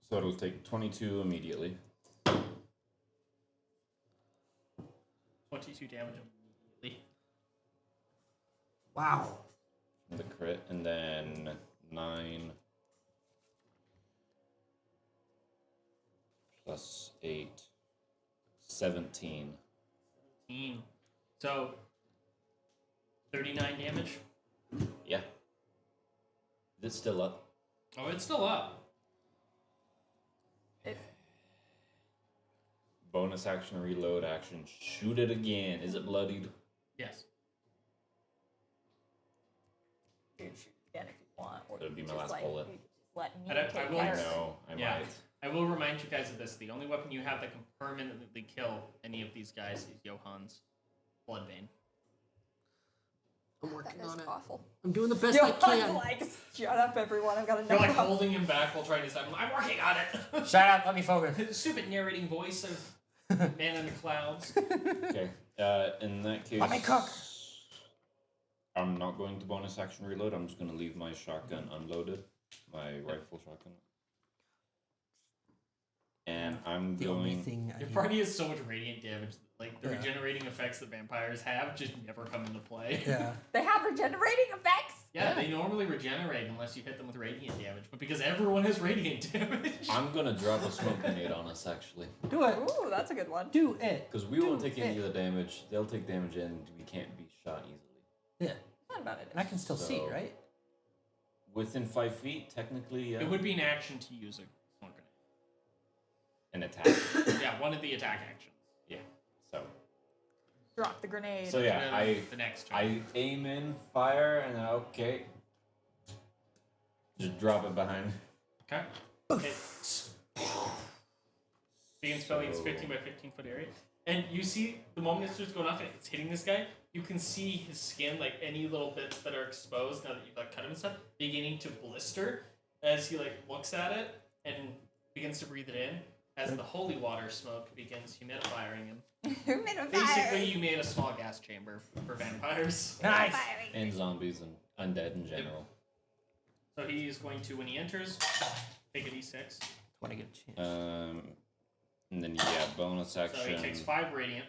Speaker 4: So it'll take 22 immediately.
Speaker 1: 22 damage immediately.
Speaker 2: Wow.
Speaker 4: The crit, and then 9 plus 8, 17.
Speaker 1: So, 39 damage.
Speaker 4: Yeah. It's still up.
Speaker 1: Oh, it's still up.
Speaker 4: Bonus action, reload action, shoot it again. Is it bloodied?
Speaker 1: Yes.
Speaker 3: You can shoot again if you want, or
Speaker 4: That'd
Speaker 3: you
Speaker 4: be
Speaker 3: can
Speaker 4: my
Speaker 3: just,
Speaker 4: last
Speaker 3: like,
Speaker 4: bullet.
Speaker 3: you just let me
Speaker 1: And I
Speaker 3: take
Speaker 1: will-
Speaker 4: I
Speaker 3: care of it.
Speaker 4: know, I
Speaker 1: Yeah.
Speaker 4: might.
Speaker 1: I will remind you guys of this. The only weapon you have that can permanently kill any of these guys is Johan's Bloodbane.
Speaker 2: I'm
Speaker 6: That
Speaker 2: working
Speaker 6: is
Speaker 2: on it.
Speaker 6: awful.
Speaker 2: I'm doing the best I
Speaker 3: Johan's
Speaker 2: can.
Speaker 3: like, shut up, everyone. I've got
Speaker 1: You're like
Speaker 3: enough.
Speaker 1: holding him back while trying to stop him. I'm working on it.
Speaker 5: Shut up, let me focus.
Speaker 1: His stupid narrating voice of Man in the Clouds.
Speaker 4: Okay, in that case...
Speaker 5: Let me cook.
Speaker 4: I'm not going to bonus action reload. I'm just going to leave my shotgun unloaded. My rifle shotgun. And I'm
Speaker 5: The only
Speaker 4: going...
Speaker 5: thing I
Speaker 1: Your
Speaker 5: need-
Speaker 1: party has so much radiant damage that, like, the
Speaker 5: Yeah.
Speaker 1: regenerating effects that vampires have just never come into play.
Speaker 5: Yeah.
Speaker 3: They have regenerating effects.
Speaker 1: Yeah, they normally regenerate unless you hit them with radiant damage, but because everyone has radiant damage.
Speaker 4: I'm going to drop a smoke grenade on us, actually.
Speaker 5: Do it.
Speaker 3: Ooh, that's a good one.
Speaker 5: Do it.
Speaker 4: Because we won't
Speaker 5: Do
Speaker 4: take any
Speaker 5: it.
Speaker 4: of the damage. They'll take damage and we can't be shot easily.
Speaker 5: Yeah.
Speaker 3: Not about it.
Speaker 5: And I can still see,
Speaker 4: So-
Speaker 5: right?
Speaker 4: Within 5 feet, technically, yeah.
Speaker 1: It would be an action to use a smoke
Speaker 4: An attack.
Speaker 1: grenade. Yeah, one of the attack actions.
Speaker 4: Yeah. So
Speaker 3: Drop the grenade.
Speaker 4: yeah,
Speaker 1: And then the next turn.
Speaker 4: I aim in, fire, and then okay. Just drop it behind.
Speaker 1: Okay. It begins filling its 15 by 15 foot area. And you see the moment it starts going off and it's hitting this guy, you can see his skin, like any little bits that are exposed now that you've like cut him and stuff, beginning to blister as he like looks at it and begins to breathe it in. As the holy water smoke begins humidifying him. Basically, you made a small gas chamber for vampires.
Speaker 5: Nice.
Speaker 4: And zombies and undead in general.
Speaker 1: So he's going to, when he enters, take a d6.
Speaker 5: Want to get a chance.
Speaker 4: And then yeah, bonus action.
Speaker 1: So he takes 5 radiant.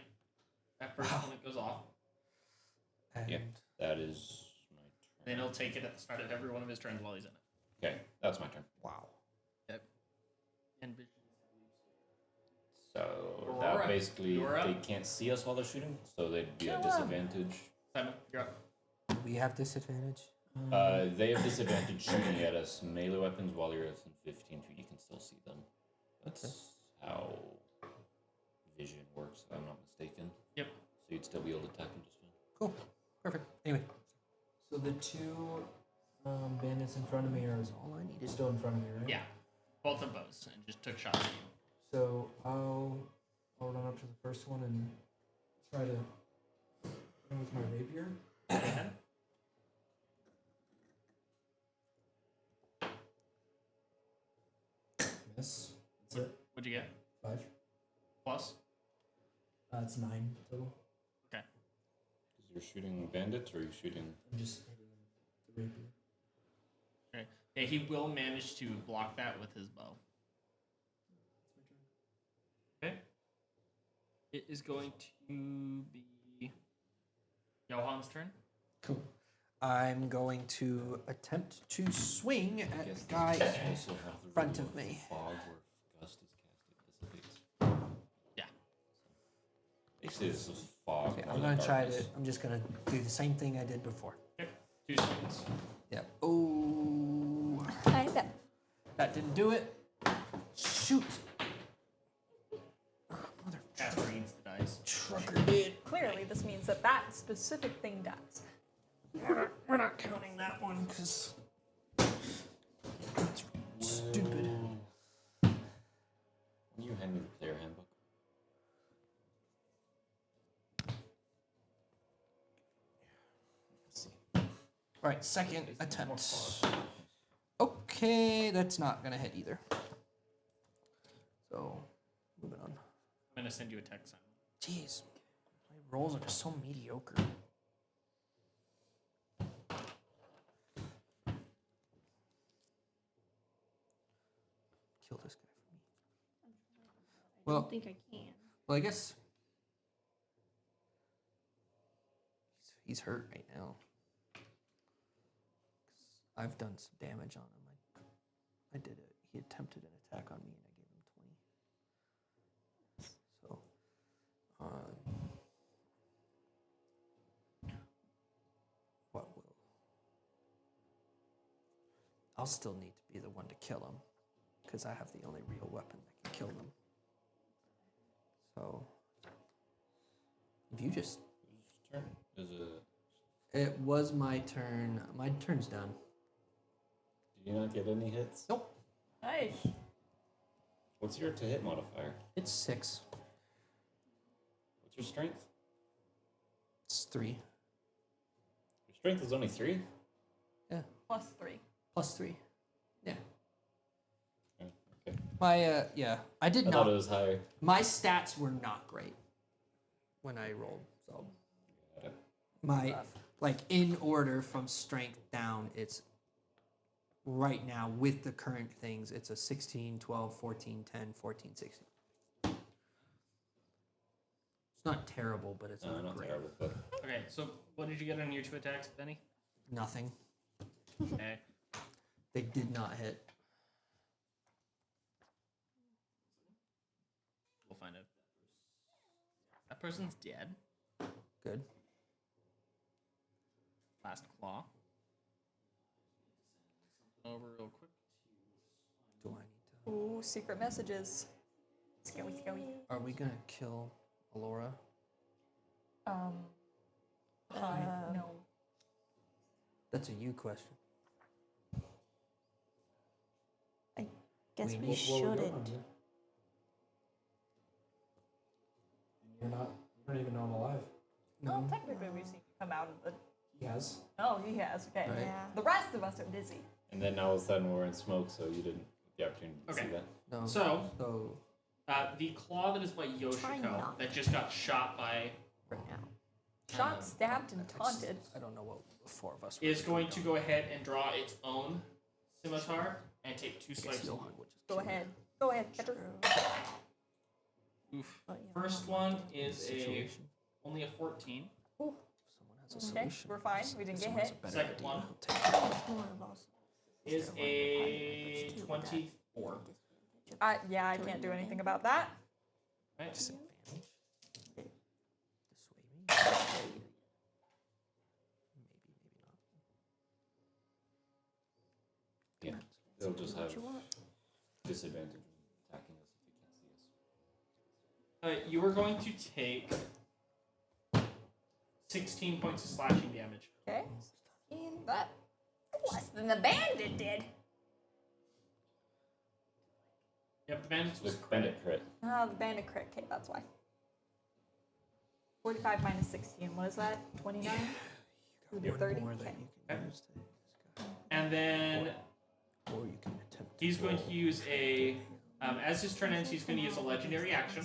Speaker 1: That first one that goes off.
Speaker 5: And
Speaker 4: Yeah, that is my turn.
Speaker 1: Then he'll take it at the start of every one of his turns while he's in it.
Speaker 4: Okay, that's my turn.
Speaker 5: wow.
Speaker 1: Yep. And vision.
Speaker 4: So
Speaker 1: Aurora,
Speaker 4: that basically
Speaker 1: you're up.
Speaker 4: they can't see us while they're shooting, so they'd be at
Speaker 3: Go on.
Speaker 4: disadvantage.
Speaker 1: Simon, you're up.
Speaker 5: We have disadvantage.
Speaker 4: They have disadvantage shooting at us. Melee weapons while you're within 15 feet, you can still see them. That's how vision works, if I'm not mistaken.
Speaker 1: Yep.
Speaker 4: So you'd still be able to attack them just fine.
Speaker 5: Cool. Perfect. Anyway.
Speaker 7: So the 2 bandits in front of me are
Speaker 5: All I needed.
Speaker 7: still in front of me, right?
Speaker 1: Yeah. Both of bows and just took shots at you.
Speaker 7: So I'll run up to the first one and try to run with my rapier.
Speaker 1: Go ahead.
Speaker 7: Miss. That's it.
Speaker 1: What'd you get?
Speaker 7: 5.
Speaker 1: Plus?
Speaker 7: It's 9 total.
Speaker 1: Okay.
Speaker 4: Because you're shooting bandits, or are you shooting?
Speaker 7: I'm just hitting the rapier.
Speaker 1: Okay. Yeah, he will manage to block that with his bow. Okay. It is going to be Johan's turn.
Speaker 5: Cool.
Speaker 9: I'm going to attempt to swing at the guy
Speaker 4: Also
Speaker 9: in
Speaker 4: have the
Speaker 9: front
Speaker 4: rule
Speaker 9: of me.
Speaker 4: Fog where if gust is cast, it dissipates.
Speaker 1: Yeah.
Speaker 4: Basically, this is fog.
Speaker 9: Okay,
Speaker 4: more
Speaker 9: I'm
Speaker 4: than
Speaker 9: gonna try to.
Speaker 4: darkness.
Speaker 9: I'm just gonna do the same thing I did before.
Speaker 1: Okay. 2 seconds.
Speaker 9: Yep. Oh,
Speaker 6: I bet.
Speaker 9: that didn't do it. Shoot. Mother
Speaker 1: Casper eats the dice.
Speaker 9: trucker did.
Speaker 3: Clearly, this means that that specific thing dies.
Speaker 9: We're not counting that one because it's stupid.
Speaker 4: Can you hand me the player handbook? Let's see.
Speaker 9: All right, second attempt. Okay, that's not gonna hit either. So, moving on.
Speaker 1: I'm gonna send you a text.
Speaker 9: Jeez, my rolls are just so mediocre. Kill this guy for me.
Speaker 10: I
Speaker 9: Well,
Speaker 10: don't think I can.
Speaker 9: well, I guess he's hurt right now. 'Cause I've done some damage on him. I did it. He attempted an attack on me, and I gave him 20. So, what will? I'll still need to be the one to kill him, because I have the only real weapon that can kill them. So, if you just,
Speaker 4: Whose turn? Is it?
Speaker 9: it was my turn. My turn's done.
Speaker 4: Did you not get any hits?
Speaker 9: Nope.
Speaker 3: Nice.
Speaker 4: What's your to hit modifier?
Speaker 9: It's 6.
Speaker 4: What's your strength?
Speaker 9: It's 3.
Speaker 4: Your strength is only 3?
Speaker 3: Plus 3.
Speaker 9: Plus 3. Yeah.
Speaker 4: Oh, okay.
Speaker 9: My yeah, I did
Speaker 4: I
Speaker 9: not.
Speaker 4: thought it was higher.
Speaker 9: My stats were not great when I rolled. So
Speaker 4: Got it.
Speaker 9: my like in order from strength down, it's right now with the current things, it's a 16, 12, 14, 10, 14, 16. It's not terrible, but it's
Speaker 4: No,
Speaker 9: not
Speaker 4: not
Speaker 9: great.
Speaker 4: terrible, but
Speaker 1: Okay, so what did you get on your 2 attacks, Benny?
Speaker 9: Nothing.
Speaker 1: Okay.
Speaker 9: They did not hit.
Speaker 1: We'll find out. That person's dead.
Speaker 9: Good.
Speaker 1: Last claw. Over real quick.
Speaker 9: Do I need to?
Speaker 3: Ooh, secret messages. Scowy, scowy.
Speaker 9: Are we gonna kill Alura?
Speaker 3: No.
Speaker 9: That's a you question.
Speaker 10: Guess
Speaker 9: We
Speaker 10: we,
Speaker 9: need-
Speaker 10: shouldn't.
Speaker 7: You're not. You don't even know I'm alive.
Speaker 3: Well, technically, we've seen you come out of the.
Speaker 7: He has.
Speaker 3: Oh, he has. Okay.
Speaker 9: Right.
Speaker 10: Yeah.
Speaker 3: The rest of us are busy.
Speaker 4: and then all of a sudden we're in smoke, so you didn't get the opportunity to
Speaker 1: Okay.
Speaker 4: see that.
Speaker 9: No.
Speaker 1: So,
Speaker 9: So
Speaker 1: the claw that is by
Speaker 10: Try
Speaker 1: Yoshiko
Speaker 10: not.
Speaker 1: that just got shot by
Speaker 10: Right now.
Speaker 3: Shot, stabbed, and
Speaker 9: I just-
Speaker 3: taunted.
Speaker 9: I don't know what the 4 of us were
Speaker 1: is going to
Speaker 9: doing.
Speaker 1: go ahead and draw its own scimitar and take 2
Speaker 9: I guess
Speaker 1: swipes.
Speaker 9: Johan would just
Speaker 3: Go
Speaker 9: kill me.
Speaker 3: ahead. Go ahead. Pepper.
Speaker 1: Oof.
Speaker 10: But, yeah,
Speaker 1: First one is
Speaker 9: Situation.
Speaker 1: only a 14.
Speaker 9: If someone has a
Speaker 3: Okay,
Speaker 9: solution.
Speaker 3: we're fine. We didn't get
Speaker 9: someone has
Speaker 3: hit.
Speaker 9: a better
Speaker 1: Second
Speaker 9: idea,
Speaker 1: one.
Speaker 9: I'll take it.
Speaker 10: it's more of us.
Speaker 1: Is a 24.
Speaker 3: Yeah, I can't do anything about that.
Speaker 1: Right?
Speaker 9: Disadvantage. Dissuade me. Maybe, maybe not.
Speaker 4: Yeah, they'll just have
Speaker 10: you want.
Speaker 4: disadvantage when attacking us if they can't see us.
Speaker 1: Alright, you are going to take 16 points of slashing damage.
Speaker 3: Okay.
Speaker 6: But less than the bandit did.
Speaker 1: Yep, the bandits
Speaker 4: The
Speaker 1: was
Speaker 4: bandit crit.
Speaker 3: Oh, the bandit crit. Okay, that's why. 45 minus 16. What is that? 29? Would be 30?
Speaker 9: More that
Speaker 3: Okay.
Speaker 9: you can use to this guy.
Speaker 1: And then
Speaker 9: Or you can attempt.
Speaker 1: he's going to use a. As his turn ends, he's going to use a legendary action.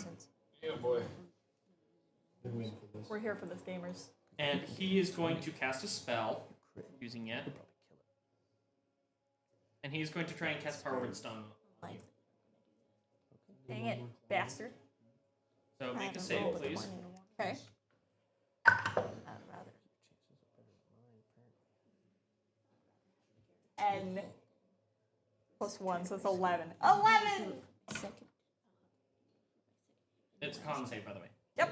Speaker 4: Yeah, boy.
Speaker 7: Been waiting for this.
Speaker 3: We're here for this, gamers.
Speaker 1: And he is going to cast a spell using it.
Speaker 9: Could probably kill it.
Speaker 1: And he's going to try and cast Power Word Stone.
Speaker 3: Dang it, bastard.
Speaker 1: So
Speaker 10: I
Speaker 1: make a
Speaker 10: haven't
Speaker 1: save,
Speaker 10: rolled with the
Speaker 1: please.
Speaker 10: 1 and a 1.
Speaker 3: Okay.
Speaker 10: I'd rather.
Speaker 3: 10 plus 1, so it's 11. 11!
Speaker 1: It's a con save, by the way.
Speaker 3: Yep.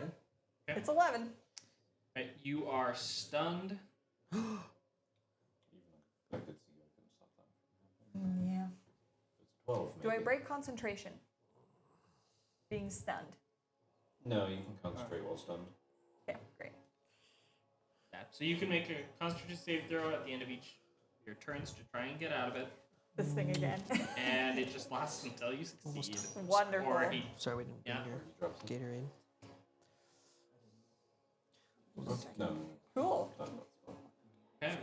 Speaker 1: Okay.
Speaker 3: It's 11.
Speaker 1: Right, you are stunned.
Speaker 4: I could see I can stop that.
Speaker 3: Yeah.
Speaker 4: It's 12.
Speaker 3: Do I
Speaker 4: maybe.
Speaker 3: break concentration? Being stunned.
Speaker 4: No, you can concentrate while stunned.
Speaker 3: Okay, great.
Speaker 1: Yeah, so you can make a Constitution save throw at the end of each of your turns to try and get out of it,
Speaker 3: This thing again.
Speaker 1: and it just lasts until you succeed.
Speaker 3: Wonderful.
Speaker 1: Or he,
Speaker 2: Sorry, we didn't
Speaker 1: yeah.
Speaker 2: bring your Gatorade.
Speaker 4: No.
Speaker 3: Cool.
Speaker 1: Okay.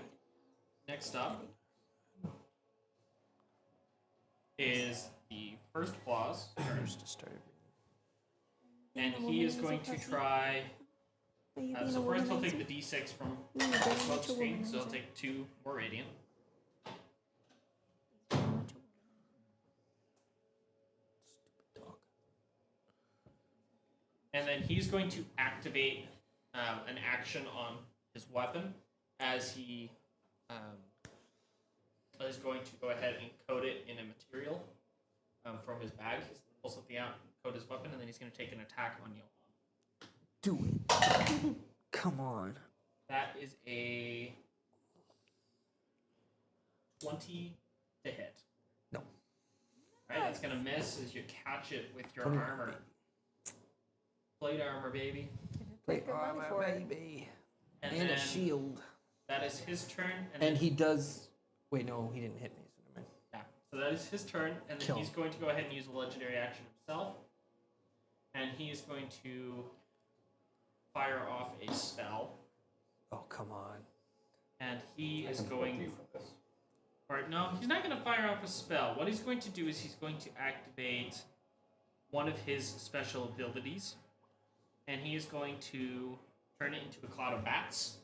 Speaker 1: Next up is the first clause,
Speaker 2: Just started.
Speaker 1: and he is going to try. So first, he'll take the D6 from the smoke screen, so he'll take 2 more radiant. And then he's going to activate an action on his weapon as he is going to go ahead and coat it in a material from his bag. He's going to pull something out and coat his weapon, and then he's going to take an attack on Johan.
Speaker 2: Do it. Come on.
Speaker 1: That is a 20 to hit.
Speaker 2: No.
Speaker 1: Alright, that's going to miss as you catch it with your
Speaker 2: 20.
Speaker 1: armor. Plate armor, baby.
Speaker 3: Take good money for it.
Speaker 2: baby.
Speaker 1: And
Speaker 2: And a
Speaker 1: then
Speaker 2: shield.
Speaker 1: that is his turn. And
Speaker 2: And
Speaker 1: then,
Speaker 2: he does. Wait, no, he didn't hit me. So never mind.
Speaker 1: yeah, so that is his turn, and then
Speaker 2: Kill
Speaker 1: he's
Speaker 2: him.
Speaker 1: going to go ahead and use a legendary action himself. And he is going to fire off a spell.
Speaker 2: Oh, come on.
Speaker 1: And he
Speaker 4: I
Speaker 1: is
Speaker 4: can
Speaker 1: going.
Speaker 4: protect you from this.
Speaker 1: Alright, no, he's not going to fire off a spell. What he's going to do is he's going to activate one of his special abilities. And he is going to turn it into a cloud of bats.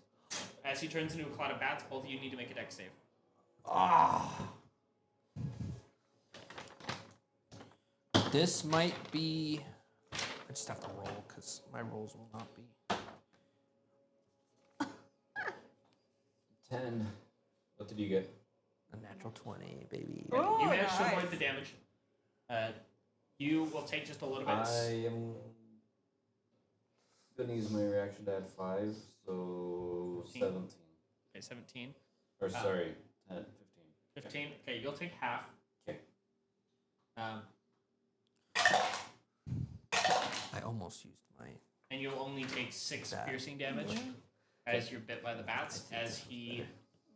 Speaker 1: As he turns into a cloud of bats, both of you need to make a dex save.
Speaker 2: Ah. This might be. I just have to roll because my rolls will not be.
Speaker 4: 10. What did you get?
Speaker 2: A natural 20, baby.
Speaker 3: Oh,
Speaker 1: You managed to
Speaker 3: nice.
Speaker 1: avoid the damage. You will take just a little bit.
Speaker 4: I am gonna use my reaction to add 5, so
Speaker 1: 14.
Speaker 4: 17.
Speaker 1: Okay, 17.
Speaker 4: Or sorry, 10, 15.
Speaker 1: 15. Okay, you'll take half.
Speaker 4: Okay.
Speaker 2: I almost used my.
Speaker 1: And you'll only take 6
Speaker 2: That.
Speaker 1: piercing damage as you're bit by the bats, as he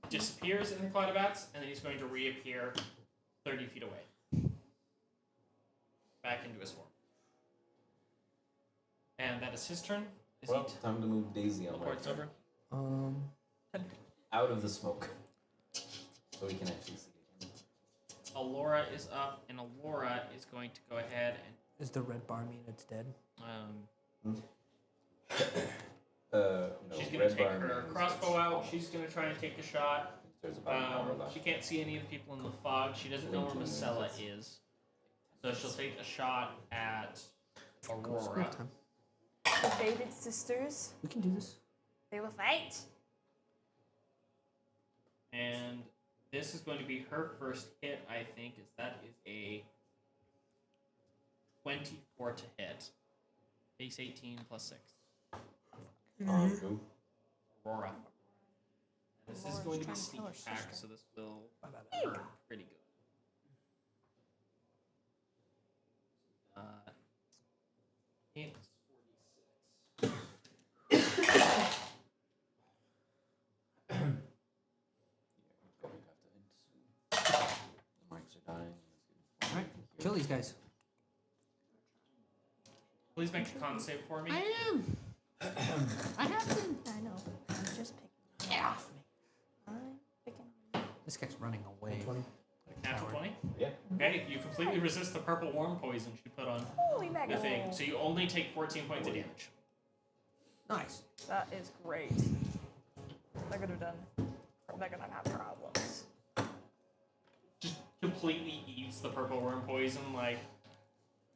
Speaker 1: disappears in the cloud of bats, and then he's going to reappear 30 feet away. Back into a swarm. And that is his turn. Is
Speaker 4: Well, time to move Daisy on my
Speaker 1: teleports
Speaker 4: turn.
Speaker 1: over?
Speaker 4: Out of the smoke. So we can actually see it.
Speaker 1: Alura is up, and Alura is going to go ahead
Speaker 2: Is the red bar mean it's dead?
Speaker 1: and
Speaker 4: No,
Speaker 1: she's going
Speaker 4: red
Speaker 1: to take
Speaker 4: bar
Speaker 1: her
Speaker 4: means
Speaker 1: crossbow
Speaker 4: it's
Speaker 1: out.
Speaker 4: almost.
Speaker 1: She's going to try and take a shot.
Speaker 4: There's about an hour left.
Speaker 1: She can't see any of the people in the fog. She doesn't know where
Speaker 4: 22
Speaker 1: Marcella
Speaker 4: minutes.
Speaker 1: is. So she'll take a shot at
Speaker 2: We
Speaker 1: Aurora.
Speaker 2: have time.
Speaker 3: The faded sisters.
Speaker 2: We can do this.
Speaker 3: They will fight.
Speaker 1: And this is going to be her first hit, I think, is that is a 24 to hit. Base 18 plus 6.
Speaker 4: Who?
Speaker 1: Aurora. This is
Speaker 6: Aurora's
Speaker 1: going to be
Speaker 6: trying to
Speaker 1: sneak
Speaker 6: kill her
Speaker 1: attack,
Speaker 6: sister.
Speaker 1: so this will
Speaker 2: Bye bye.
Speaker 1: hurt pretty good. 8 is 46.
Speaker 4: Going after ensue. The marks are dying.
Speaker 2: Alright, kill these guys.
Speaker 1: Please make a con save for me.
Speaker 8: I am. I have to. I know. I'm just picking. Get off me. I'm picking.
Speaker 2: This guy's running away.
Speaker 7: 20.
Speaker 1: Natural 20?
Speaker 4: Yeah.
Speaker 1: Okay, you completely resist the purple worm poison she put on
Speaker 3: Holy
Speaker 1: the
Speaker 3: mackerel.
Speaker 1: thing, so you only take 14 points of damage.
Speaker 2: Nice.
Speaker 3: That is great. They're gonna have problems.
Speaker 1: Just completely eats the purple worm poison, like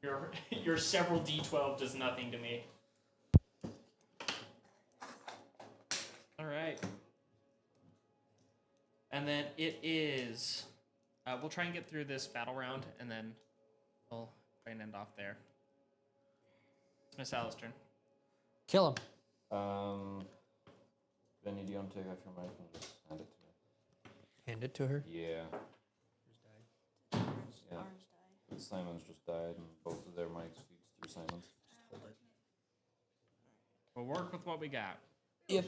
Speaker 1: your several D12 does nothing to me. Alright. And then it is. We'll try and get through this battle round, and then we'll try and end off there. It's Miss Alice's turn.
Speaker 2: Kill him.
Speaker 4: Benny, do you want to take off your mic and just hand it to me?
Speaker 9: Hand it to her.
Speaker 4: Yeah. Yeah.
Speaker 10: Ours die.
Speaker 4: Simon's just died, and both of their mics feeds through Simon's.
Speaker 1: We'll work with what we got.
Speaker 2: Yep.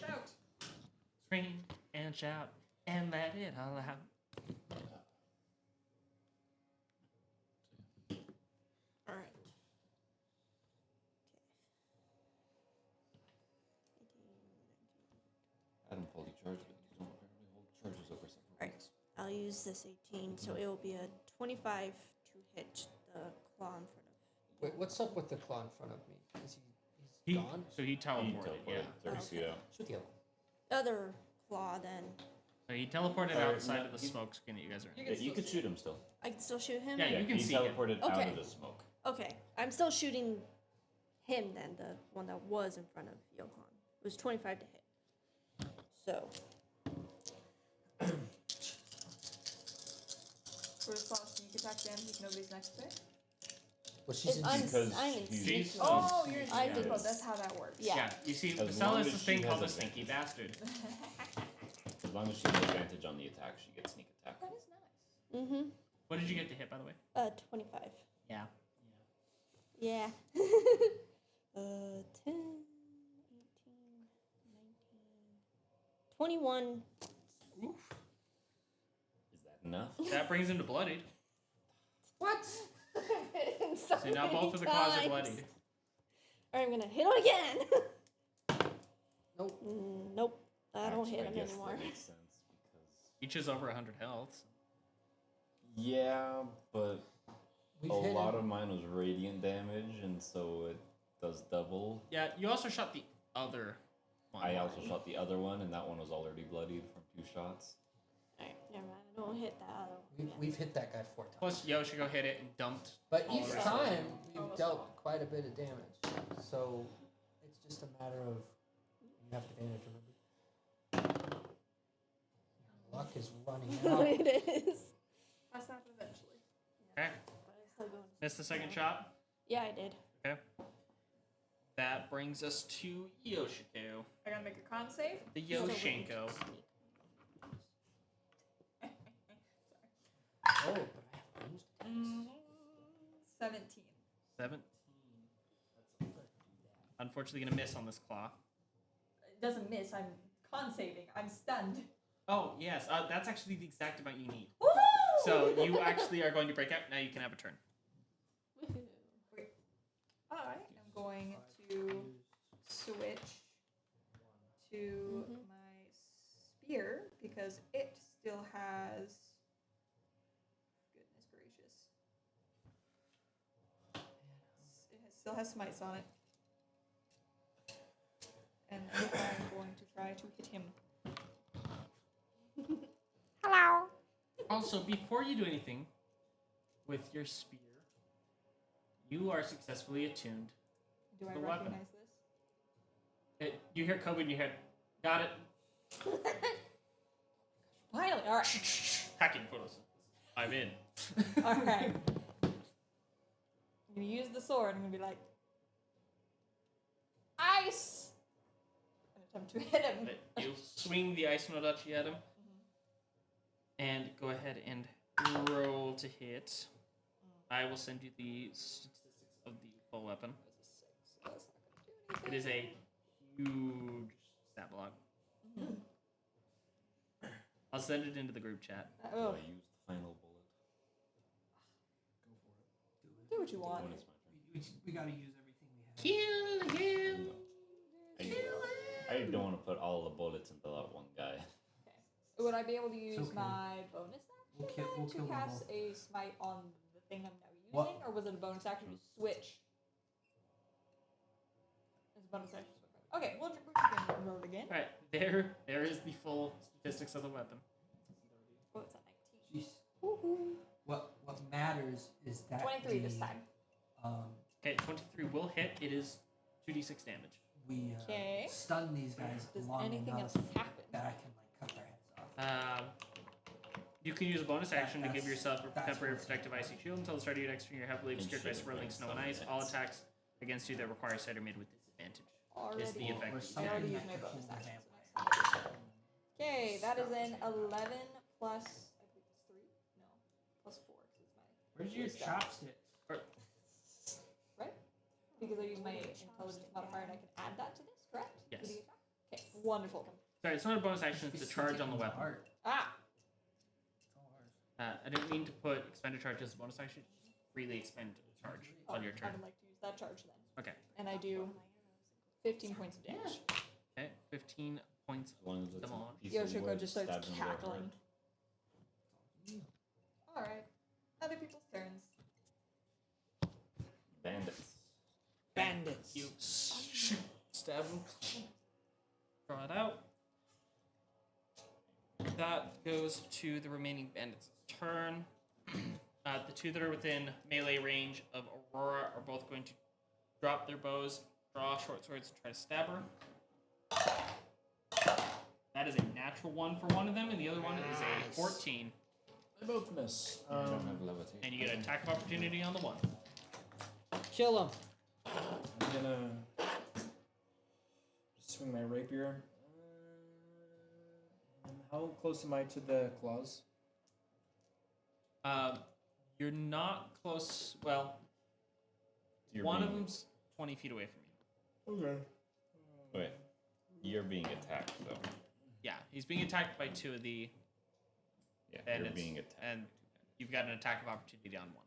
Speaker 1: Scream and shout and let it all out.
Speaker 10: All right.
Speaker 4: Adam fully charged it. You don't apparently hold charges over several
Speaker 10: Right.
Speaker 4: weeks.
Speaker 10: I'll use this 18, so it will be a 25 to hit the claw in front of.
Speaker 2: Wait, what's up with the claw in front of me? Is
Speaker 1: He,
Speaker 2: he's gone?
Speaker 1: so he teleported, yeah.
Speaker 4: 30
Speaker 10: Okay.
Speaker 4: feet out.
Speaker 2: Shoot the other.
Speaker 10: Other claw, then.
Speaker 1: So he teleported
Speaker 4: Or,
Speaker 1: outside
Speaker 4: no,
Speaker 1: of the
Speaker 4: he-
Speaker 1: smoke screen that you guys are in.
Speaker 4: Yeah, you could shoot him still.
Speaker 10: I can still shoot him?
Speaker 1: Yeah, you can
Speaker 4: he
Speaker 1: see him.
Speaker 4: teleported out
Speaker 10: Okay.
Speaker 4: of the smoke.
Speaker 10: Okay. I'm still shooting him then, the one that was in front of Johan. It was 25 to hit. So.
Speaker 3: For the claw sneak attack damage, if nobody's next to it.
Speaker 2: Well, she's in.
Speaker 10: I'm
Speaker 4: Because
Speaker 10: in
Speaker 4: he's-
Speaker 10: sneak
Speaker 1: She's-
Speaker 10: mode.
Speaker 3: Oh, you're
Speaker 10: I
Speaker 3: in
Speaker 10: did-
Speaker 3: mode. That's how that works.
Speaker 10: Yeah.
Speaker 1: Yeah, you see,
Speaker 4: As
Speaker 1: Marcella
Speaker 4: long
Speaker 1: is
Speaker 4: as
Speaker 1: this
Speaker 4: she
Speaker 1: thing
Speaker 4: has
Speaker 1: called a
Speaker 4: advantage.
Speaker 1: sneaky bastard.
Speaker 4: As long as she has advantage on the attack, she gets sneak attack.
Speaker 3: That is nice.
Speaker 10: Mm-hmm.
Speaker 1: What did you get to hit, by the way?
Speaker 10: 25.
Speaker 1: Yeah.
Speaker 10: Yeah. 10, 18, 19, 21.
Speaker 1: Oof.
Speaker 4: Is that enough?
Speaker 1: That brings him to bloodied.
Speaker 10: What?
Speaker 1: So now both of the claws are bloodied.
Speaker 10: Alright, I'm gonna hit him again.
Speaker 2: Nope.
Speaker 10: Nope. I don't
Speaker 4: Actually,
Speaker 10: hit him
Speaker 4: guess
Speaker 10: anymore.
Speaker 4: That makes sense because
Speaker 1: Each is over 100 health.
Speaker 4: yeah, but
Speaker 2: We've
Speaker 4: a
Speaker 2: hit
Speaker 4: lot
Speaker 2: him.
Speaker 4: of mine was radiant damage, and so it does double.
Speaker 1: Yeah, you also shot the other one.
Speaker 4: I also shot the other one, and that one was already bloodied from 2 shots.
Speaker 10: Alright, never mind. I don't hit that other one.
Speaker 2: We've hit that guy 4 times.
Speaker 1: Plus, Yoshiko hit it and dumped.
Speaker 2: But
Speaker 1: all
Speaker 2: each
Speaker 1: the rest of
Speaker 2: time
Speaker 1: it.
Speaker 2: we've dealt quite a bit of damage. So it's just a matter of you have advantage, remember? Luck is running out.
Speaker 10: It is.
Speaker 3: That's happened eventually.
Speaker 1: Okay.
Speaker 10: But I'm still going.
Speaker 1: Missed the second shot.
Speaker 10: Yeah, I did.
Speaker 1: Okay. That brings us to Yoshiko.
Speaker 3: I gotta make a con save.
Speaker 1: The
Speaker 10: So we can
Speaker 1: Yoshinko.
Speaker 10: sneak.
Speaker 2: Oh, but I have ranged attacks.
Speaker 3: 17.
Speaker 1: 17. Unfortunately, gonna miss on this claw.
Speaker 3: It doesn't miss. I'm con saving. I'm stunned.
Speaker 1: Oh, yes. That's actually the exact amount you need.
Speaker 3: Woo!
Speaker 1: So you actually are going to break out. Now you can have a turn.
Speaker 3: Okay. I am going to switch to my spear because it still has. Goodness gracious. Still has smites on it. And I'm going to try to hit him.
Speaker 10: Hello.
Speaker 1: Also, before you do anything with your spear, you are successfully attuned.
Speaker 3: Do I
Speaker 1: The weapon.
Speaker 3: recognize this?
Speaker 1: You hear Kobe in your head. Got it.
Speaker 3: Finally! Alright.
Speaker 1: Hacking photos. I'm in.
Speaker 3: Alright. I'm gonna use the sword. I'm gonna be like, ice! And attempt to hit him.
Speaker 1: You swing the ice nodachi at him. And go ahead and roll to hit. I will send you the statistics of the full weapon. It is a huge stat block. I'll send it into the group chat.
Speaker 4: So
Speaker 3: Oh,
Speaker 4: I used the final bullet.
Speaker 3: do what you want.
Speaker 4: When it's my turn.
Speaker 9: We gotta use everything we have.
Speaker 1: Kill him!
Speaker 4: I don't want to put all the bullets into that one guy.
Speaker 3: Would I be able to use
Speaker 9: okay.
Speaker 3: my bonus
Speaker 9: We'll
Speaker 3: action
Speaker 9: kill
Speaker 3: to
Speaker 9: them
Speaker 3: cast
Speaker 9: both.
Speaker 3: a smite on the thing I'm now using,
Speaker 9: What?
Speaker 3: or was it a bonus action to switch? It's a bonus action. Okay, we're just gonna roll it again.
Speaker 1: Alright, there is the full statistics of the weapon.
Speaker 3: Oh, it's at 19.
Speaker 9: Jeez. What matters is that
Speaker 3: 23 this time.
Speaker 1: Okay, 23 will hit. It is 2d6 damage.
Speaker 9: We
Speaker 3: Okay.
Speaker 9: stun these guys
Speaker 3: Does
Speaker 9: long
Speaker 3: anything
Speaker 9: enough
Speaker 3: else happen?
Speaker 9: that I can like cut their heads off.
Speaker 1: You can use a bonus action to give yourself a temporary protective icy shield until the start of your next turn. You're heavily obscured by swirling snow and ice. All attacks against you that require sight are made with disadvantage. Is the effect.
Speaker 3: I already used my bonus action. Okay, that is an 11 plus, I believe it's 3? No, plus 4, because it's my...
Speaker 2: Where's your
Speaker 3: wisdom,
Speaker 2: chopstick?
Speaker 3: Right? Because I use my intelligence modifier and I can add that to this, correct? To
Speaker 1: Yes.
Speaker 3: the attack? Okay, wonderful.
Speaker 1: Sorry, it's not a bonus action, it's a charge on the weapon.
Speaker 3: Ah!
Speaker 1: I didn't mean to put expend a charge as a bonus action. Freely expend a charge on your
Speaker 3: I
Speaker 1: turn.
Speaker 3: would like to use that charge then.
Speaker 1: Okay.
Speaker 3: And I do 15 points of damage.
Speaker 1: Okay, 15 points
Speaker 4: One of
Speaker 1: of
Speaker 4: the
Speaker 1: damage.
Speaker 4: piece of
Speaker 3: Yoshiko
Speaker 4: wood
Speaker 3: just starts
Speaker 4: stabs him in the
Speaker 3: cackling. Alright, other people's turns.
Speaker 4: heart. Bandits.
Speaker 2: Bandits.
Speaker 1: You shoot, stab him, draw it out. That goes to the remaining bandits' turn. The two that are within melee range of Aurora are both going to drop their bows, draw short swords, and try to stab her. That is a natural one for one of them, and the other one is a 14.
Speaker 7: They both miss.
Speaker 4: I don't have levitation.
Speaker 1: And you get an attack of opportunity on the one.
Speaker 2: Kill him.
Speaker 7: I'm gonna just swing my rapier. How close am I to the claws?
Speaker 1: You're not close. Well,
Speaker 4: You're
Speaker 1: one of
Speaker 4: being-
Speaker 1: them's 20 feet away from you.
Speaker 7: Okay.
Speaker 4: Wait, you're being attacked though.
Speaker 1: Yeah, he's being attacked by two of the
Speaker 4: Yeah,
Speaker 1: bandits,
Speaker 4: you're being attacked.
Speaker 1: and you've got an attack of opportunity on one.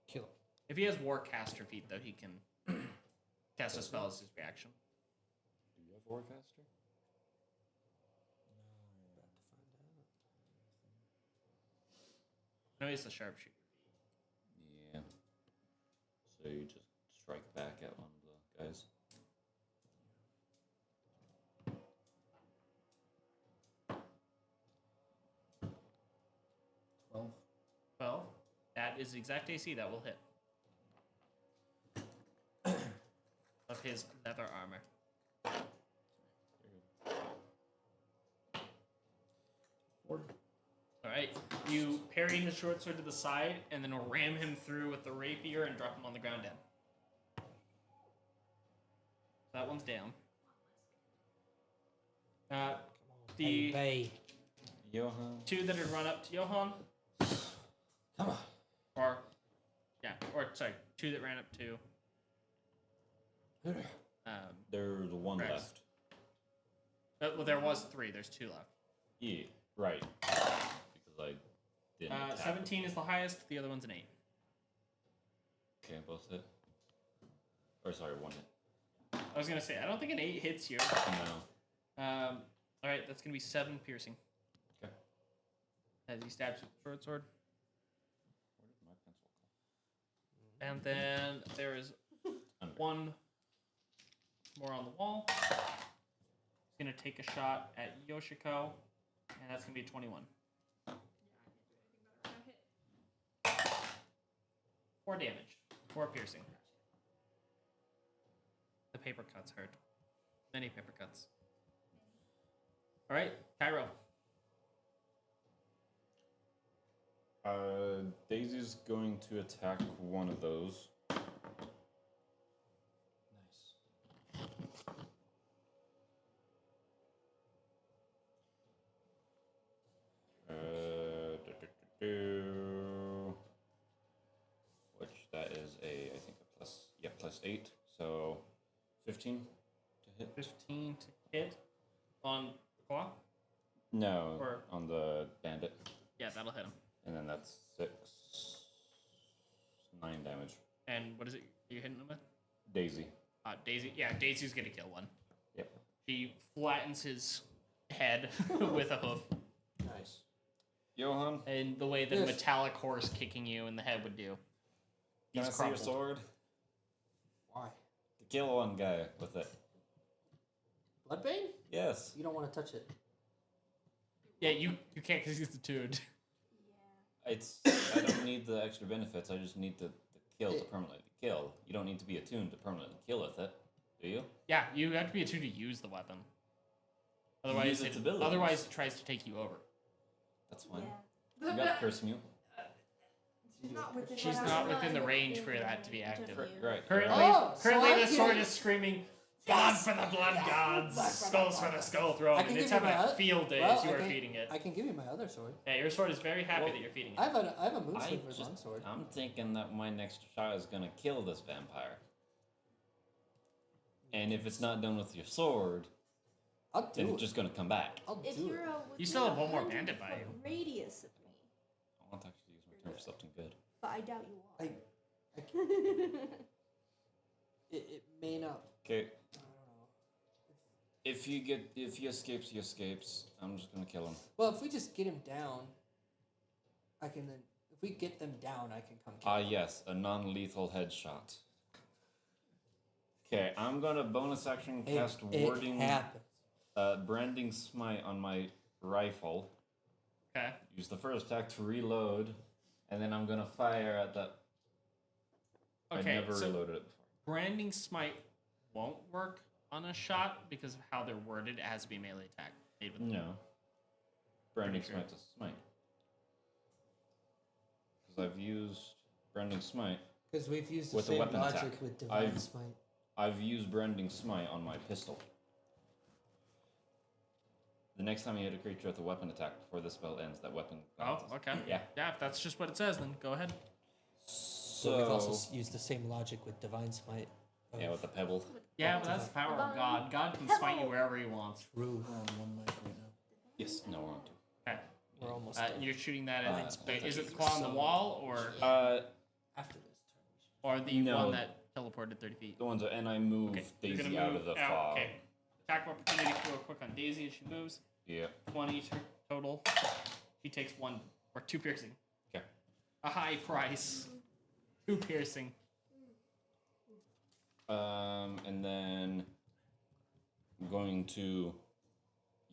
Speaker 2: Kill him.
Speaker 1: If he has Warcaster feat, though, he can cast a spell as his reaction.
Speaker 4: Do you have Warcaster?
Speaker 1: No, he's the sharpshooter.
Speaker 4: Yeah. So you just strike back at one of the guys.
Speaker 1: Well, that is the exact AC that will hit. Of his leather armor. Alright, you parry his short sword to the side, and then ram him through with the rapier and drop him on the ground down. That one's down. The
Speaker 9: Hey,
Speaker 4: Johan.
Speaker 1: two that had run up to Johan,
Speaker 9: come on.
Speaker 1: or sorry, two that ran up to
Speaker 4: There's one
Speaker 1: Rex.
Speaker 4: left.
Speaker 1: well, there was three. There's two left.
Speaker 4: Yeah, right. Because I didn't attack.
Speaker 1: 17 is the highest. The other one's an 8.
Speaker 4: Okay, both hit. Or sorry, one hit.
Speaker 1: I was gonna say I don't think an 8 hits you.
Speaker 4: No.
Speaker 1: All right, that's gonna be 7 piercing.
Speaker 4: Okay.
Speaker 1: As he stabs with the short sword,
Speaker 4: Where did my pencil go?
Speaker 1: and then there is
Speaker 4: Under.
Speaker 1: one more on the wall. He's gonna take a shot at Yoshiko, and that's gonna be a 21. 4 damage, 4 piercing. The paper cuts hurt. Many paper cuts. All right, Cairo.
Speaker 4: Daisy's going to attack one of those.
Speaker 7: Nice.
Speaker 4: Which that is I think a plus 8, so 15 to hit.
Speaker 1: 15 to hit on the clock.
Speaker 4: No,
Speaker 1: Or-
Speaker 4: on the bandit,
Speaker 1: Yeah, that'll hit him.
Speaker 4: and then that's 9 damage.
Speaker 1: And what is it you're hitting him with?
Speaker 4: Daisy.
Speaker 1: Daisy. Yeah, Daisy's gonna kill one.
Speaker 4: Yep.
Speaker 1: She flattens his head with a hoof
Speaker 7: Nice.
Speaker 4: Johan,
Speaker 1: in the way that a
Speaker 2: Yes.
Speaker 1: metallic horse kicking you in the head would do.
Speaker 4: can I
Speaker 1: He's
Speaker 4: see your
Speaker 1: crumpled.
Speaker 4: sword?
Speaker 7: Why?
Speaker 4: To kill one guy with it.
Speaker 7: Bloodbane?
Speaker 4: Yes.
Speaker 7: You don't want to touch it.
Speaker 1: Yeah, you can't because he's attuned.
Speaker 4: I don't need the extra benefits. I just need the kill to permanently kill. You don't need to be attuned to permanently kill with it, do you?
Speaker 1: Yeah, you have to be attuned to use the weapon. Otherwise,
Speaker 4: its abilities.
Speaker 1: otherwise it tries to take you over.
Speaker 4: That's fine.
Speaker 10: Yeah.
Speaker 4: You got curse mute.
Speaker 1: She's not within the range for that to be active.
Speaker 4: Right.
Speaker 1: Currently,
Speaker 5: Oh, so
Speaker 1: currently
Speaker 5: I
Speaker 1: the sword
Speaker 5: can-
Speaker 1: is screaming, "Blood for the blood gods, skulls for the skull throne,"
Speaker 5: I can
Speaker 1: and it's
Speaker 5: give you
Speaker 1: having a
Speaker 5: my
Speaker 1: field day
Speaker 5: well,
Speaker 1: as you
Speaker 5: I
Speaker 1: are
Speaker 5: can-
Speaker 1: feeding it.
Speaker 5: I can give you my other sword.
Speaker 1: Yeah, your sword is very happy
Speaker 4: Well,
Speaker 1: that you're feeding it.
Speaker 5: I have a moon
Speaker 4: I
Speaker 5: sword with
Speaker 4: just,
Speaker 5: longsword.
Speaker 4: I'm thinking that my next shot is gonna kill this vampire. And if it's not done with your sword,
Speaker 5: I'll
Speaker 4: then
Speaker 5: do
Speaker 4: it's
Speaker 5: it.
Speaker 4: just gonna come back.
Speaker 5: I'll
Speaker 10: If
Speaker 5: do
Speaker 10: you're
Speaker 5: it.
Speaker 1: You still have one more
Speaker 10: 100
Speaker 1: bandit by you.
Speaker 10: foot radius of me,
Speaker 4: I want to actually use my turn for something good.
Speaker 10: but I doubt you are.
Speaker 5: It may not.
Speaker 4: Okay.
Speaker 5: I don't know.
Speaker 4: If he escapes, he escapes. I'm just gonna kill him.
Speaker 5: Well, if we just get him down, I can then. If we get them down, I can come kill
Speaker 4: Ah,
Speaker 5: them.
Speaker 4: yes, a non-lethal headshot. Okay, I'm gonna bonus action cast warding,
Speaker 5: happens.
Speaker 4: branding smite on my rifle.
Speaker 1: Okay.
Speaker 4: Use the first attack to reload, and then I'm gonna fire at that. I
Speaker 1: Okay.
Speaker 4: never
Speaker 1: So
Speaker 4: reloaded it before.
Speaker 1: branding smite won't work on a shot because of how they're worded. It has to be a melee attack. Made with
Speaker 4: No. Branding
Speaker 1: Pretty sure.
Speaker 4: smite to smite. Because I've used branding smite.
Speaker 5: Because we've used the
Speaker 4: With a
Speaker 5: same
Speaker 4: weapon
Speaker 5: logic
Speaker 4: attack.
Speaker 5: with divine
Speaker 4: I've-
Speaker 5: smite.
Speaker 4: I've used branding smite on my pistol. The next time you hit a creature with a weapon attack before the spell ends, that weapon.
Speaker 1: Oh, okay.
Speaker 4: Yeah.
Speaker 1: Yeah, if that's just what it says, then go ahead.
Speaker 5: So we've also
Speaker 4: So
Speaker 5: used the same logic with divine smite.
Speaker 4: yeah, with the pebble.
Speaker 1: Yeah, but that's the power of God. God can smite you wherever he wants.
Speaker 5: True.
Speaker 9: We're on one mic right now.
Speaker 4: Yes. No, we're on two.
Speaker 1: Okay.
Speaker 5: We're almost done.
Speaker 1: You're shooting that at is it the
Speaker 4: Jesus.
Speaker 1: claw on the wall or
Speaker 5: After this turn.
Speaker 1: the
Speaker 4: No.
Speaker 1: one that teleported 30 feet?
Speaker 4: The ones that, and I move
Speaker 1: Okay. You're
Speaker 4: Daisy
Speaker 1: gonna
Speaker 4: out
Speaker 1: move
Speaker 4: of the fog.
Speaker 1: Okay. Attack of opportunity real quick on Daisy as she moves.
Speaker 4: Yeah.
Speaker 1: 20 total. She takes 1 or 2 piercing.
Speaker 4: Okay.
Speaker 1: A high price. 2 piercing.
Speaker 4: And then I'm going to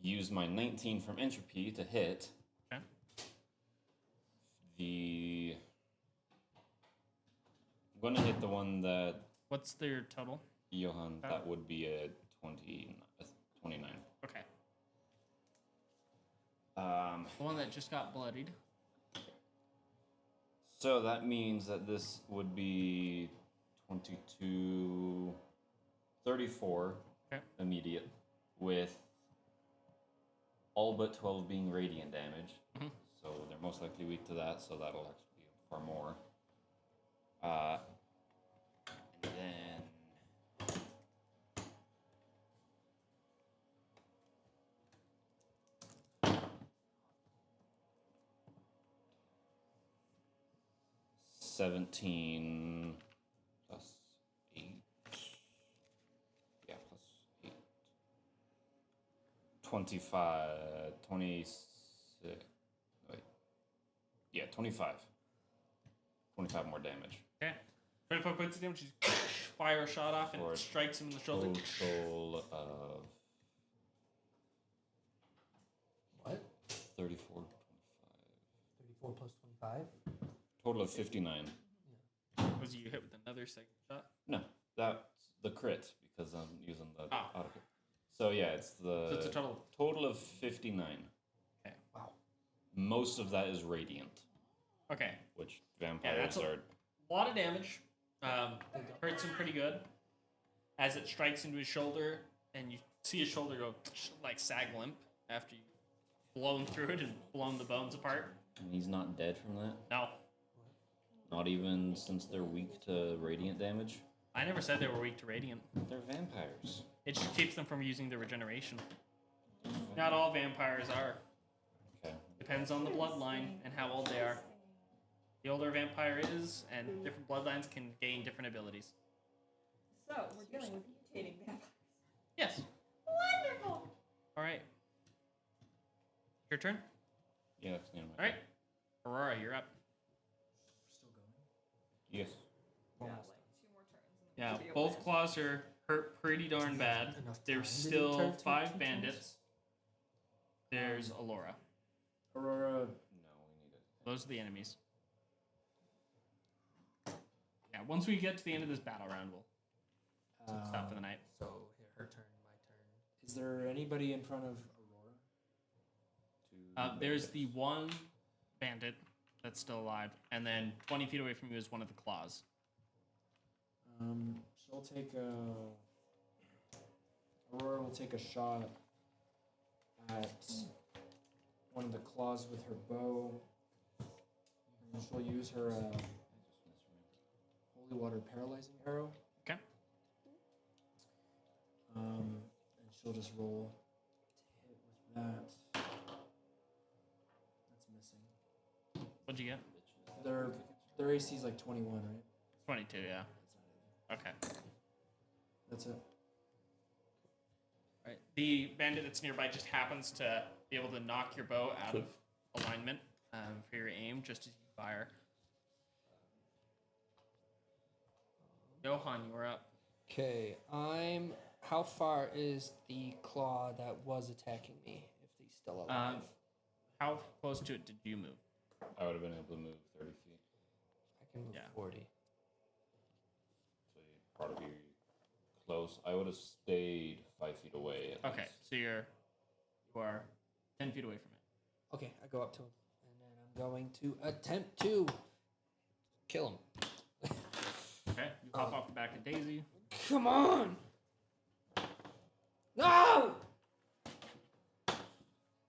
Speaker 4: use my 19 from entropy to hit.
Speaker 1: Okay.
Speaker 4: I'm going to hit the one that
Speaker 1: What's their total?
Speaker 4: Johan. That would be a 29.
Speaker 1: Okay.
Speaker 4: The
Speaker 1: one that just got bloodied.
Speaker 4: So that means that this would be 22, 34
Speaker 1: Okay.
Speaker 4: immediate, with all but 12 being radiant damage.
Speaker 1: Mhm.
Speaker 4: So they're most likely weak to that, so that'll actually be far more. And then. $17 plus 8. Yeah, plus 8. 25, 26. Wait. Yeah, 25. 25 more damage.
Speaker 1: Okay. 25 points of damage. She fire a shot off and
Speaker 4: For
Speaker 1: it strikes him in the shoulder.
Speaker 4: Total of
Speaker 5: What?
Speaker 4: 34,
Speaker 5: 34 plus 25?
Speaker 4: total of 59.
Speaker 1: Was you hit with another second shot?
Speaker 4: No, that's the crit because I'm using the
Speaker 1: Ah.
Speaker 4: auto crit. So yeah, it's the
Speaker 1: So it's a total of
Speaker 4: total of 59.
Speaker 1: Okay.
Speaker 5: Wow.
Speaker 4: Most of that is radiant,
Speaker 1: Okay.
Speaker 4: which
Speaker 1: Yeah,
Speaker 4: vampires
Speaker 1: that's a
Speaker 4: are.
Speaker 1: lot of damage. Hurts him pretty good. As it strikes into his shoulder, and you see his shoulder go like sag limp after you've blown through it and blown the bones apart.
Speaker 4: And he's not dead from that.
Speaker 1: No,
Speaker 4: Not even since they're weak to radiant damage.
Speaker 1: I never said they were weak to radiant.
Speaker 4: They're vampires.
Speaker 1: It just keeps them from using their regeneration. Not all vampires are.
Speaker 4: Okay.
Speaker 1: Depends on the bloodline and how old they are. The older a vampire is, and different bloodlines can gain different abilities.
Speaker 3: So, we're dealing with mutating vampires.
Speaker 1: Yes.
Speaker 3: Wonderful!
Speaker 1: All right. Your turn.
Speaker 4: Yeah, that's the end of my
Speaker 1: All right. Aurora, you're up.
Speaker 7: Still going.
Speaker 4: Yes.
Speaker 3: Yeah, like 2 more turns. and
Speaker 1: Yeah,
Speaker 3: it'll be
Speaker 1: both
Speaker 3: okay.
Speaker 1: claws are hurt pretty darn bad.
Speaker 5: enough time
Speaker 1: There's
Speaker 5: to do
Speaker 1: still
Speaker 5: turn
Speaker 1: 5
Speaker 5: turns?
Speaker 1: bandits. There's Alura.
Speaker 4: Aurora. No, we need it.
Speaker 1: Those are the enemies. Yeah, once we get to the end of this battle round, we'll stop for the night.
Speaker 5: So, here, her turn, my turn.
Speaker 7: Is there anybody in front of Aurora?
Speaker 1: There's the one bandit that's still alive, and then 20 feet away from you is one of the claws.
Speaker 2: She'll take a. Aurora will take a shot at one of the claws with her bow. And she'll use her holy water paralyzing arrow.
Speaker 1: Okay.
Speaker 2: And she'll just roll to hit with that. That's missing.
Speaker 1: What'd you get?
Speaker 2: Their AC is like 21, right?
Speaker 1: 22, yeah. Okay.
Speaker 2: That's it.
Speaker 1: Right. The bandit that's nearby just happens to be able to knock your bow out of alignment for your aim just as you fire. Johan, you are up.
Speaker 9: Okay, How far is the claw that was attacking me? If he's still alive.
Speaker 1: How close to it did you move?
Speaker 4: I would have been able to move 30 feet.
Speaker 9: I can move 40.
Speaker 4: So you'd probably be close. I would have stayed 5 feet away. At
Speaker 1: Okay,
Speaker 4: least.
Speaker 1: so you are 10 feet away from it.
Speaker 9: Okay, I go up to him, and then I'm going to attempt to kill him.
Speaker 1: Okay, you hop off the back of Daisy.
Speaker 9: Come on! No!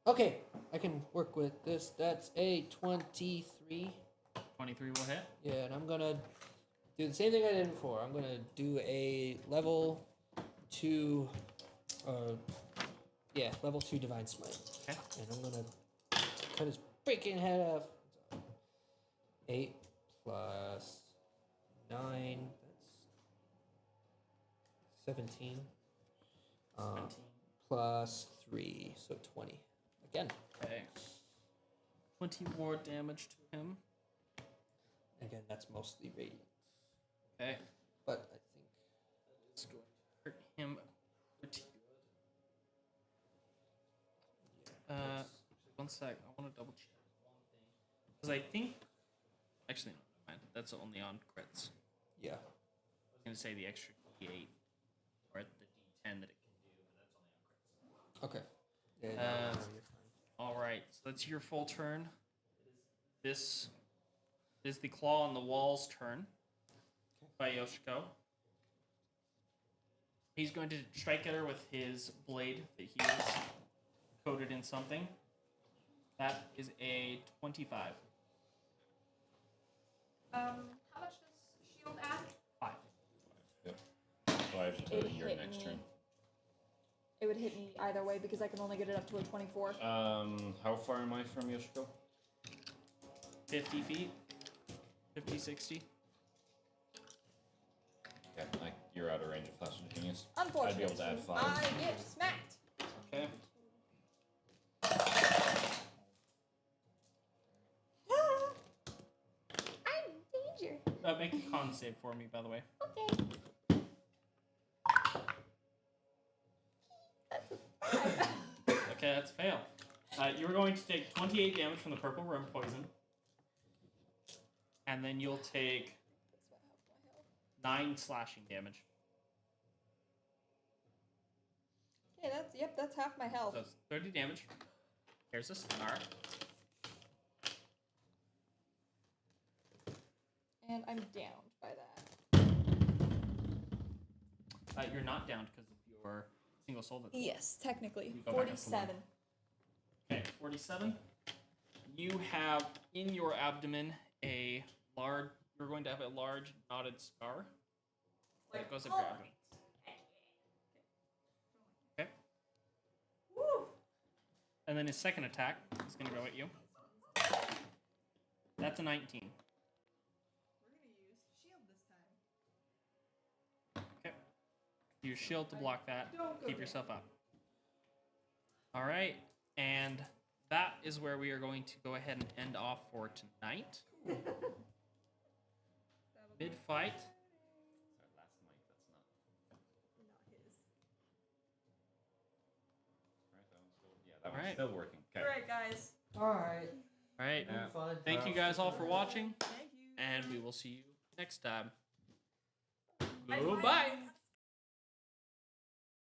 Speaker 9: Okay, I can work with this. That's a 23.
Speaker 1: 23 will hit.
Speaker 9: Yeah, and I'm gonna do the same thing I did before. I'm gonna do a level 2, level 2 divine smite.
Speaker 1: Okay.
Speaker 9: And I'm gonna cut his freaking head off. 8 plus 9. That's 17.
Speaker 1: 17.
Speaker 9: Plus 3, so 20. Again.
Speaker 1: Okay. 20 more damage to him.
Speaker 9: Again, that's mostly radiant.
Speaker 1: Okay.
Speaker 9: But I think
Speaker 1: It's going to hurt him pretty good. One sec. I want to double check one thing. Because I think. Actually, no, never mind. That's only on crits.
Speaker 9: yeah.
Speaker 1: I was going to say the extra D8 or the D10 that it can do, but that's only on crits.
Speaker 9: Okay. Yeah,
Speaker 1: Uh,
Speaker 9: no, you're fine.
Speaker 1: All right, so that's your full turn. This is the claw on the wall's turn by Yoshiko. He's going to strike at her with his blade that he is coated in something. That is a 25.
Speaker 6: How much does shield add?
Speaker 1: 5.
Speaker 4: Yep. 5 to
Speaker 3: It
Speaker 4: your
Speaker 3: hit
Speaker 4: next
Speaker 3: me.
Speaker 4: turn.
Speaker 3: It would hit me either way because I can only get it up to a 24.
Speaker 4: How far am I from Yoshiko?
Speaker 1: 50 feet. 50, 60.
Speaker 4: Okay, you're out of range of Flash of Genius.
Speaker 3: Unfortunately,
Speaker 4: I'd be able to add 5.
Speaker 3: I get smacked.
Speaker 1: Okay.
Speaker 6: I'm in danger.
Speaker 1: Make a con save for me, by the way.
Speaker 6: Okay.
Speaker 1: Okay, that's a fail. You're going to take 28 damage from the purple worm poison. And then you'll take 9 slashing damage.
Speaker 3: Okay, that's half my health.
Speaker 1: So it's 30 damage. Here's a star.
Speaker 3: And I'm downed by that.
Speaker 1: You're not down because of your single soul. That's
Speaker 3: Yes, technically.
Speaker 1: You go back up to
Speaker 3: 47.
Speaker 1: Okay, 47. You have in your abdomen a large. You're going to have a large knotted scar. That goes up your abdomen. Okay.
Speaker 3: Woo!
Speaker 1: And then his second attack is going to go at you. That's a 19.
Speaker 3: We're gonna use shield this time.
Speaker 1: Okay. Use shield to block that.
Speaker 3: Don't go
Speaker 1: Keep
Speaker 3: there.
Speaker 1: yourself up. All right, and that is where we are going to go ahead and end off for tonight. Mid fight.
Speaker 4: Sorry, last mic, that's not.
Speaker 3: Not his.
Speaker 4: Right, that one's still. Yeah, that
Speaker 1: Alright.
Speaker 4: one's still working. Okay.
Speaker 3: Alright, guys.
Speaker 5: Alright.
Speaker 1: All right.
Speaker 4: Yeah.
Speaker 5: Fun.
Speaker 1: Thank you guys all for watching,
Speaker 3: Thank you.
Speaker 1: and we will see you next time.
Speaker 3: Bye.
Speaker 1: Goodbye.